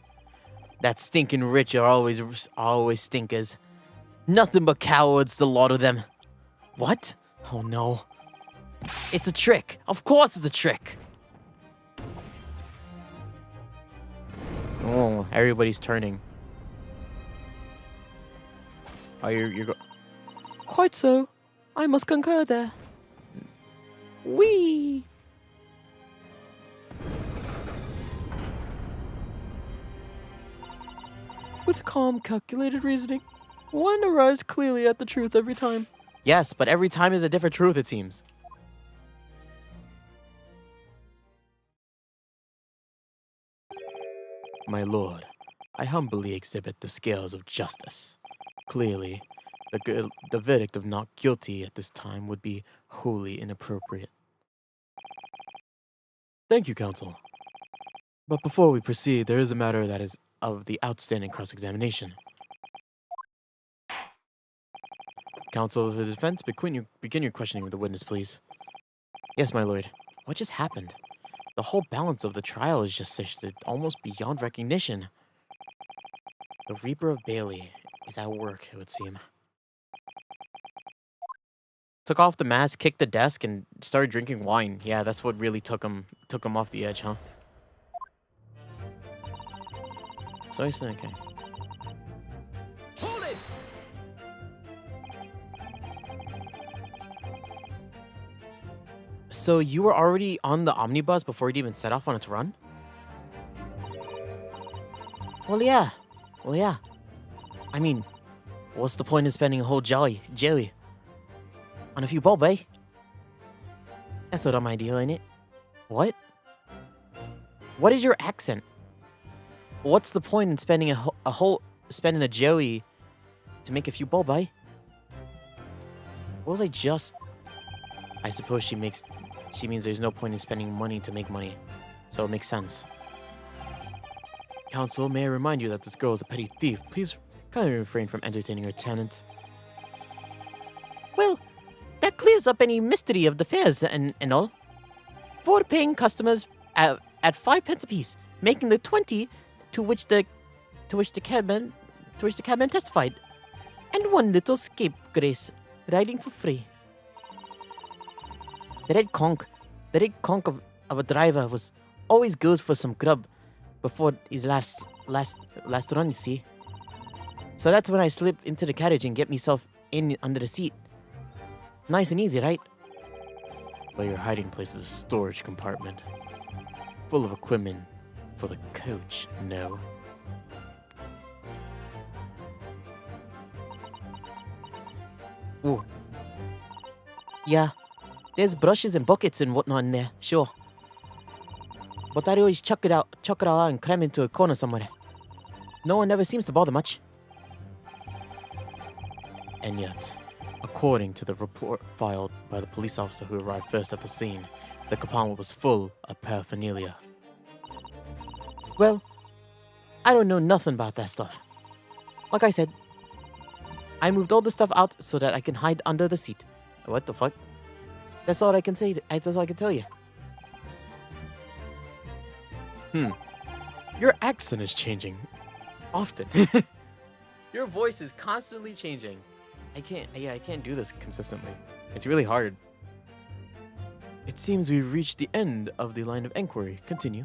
That stinking rich are always stinkers. Nothing but cowards, the lot of them. What? Oh no. It's a trick. Of course it's a trick. Oh, everybody's turning. Oh, you're go. Quite so. I must concur there. Whee! With calm, calculated reasoning, one arrives clearly at the truth every time. Yes, but every time is a different truth, it seems. My lord, I humbly exhibit the scales of justice. Clearly, the verdict of not guilty at this time would be wholly inappropriate. Thank you, counsel. But before we proceed, there is a matter that is of the outstanding cross-examination. Counsel of the defense, begin your questioning with the witness, please. Yes, my lord. What just happened? The whole balance of the trial is just shifted almost beyond recognition. The Reaper of Bailey is at work, it would seem. Took off the mask, kicked the desk, and started drinking wine. Yeah, that's what really took him off the edge, huh? So he's okay. Hold it! So you were already on the omnibus before it even set off on its run? Well, yeah. I mean, what's the point of spending a whole jelly on a few bob, eh? That's not my deal, ain't it? What? What is your accent? What's the point in spending spending a jelly to make a few bob, eh? What was I just? I suppose she means there's no point in spending money to make money, so it makes sense. Counsel, may I remind you that this girl is a petty thief. Please kindly refrain from entertaining her tenants. Well, that clears up any mystery of the fares and all. 4 paying customers at 5 pence apiece, making the 20 to which the cabman testified, and 1 little scapegrace riding for free. The red conch of a driver was always goes for some grub before his last run, you see. So that's when I slip into the carriage and get myself in under the seat. Nice and easy, right? Well, your hiding place is a storage compartment full of equipment for the coach, no? Ooh. Yeah, there's brushes and buckets and whatnot in there, sure. But I always chuck it out and cram into a corner somewhere. No one ever seems to bother much. And yet, according to the report filed by the police officer who arrived first at the scene, the compartment was full of paraphernalia. Well, I don't know nothing about that stuff. Like I said, I moved all the stuff out so that I can hide under the seat. What the fuck? That's all I can say. That's all I can tell you. Your accent is changing often. Your voice is constantly changing. I can't do this consistently. It's really hard. It seems we've reached the end of the line of inquiry. Continue.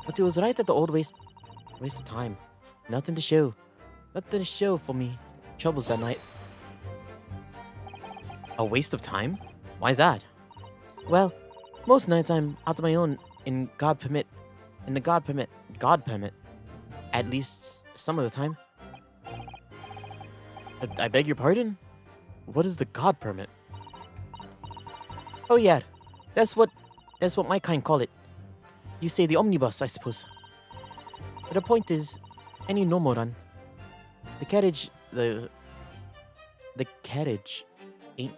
But it was right at the old waste of time. Nothing to show. Nothing to show for me. Troubles that night. A waste of time? Why's that? Well, most nights I'm out on my own in the God permit. At least some of the time. I beg your pardon? What is the God permit? Oh yeah, that's what my kind call it. You say the omnibus, I suppose. But the point is, any normal run, The carriage, the carriage ain't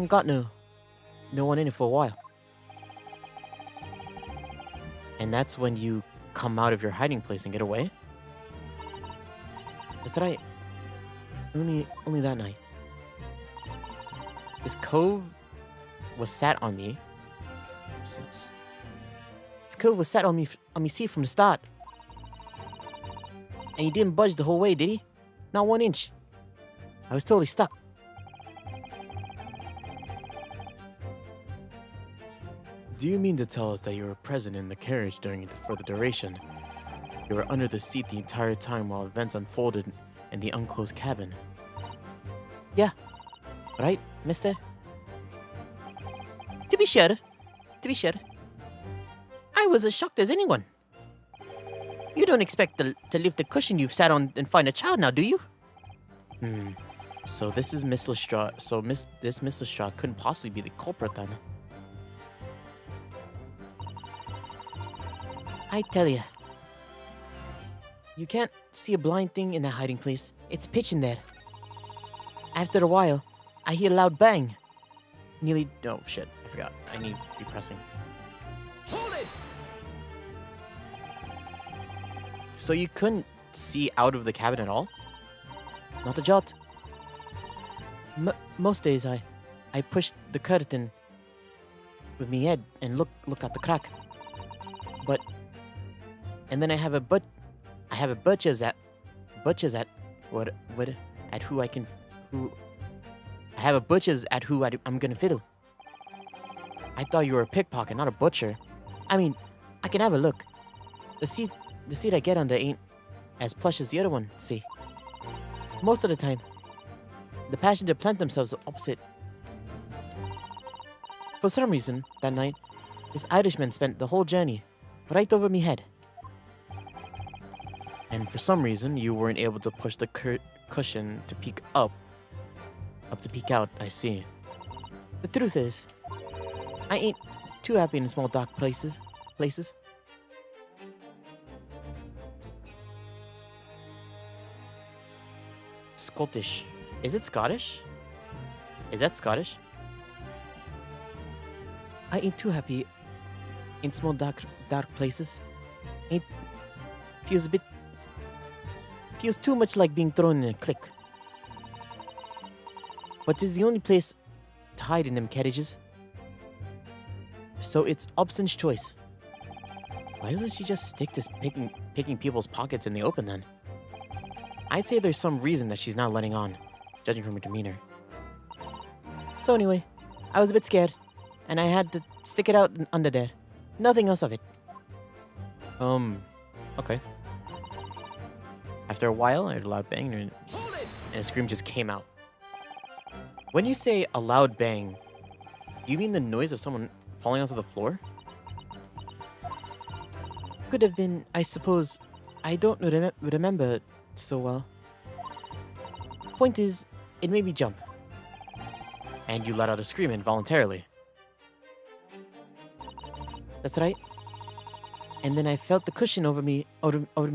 got no one in it for a while. And that's when you come out of your hiding place and get away? That's right. Only that night. This cove was sat on me. This cove was sat on me seat from the start. And he didn't budge the whole way, did he? Not 1 inch. I was totally stuck. Do you mean to tell us that you were present in the carriage for the duration? You were under the seat the entire time while events unfolded in the unclosed cabin? Yeah. Right, mister? To be sure. I was as shocked as anyone. You don't expect to lift the cushion you've sat on and find a child now, do you? So this is Miss Lestrade. So Miss Lestrade couldn't possibly be the culprit then. I tell ya. You can't see a blind thing in that hiding place. It's pitch in there. After a while, I hear a loud bang. Nearly... Oh, shit. I forgot. I need to be pressing. Hold it! So you couldn't see out of the cabin at all? Not a jot. Most days I push the curtain with me head and look at the crack. But... And then I have a butcher's at who I'm gonna fiddle. I thought you were a pickpocket, not a butcher. I mean, I can have a look. The seat I get under ain't as plush as the other one, see? Most of the time, the passenger plant themselves opposite. For some reason, that night, this Irishman spent the whole journey right over me head. And for some reason, you weren't able to push the cushion to peek up to peek out, I see. The truth is, I ain't too happy in small dark places. Scottish. Is it Scottish? Is that Scottish? I ain't too happy in small dark places. Feels too much like being thrown in a clique. But this is the only place to hide in them carriages. So it's Obson's choice. Why doesn't she just stick to picking people's pockets in the open then? I'd say there's some reason that she's not letting on, judging from her demeanor. So anyway, I was a bit scared, and I had to stick it out under there. Nothing else of it. Okay. After a while, I heard a loud bang, and a scream just came out. When you say a loud bang, you mean the noise of someone falling onto the floor? Could have been, I suppose. I don't remember so well. Point is, it made me jump. And you let out a scream involuntarily. That's right. And then I felt the cushion over me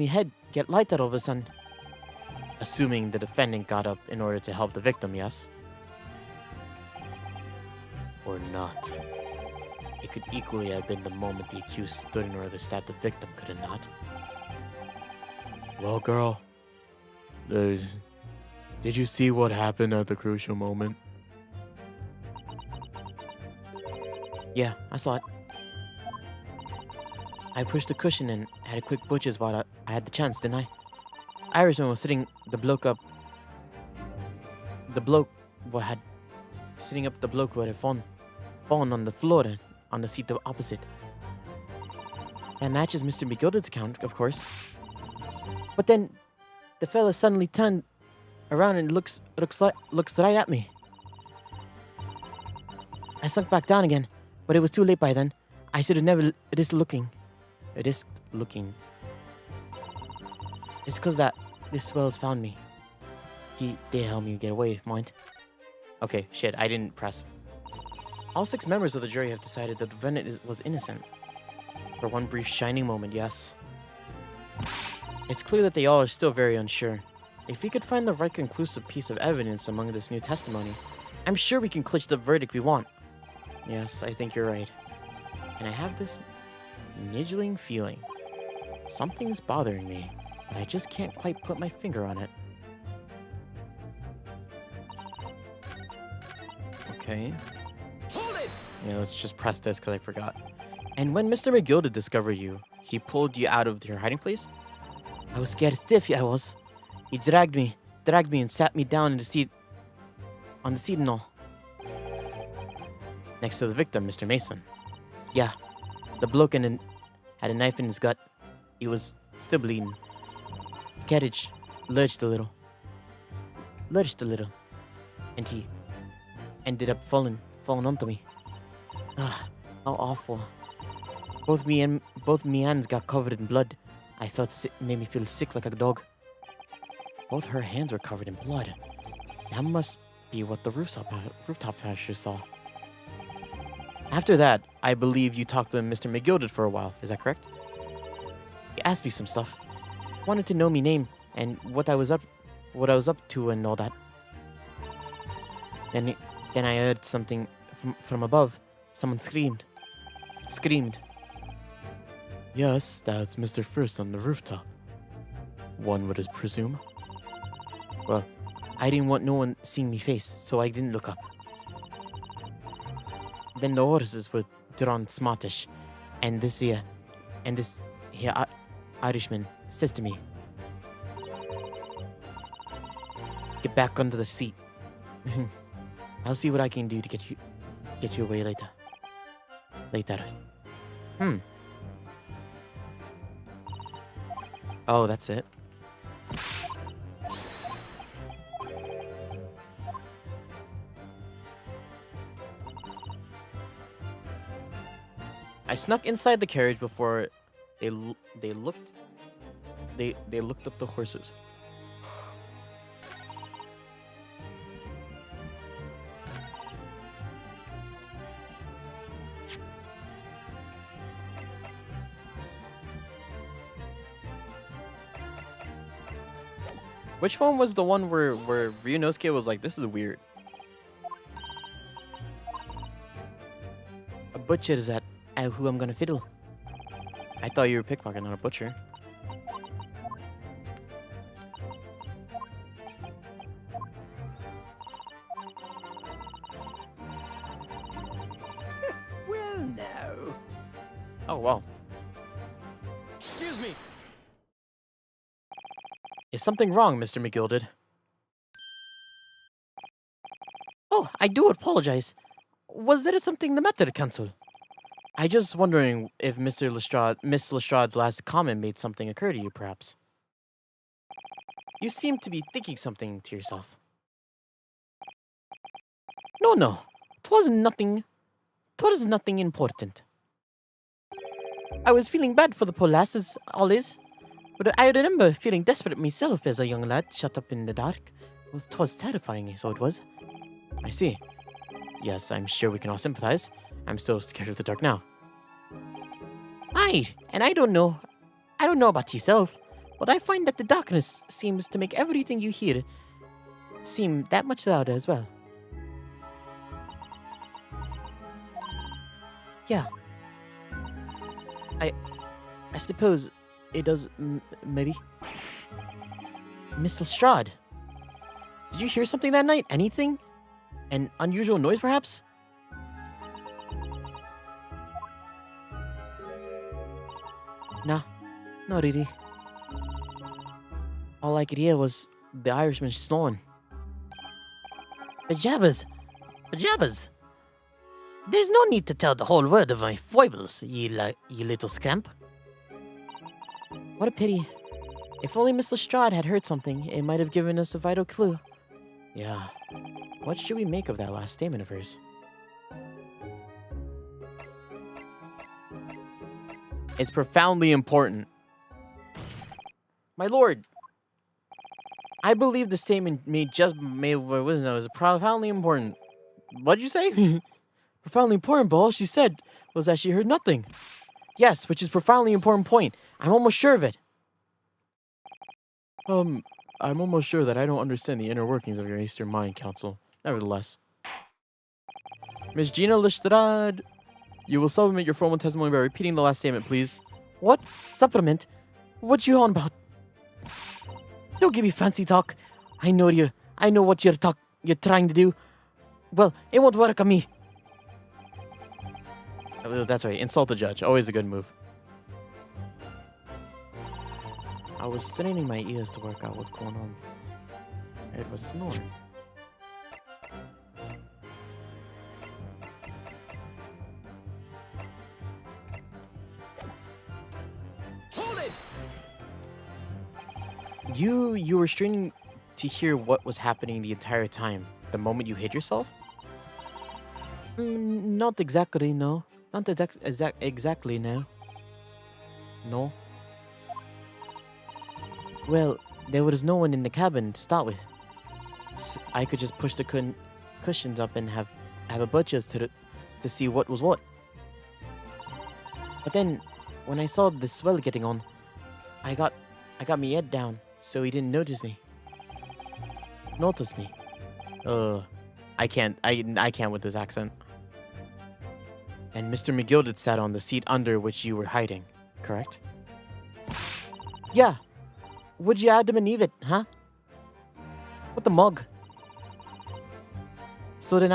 head get lighter all of a sudden. Assuming the defendant got up in order to help the victim, yes? Or not. It could equally have been the moment the accused stood in order to stab the victim, could it not? Well, girl, did you see what happened at the crucial moment? Yeah, I saw it. I pushed the cushion and had a quick butcher's while I had the chance, didn't I? Irishman was sitting the bloke who had fallen on the floor on the seat opposite. That matches Mr. McGilded's count, of course. But then, the fella suddenly turned around and looks right at me. I sunk back down again, but it was too late by then. I should have never risked looking. It's because that this swell's found me. He did help me get away, mind. Okay, shit, I didn't press. All 6 members of the jury have decided that the defendant was innocent. For one brief shining moment, yes. It's clear that they all are still very unsure. If we could find the right conclusive piece of evidence among this new testimony, I'm sure we can clinch the verdict we want. Yes, I think you're right. And I have this niggling feeling. Something's bothering me, but I just can't quite put my finger on it. Okay. Hold it! Yeah, let's just press this because I forgot. And when Mr. McGilded discovered you, he pulled you out of your hiding place? I was scared stiff, I was. He dragged me and sat me down in the seat, on the seat and all. Next to the victim, Mr. Mason. Yeah, the bloke had a knife in his gut. He was still bleeding. The carriage lurched a little, and he ended up falling onto me. Ah, how awful. Both me hands got covered in blood. I felt sick, made me feel sick like a dog. Both her hands were covered in blood. That must be what the rooftop passenger saw. After that, I believe you talked to Mr. McGilded for a while. Is that correct? He asked me some stuff. Wanted to know me name and what I was up to and all that. Then I heard something from above. Someone screamed. Yes, that's Mr. First on the rooftop. One would presume. Well, I didn't want no one seeing me face, so I didn't look up. Then the horses were drawn smartish, and this here Irishman says to me, "Get back under the seat. I'll see what I can do to get you away later." Oh, that's it. I snuck inside the carriage before they looked up the horses. Which one was the one where Ryunosuke was like, "This is weird"? A butcher is at who I'm gonna fiddle. I thought you were pickpocketing, not a butcher. Well, no. Oh, wow. Excuse me. Is something wrong, Mr. McGilded? Oh, I do apologize. Was there something the matter, Counsel? I just wondering if Miss Lestrade's last comment made something occur to you, perhaps. You seem to be thinking something to yourself. No. 'Twas nothing important. I was feeling bad for the poor lasses, all is. But I remember feeling desperate myself as a young lad shut up in the dark. Well, 'twas terrifying, so it was. I see. Yes, I'm sure we can all sympathize. I'm still scared of the dark now. Aye, and I don't know about yourself, but I find that the darkness seems to make everything you hear seem that much louder as well. Yeah. I suppose it does, maybe. Miss Lestrade, did you hear something that night? Anything? An unusual noise, perhaps? Nah, not really. All I could hear was the Irishman snoring. Pajamas! There's no need to tell the whole world of my foibles, you little scamp. What a pity. If only Miss Lestrade had heard something, it might have given us a vital clue. Yeah. What should we make of that last statement of hers? It's profoundly important. My lord, I believe the statement was profoundly important. What did you say? Profoundly important, but all she said was that she heard nothing. Yes, which is profoundly important point. I'm almost sure of it. I'm almost sure that I don't understand the inner workings of your Eastern mind, Counsel. Nevertheless. Miss Gina Lestrade, you will supplement your formal testimony by repeating the last statement, please. What? Supplement? What you on about? Don't give me fancy talk. I know you. I know what you're trying to do. Well, it won't work on me. Oh, that's right. Insult the judge. Always a good move. I was straining my ears to work out what's going on. It was snoring. Hold it! You were straining to hear what was happening the entire time, the moment you hid yourself? Not exactly, no. Not exactly, no. No? Well, there was no one in the cabin to start with. I could just push the cushions up and have a butcher's to see what was what. But then, when I saw the swell getting on, I got my head down, so he didn't notice me. I can't with this accent. And Mr. McGilded sat on the seat under which you were hiding, correct? Yeah. Would you Adam and Eve it, huh? What the mug? So then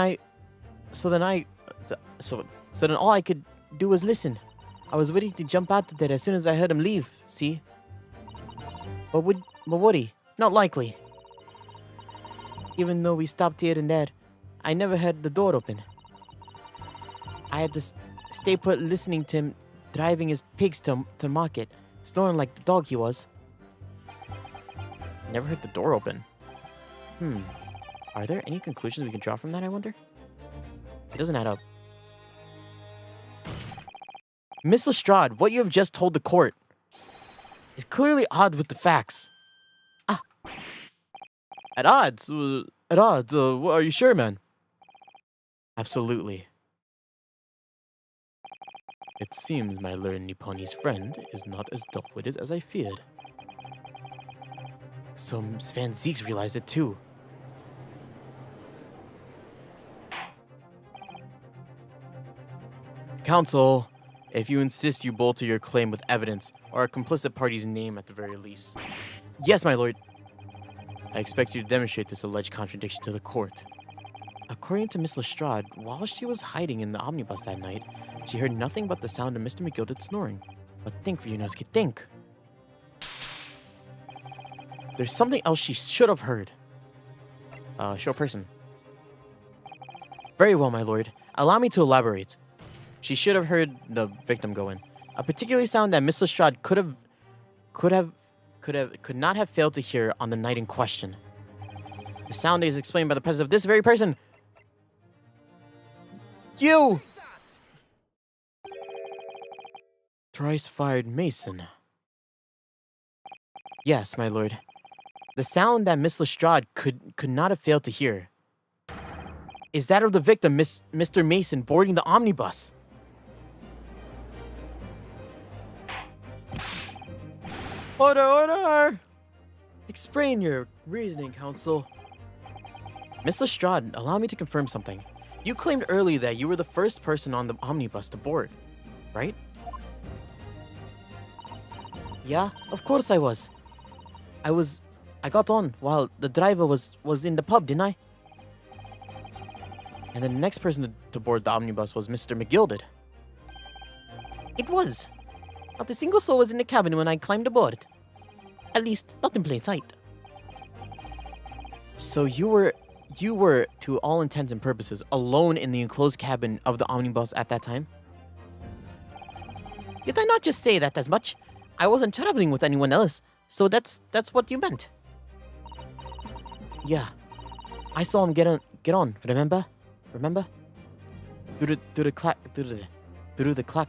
all I could do was listen. I was ready to jump out there as soon as I heard him leave, see? But would he? Not likely. Even though we stopped here and there, I never heard the door open. I had to stay put listening to him driving his pigs to market, snoring like the dog he was. Never heard the door open. Are there any conclusions we can draw from that, I wonder? It doesn't add up. Miss Lestrade, what you have just told the court is clearly odd with the facts. At odds? Are you sure, man? Absolutely. It seems my learned Nipponi's friend is not as dull-witted as I feared. So Van Zeeks realized it too. Counsel, if you insist, you bolster your claim with evidence, or a complicit party's name at the very least. Yes, my lord. I expect you to demonstrate this alleged contradiction to the court. According to Miss Lestrade, while she was hiding in the omnibus that night, she heard nothing but the sound of Mr. McGilded snoring. But think, Ryunosuke, think. There's something else she should have heard. Show person. Very well, my lord. Allow me to elaborate. She should have heard the victim go in. A particular sound that Miss Lestrade could not have failed to hear on the night in question. The sound is explained by the presence of this very person. You! Thrice-fired Mason. Yes, my lord. The sound that Miss Lestrade could not have failed to hear is that of the victim, Mr. Mason, boarding the omnibus. Order! Explain your reasoning, counsel. Miss Lestrade, allow me to confirm something. You claimed earlier that you were the first person on the omnibus to board, right? Yeah, of course I was. I got on while the driver was in the pub, didn't I? And then the next person to board the omnibus was Mr. McGilded. It was. Not a single soul was in the cabin when I climbed aboard. At least, not in plain sight. So you were, to all intents and purposes, alone in the enclosed cabin of the omnibus at that time? Did I not just say that as much? I wasn't traveling with anyone else, so that's what you meant. Yeah, I saw him get on. Remember? Through the crack. Yeah. Through the crack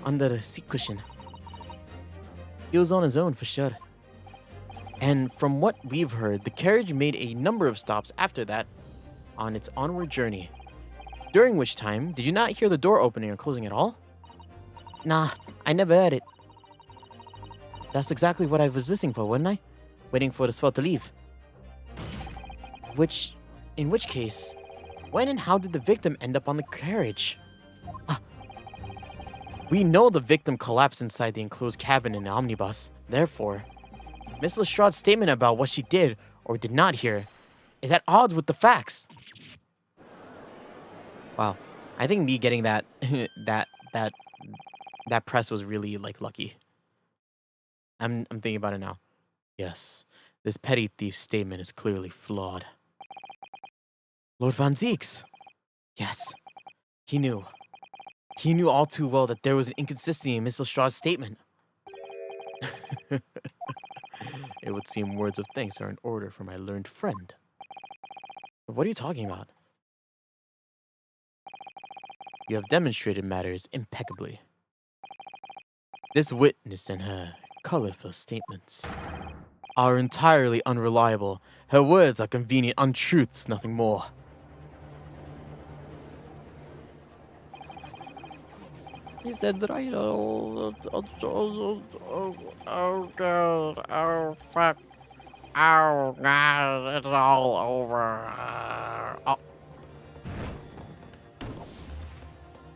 under the seat cushion. He was on his own for sure. And from what we've heard, the carriage made a number of stops after that, on its onward journey. During which time, did you not hear the door opening or closing at all? Nah, I never heard it. That's exactly what I was listening for, wasn't I? Waiting for the spell to leave. In which case, when and how did the victim end up on the carriage? We know the victim collapsed inside the enclosed cabin in the omnibus. Therefore, Miss Lestrade's statement about what she did or did not hear is at odds with the facts. Wow, I think me getting that that press was really like lucky. I'm thinking about it now. Yes, this petty thief's statement is clearly flawed. Lord Van Zieks. Yes, he knew. He knew all too well that there was an inconsistency in Miss Lestrade's statement. It would seem words of thanks are in order for my learned friend. What are you talking about? You have demonstrated matters impeccably. This witness and her colorful statements are entirely unreliable. Her words are convenient untruths, nothing more. Is that right? Oh god. Oh fuck. Oh god. It's all over. Oh.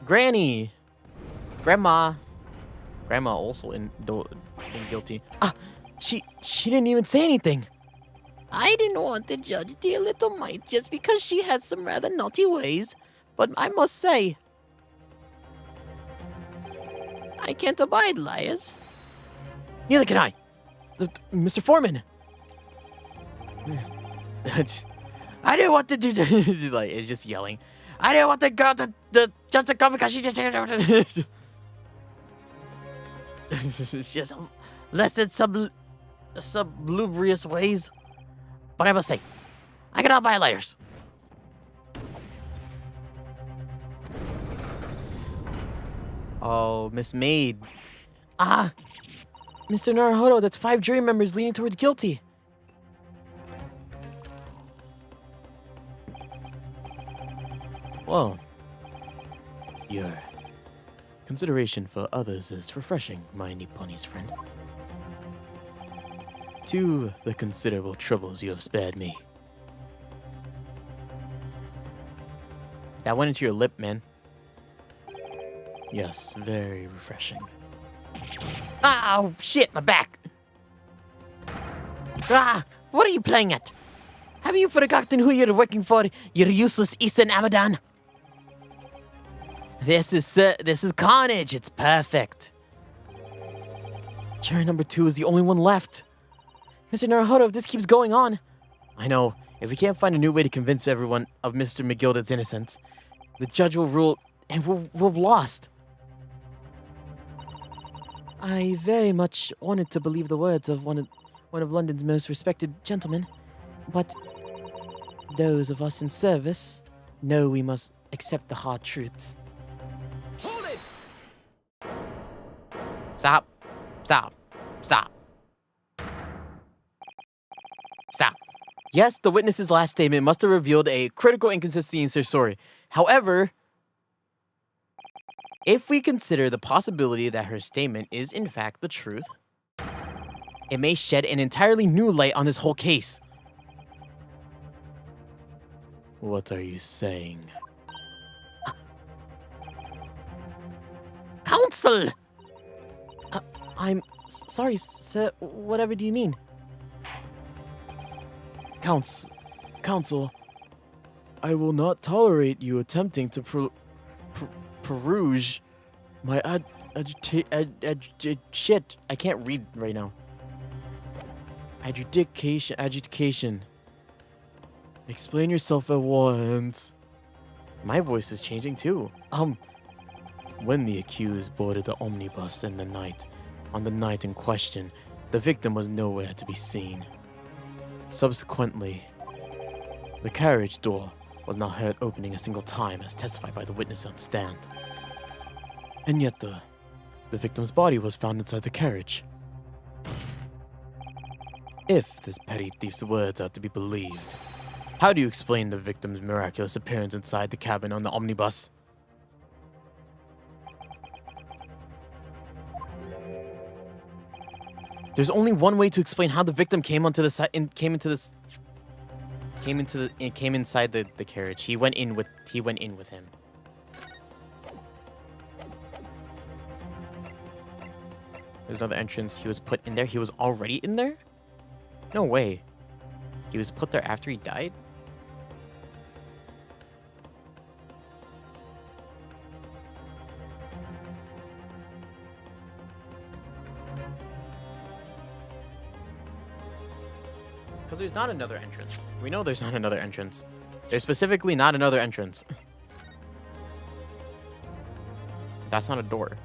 Granny! Grandma also in guilty. She didn't even say anything. I didn't want to judge dear little mite just because she had some rather naughty ways, but I must say, I can't abide liars. Neither can I. Mr. Foreman. I didn't want to do that. Like, it's just yelling. I didn't want the girl to just to come because she just she has less than salubrious ways. But I must say, I cannot buy lighters. Oh, Miss Maid. Mr. Naruhodo, that's 5 jury members leaning towards guilty. Well, your consideration for others is refreshing, my Nipponi's friend. To the considerable troubles you have spared me. That went into your lip, man. Yes, very refreshing. Oh, shit, my back! What are you playing at? Have you forgotten who you're working for, you useless Eastern Abaddon? This is carnage, it's perfect. Jury number 2 is the only one left. Mr. Naruhodo, if this keeps going on... I know, if we can't find a new way to convince everyone of Mr. McGilda's innocence, the judge will rule and we'll have lost. I very much wanted to believe the words of one of London's most respected gentlemen, but those of us in service know we must accept the hard truths. Hold it! Stop. Stop. Stop. Stop. Yes, the witness's last statement must have revealed a critical inconsistency in her story. However, if we consider the possibility that her statement is in fact the truth, it may shed an entirely new light on this whole case. What are you saying? Counsel! I'm sorry, sir. Whatever do you mean? Counsel, I will not tolerate you attempting to peruse my shit. I can't read right now. Adjudication. Explain yourself at once. My voice is changing too. When the accused boarded the omnibus on the night in question, the victim was nowhere to be seen. Subsequently, the carriage door was not heard opening a single time, as testified by the witness on stand. And yet the victim's body was found inside the carriage. If this petty thief's words are to be believed, How do you explain the victim's miraculous appearance inside the cabin on the omnibus? There's only one way to explain how the victim came onto the side and came inside the carriage. He went in with him. There's another entrance. He was put in there. He was already in there? No way. He was put there after he died? Because there's not another entrance. We know there's not another entrance. There's specifically not another entrance. That's not a door.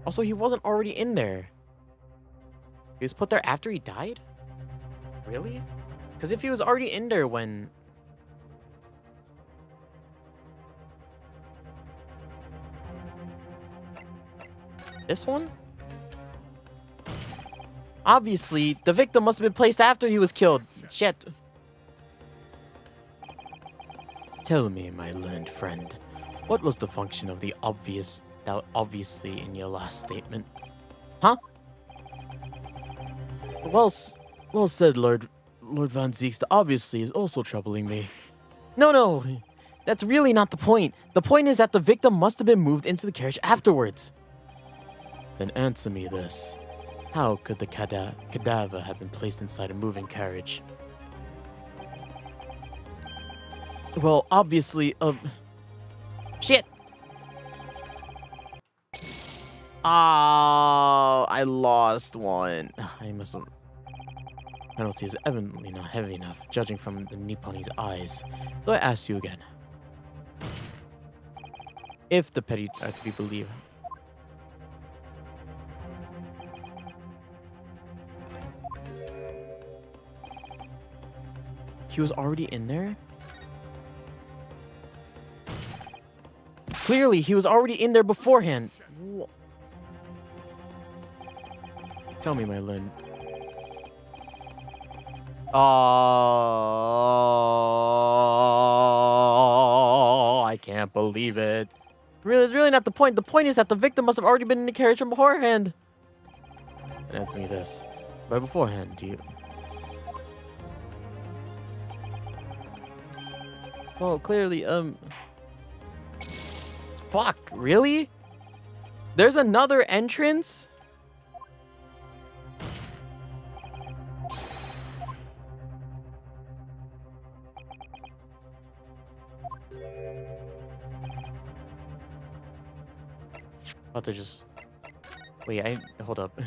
Also, he wasn't already in there. He was put there after he died? Really? Because if he was already in there when... This one? Obviously, the victim must have been placed after he was killed. Shit. Tell me, my learned friend, what was the function of the obviously in your last statement? Huh? Well said, Lord Van Ziekst. Obviously is also troubling me. No. That's really not the point. The point is that the victim must have been moved into the carriage afterwards. Then answer me this. How could the cadaver have been placed inside a moving carriage? Well, obviously, shit! Oh, I lost one. I must have... Penalty is evidently not heavy enough, judging from the Nipponi's eyes. So I ask you again. If the petty are to be believed... He was already in there? Clearly, he was already in there beforehand. Tell me, my Lynn. Oh, I can't believe it. Really not the point. The point is that the victim must have already been in the carriage from beforehand. Answer me this. By beforehand, do you... Well, clearly, Fuck, really? There's another entrance? About to just... Wait, hold up.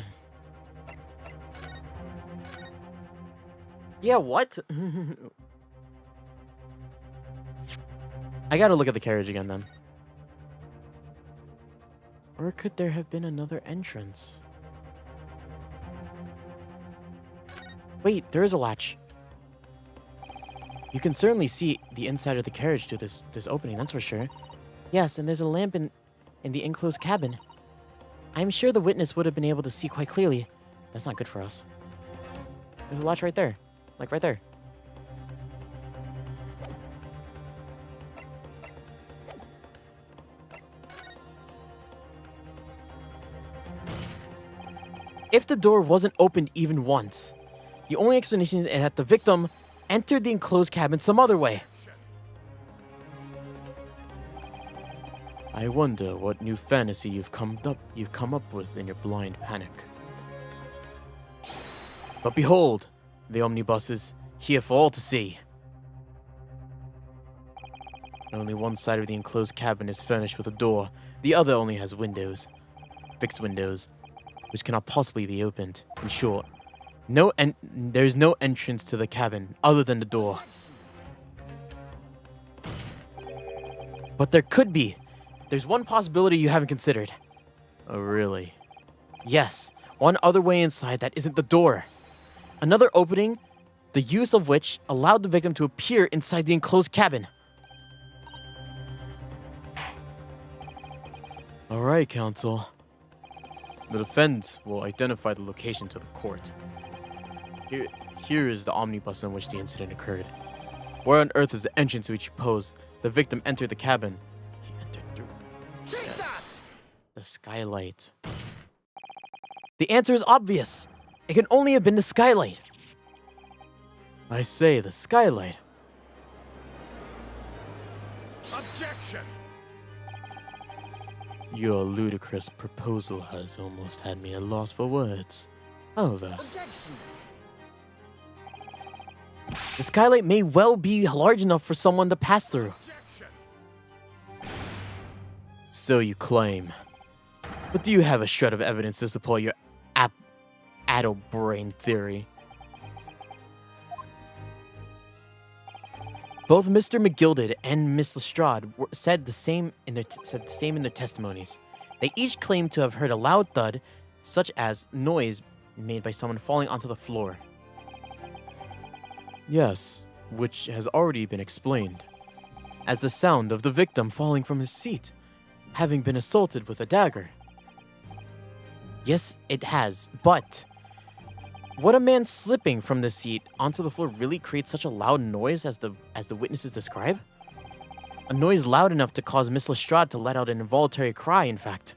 Yeah, what? I gotta look at the carriage again, then. Or could there have been another entrance? Wait, there is a latch. You can certainly see the inside of the carriage through this opening, that's for sure. Yes, and there's a lamp in the enclosed cabin. I'm sure the witness would have been able to see quite clearly. That's not good for us. There's a latch right there. Like, right there. If the door wasn't opened even once, the only explanation is that the victim entered the enclosed cabin some other way. I wonder what new fantasy you've come up with in your blind panic. But behold, the omnibus is here for all to see. Only one side of the enclosed cabin is furnished with a door. The other only has windows, fixed windows, which cannot possibly be opened. In short, there's no entrance to the cabin other than the door. But there could be. There's one possibility you haven't considered. Oh, really? Yes, one other way inside that isn't the door. Another opening, the use of which allowed the victim to appear inside the enclosed cabin. All right, Counsel. The defense will identify the location to the court. Here is the omnibus in which the incident occurred. Where on earth is the entrance to which you posed? The victim entered the cabin. He entered through the skylight. The answer is obvious. It can only have been the skylight. I say the skylight. Objection! Your ludicrous proposal has almost had me at loss for words. However, Objection! The skylight may well be large enough for someone to pass through. Objection! so you claim. But do you have a shred of evidence to support your addle-brain theory? Both Mr. McGilded and Miss Lestrade said the same in their testimonies. They each claimed to have heard a loud thud, such as noise made by someone falling onto the floor. Yes, which has already been explained as the sound of the victim falling from his seat, having been assaulted with a dagger. Yes, it has, but would a man slipping from the seat onto the floor really create such a loud noise as the witnesses describe? A noise loud enough to cause Miss Lestrade to let out an involuntary cry, in fact.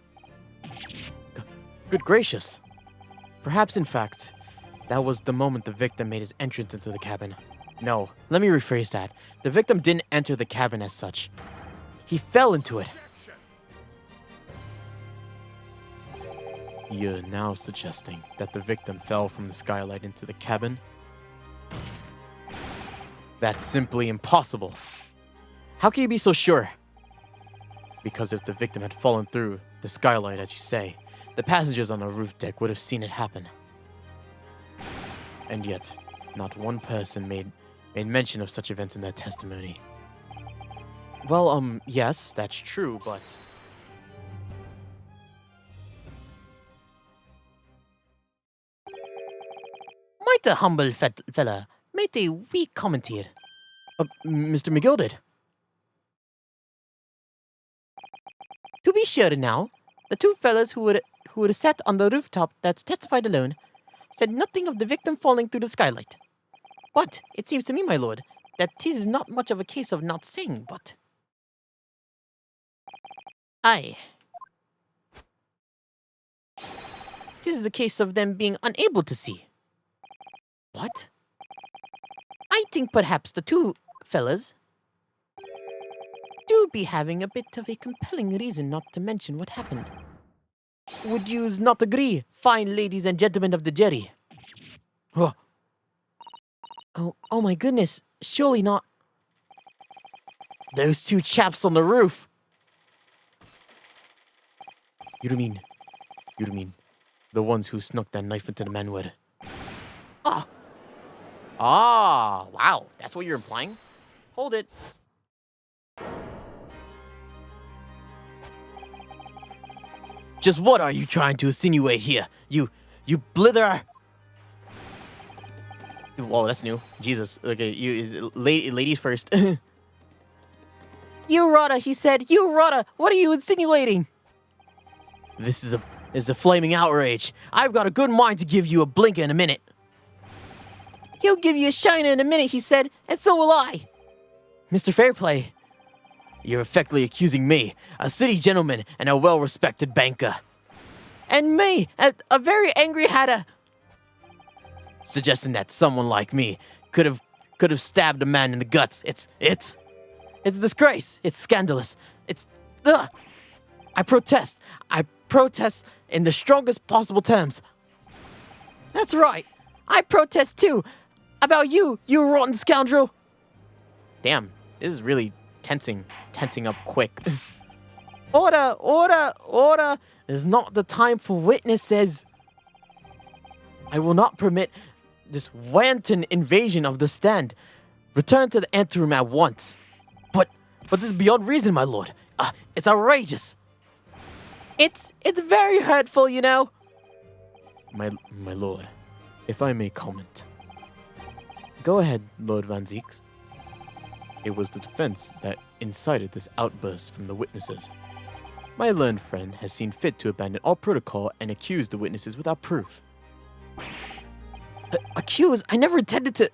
Good gracious. Perhaps, in fact, that was the moment the victim made his entrance into the cabin. No, let me rephrase that. The victim didn't enter the cabin as such. He fell into it. You're now suggesting that the victim fell from the skylight into the cabin? That's simply impossible. How can you be so sure? Because if the victim had fallen through the skylight, as you say, the passengers on the roof deck would have seen it happen. And yet, not one person made mention of such events in their testimony. Well, yes, that's true, but Might a humble fella, might a wee comment here. Mr. McGilded. To be sure now, the two fellas who would sat on the rooftop that's testified alone said nothing of the victim falling through the skylight. But it seems to me, my lord, that 'tis not much of a case of not saying, but... Aye. 'Tis is a case of them being unable to see. What? I think perhaps the two fellas do be having a bit of a compelling reason not to mention what happened. Would yous not agree, fine ladies and gentlemen of the jury? Oh, Oh my goodness, surely not. those two chaps on the roof. You don't mean the ones who snuck that knife into the manware? Ah, wow, that's what you're implying? Hold it. Just what are you trying to insinuate here? You blither. Whoa, that's new. Jesus. Okay, ladies first. You Rada, he said. You Rada, what are you insinuating? This is a flaming outrage. I've got a good mind to give you a blinker in a minute. He'll give you a shiner in a minute, he said, and so will I. Mr. Fairplay, you're effectively accusing me, a city gentleman and a well-respected banker. And me, a very angry hatter. Suggesting that someone like me could have stabbed a man in the guts. It's a disgrace. It's scandalous. Ugh. I protest in the strongest possible terms. That's right. I protest too. About you rotten scoundrel. Damn, this is really tensing up quick. Order, order, order. This is not the time for witnesses. I will not permit this wanton invasion of the stand. Return to the anteroom at once. But this is beyond reason, my lord. It's outrageous. It's very hurtful, you know. My lord, if I may comment. Go ahead, Lord Van Zieks. It was the defense that incited this outburst from the witnesses. My learned friend has seen fit to abandon all protocol and accuse the witnesses without proof. Accuse? I never intended to.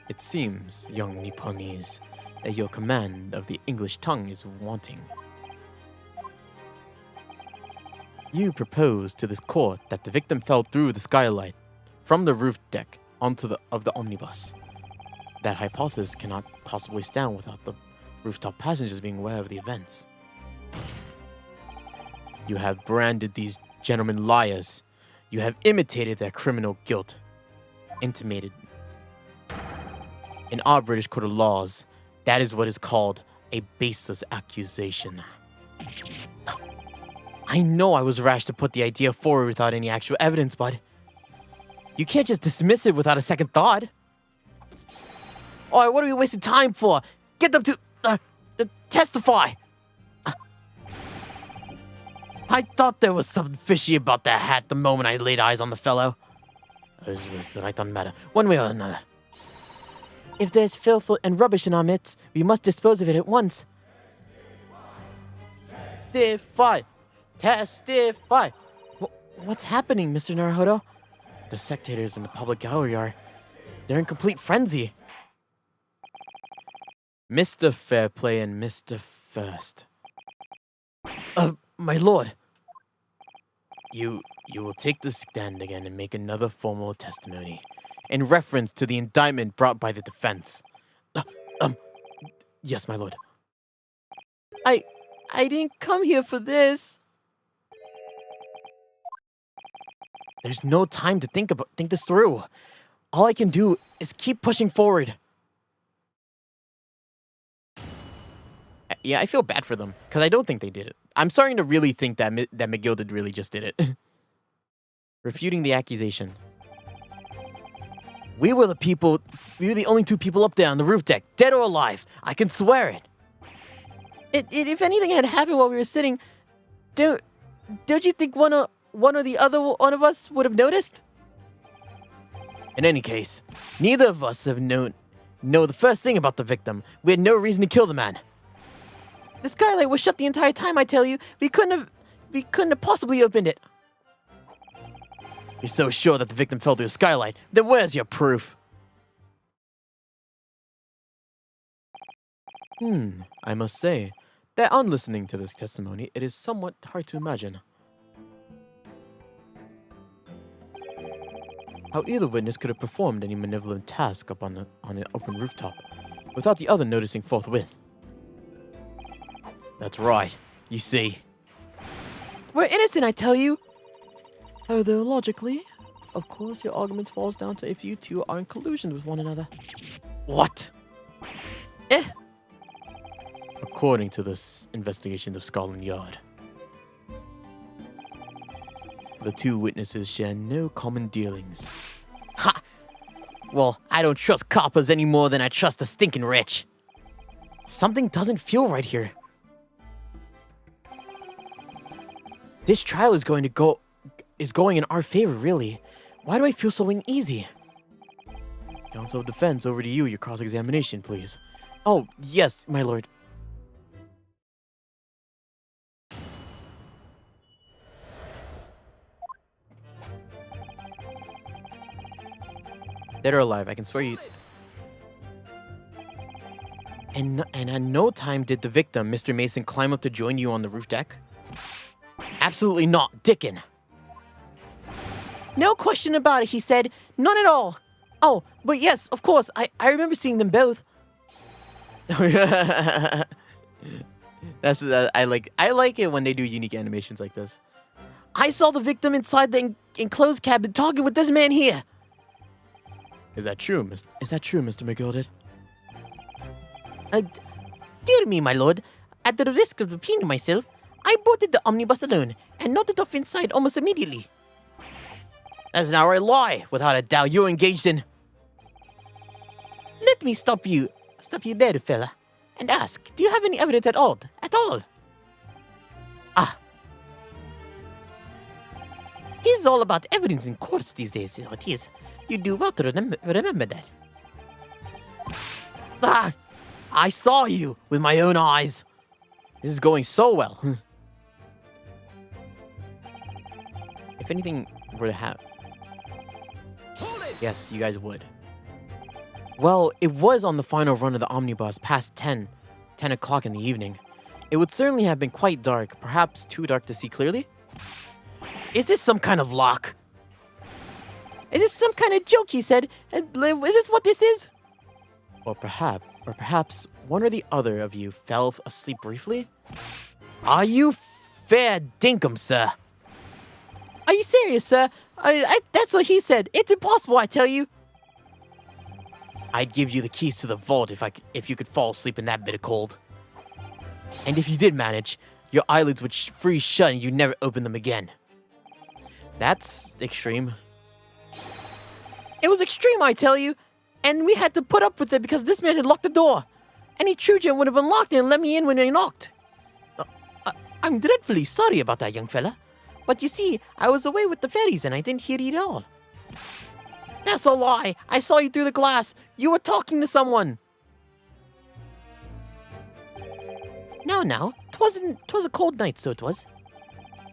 It seems, young Nipponese, that your command of the English tongue is wanting. You propose to this court that the victim fell through the skylight from the roof deck onto the omnibus. That hypothesis cannot possibly stand without the rooftop passengers being aware of the events. You have branded these gentlemen liars. You have imitated their criminal guilt. Intimated. In our British Court of Laws, that is what is called a baseless accusation. I know I was rash to put the idea forward without any actual evidence, but you can't just dismiss it without a second thought. Alright, what are we wasting time for? Get them to testify! I thought there was something fishy about that hat the moment I laid eyes on the fellow. It was right on the matter, one way or another. If there's filth and rubbish in our midst, we must dispose of it at once. Testify! Testify! What's happening, Mr. Naruhodo? The spectators in the public gallery are... they're in complete frenzy. Mr. Fairplay and Mr. First. My lord. You will take the stand again and make another formal testimony in reference to the indictment brought by the defense. Yes, my lord. I didn't come here for this. There's no time to think this through. All I can do is keep pushing forward. Yeah, I feel bad for them, because I don't think they did it. I'm starting to really think that McGilded really just did it. Refuting the accusation. We were the only two people up there on the roof deck, dead or alive. I can swear it. If anything had happened while we were sitting, don't you think one or the other one of us would have noticed? In any case, neither of us have know the first thing about the victim. We had no reason to kill the man. The skylight was shut the entire time, I tell you. We couldn't have possibly opened it. You're so sure that the victim fell through the skylight. Then where's your proof? I must say that on listening to this testimony, it is somewhat hard to imagine how either witness could have performed any malevolent task up on an open rooftop without the other noticing forthwith. That's right. You see. We're innocent, I tell you. Although logically, of course, your argument falls down to if you two are in collusion with one another. What? According to the investigations of Scotland Yard, the two witnesses share no common dealings. Ha! Well, I don't trust coppers any more than I trust the stinking rich. Something doesn't feel right here. This trial is going in our favor, really. Why do I feel so uneasy? Counsel of defense, over to you. Your cross-examination, please. Oh, yes, my lord. Dead or alive, I can swear you... And at no time did the victim, Mr. Mason, climb up to join you on the roof deck? Absolutely not, Dickin. No question about it, he said. None at all. Oh, but yes, of course, I remember seeing them both. That's I like it when they do unique animations like this. I saw the victim inside the enclosed cabin talking with this man here. Is that true, Mr. McGilded? Dear me, my lord. At the risk of repeating myself, I boarded the omnibus alone and nodded off inside almost immediately. That's an outright lie. Without a doubt, you're engaged in... Let me stop you there, fella, and ask, do you have any evidence at all? Ah. This is all about evidence in courts these days, is what it is. You do well to remember that. Ah! I saw you with my own eyes. This is going so well. if anything were to happen. Yes, you guys would. Well, it was on the final run of the omnibus past 10 o'clock in the evening. It would certainly have been quite dark, perhaps too dark to see clearly. Is this some kind of lock? Is this some kind of joke, he said? Is this what this is? Or perhaps one or the other of you fell asleep briefly? Are you fair dinkum, sir? Are you serious, sir? That's what he said. It's impossible, I tell you. I'd give you the keys to the vault if you could fall asleep in that bit of cold. And if you did manage, your eyelids would freeze shut and you'd never open them again. That's extreme. It was extreme, I tell you. And we had to put up with it because this man had locked the door. Any Trojan would have unlocked it and let me in when he knocked. I'm dreadfully sorry about that, young fella. But you see, I was away with the fairies and I didn't hear you at all. That's a lie. I saw you through the glass. You were talking to someone. Now, 'twas a cold night, so 'twas.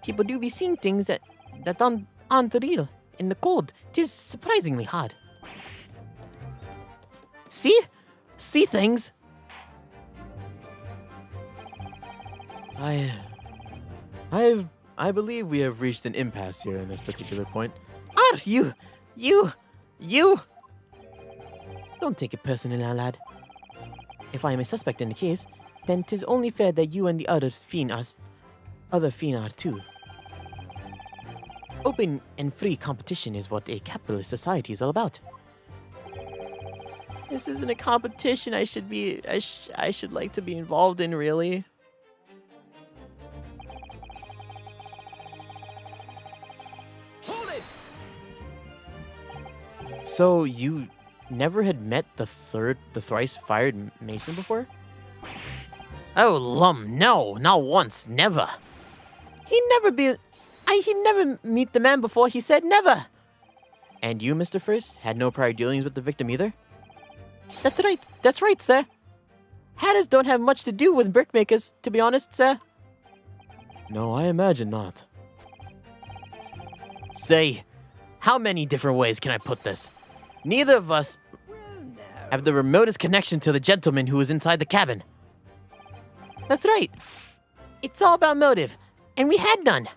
People do be seeing things that aren't real. In the cold, 'tis surprisingly hard. See things. I believe we have reached an impasse here in this particular point. You! Don't take it personally, lad. If I am a suspect in the case, then 'tis only fair that you and the other fiend are too. Open and free competition is what a capitalist society is all about. This isn't a competition I should like to be involved in, really. So you never had met the thrice fired Mason before? Oh, lum, no, not once, never. He'd never meet the man before, he said never. And you, Mr. First, had no prior dealings with the victim either? That's right, sir. Hatters don't have much to do with brickmakers, to be honest, sir. No, I imagine not. Say, how many different ways can I put this? Neither of us have the remotest connection to the gentleman who was inside the cabin. That's right. It's all about motive, and we had none.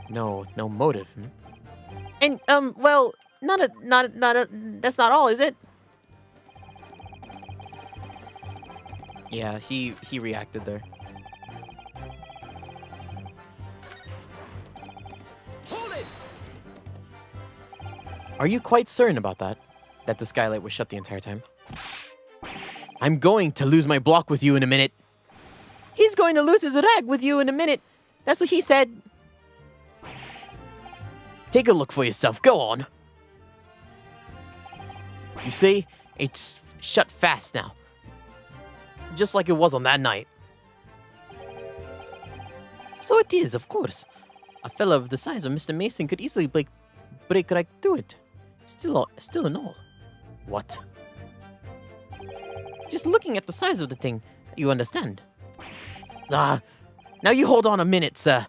No motive. And well, that's not all, is it? Yeah, he reacted there. Are you quite certain about that? That the skylight was shut the entire time? I'm going to lose my block with you in a minute. He's going to lose his rag with you in a minute. That's what he said. Take a look for yourself. Go on. You see, it's shut fast now. Just like it was on that night. So it is, of course. A fellow of the size of Mr. Mason could easily break right through it. Still in all. What? Just looking at the size of the thing, you understand. Now you hold on a minute, sir.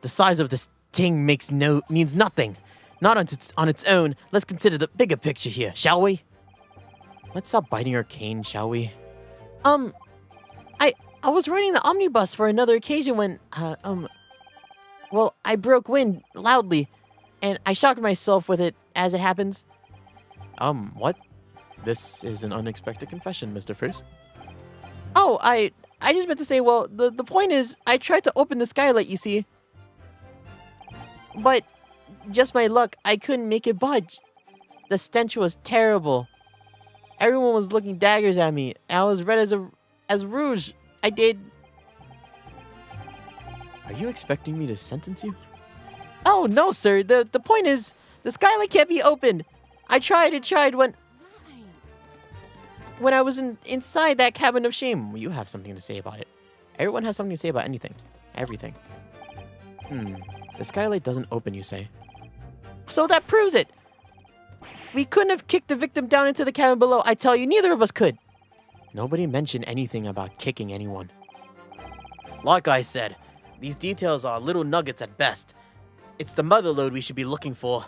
The size of this thing means nothing. Not on its own. Let's consider the bigger picture here, shall we? Let's stop biting our cane, shall we? I was riding the omnibus for another occasion when, well, I broke wind loudly, and I shocked myself with it, as it happens. What? This is an unexpected confession, Mr. First. Oh, I just meant to say, well, the point is, I tried to open the skylight, you see. But, just my luck, I couldn't make it budge. The stench was terrible. Everyone was looking daggers at me. I was red as rouge. I did. Are you expecting me to sentence you? Oh, no, sir. The point is, the skylight can't be opened. I tried when I was inside that cabin of shame. You have something to say about it. Everyone has something to say about anything. Everything. The skylight doesn't open, you say. So that proves it. We couldn't have kicked the victim down into the cabin below. I tell you, neither of us could. Nobody mentioned anything about kicking anyone. Like I said, these details are little nuggets at best. It's the mother lode we should be looking for.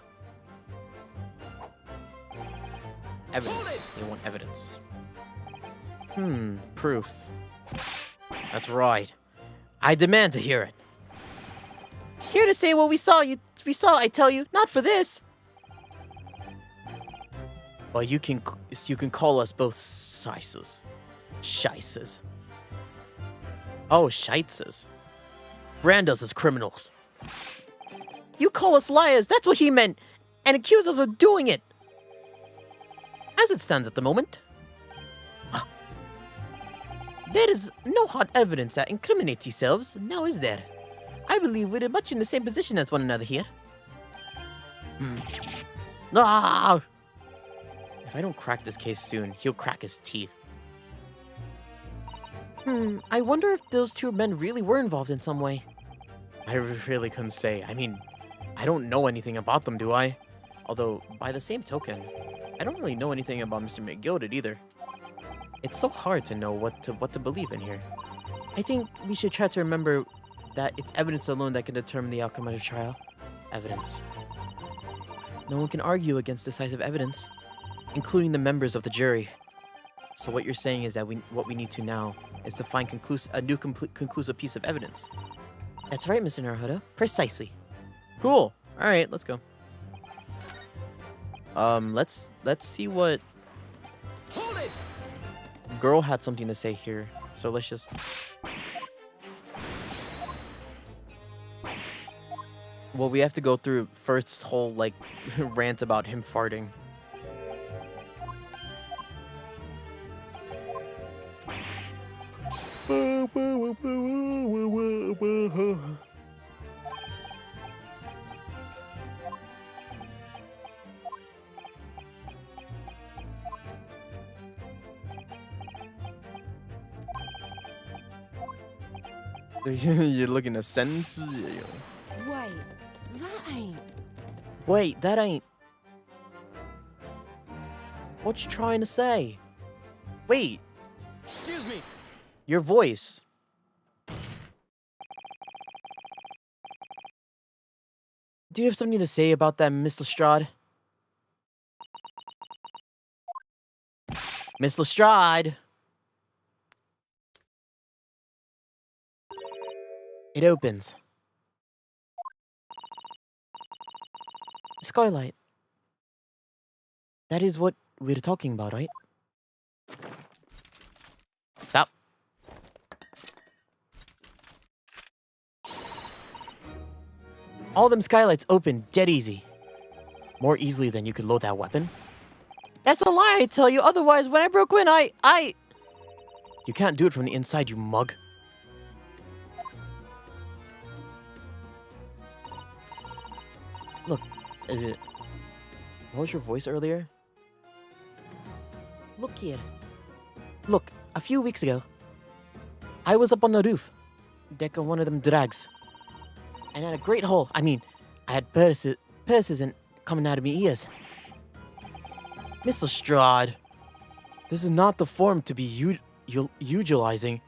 Evidence. They want evidence. Proof. That's right. I demand to hear it. Here to say what we saw, I tell you, not for this. Well, you can call us both shices. Shices. Oh, shites. Brand us as criminals. You call us liars, that's what he meant, and accuse us of doing it. As it stands at the moment, there is no hard evidence that incriminates yourselves, now is there? I believe we're much in the same position as one another here. Ah! If I don't crack this case soon, he'll crack his teeth. I wonder if those two men really were involved in some way. I really couldn't say. I mean, I don't know anything about them, do I? Although, by the same token, I don't really know anything about Mr. McGilded either. It's so hard to know what to believe in here. I think we should try to remember that it's evidence alone that can determine the outcome of the trial. Evidence. No one can argue against decisive evidence, including the members of the jury. So what you're saying is that what we need to now is to find a new conclusive piece of evidence. That's right, Mr. Naruhodo. Precisely. Cool. All right, let's go. Let's see what girl had something to say here. So let's just. Well, we have to go through first whole like rant about him farting. You're looking at sentences? Wait, that ain't. Wait, that ain't. What you trying to say? Wait. Excuse me. Your voice. Do you have something to say about that, Miss Lestrade? Miss Lestrade! It opens. Skylight. That is what we're talking about, right? Stop. All them skylights open dead easy. More easily than you could load that weapon. That's a lie, I tell you. Otherwise, when I broke in, I... You can't do it from the inside, you mug. Look, is it... What was your voice earlier? Look here. Look, a few weeks ago, I was up on the roof, deck of one of them drags, and had a great hole. I mean, I had purses and coming out of my ears. Miss Lestrade, this is not the forum to be eulogizing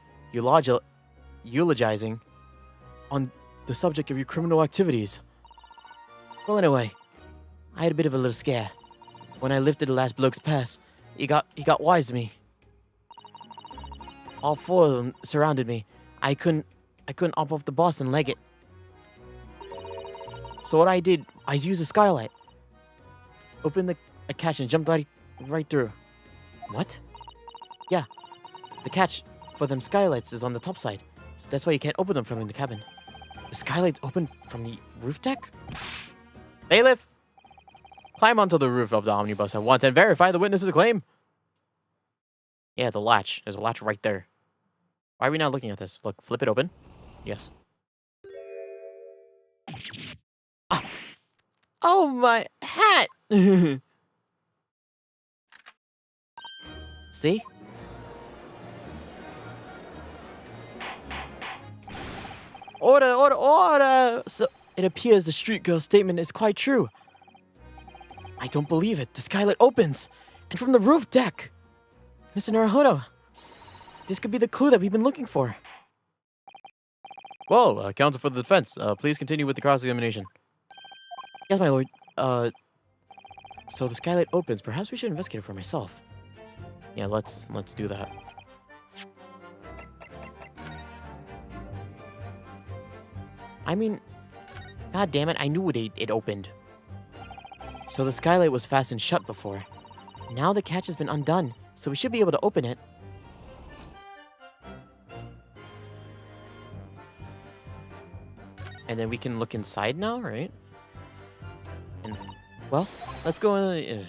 on the subject of your criminal activities. Well, anyway, I had a bit of a little scare. When I lifted the last bloke's pass, he got wise to me. All four of them surrounded me. I couldn't hop off the boss and leg it. So what I did, I used a skylight. Opened a catch and jumped right through. What? Yeah, the catch for them skylights is on the top side. So that's why you can't open them from in the cabin. The skylights open from the roof deck? Bailiff! Climb onto the roof of the omnibus at once and verify the witness's claim. Yeah, the latch. There's a latch right there. Why are we not looking at this? Look, flip it open. Yes. Ah! Oh, my hat! See? Order, order, order! So, it appears the street girl's statement is quite true. I don't believe it. The skylight opens. And from the roof deck. Mr. Naruhodo, this could be the clue that we've been looking for. Whoa, counsel for the defense. Please continue with the cross-examination. Yes, my lord. So the skylight opens. Perhaps we should investigate it for myself. Yeah, let's do that. I mean, god damn it, I knew it opened. So the skylight was fastened shut before. Now the catch has been undone, so we should be able to open it. And then we can look inside now, right? And, well, let's go in.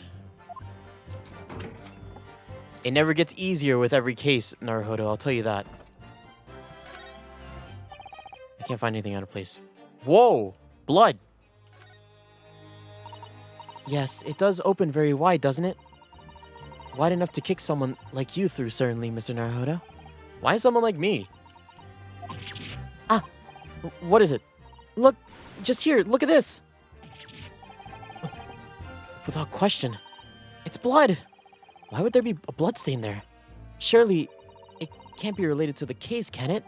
It never gets easier with every case, Naruhodo, I'll tell you that. I can't find anything out of place. Whoa! Blood! Yes, it does open very wide, doesn't it? Wide enough to kick someone like you through, certainly, Mr. Naruhodo. Why someone like me? Ah! What is it? Look! Just here, look at this! Without question, it's blood! Why would there be a blood stain there? Surely, it can't be related to the case, can it?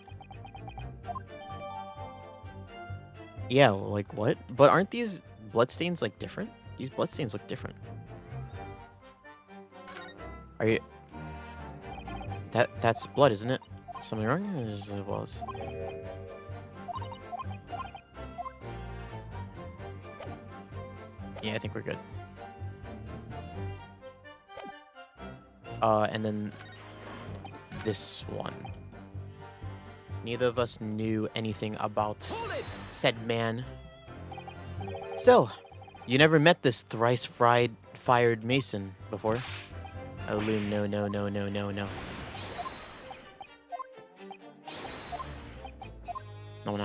Yeah, like what? But aren't these bloodstains like different? These bloodstains look different. Are you... That's blood, isn't it? Something wrong? Well, yeah, I think we're good. And then this one. Neither of us knew anything about said man. So, you never met this fired mason before? Oh, Loom, no. No, now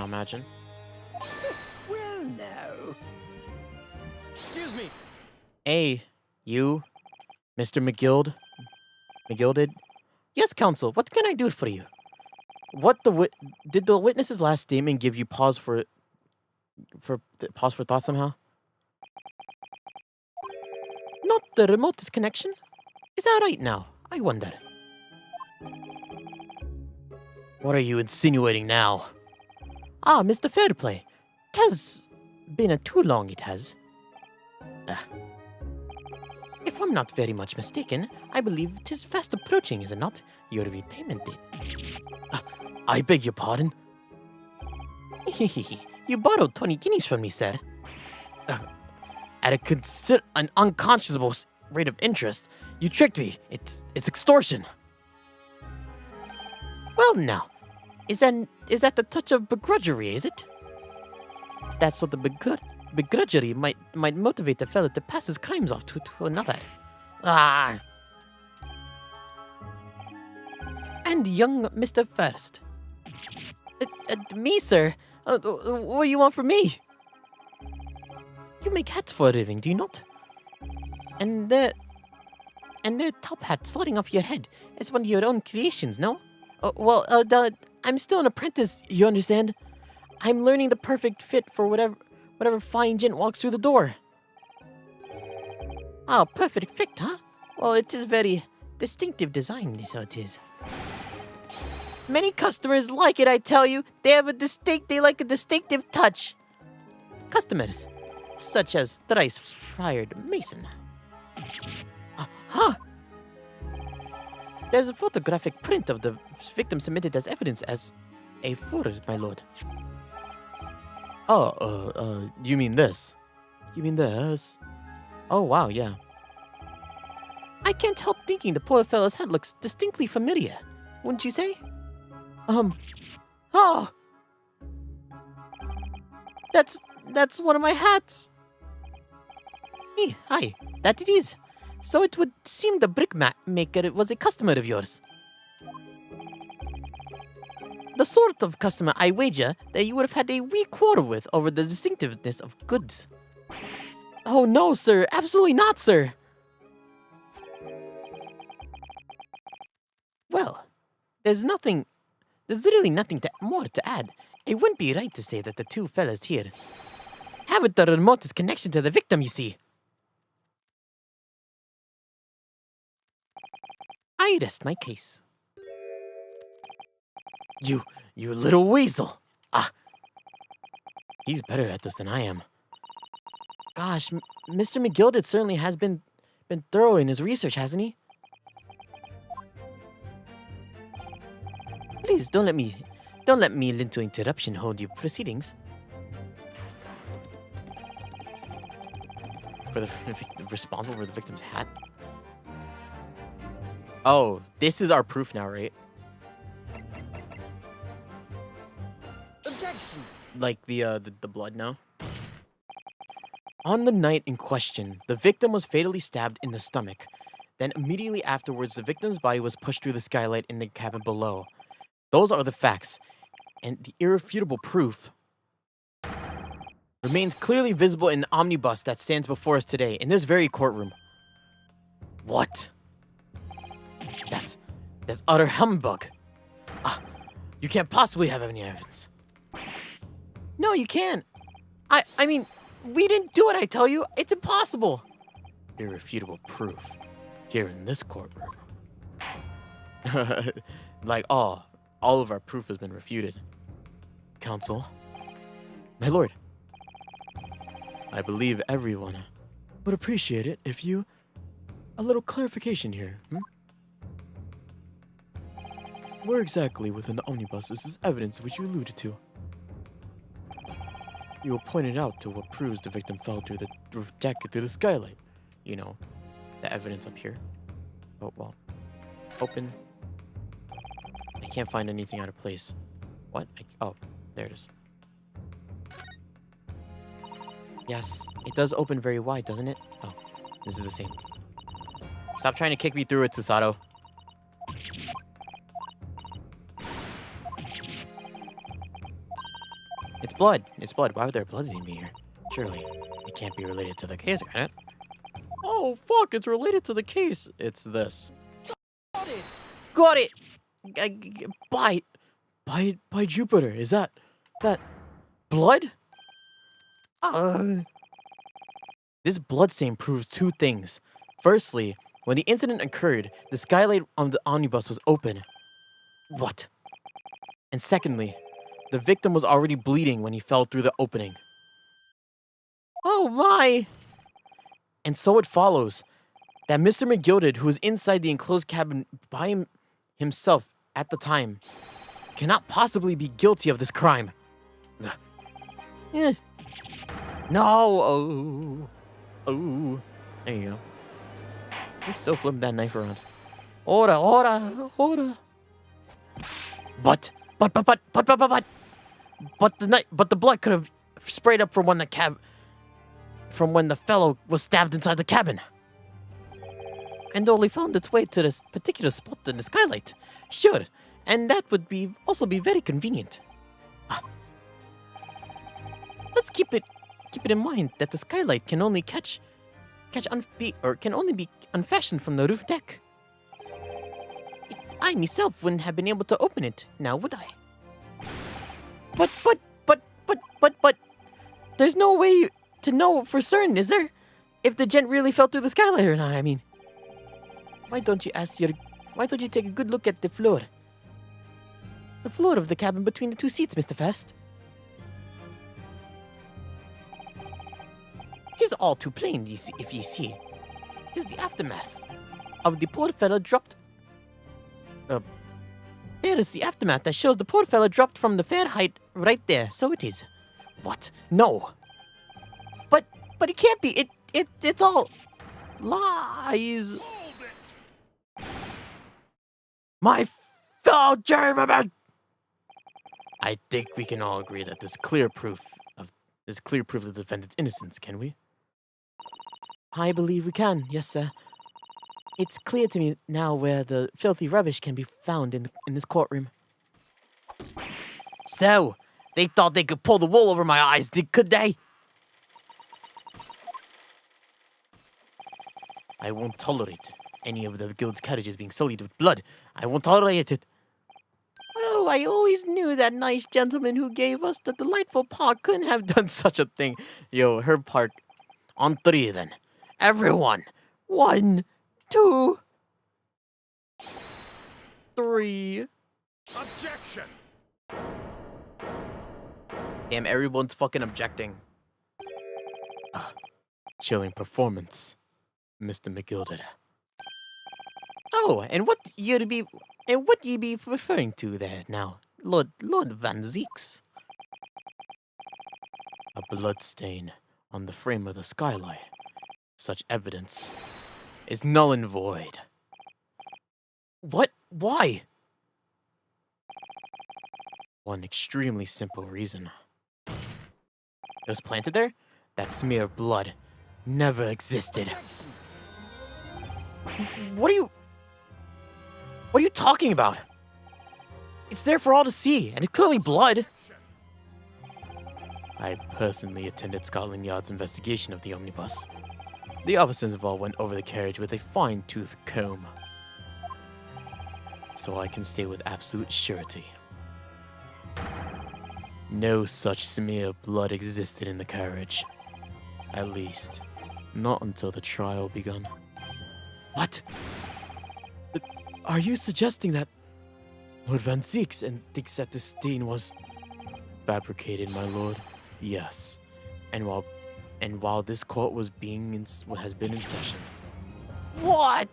imagine. Well, no. Excuse me. Hey, you, Mr. McGilded? Yes, counsel, what can I do for you? Did the witness's last statement give you pause for thought somehow? Not the remotest connection? Is that right now? I wonder. What are you insinuating now? Ah, Mr. Fairplay. 'Has been a too long, it has. If I'm not very much mistaken, I believe 'tis fast approaching, is it not? Your repayment date. I beg your pardon? You borrowed 20 guineas from me, sir. At an unconscionable rate of interest. You tricked me. It's extortion. Well, now, is that the touch of begrudgery, is it? That sort of begrudgery might motivate the fellow to pass his crimes off to another. Ah. And young Mr. First. Me, sir? What do you want from me? You make hats for a living, do you not? And the top hat sliding off your head is one of your own creations, no? I'm still an apprentice, you understand? I'm learning the perfect fit for whatever fine gent walks through the door. Ah, perfect fit, huh? Well, it is very distinctive design, so it is. Many customers like it, I tell you. They like a distinctive touch. Customers, such as thrice fired mason. Huh? There's a photographic print of the victim submitted as evidence as a fur, my lord. Oh, you mean this? You mean this? Oh, wow, yeah. I can't help thinking the poor fellow's head looks distinctly familiar. Wouldn't you say? Oh! That's one of my hats. Hey, hi, that it is. So it would seem the brick maker was a customer of yours. The sort of customer, I wager, that you would have had a wee quarrel with over the distinctiveness of goods. Oh no, sir, absolutely not, sir. Well, there's literally nothing more to add. It wouldn't be right to say that the two fellas here haven't the remotest connection to the victim, you see. I rest my case. You little weasel. Ah. He's better at this than I am. Gosh, Mr. McGilded certainly has been thorough in his research, hasn't he? Please don't let me into interruption hold your proceedings. For the responsible for the victim's hat. Oh, this is our proof now, right? Objection! Like the blood now. On the night in question, the victim was fatally stabbed in the stomach. Then immediately afterwards, the victim's body was pushed through the skylight in the cabin below. Those are the facts, and the irrefutable proof remains clearly visible in the omnibus that stands before us today, in this very courtroom. What? That's utter humbug. You can't possibly have any evidence. No, you can't. I mean, we didn't do it, I tell you. It's impossible. Irrefutable proof here in this courtroom. Like, all of our proof has been refuted. Counsel, my lord, I believe everyone would appreciate it if you... A little clarification here, Where exactly within the omnibus is this evidence which you alluded to? You will point it out to what proves the victim fell through the roof deck through the skylight. You know, the evidence up here. Oh, well. Open. I can't find anything out of place. What? Oh, there it is. Yes, it does open very wide, doesn't it? Oh, this is the same. Stop trying to kick me through it, Susato. It's blood. It's blood. Why would there blood be here? Surely, it can't be related to the case, can it? Oh, fuck, it's related to the case. It's this. Got it! Got it! By Jupiter, is that blood? This bloodstain proves two things. Firstly, when the incident occurred, the skylight on the omnibus was open. What? And secondly, the victim was already bleeding when he fell through the opening. Oh my! And so it follows that Mr. McGilded, who was inside the enclosed cabin by himself at the time, cannot possibly be guilty of this crime. No! Oh. There you go. He's still flipping that knife around. Ora. But the blood could have sprayed up from when the fellow was stabbed inside the cabin. And only found its way to this particular spot in the skylight. Sure, and that would also be very convenient. Let's keep it in mind that the skylight can only be unfastened from the roof deck. I myself wouldn't have been able to open it, now would I? But, there's no way to know for certain, is there? If the gent really fell through the skylight or not, I mean. Why don't you take a good look at the floor? The floor of the cabin between the two seats, Mr. Fast. It is all too plain, if you see. It is the aftermath of the poor fellow dropped. There is the aftermath that shows the poor fellow dropped from the fair height right there. So it is. What? No. But it can't be. It's all lies. My fellow jurymen, I think we can all agree that this is clear proof of the defendant's innocence, can we? I believe we can, yes, sir. It's clear to me now where the filthy rubbish can be found in this courtroom. So, they thought they could pull the wool over my eyes, could they? I won't tolerate any of the guild's carriages being sullied with blood. I won't tolerate it. Oh, I always knew that nice gentleman who gave us the delightful park couldn't have done such a thing. Yo, her park. On three, then. Everyone. 1, 2, 3. Objection! Damn, everyone's fucking objecting. Chilling performance, Mr. McGilded. Oh, and what ye be referring to there now, Lord Van Zeeks? A blood stain on the frame of the skylight. Such evidence is null and void. What? Why? One extremely simple reason. It was planted there? That smear of blood never existed. What are you talking about? It's there for all to see, and it's clearly blood. I personally attended Scotland Yard's investigation of the omnibus. The officers involved went over the carriage with a fine-tooth comb. So I can say with absolute surety. No such smear of blood existed in the carriage. At least, not until the trial begun. What? Are you suggesting that Lord Van Zeeks and thinks that this stain was fabricated, my lord? Yes. And while this court has been in session. What?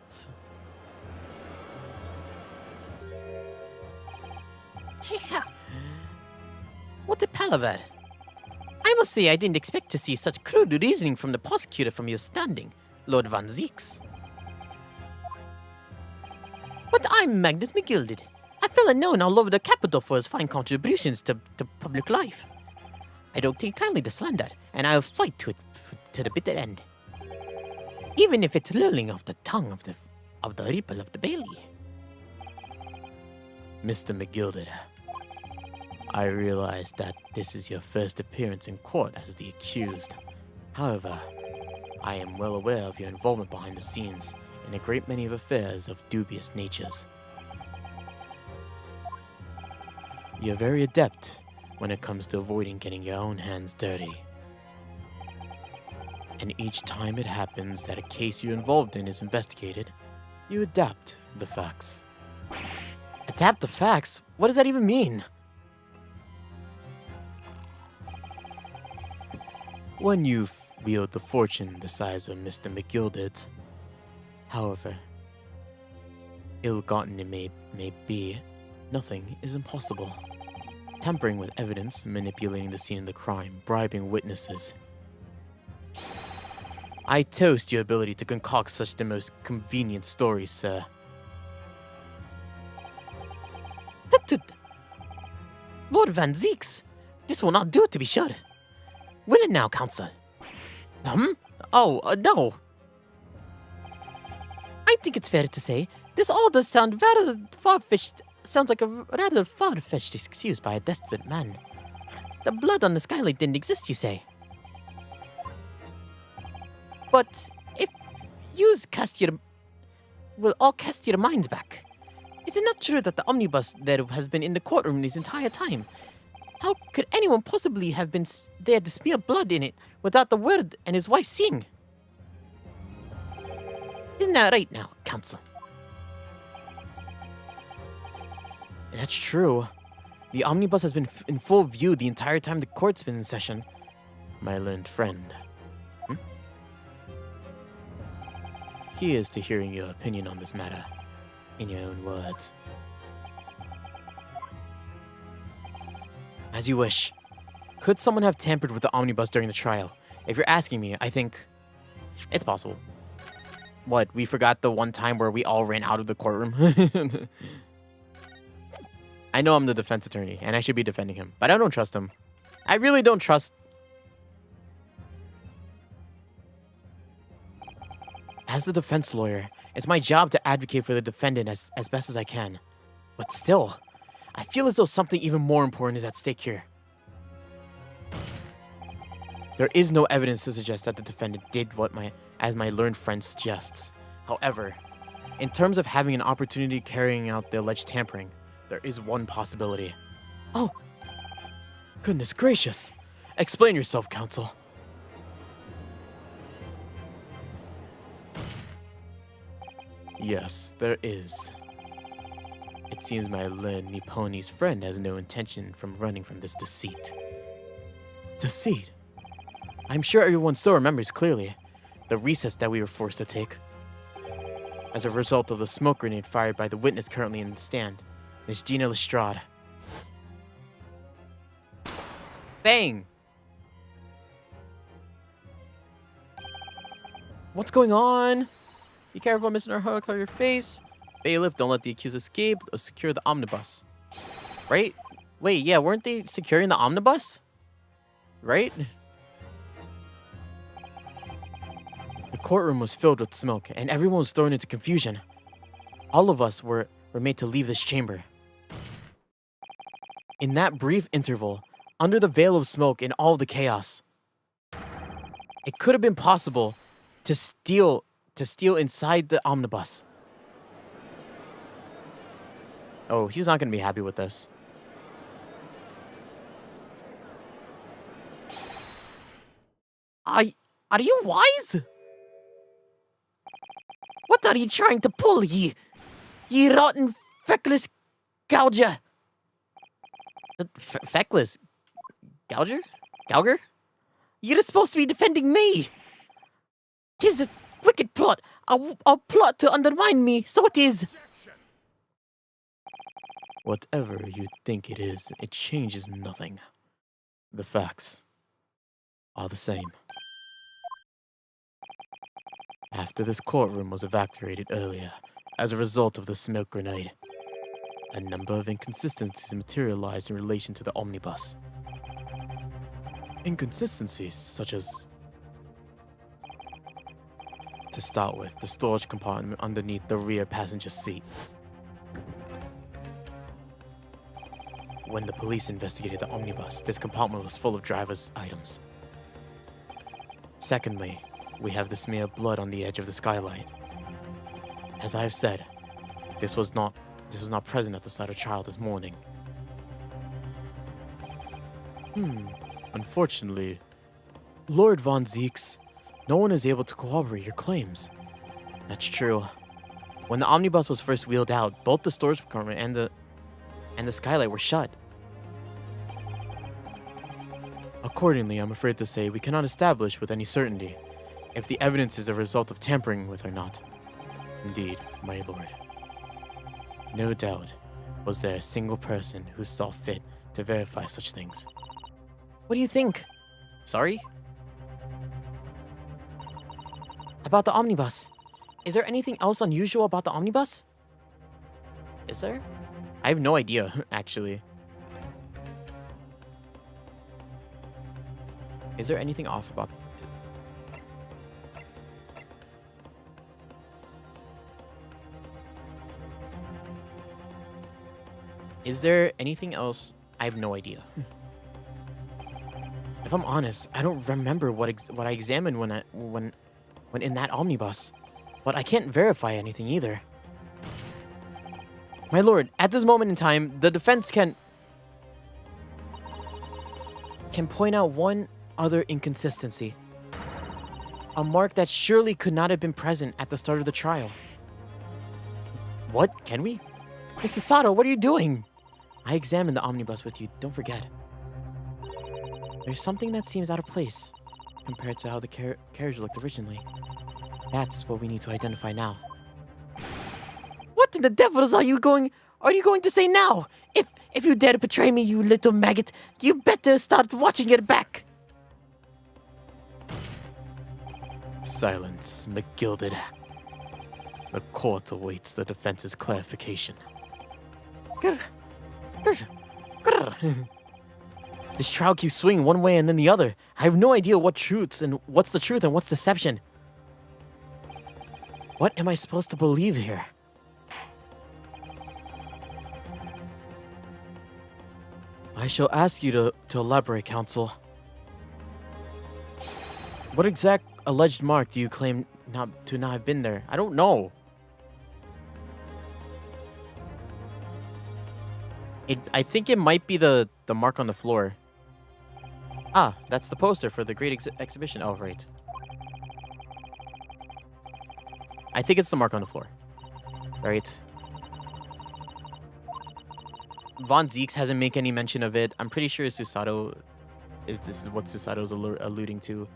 Yeah. What a palaver. I must say I didn't expect to see such crude reasoning from the prosecutor from your standing, Lord Van Zeeks. But I'm Magnus McGilded, a fellow known all over the capital for his fine contributions to public life. I don't take kindly to slander, and I'll fight to it to the bitter end. Even if it's lulling off the tongue of the reaper of the Bailey. Mr. McGilded, I realize that this is your first appearance in court as the accused. However, I am well aware of your involvement behind the scenes in a great many of affairs of dubious natures. You're very adept when it comes to avoiding getting your own hands dirty. And each time it happens that a case you're involved in is investigated, you adapt the facts. Adapt the facts? What does that even mean? When you wield the fortune the size of Mr. McGilded's, however ill-gotten it may be, nothing is impossible. Tampering with evidence, manipulating the scene of the crime, bribing witnesses. I toast your ability to concoct such the most convenient stories, sir. Tut. Lord Van Zeeks, this will not do, to be sure. Will it now, counsel? No. I think it's fair to say this all does sound rather far-fetched. Sounds like a rather far-fetched excuse by a desperate man. The blood on the skylight didn't exist, you say? But if yous will all cast your minds back. Is it not true that the omnibus there has been in the courtroom this entire time? How could anyone possibly have been there to smear blood in it without the word and his wife seeing? Isn't that right now, counsel? That's true. The omnibus has been in full view the entire time the court's been in session. My learned friend. Here's to hearing your opinion on this matter, in your own words. As you wish. Could someone have tampered with the omnibus during the trial? If you're asking me, I think it's possible. What, we forgot the one time where we all ran out of the courtroom? I know I'm the defense attorney, and I should be defending him, but I don't trust him. I really don't trust... As the defense lawyer, it's my job to advocate for the defendant as best as I can. But still, I feel as though something even more important is at stake here. There is no evidence to suggest that the defendant did what my learned friend suggests. However, in terms of having an opportunity carrying out the alleged tampering, there is one possibility. Oh, goodness gracious. Explain yourself, counsel. Yes, there is. It seems my learned Nipponi's friend has no intention from running from this deceit. Deceit? I'm sure everyone still remembers clearly. the recess that we were forced to take. As a result of the smoke grenade fired by the witness currently in the stand, Miss Gina Lestrade. Bang! What's going on? Be careful, Mr. Hurl, cover your face. Bailiff, don't let the accused escape. Secure the omnibus. Right? Wait, yeah, weren't they securing the omnibus? Right? The courtroom was filled with smoke, and everyone was thrown into confusion. All of us were made to leave this chamber. In that brief interval, under the veil of smoke and all the chaos, it could have been possible to steal inside the omnibus. Oh, he's not going to be happy with this. Are you wise? What are you trying to pull, ye rotten, feckless gouger? Feckless gouger? Gouger? You're supposed to be defending me. 'Tis a wicked plot, a plot to undermine me, so it is. Whatever you think it is, it changes nothing. The facts are the same. After this courtroom was evacuated earlier, as a result of the smoke grenade, a number of inconsistencies materialized in relation to the omnibus. Inconsistencies such as, to start with, the storage compartment underneath the rear passenger seat. When the police investigated the omnibus, this compartment was full of driver's items. Secondly, we have the smear of blood on the edge of the skylight. As I have said, this was not present at the site of trial this morning. Unfortunately, Lord Von Zeeks, no one is able to corroborate your claims. That's true. When the omnibus was first wheeled out, both the storage compartment and the skylight were shut. Accordingly, I'm afraid to say we cannot establish with any certainty if the evidence is a result of tampering with or not. Indeed, my lord. No doubt was there a single person who saw fit to verify such things. What do you think? Sorry? About the omnibus. Is there anything else unusual about the omnibus? Is there? I have no idea, actually. Is there anything off about... Is there anything else? I have no idea. If I'm honest, I don't remember what I examined when in that omnibus, but I can't verify anything either. My lord, at this moment in time, the defense can point out one other inconsistency. A mark that surely could not have been present at the start of the trial. What? Can we? Mr. Sato, what are you doing? I examined the omnibus with you, don't forget. There's something that seems out of place compared to how the carriage looked originally. That's what we need to identify now. What in the devils are you going to say now? If you dare to betray me, you little maggot, you better start watching it back. Silence, McGilded. The court awaits the defense's clarification. This trial keeps swinging one way and then the other. I have no idea what's the truth and what's deception. What am I supposed to believe here? I shall ask you to elaborate, counsel. What exact alleged mark do you claim not have been there? I don't know. I think it might be the mark on the floor. Ah, that's the poster for the great exhibition. Oh, right. I think it's the mark on the floor. Right. Von Zeeks hasn't made any mention of it. I'm pretty sure this is what Susato's alluding to.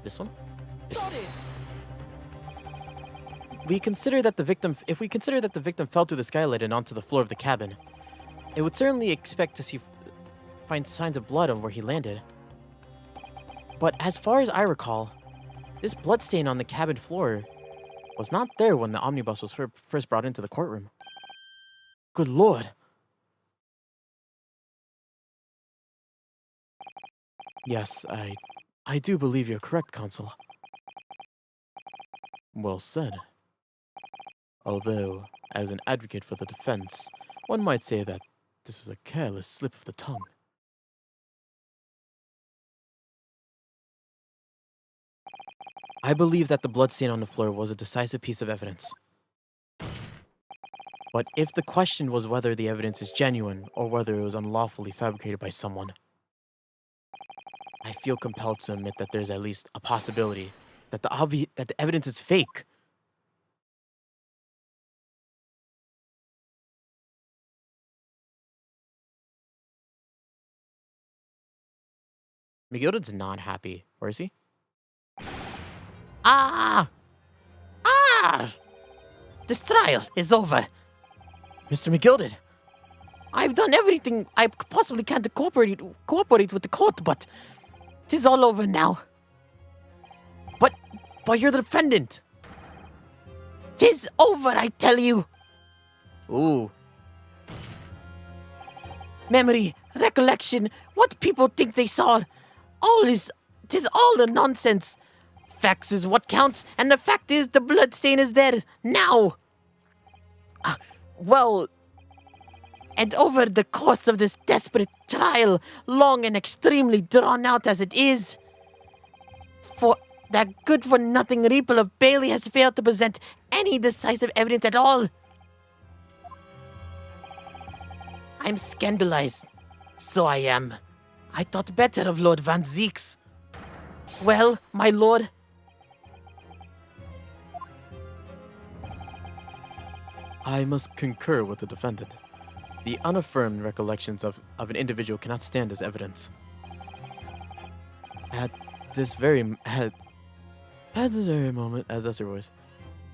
This one? This. Got it! If we consider that the victim fell through the skylight and onto the floor of the cabin, it would certainly expect to find signs of blood on where he landed. But as far as I recall, this bloodstain on the cabin floor was not there when the omnibus was first brought into the courtroom. Good lord. Yes, I do believe you're correct, Consul. Well said. Although, as an advocate for the defense, one might say that this was a careless slip of the tongue. I believe that the bloodstain on the floor was a decisive piece of evidence. But if the question was whether the evidence is genuine or whether it was unlawfully fabricated by someone, I feel compelled to admit that there's at least a possibility that the evidence is fake. McGilded's not happy. Where is he? Ah! Ah! This trial is over. Mr. McGilded, I've done everything I possibly can to cooperate with the court, but it is all over now. But you're the defendant. 'Tis over, I tell you. Ooh. Memory, recollection, what people think they saw. Tis all a nonsense. Facts is what counts, and the fact is the bloodstain is there, now. Well, and over the course of this desperate trial, long and extremely drawn out as it is, for that good-for-nothing Reaper of Bailey has failed to present any decisive evidence at all. I'm scandalized. So I am. I thought better of Lord Van Zeeks. Well, my lord. I must concur with the defendant. The unaffirmed recollections of an individual cannot stand as evidence. At this moment, as Esther voice,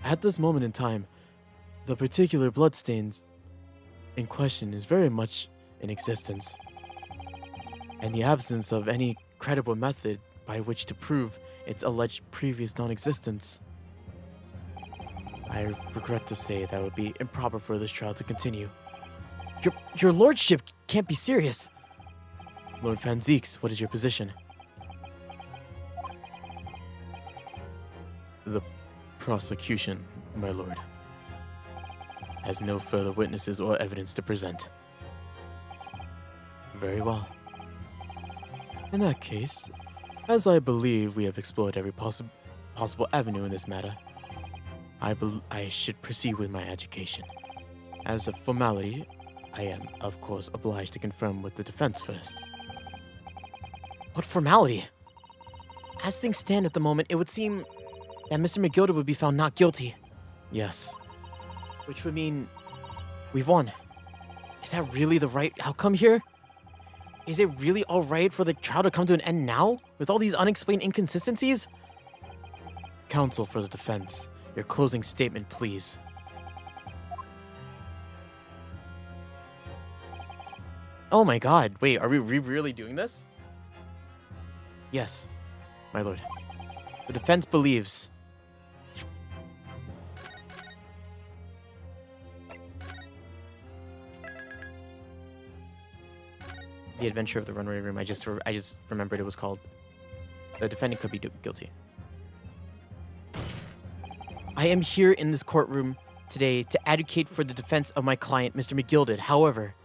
at this moment in time, the particular bloodstains in question is very much in existence, and the absence of any credible method by which to prove its alleged previous non-existence. I regret to say that it would be improper for this trial to continue. Your lordship can't be serious. Lord Van Zeeks, what is your position? The prosecution, my lord, has no further witnesses or evidence to present. Very well. In that case, as I believe we have explored every possible avenue in this matter, I should proceed with my education. As a formality, I am, of course, obliged to confirm with the defense first. What formality? As things stand at the moment, it would seem that Mr. McGilded would be found not guilty. Yes. Which would mean we've won. Is that really the right outcome here? Is it really alright for the trial to come to an end now, with all these unexplained inconsistencies? Counsel for the defense, your closing statement, please. Oh my god, wait, are we really doing this? Yes, my lord. The defense believes The Adventure of the Runaway Room. I just remembered it was called. The defendant could be guilty. I am here in this courtroom today to advocate for the defense of my client, Mr. McGilded. However,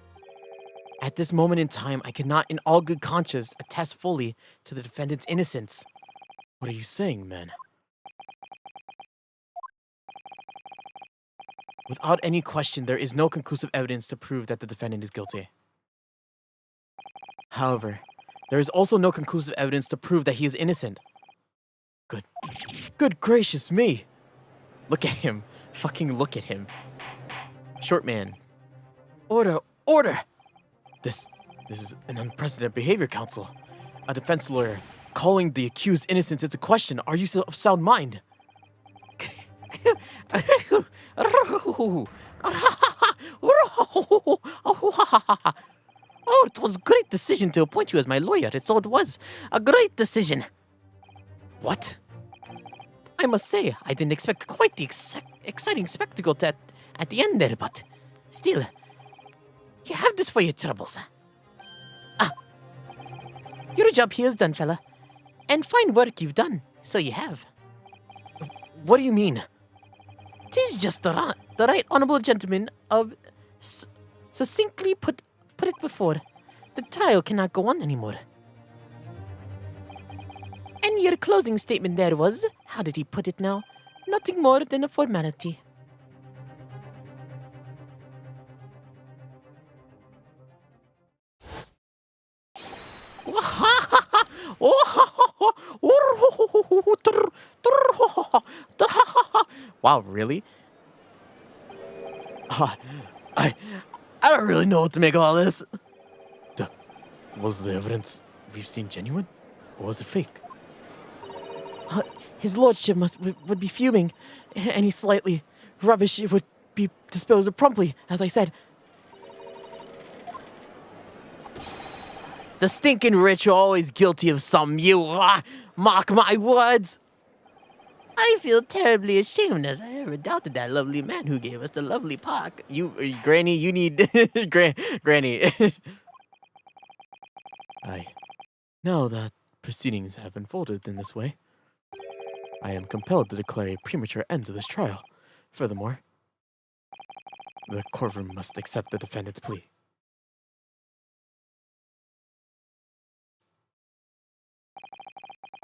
at this moment in time, I cannot, in all good conscience, attest fully to the defendant's innocence. What are you saying, man? Without any question, there is no conclusive evidence to prove that the defendant is guilty. However, there is also no conclusive evidence to prove that he is innocent. Good gracious me! Look at him. Fucking look at him. Short man. Order! Order! This is an unprecedented behavior, counsel. A defense lawyer calling the accused innocent into question. Are you of sound mind? Oh, it was a great decision to appoint you as my lawyer. It was a great decision. What? I must say, I didn't expect quite the exciting spectacle at the end there, but still, you have this for your troubles. Your job here is done, fella. And fine work you've done, so you have. What do you mean? 'Tis just the right honourable gentleman of succinctly put it before. The trial cannot go on anymore. And your closing statement there was, how did he put it now? Nothing more than a formality. Wow, really? I don't really know what to make of all this. Was the evidence we've seen genuine, or was it fake? His lordship would be fuming. Any slightly rubbish would be disposed of promptly, as I said. The stinking rich are always guilty of something, mark my words. I feel terribly ashamed as I ever doubted that lovely man who gave us the lovely park. Granny, you need... Granny. Now that proceedings have unfolded in this way, I am compelled to declare a premature end to this trial. Furthermore, the courtroom must accept the defendant's plea.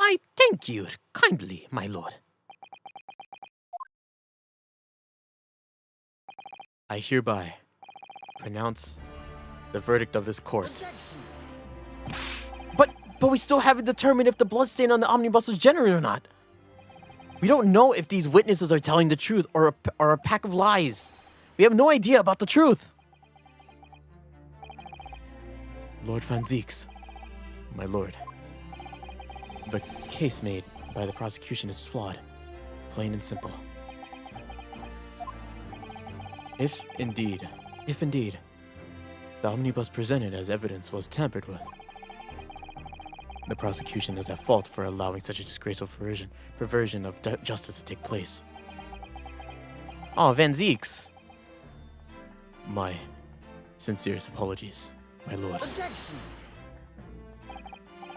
I thank you kindly, my lord. I hereby pronounce the verdict of this court. But we still haven't determined if the bloodstain on the omnibus was genuine or not. We don't know if these witnesses are telling the truth or a pack of lies. We have no idea about the truth. Lord Van Zieks, my lord, the case made by the prosecution is flawed, plain and simple. If indeed, the omnibus presented as evidence was tampered with, the prosecution is at fault for allowing such a disgraceful perversion of justice to take place. Oh, Van Zieks. My sincerest apologies, my lord. Objection!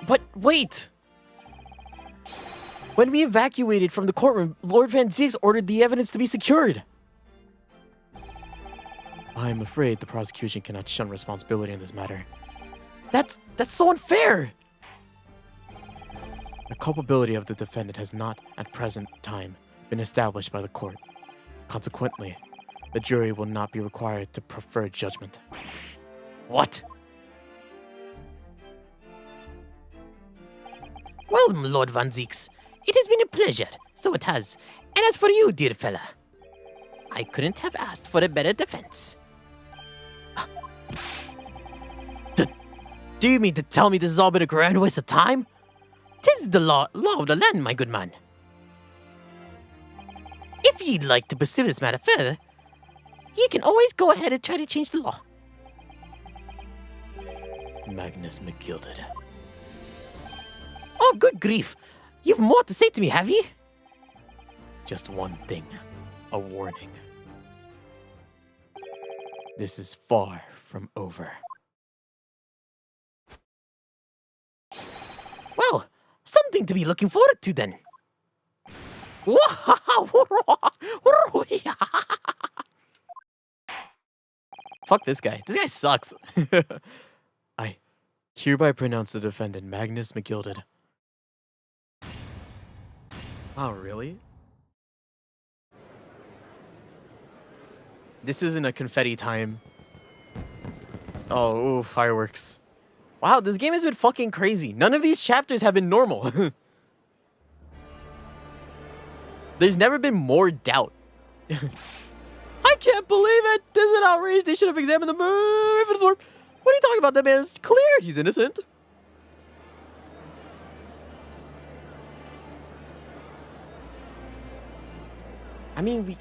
But wait! When we evacuated from the courtroom, Lord Van Zieks ordered the evidence to be secured. I'm afraid the prosecution cannot shun responsibility in this matter. That's so unfair! The culpability of the defendant has not, at present time, been established by the court. Consequently, the jury will not be required to prefer judgment. What? Well, Lord Van Zieks, it has been a pleasure, so it has. And as for you, dear fella, I couldn't have asked for a better defense. Do you mean to tell me this has all been a grand waste of time? 'Tis the law of the land, my good man. If ye'd like to pursue this matter further, ye can always go ahead and try to change the law. Magnus McGilded. Oh, good grief. You've more to say to me, have ye? Just one thing. A warning. This is far from over. Well, something to be looking forward to then. Fuck this guy. This guy sucks. I hereby pronounce the defendant Magnus McGilded. Oh, really? This isn't a confetti time. Oh, ooh, fireworks. Wow, this game has been fucking crazy. None of these chapters have been normal. There's never been more doubt. I can't believe it. This is an outrage. They should have examined the evidence more. What are you talking about? That man is cleared. He's innocent. I mean,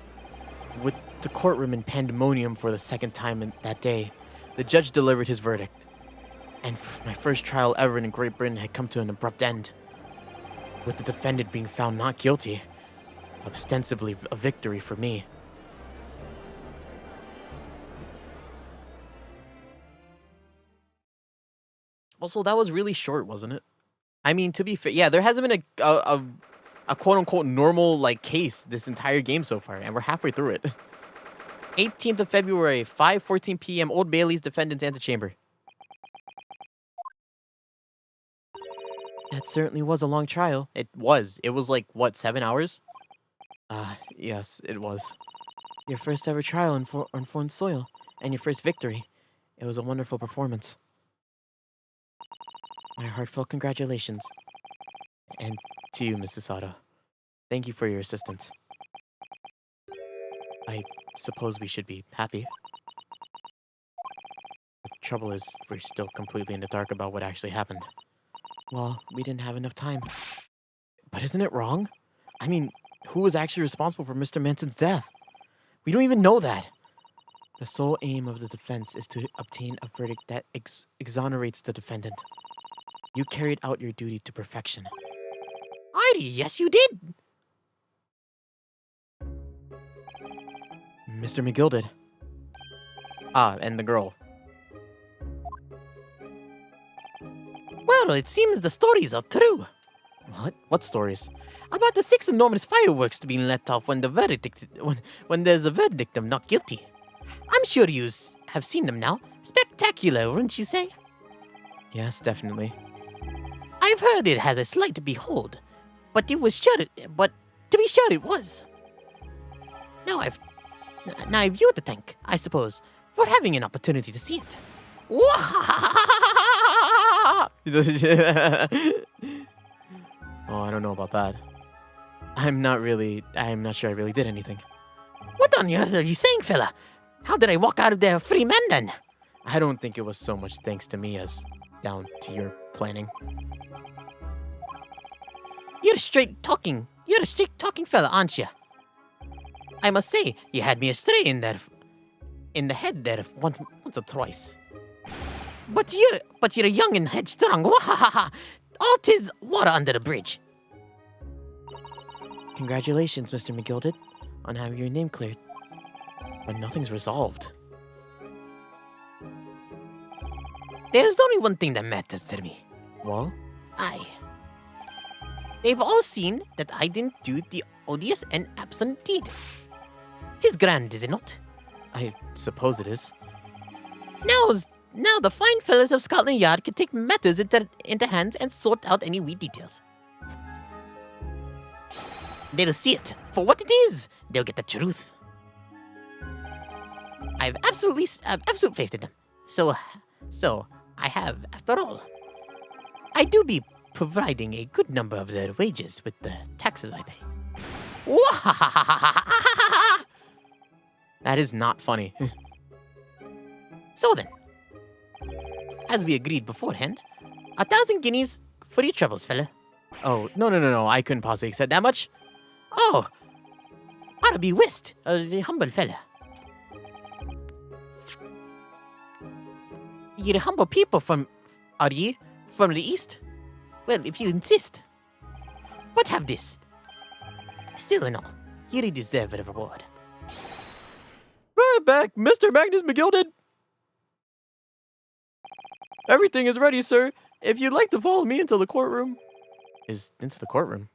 with the courtroom in pandemonium for the second time that day, the judge delivered his verdict. And my first trial ever in Great Britain had come to an abrupt end, with the defendant being found not guilty, ostensibly a victory for me. Also, that was really short, wasn't it? I mean, to be fair, yeah, there hasn't been a quote-unquote normal, like, case this entire game so far, and we're halfway through it. 18th of February, 5:14 p.m., Old Bailey's defendant's antechamber. That certainly was a long trial. It was. It was like, what, 7 hours? Yes, it was. Your first ever trial on foreign soil, and your first victory. It was a wonderful performance. My heartfelt congratulations. And to you, Mrs. Sato. Thank you for your assistance. I suppose we should be happy. The trouble is, we're still completely in the dark about what actually happened. Well, we didn't have enough time. But isn't it wrong? I mean, who was actually responsible for Mr. Manson's death? We don't even know that. The sole aim of the defense is to obtain a verdict that exonerates the defendant. You carried out your duty to perfection. Yes, you did! Mr. McGill did. And the girl. Well, it seems the stories are true. What? What stories? About the 6 enormous fireworks being let off when there's a verdict of not guilty. I'm sure you have seen them now. Spectacular, wouldn't you say? Yes, definitely. I've heard it has a slight behold, but to be sure it was. Now I've you to thank, I suppose, for having an opportunity to see it. Oh, I don't know about that. I'm not sure I really did anything. What on earth are you saying, fella? How did I walk out of there a free man then? I don't think it was so much thanks to me as down to your planning. You're a straight talking fella, aren't you? I must say, you had me astray in the head there once or twice. But you're young and headstrong. Wahahaha! All 'tis water under the bridge. Congratulations, Mr. McGilded, on having your name cleared. But nothing's resolved. There's only one thing that matters to me. Well? They've all seen that I didn't do the odious and absent deed. 'Tis grand, is it not? I suppose it is. Now the fine fellows of Scotland Yard can take matters into hands and sort out any wee details. They'll see it for what it is. They'll get the truth. I've absolute faith in them. So I have, after all. I do be providing a good number of their wages with the taxes I pay. That is not funny. So then, as we agreed beforehand, 1,000 guineas for your troubles, fella. Oh, no, I couldn't possibly accept that much. Oh, ought to be whist, a humble fella. You're humble people are ye? From the east? Well, if you insist. But have this. Still in all, you really deserve a reward. Right back, Mr. Magnus McGilded. Everything is ready, sir. If you'd like to follow me into the courtroom. Into the courtroom?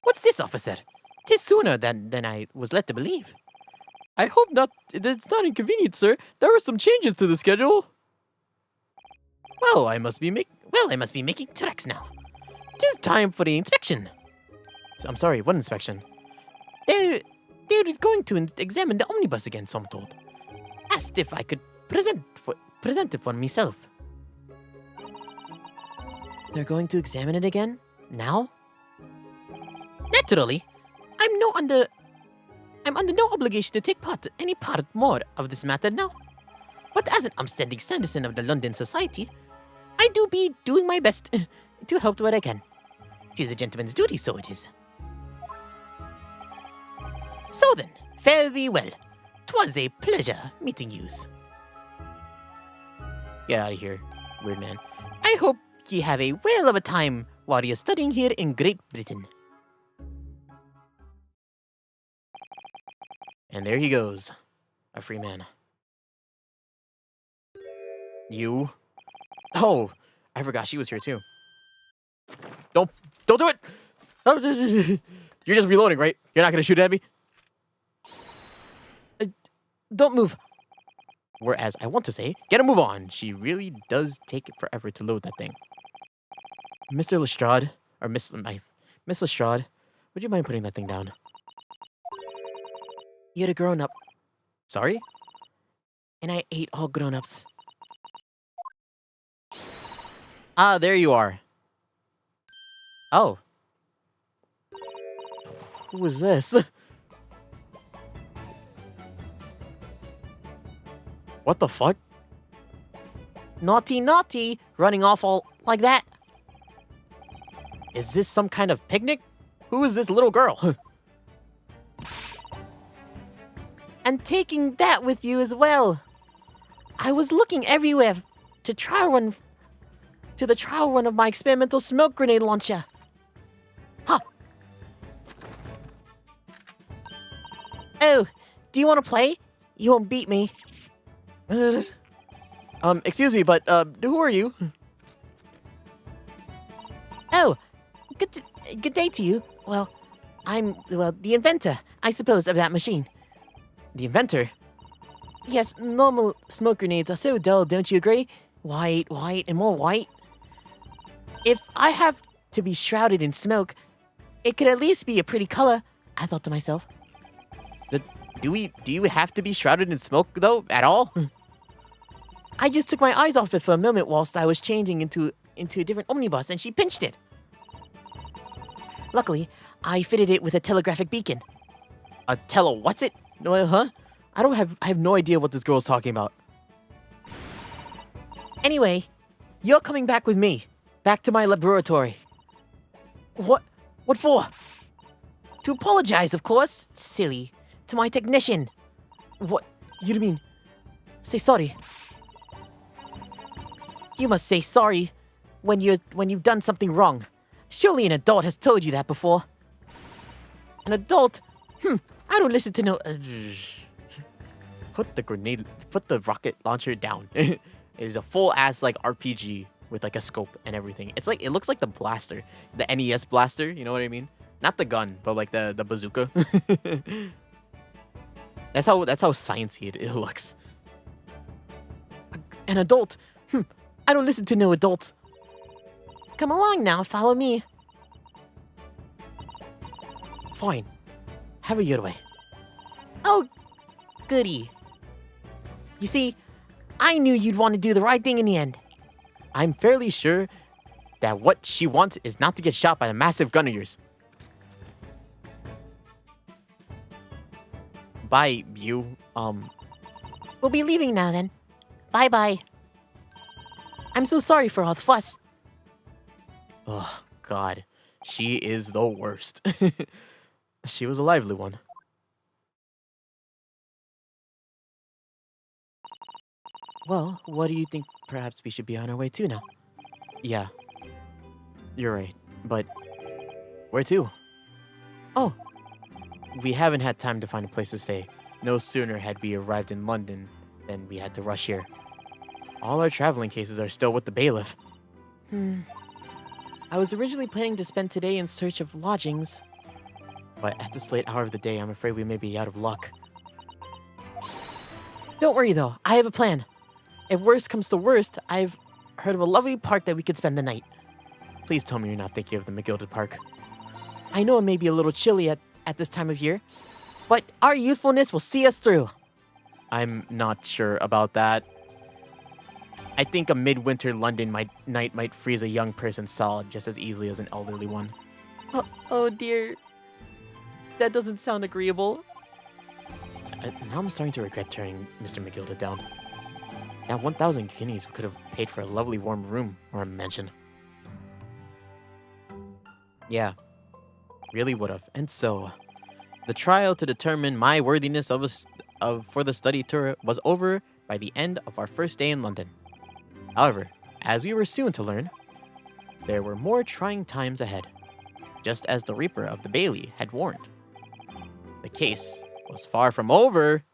What's this, officer? 'Tis sooner than I was led to believe. I hope not. It's not inconvenient, sir. There were some changes to the schedule. Well, I must be making tracks now. 'Tis time for the inspection. I'm sorry, what inspection? They're going to examine the omnibus again, so I'm told. Asked if I could present it for myself. They're going to examine it again? Now? Naturally, I'm under no obligation to take any part more of this matter now. But as an upstanding citizen of the London Society, I do be doing my best to help what I can. 'Tis a gentleman's duty, so it is. So then, fare thee well. 'Twas a pleasure meeting yous. Get out of here, weird man. I hope ye have a whale of a time while you're studying here in Great Britain. And there he goes, a free man. You? Oh, I forgot she was here too. Don't do it! You're just reloading, right? You're not gonna shoot at me? Don't move. Whereas I want to say, get a move on. She really does take it forever to load that thing. Mr. Lestrade, or Miss Lestrade, would you mind putting that thing down? You're a grown-up, Sorry? and I hate all grown-ups. Ah, there you are. Oh. Who was this? What the fuck? Naughty, naughty, running off all like that. Is this some kind of picnic? Who is this little girl? And taking that with you as well. I was looking everywhere to the trial run of my experimental smoke grenade launcher. Huh. Oh, do you want to play? You won't beat me. Excuse me, but who are you? Oh, good day to you. Well, I'm the inventor, I suppose, of that machine. The inventor? Yes, normal smoke grenades are so dull, don't you agree? White, and more white. If I have to be shrouded in smoke, it could at least be a pretty color, I thought to myself. Do you have to be shrouded in smoke though, at all? I just took my eyes off it for a moment whilst I was changing into a different omnibus, and she pinched it. Luckily, I fitted it with a telegraphic beacon. A what's it? No, huh? I have no idea what this girl's talking about. Anyway, you're coming back with me. Back to my laboratory. What for? To apologize, of course. Silly. To my technician. What? You mean? Say sorry. You must say sorry when you've done something wrong. Surely an adult has told you that before. An adult? I don't listen to no... Put the rocket launcher down. It is a full-ass, like, RPG with, like, a scope and everything. It looks like the blaster. The NES blaster, you know what I mean? Not the gun, but, like, the bazooka. That's how sciencey it looks. An adult? I don't listen to no adults. Come along now, follow me. Fine. Have a your way. Oh, goody. You see, I knew you'd want to do the right thing in the end. I'm fairly sure that what she wants is not to get shot by a massive gun of yours. By you, We'll be leaving now then. Bye-bye. I'm so sorry for all the fuss. Oh, God. She is the worst. She was a lively one. Well, what do you think perhaps we should be on our way to now? Yeah. You're right. But where to? Oh, We haven't had time to find a place to stay. No sooner had we arrived in London than we had to rush here. All our traveling cases are still with the bailiff. I was originally planning to spend today in search of lodgings. But at this late hour of the day, I'm afraid we may be out of luck. Don't worry though, I have a plan. If worst comes to worst, I've heard of a lovely park that we could spend the night. Please tell me you're not thinking of the McGilded Park. I know it may be a little chilly at this time of year, but our youthfulness will see us through. I'm not sure about that. I think a midwinter London night might freeze a young person solid just as easily as an elderly one. Oh dear. That doesn't sound agreeable. Now I'm starting to regret turning Mr. McGilded down. That 1,000 guineas could have paid for a lovely warm room or a mansion. Yeah, really would have. And so, The trial to determine my worthiness for the study tour was over by the end of our first day in London. However, as we were soon to learn, there were more trying times ahead, just as the Reaper of the Bailey had warned. The case was far from over.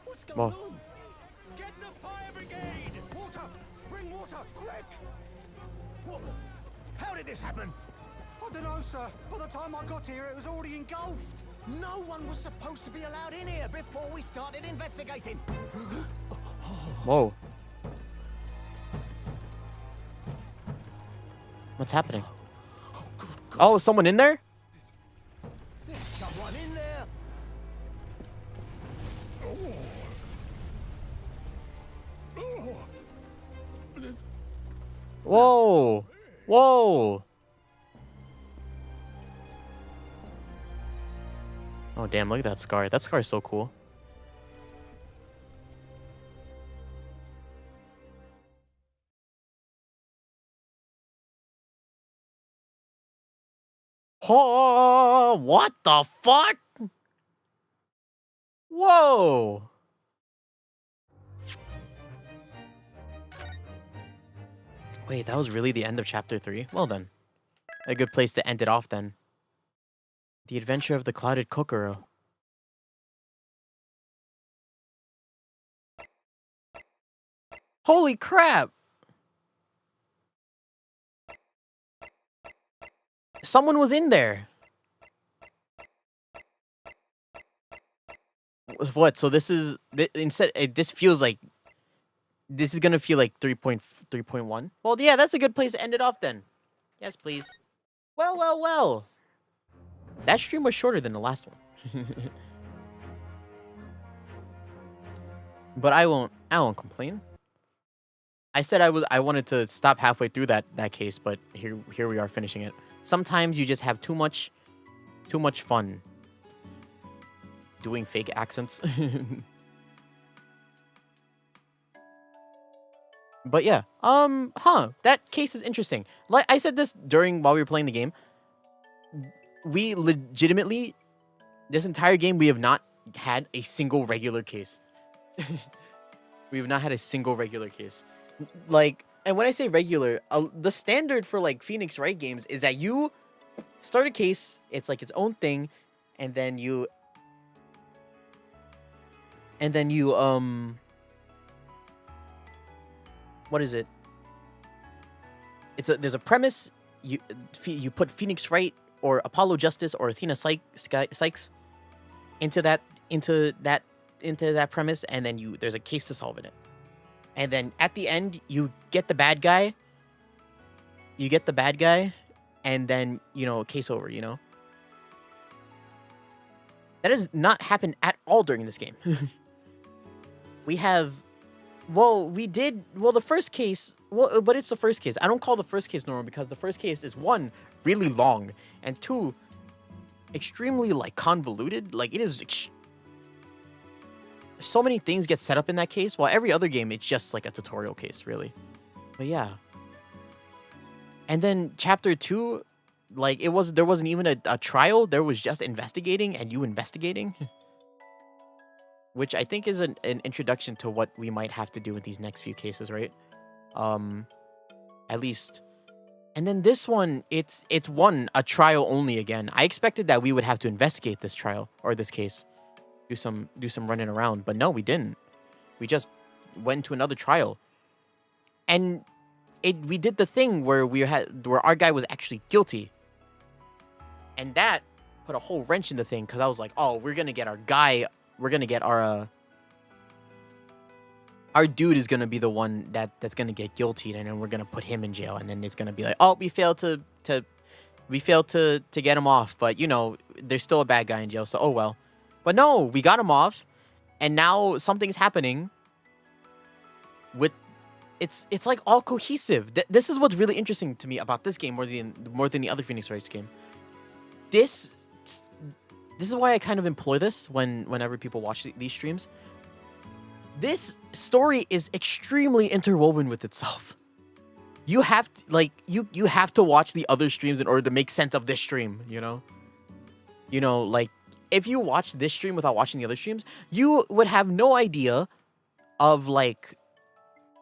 What's going Well, on? Get the fire brigade! Water! Bring water, quick! What the? How did this happen? I don't know, sir. By the time I got here, it was already engulfed. No one was supposed to be allowed in here before we started investigating. whoa. What's happening? Oh, good God. Oh, is someone in there? There's someone in there. Whoa. Whoa. Oh, damn, look at that scar. That scar is so cool. Oh, what the fuck? Whoa. Wait, that was really the end of chapter 3? Well then. A good place to end it off then. The Adventure of the Clouded Kokoro. Holy crap! Someone was in there. What? So this is this feels like this is gonna feel like 3.3.1. Well, yeah, that's a good place to end it off then. Yes, please. Well, well, well. That stream was shorter than the last one. But I won't complain. I said I wanted to stop halfway through that case, but here we are finishing it. Sometimes you just have too much fun doing fake accents. But yeah, that case is interesting. Like I said this while we were playing the game. We legitimately, this entire game, we have not had a single regular case. We have not had a single regular case. Like, and when I say regular, the standard for like Phoenix Wright games is that you start a case, it's like its own thing, and then you what is it? There's a premise. You put Phoenix Wright or Apollo Justice or Athena Sykes into that premise, and then there's a case to solve in it. And then at the end, you get the bad guy. And then, case over, That does not happen at all during this game. We have, the first case, but it's the first case. I don't call the first case normal because the first case is, one, really long, and two, extremely, convoluted. Like, it is so many things get set up in that case, while every other game, it's just, a tutorial case, really. But, yeah. And then, Chapter 2, there wasn't even a trial. There was just investigating, and you investigating. Which I think is an introduction to what we might have to do with these next few cases, right? At least. And then this one, it's a trial only again. I expected that we would have to investigate this trial, or this case. Do some running around, but no, we didn't. We just went to another trial. And we did the thing where our guy was actually guilty. And that put a whole wrench in the thing, because I was like, oh, we're gonna get our guy. We're gonna get our dude is gonna be the one that's gonna get guilty, and then we're gonna put him in jail, and then it's gonna be like, oh, we failed to get him off, but there's still a bad guy in jail, so oh well. But no, we got him off, and now something's happening. It's like all cohesive. This is what's really interesting to me about this game more than the other Phoenix Wright game. This is why I kind of employ this whenever people watch these streams. this story is extremely interwoven with itself. You have to, like you have to watch the other streams in order to make sense of this stream, you know? You know, like if you watch this stream without watching the other streams, you would have no idea of like,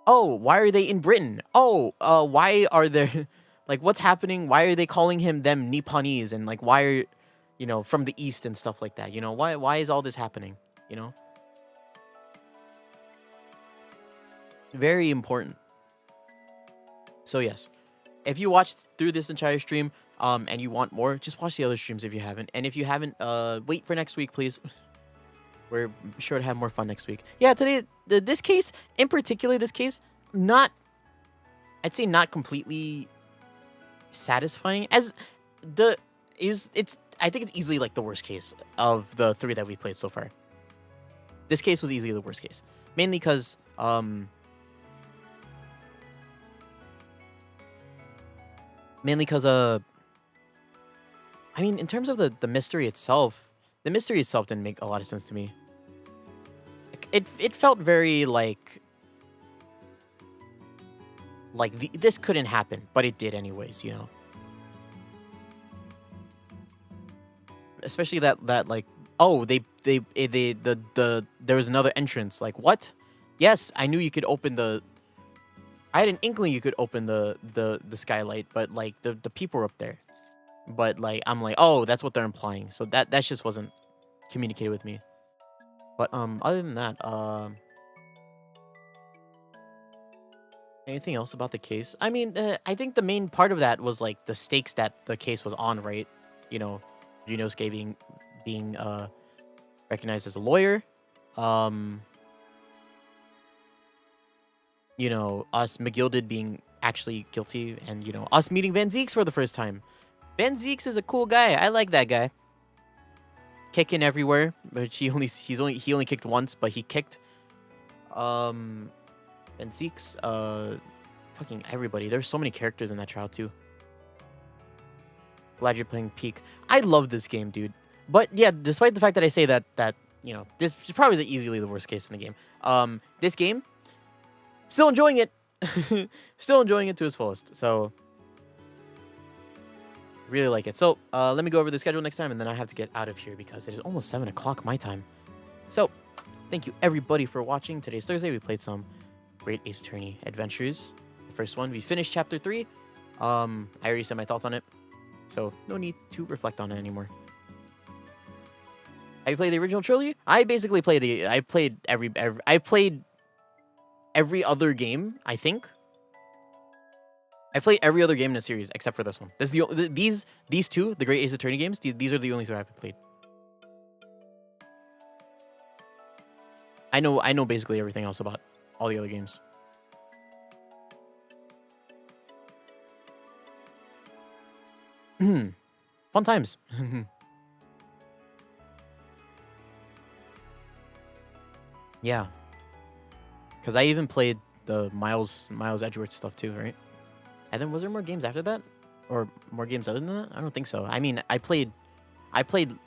oh, why are they in Britain? Oh, why are there like what's happening? Why are they calling him them Nipponese and like why are you know from the east and stuff like that? You know, why is all this happening? You know? Very important. So yes, if you watched through this entire stream, and you want more, just watch the other streams if you haven't. And if you haven't, wait for next week, please. We're sure to have more fun next week. Yeah, today, this case, in particular, this case, not, I'd say not completely satisfying. As the, I think it's easily like the worst case of the 3 that we played so far. This case was easily the worst case. Mainly because, I mean, in terms of the mystery itself, the mystery itself didn't make a lot of sense to me. It felt very like this couldn't happen, but it did anyways, you know. Especially that like, oh, there was another entrance. Like, what? Yes, I knew you could open the. I had an inkling you could open the skylight, but like the people were up there. But like I'm like, oh, that's what they're implying. So that just wasn't communicated with me. But other than that, anything else about the case? I mean, I think the main part of that was like the stakes that the case was on, right? You know, Yunosuke being recognized as a lawyer. You know, us McGilded being actually guilty, and you know, us meeting Van Zeeks for the first time. Van Zeeks is a cool guy. I like that guy. Kicking everywhere, but he only kicked once, but he kicked. Van Zeeks, fucking everybody. There's so many characters in that trial too. Glad you're playing Peak. I love this game, dude. But yeah, despite the fact that I say that you know, this is probably easily the worst case in the game. This game, still enjoying it. Still enjoying it to its fullest. So really like it. So let me go over the schedule next time, and then I have to get out of here because it is almost 7 o'clock my time. So thank you everybody for watching. Today's Thursday. We played some Great Ace Attorney Adventures. The first one, we finished chapter 3. I already said my thoughts on it, so no need to reflect on it anymore. Have you played the original trilogy? I basically played I played every other game, I think. I played every other game in the series except for this one. This is these two, the Great Ace Attorney games. These are the only 2 I haven't played. I know basically everything else about all the other games. Fun times. Yeah. Because I even played the Miles Edgeworth stuff too, right? And then was there more games after that? Or more games other than that? I don't think so. I mean, I played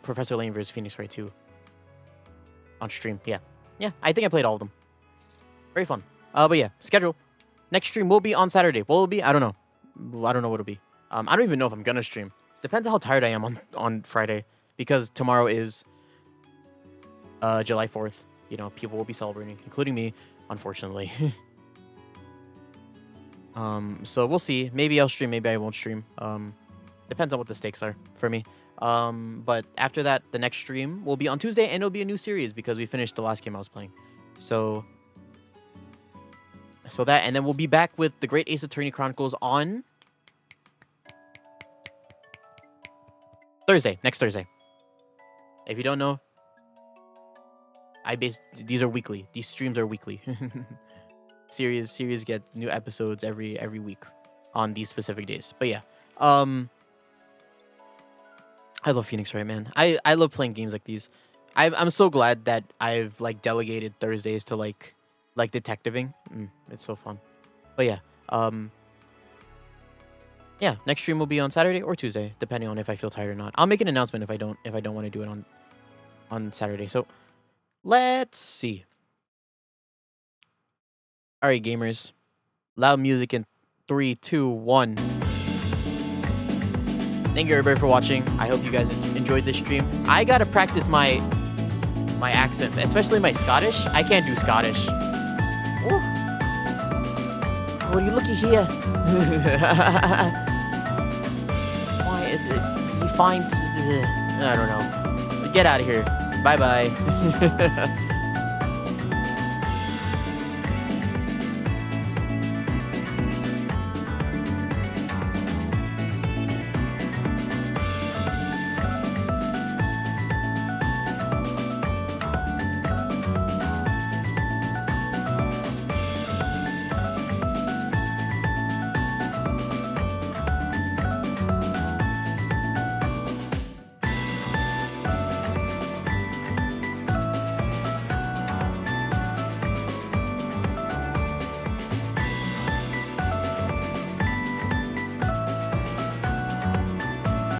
Professor Layton vs. Phoenix Wright too. On stream, yeah. Yeah, I think I played all of them. Very fun. But yeah, schedule. Next stream will be on Saturday. What will it be? I don't know. I don't know what it'll be. I don't even know if I'm gonna stream. Depends on how tired I am on Friday. Because tomorrow is July 4th. You know, people will be celebrating, including me, unfortunately. So we'll see. Maybe I'll stream, maybe I won't stream. Depends on what the stakes are for me. But after that, the next stream will be on Tuesday, and it'll be a new series because we finished the last game I was playing. So that, and then we'll be back with the Great Ace Attorney Chronicles on Thursday, next Thursday. If you don't know, these are weekly. These streams are weekly. Series get new episodes every week on these specific days. But yeah, I love Phoenix Wright, man. I love playing games like these. I'm so glad that I've like delegated Thursdays to like detectiving. It's so fun. But yeah, yeah, next stream will be on Saturday or Tuesday, depending on if I feel tired or not. I'll make an announcement if I don't want to do it on Saturday. So let's see. All right, gamers. Loud music in 3, 2, 1. Thank you everybody for watching. I hope you guys enjoyed this stream. I gotta practice my accents, especially my Scottish. I can't do Scottish. Oh, you looky here. Why? He finds. I don't know. Get out of here. Bye bye.